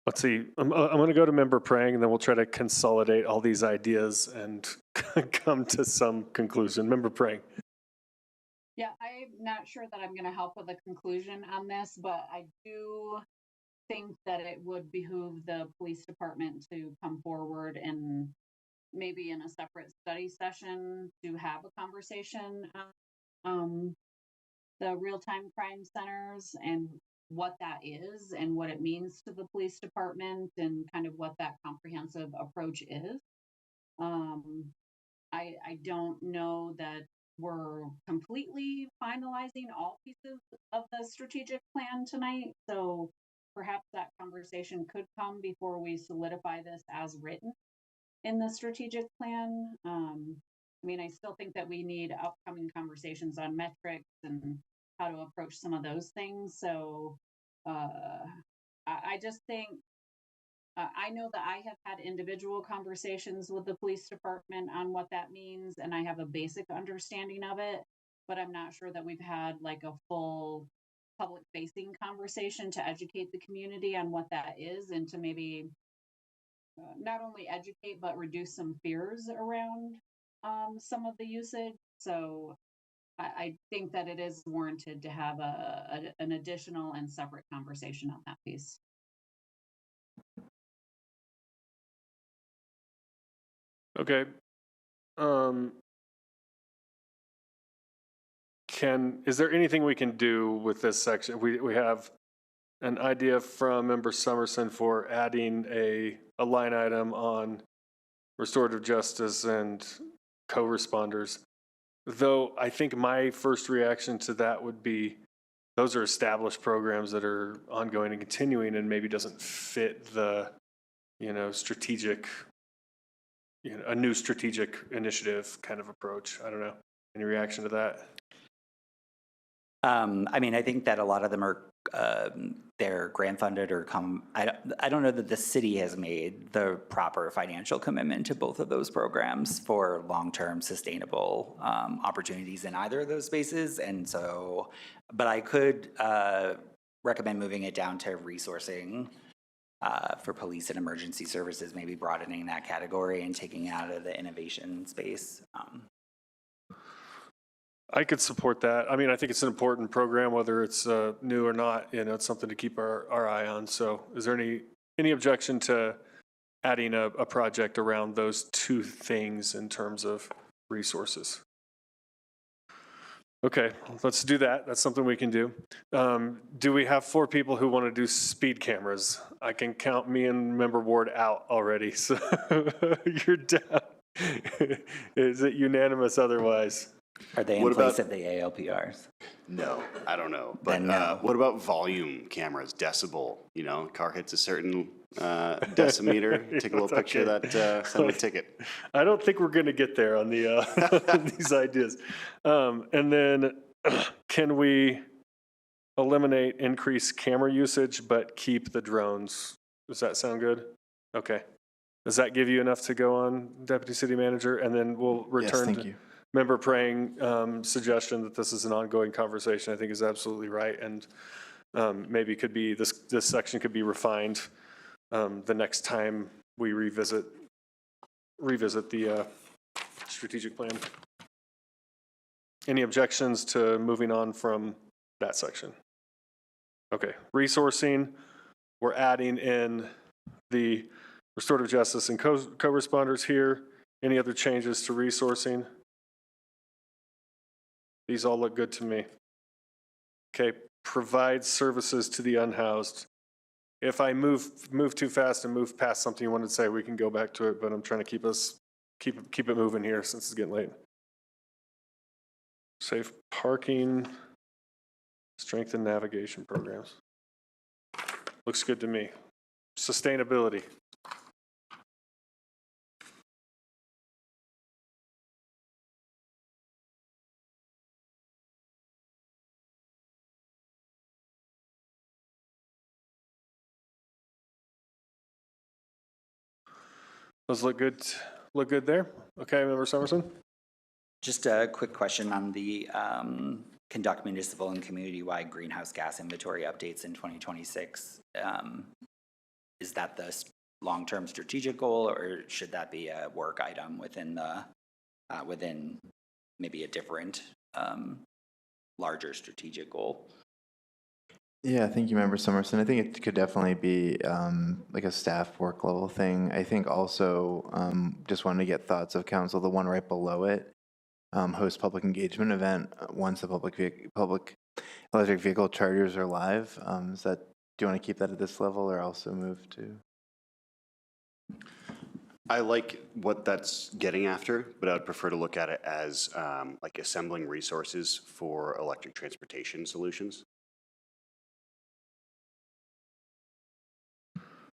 Let's see, I'm going to go to Member Prang, and then we'll try to consolidate all these ideas and come to some conclusion. Member Prang. Yeah, I'm not sure that I'm going to help with a conclusion on this, but I do think that it would behoove the police department to come forward and maybe in a separate study session to have a conversation on the real-time crime centers and what that is and what it means to the police department and kind of what that comprehensive approach is. I don't know that we're completely finalizing all pieces of the strategic plan tonight, so perhaps that conversation could come before we solidify this as written in the strategic plan. I still think that we need upcoming conversations on metrics and how to approach some of those things. So I just think, I know that I have had individual conversations with the police department on what that means, and I have a basic understanding of it, but I'm not sure that we've had like a full public facing conversation to educate the community on what that is and to maybe not only educate, but reduce some fears around some of the usage. So I think that it is warranted to have an additional and separate conversation on that piece. Okay. Is there anything we can do with this section? We have an idea from Member Summerson for adding a line item on restorative justice and co-responders. Though I think my first reaction to that would be, those are established programs that are ongoing and continuing, and maybe doesn't fit the, strategic, a new strategic initiative kind of approach. I don't know. Any reaction to that? I mean, I think that a lot of them are, they're grant funded or I don't know that the city has made the proper financial commitment to both of those programs for long-term sustainable opportunities in either of those spaces. And so, but I could recommend moving it down to resourcing for police and emergency services, maybe broadening that category and taking out of the innovation space. I could support that. I mean, I think it's an important program, whether it's new or not. It's something to keep our eye on. So is there any objection to adding a project around those two things in terms of resources? Okay, let's do that. That's something we can do. Do we have 4 people who want to do speed cameras? I can count me and Member Ward out already, so you're down. Is it unanimous otherwise? Are they in place of the ALPRs? No, I don't know. But no. What about volume cameras, decibel? Car hits a certain decimeter, take a little picture of that, send a ticket. I don't think we're going to get there on the these ideas. And then can we eliminate increased camera usage but keep the drones? Does that sound good? Okay. Does that give you enough to go on, Deputy City Manager? And then we'll return Yes, to thank you. Member Prang suggestion that this is an ongoing conversation, I think is absolutely right. And maybe could be, this section could be refined the next time we revisit the strategic plan. Any objections to moving on from that section? Okay, resourcing, we're adding in the restorative justice and co-responders here. Any other changes to resourcing? These all look good to me. Okay, provide services to the unhoused. If I move too fast and move past something you wanted to say, we can go back to it, but I'm trying to keep it moving here since it's getting late. Safe parking, strengthen navigation programs. Looks good to me. Sustainability. Those look good there? Okay, Member Summerson? Just a quick question on the conduct municipal and community-wide greenhouse gas inventory updates in 2026. Is that the long-term strategic goal, or should that be a work item within maybe a different larger strategic goal? Yeah, thank you, Member Summerson. I think it could definitely be like a staff work level thing. I think also just wanted to get thoughts of council. The one right below it, host public engagement event once the public electric vehicle chargers are live. Do you want to keep that at this level or also move to? I like what that's getting after, but I would prefer to look at it as like assembling resources for electric transportation solutions.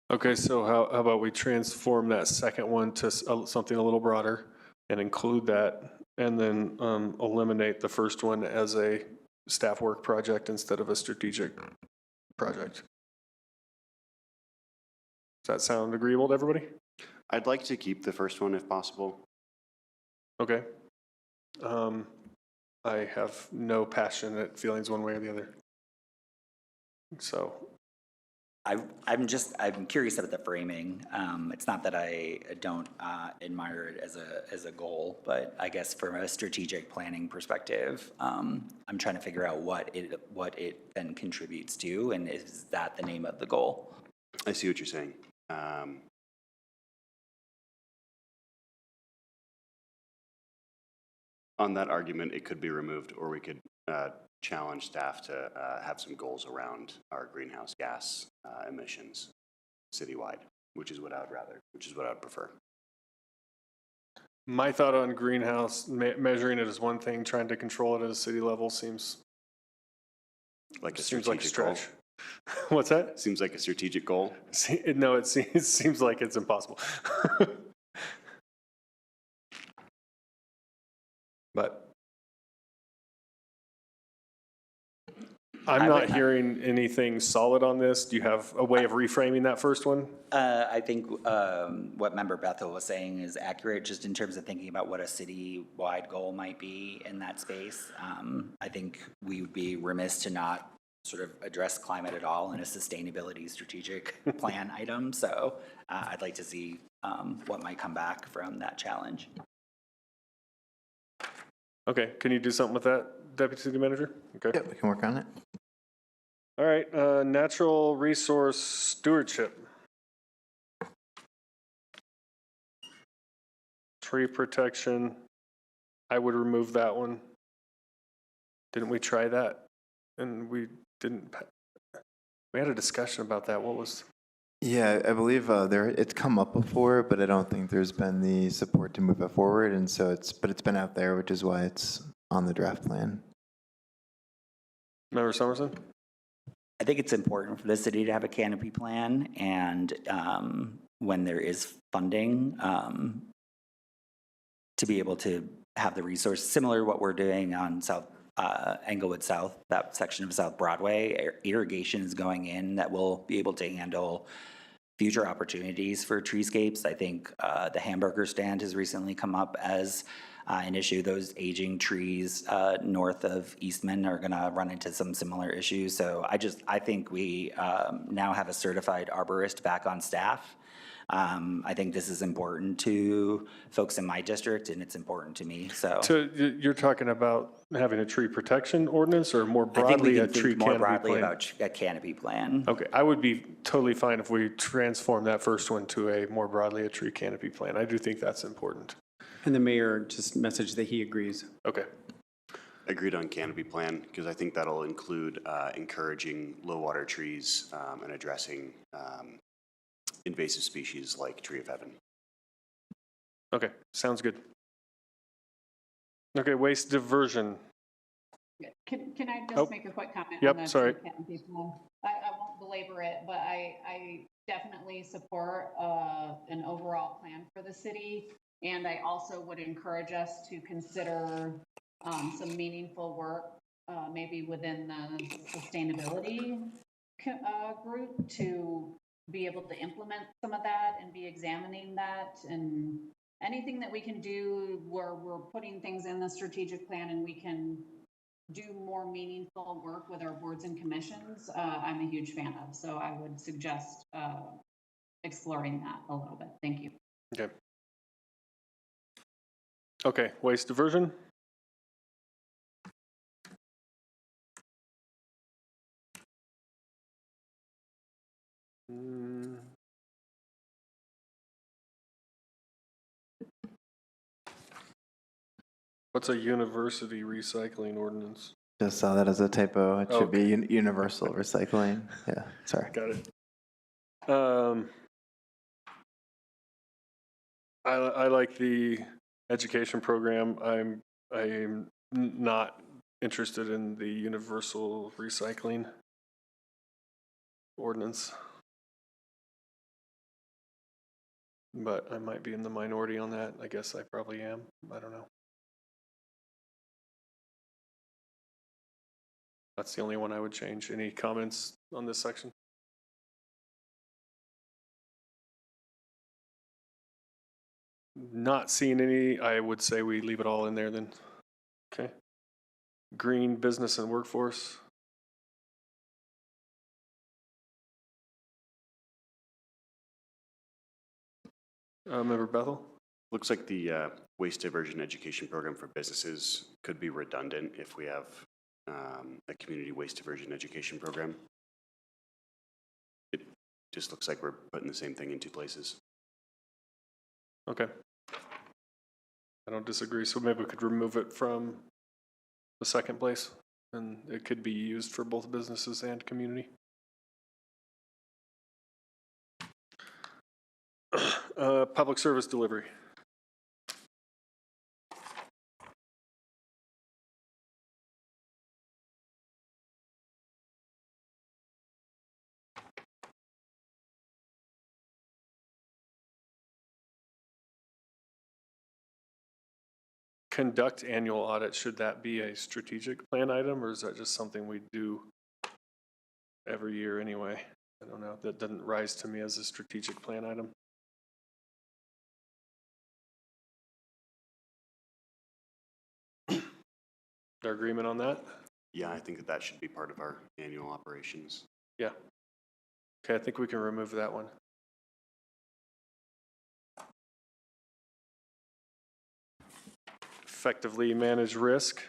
Okay, so how about we transform that second one to something a little broader and include that, and then eliminate the first one as a staff work project instead of a strategic project. Does that sound agreeable to everybody? I'd like to keep the first one if possible. Okay. I have no passionate feelings one way or the other. So. I'm curious about the framing. It's not that I don't admire it as a goal, but I guess from a strategic planning perspective, I'm trying to figure out what it then contributes to, and is that the name of the goal? I see what you're saying. On that argument, it could be removed, or we could challenge staff to have some goals around our greenhouse gas emissions citywide, which is what I would prefer. My thought on greenhouse, measuring it is one thing, trying to control it at a city level seems Like a seems like a strategic goal. stretch. What's that? Seems like a strategic goal. No, it seems like it's impossible. But I'm not hearing anything solid on this. Do you have a way of reframing that first one? I think what Member Bethel was saying is accurate, just in terms of thinking about what a city-wide goal might be in that space. I think we would be remiss to not sort of address climate at all in a sustainability strategic plan item. So I'd like to see what might come back from that challenge. Okay, can you do something with that, Deputy City Manager? Okay. Yep, we can work on it. All right, natural resource stewardship. Tree protection, I would remove that one. Didn't we try that? And we didn't, we had a discussion about that. What was? Yeah, I believe it's come up before, but I don't think there's been the support to move it forward, and so it's been out there, which is why it's on the draft plan. Member Somerson? I think it's important for the city to have a canopy plan, and when there is funding, to be able to have the resource similar to what we're doing on Englewood South, that section of South Broadway. Irrigation is going in that will be able to handle future opportunities for treescapes. I think the hamburger stand has recently come up as an issue. Those aging trees north of Eastman are going to run into some similar issues. So I think we now have a certified arborist back on staff. I think this is important to folks in my district, and it's important to me. So You're talking about having a tree protection ordinance, or more broadly a tree canopy plan? More broadly about a canopy plan. Okay, I would be totally fine if we transform that first one to a more broadly a tree canopy plan. I do think that's important. And the mayor just messaged that he agrees. Okay. Agreed on canopy plan, because I think that'll include encouraging low water trees and addressing invasive species like tree of heaven. Okay, sounds good. Okay, waste diversion. Can I just make a quick comment? Yep, on the sorry. canopy plan? I won't belabor it, but I definitely support an overall plan for the city. And I also would encourage us to consider some meaningful work, maybe within the sustainability group, to be able to implement some of that and be examining that, and anything that we can do where we're putting things in the strategic plan and we can do more meaningful work with our boards and commissions, I'm a huge fan of. So I would suggest exploring that a little bit. Thank you. Okay. Okay, waste diversion. What's a university recycling ordinance? Just saw that as a typo. It should be universal recycling. Yeah, sorry. Got it. I like the education program. I'm not interested in the universal recycling ordinance, but I might be in the minority on that. I guess I probably am. I don't know. That's the only one I would change. Any comments on this section? Not seeing any. I would say we leave it all in there then. Okay. Green business and workforce. Member Bethel? Looks like the waste diversion education program for businesses could be redundant if we have a community waste diversion education program. It just looks like we're putting the same thing in two places. Okay. I don't disagree. So maybe we could remove it from the second place and it could be used for both businesses and community. Public service delivery. Conduct annual audit, should that be a strategic plan item, or is that just something we do every year anyway? I don't know, that doesn't rise to me as a strategic plan item. Our agreement on that? Yeah, I think that should be part of our annual operations. Yeah. Okay, I think we can remove that one. Effectively manage risk.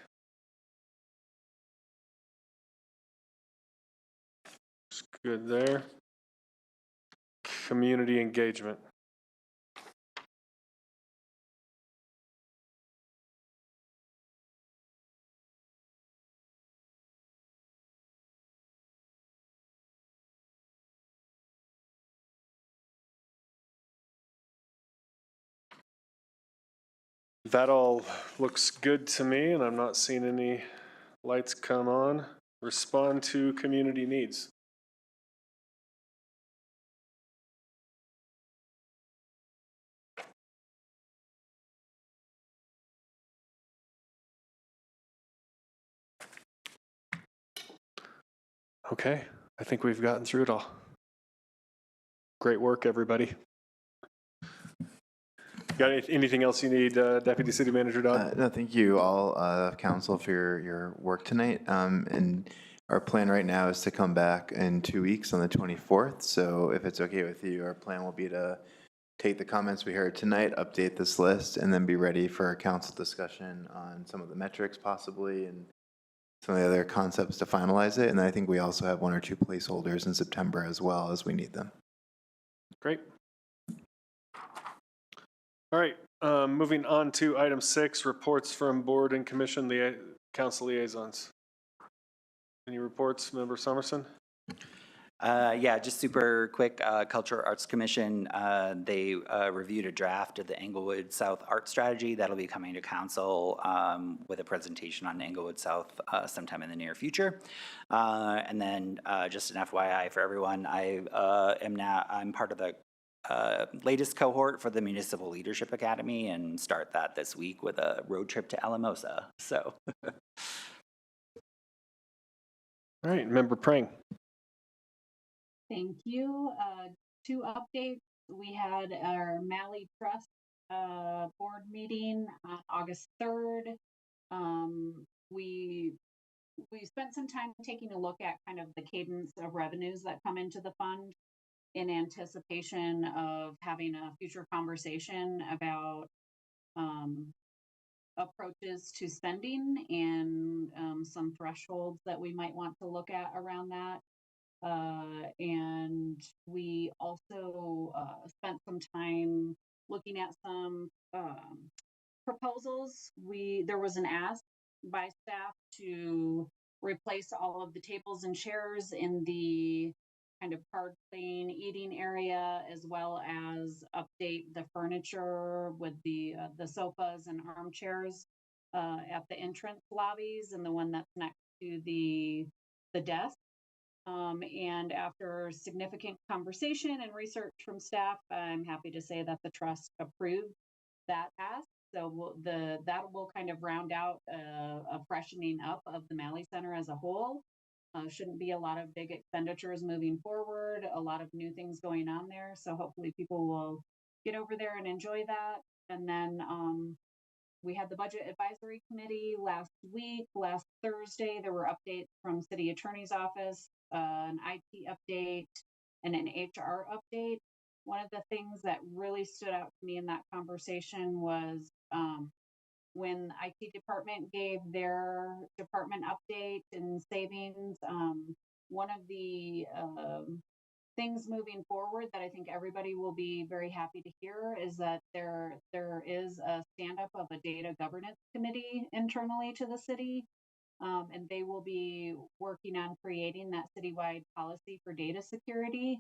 It's good there. Community engagement. That all looks good to me, and I'm not seeing any lights come on. Respond to community needs. Okay, I think we've gotten through it all. Great work, everybody. Got anything else you need, Deputy City Manager Dodd? No, thank you all, council, for your work tonight. And our plan right now is to come back in 2 weeks on the 24th. So if it's okay with you, our plan will be to take the comments we heard tonight, update this list, and then be ready for a council discussion on some of the metrics possibly and some of the other concepts to finalize it. And I think we also have 1 or 2 placeholders in September as well as we need them. Great. All right, moving on to item 6, reports from board and commission council liaisons. Any reports, Member Summerson? Yeah, just super quick. Cultural Arts Commission, they reviewed a draft of the Englewood South Art Strategy that'll be coming to council with a presentation on Englewood South sometime in the near future. And then just an FYI for everyone, I'm part of the latest cohort for the Municipal Leadership Academy and start that this week with a road trip to Alamosa. So. All right, Member Prang. Thank you. 2 updates. We had our Malley Trust board meeting on August 3rd. We spent some time taking a look at kind of the cadence of revenues that come into the fund in anticipation of having a future conversation about approaches to spending and some thresholds that we might want to look at around that. And we also spent some time looking at some proposals. There was an ask by staff to replace all of the tables and chairs in the kind of card playing eating area, as well as update the furniture with the sofas and armchairs at the entrance lobbies and the one that's next to the desk. And after significant conversation and research from staff, I'm happy to say that the trust approved that ask. So that will kind of round out a freshening up of the Malley Center as a whole. Shouldn't be a lot of big expenditures moving forward, a lot of new things going on there. So hopefully people will get over there and enjoy that. And then we had the Budget Advisory Committee last Thursday. There were updates from City Attorney's Office, an IT update, and an HR update. One of the things that really stood out to me in that conversation was when the IT department gave their department update and savings. One of the things moving forward that I think everybody will be very happy to hear is that there is a stand-up of a data governance committee internally to the city. And they will be working on creating that citywide policy for data security.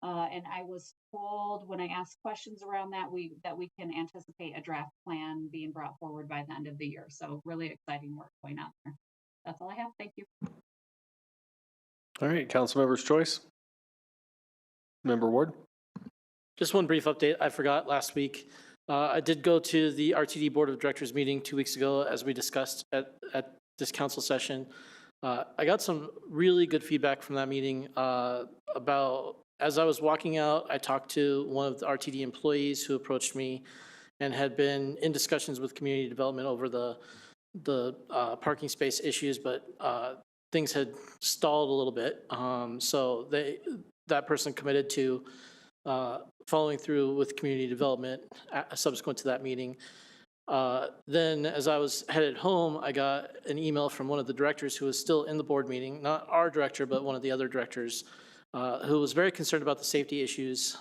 And I was told when I asked questions around that, we can anticipate a draft plan being brought forward by the end of the year. So really exciting work going on there. That's all I have. Thank you. All right, council member's choice. Member Ward. Just one brief update. I forgot last week. I did go to the RTD Board of Directors meeting 2 weeks ago, as we discussed at this council session. I got some really good feedback from that meeting about, as I was walking out, I talked to one of the RTD employees who approached me and had been in discussions with community development over the parking space issues, but things had stalled a little bit. So that person committed to following through with community development subsequent to that meeting. Then as I was headed home, I got an email from one of the directors who was still in the board meeting, not our director, but one of the other directors, who was very concerned about the safety issues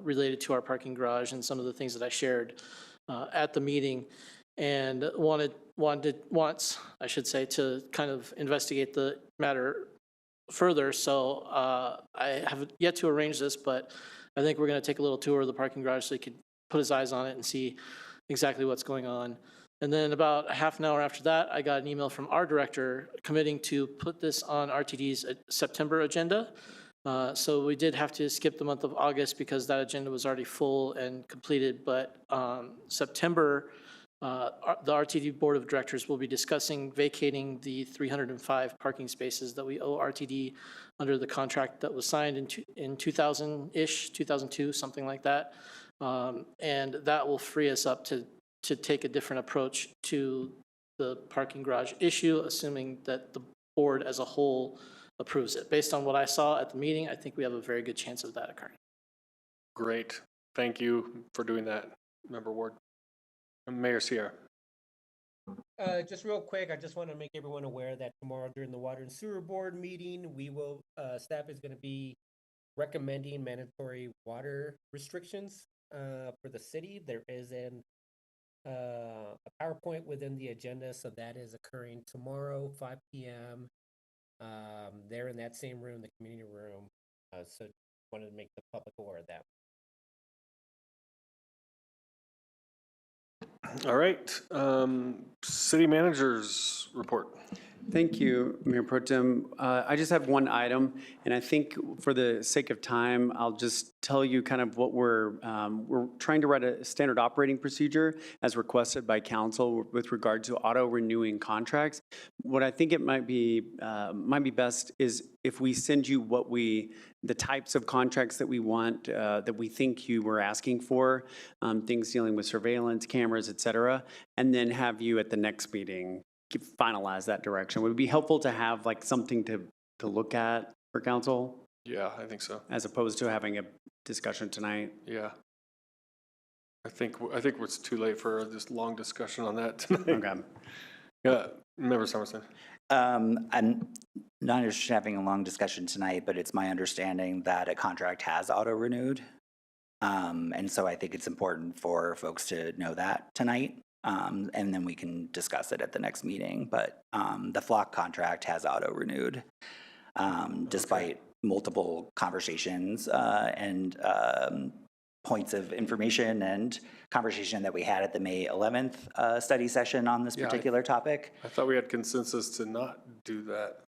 related to our parking garage and some of the things that I shared at the meeting, and wants, I should say, to kind of investigate the matter further. So I have yet to arrange this, but I think we're going to take a little tour of the parking garage so he could put his eyes on it and see exactly what's going on. And then about a half an hour after that, I got an email from our director committing to put this on RTD's September agenda. So we did have to skip the month of August because that agenda was already full and completed. But September, the RTD Board of Directors will be discussing vacating the 305 parking spaces that we owe RTD under the contract that was signed in 2000-ish, 2002, something like that. And that will free us up to take a different approach to the parking garage issue, assuming that the board as a whole approves it. Based on what I saw at the meeting, I think we have a very good chance of that occurring. Great. Thank you for doing that, Member Ward. Mayor Sierra. Just real quick, I just want to make everyone aware that tomorrow during the Water and Sewer Board meeting, we will, staff is going to be recommending mandatory water restrictions for the city. There is a PowerPoint within the agenda, so that is occurring tomorrow, 5 p.m. They're in that same room, the community room. So wanted to make the public aware of that. All right, city manager's report. Thank you, Mayor Pro Tem. I just have one item, and I think for the sake of time, I'll just tell you kind of what we're trying to write a standard operating procedure as requested by council with regard to auto-renewing contracts. What I think it might be best is if we send you the types of contracts that we want, that we think you were asking for, things dealing with surveillance, cameras, et cetera, and then have you at the next meeting finalize that direction. Would it be helpful to have like something to look at for council? Yeah, I think so. As opposed to having a discussion tonight? Yeah. I think it's too late for this long discussion on that tonight. Okay. Yeah, Member Somerson. I'm not interested in having a long discussion tonight, but it's my understanding that a contract has auto-renewed. And so I think it's important for folks to know that tonight. And then we can discuss it at the next meeting. But the flock contract has auto-renewed, despite multiple conversations and points of information and conversation that we had at the May 11th study session on this particular topic. I thought we had consensus to not do that.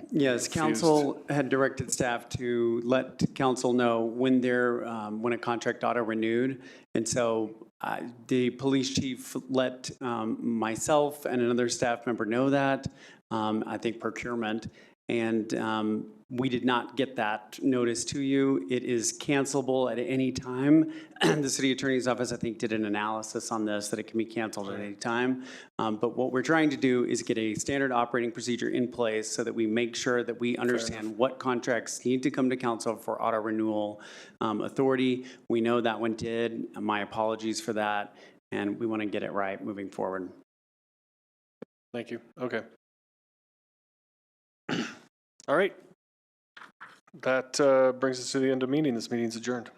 Yes, council had directed staff to let council know when when a contract auto renewed. And so the police chief let myself and another staff member know that, I think procurement, and we did not get that notice to you. It is cancelable at any time. The city attorney's office, I think, did an analysis on this, that it can be canceled at any time. But what we're trying to do is get a standard operating procedure in place so that we make sure that we understand what contracts need to come to council for auto renewal authority. We know that one did. My apologies for that. And we want to get it right moving forward. Thank you. Okay. All right. That brings us to the end of the meeting. This meeting's adjourned.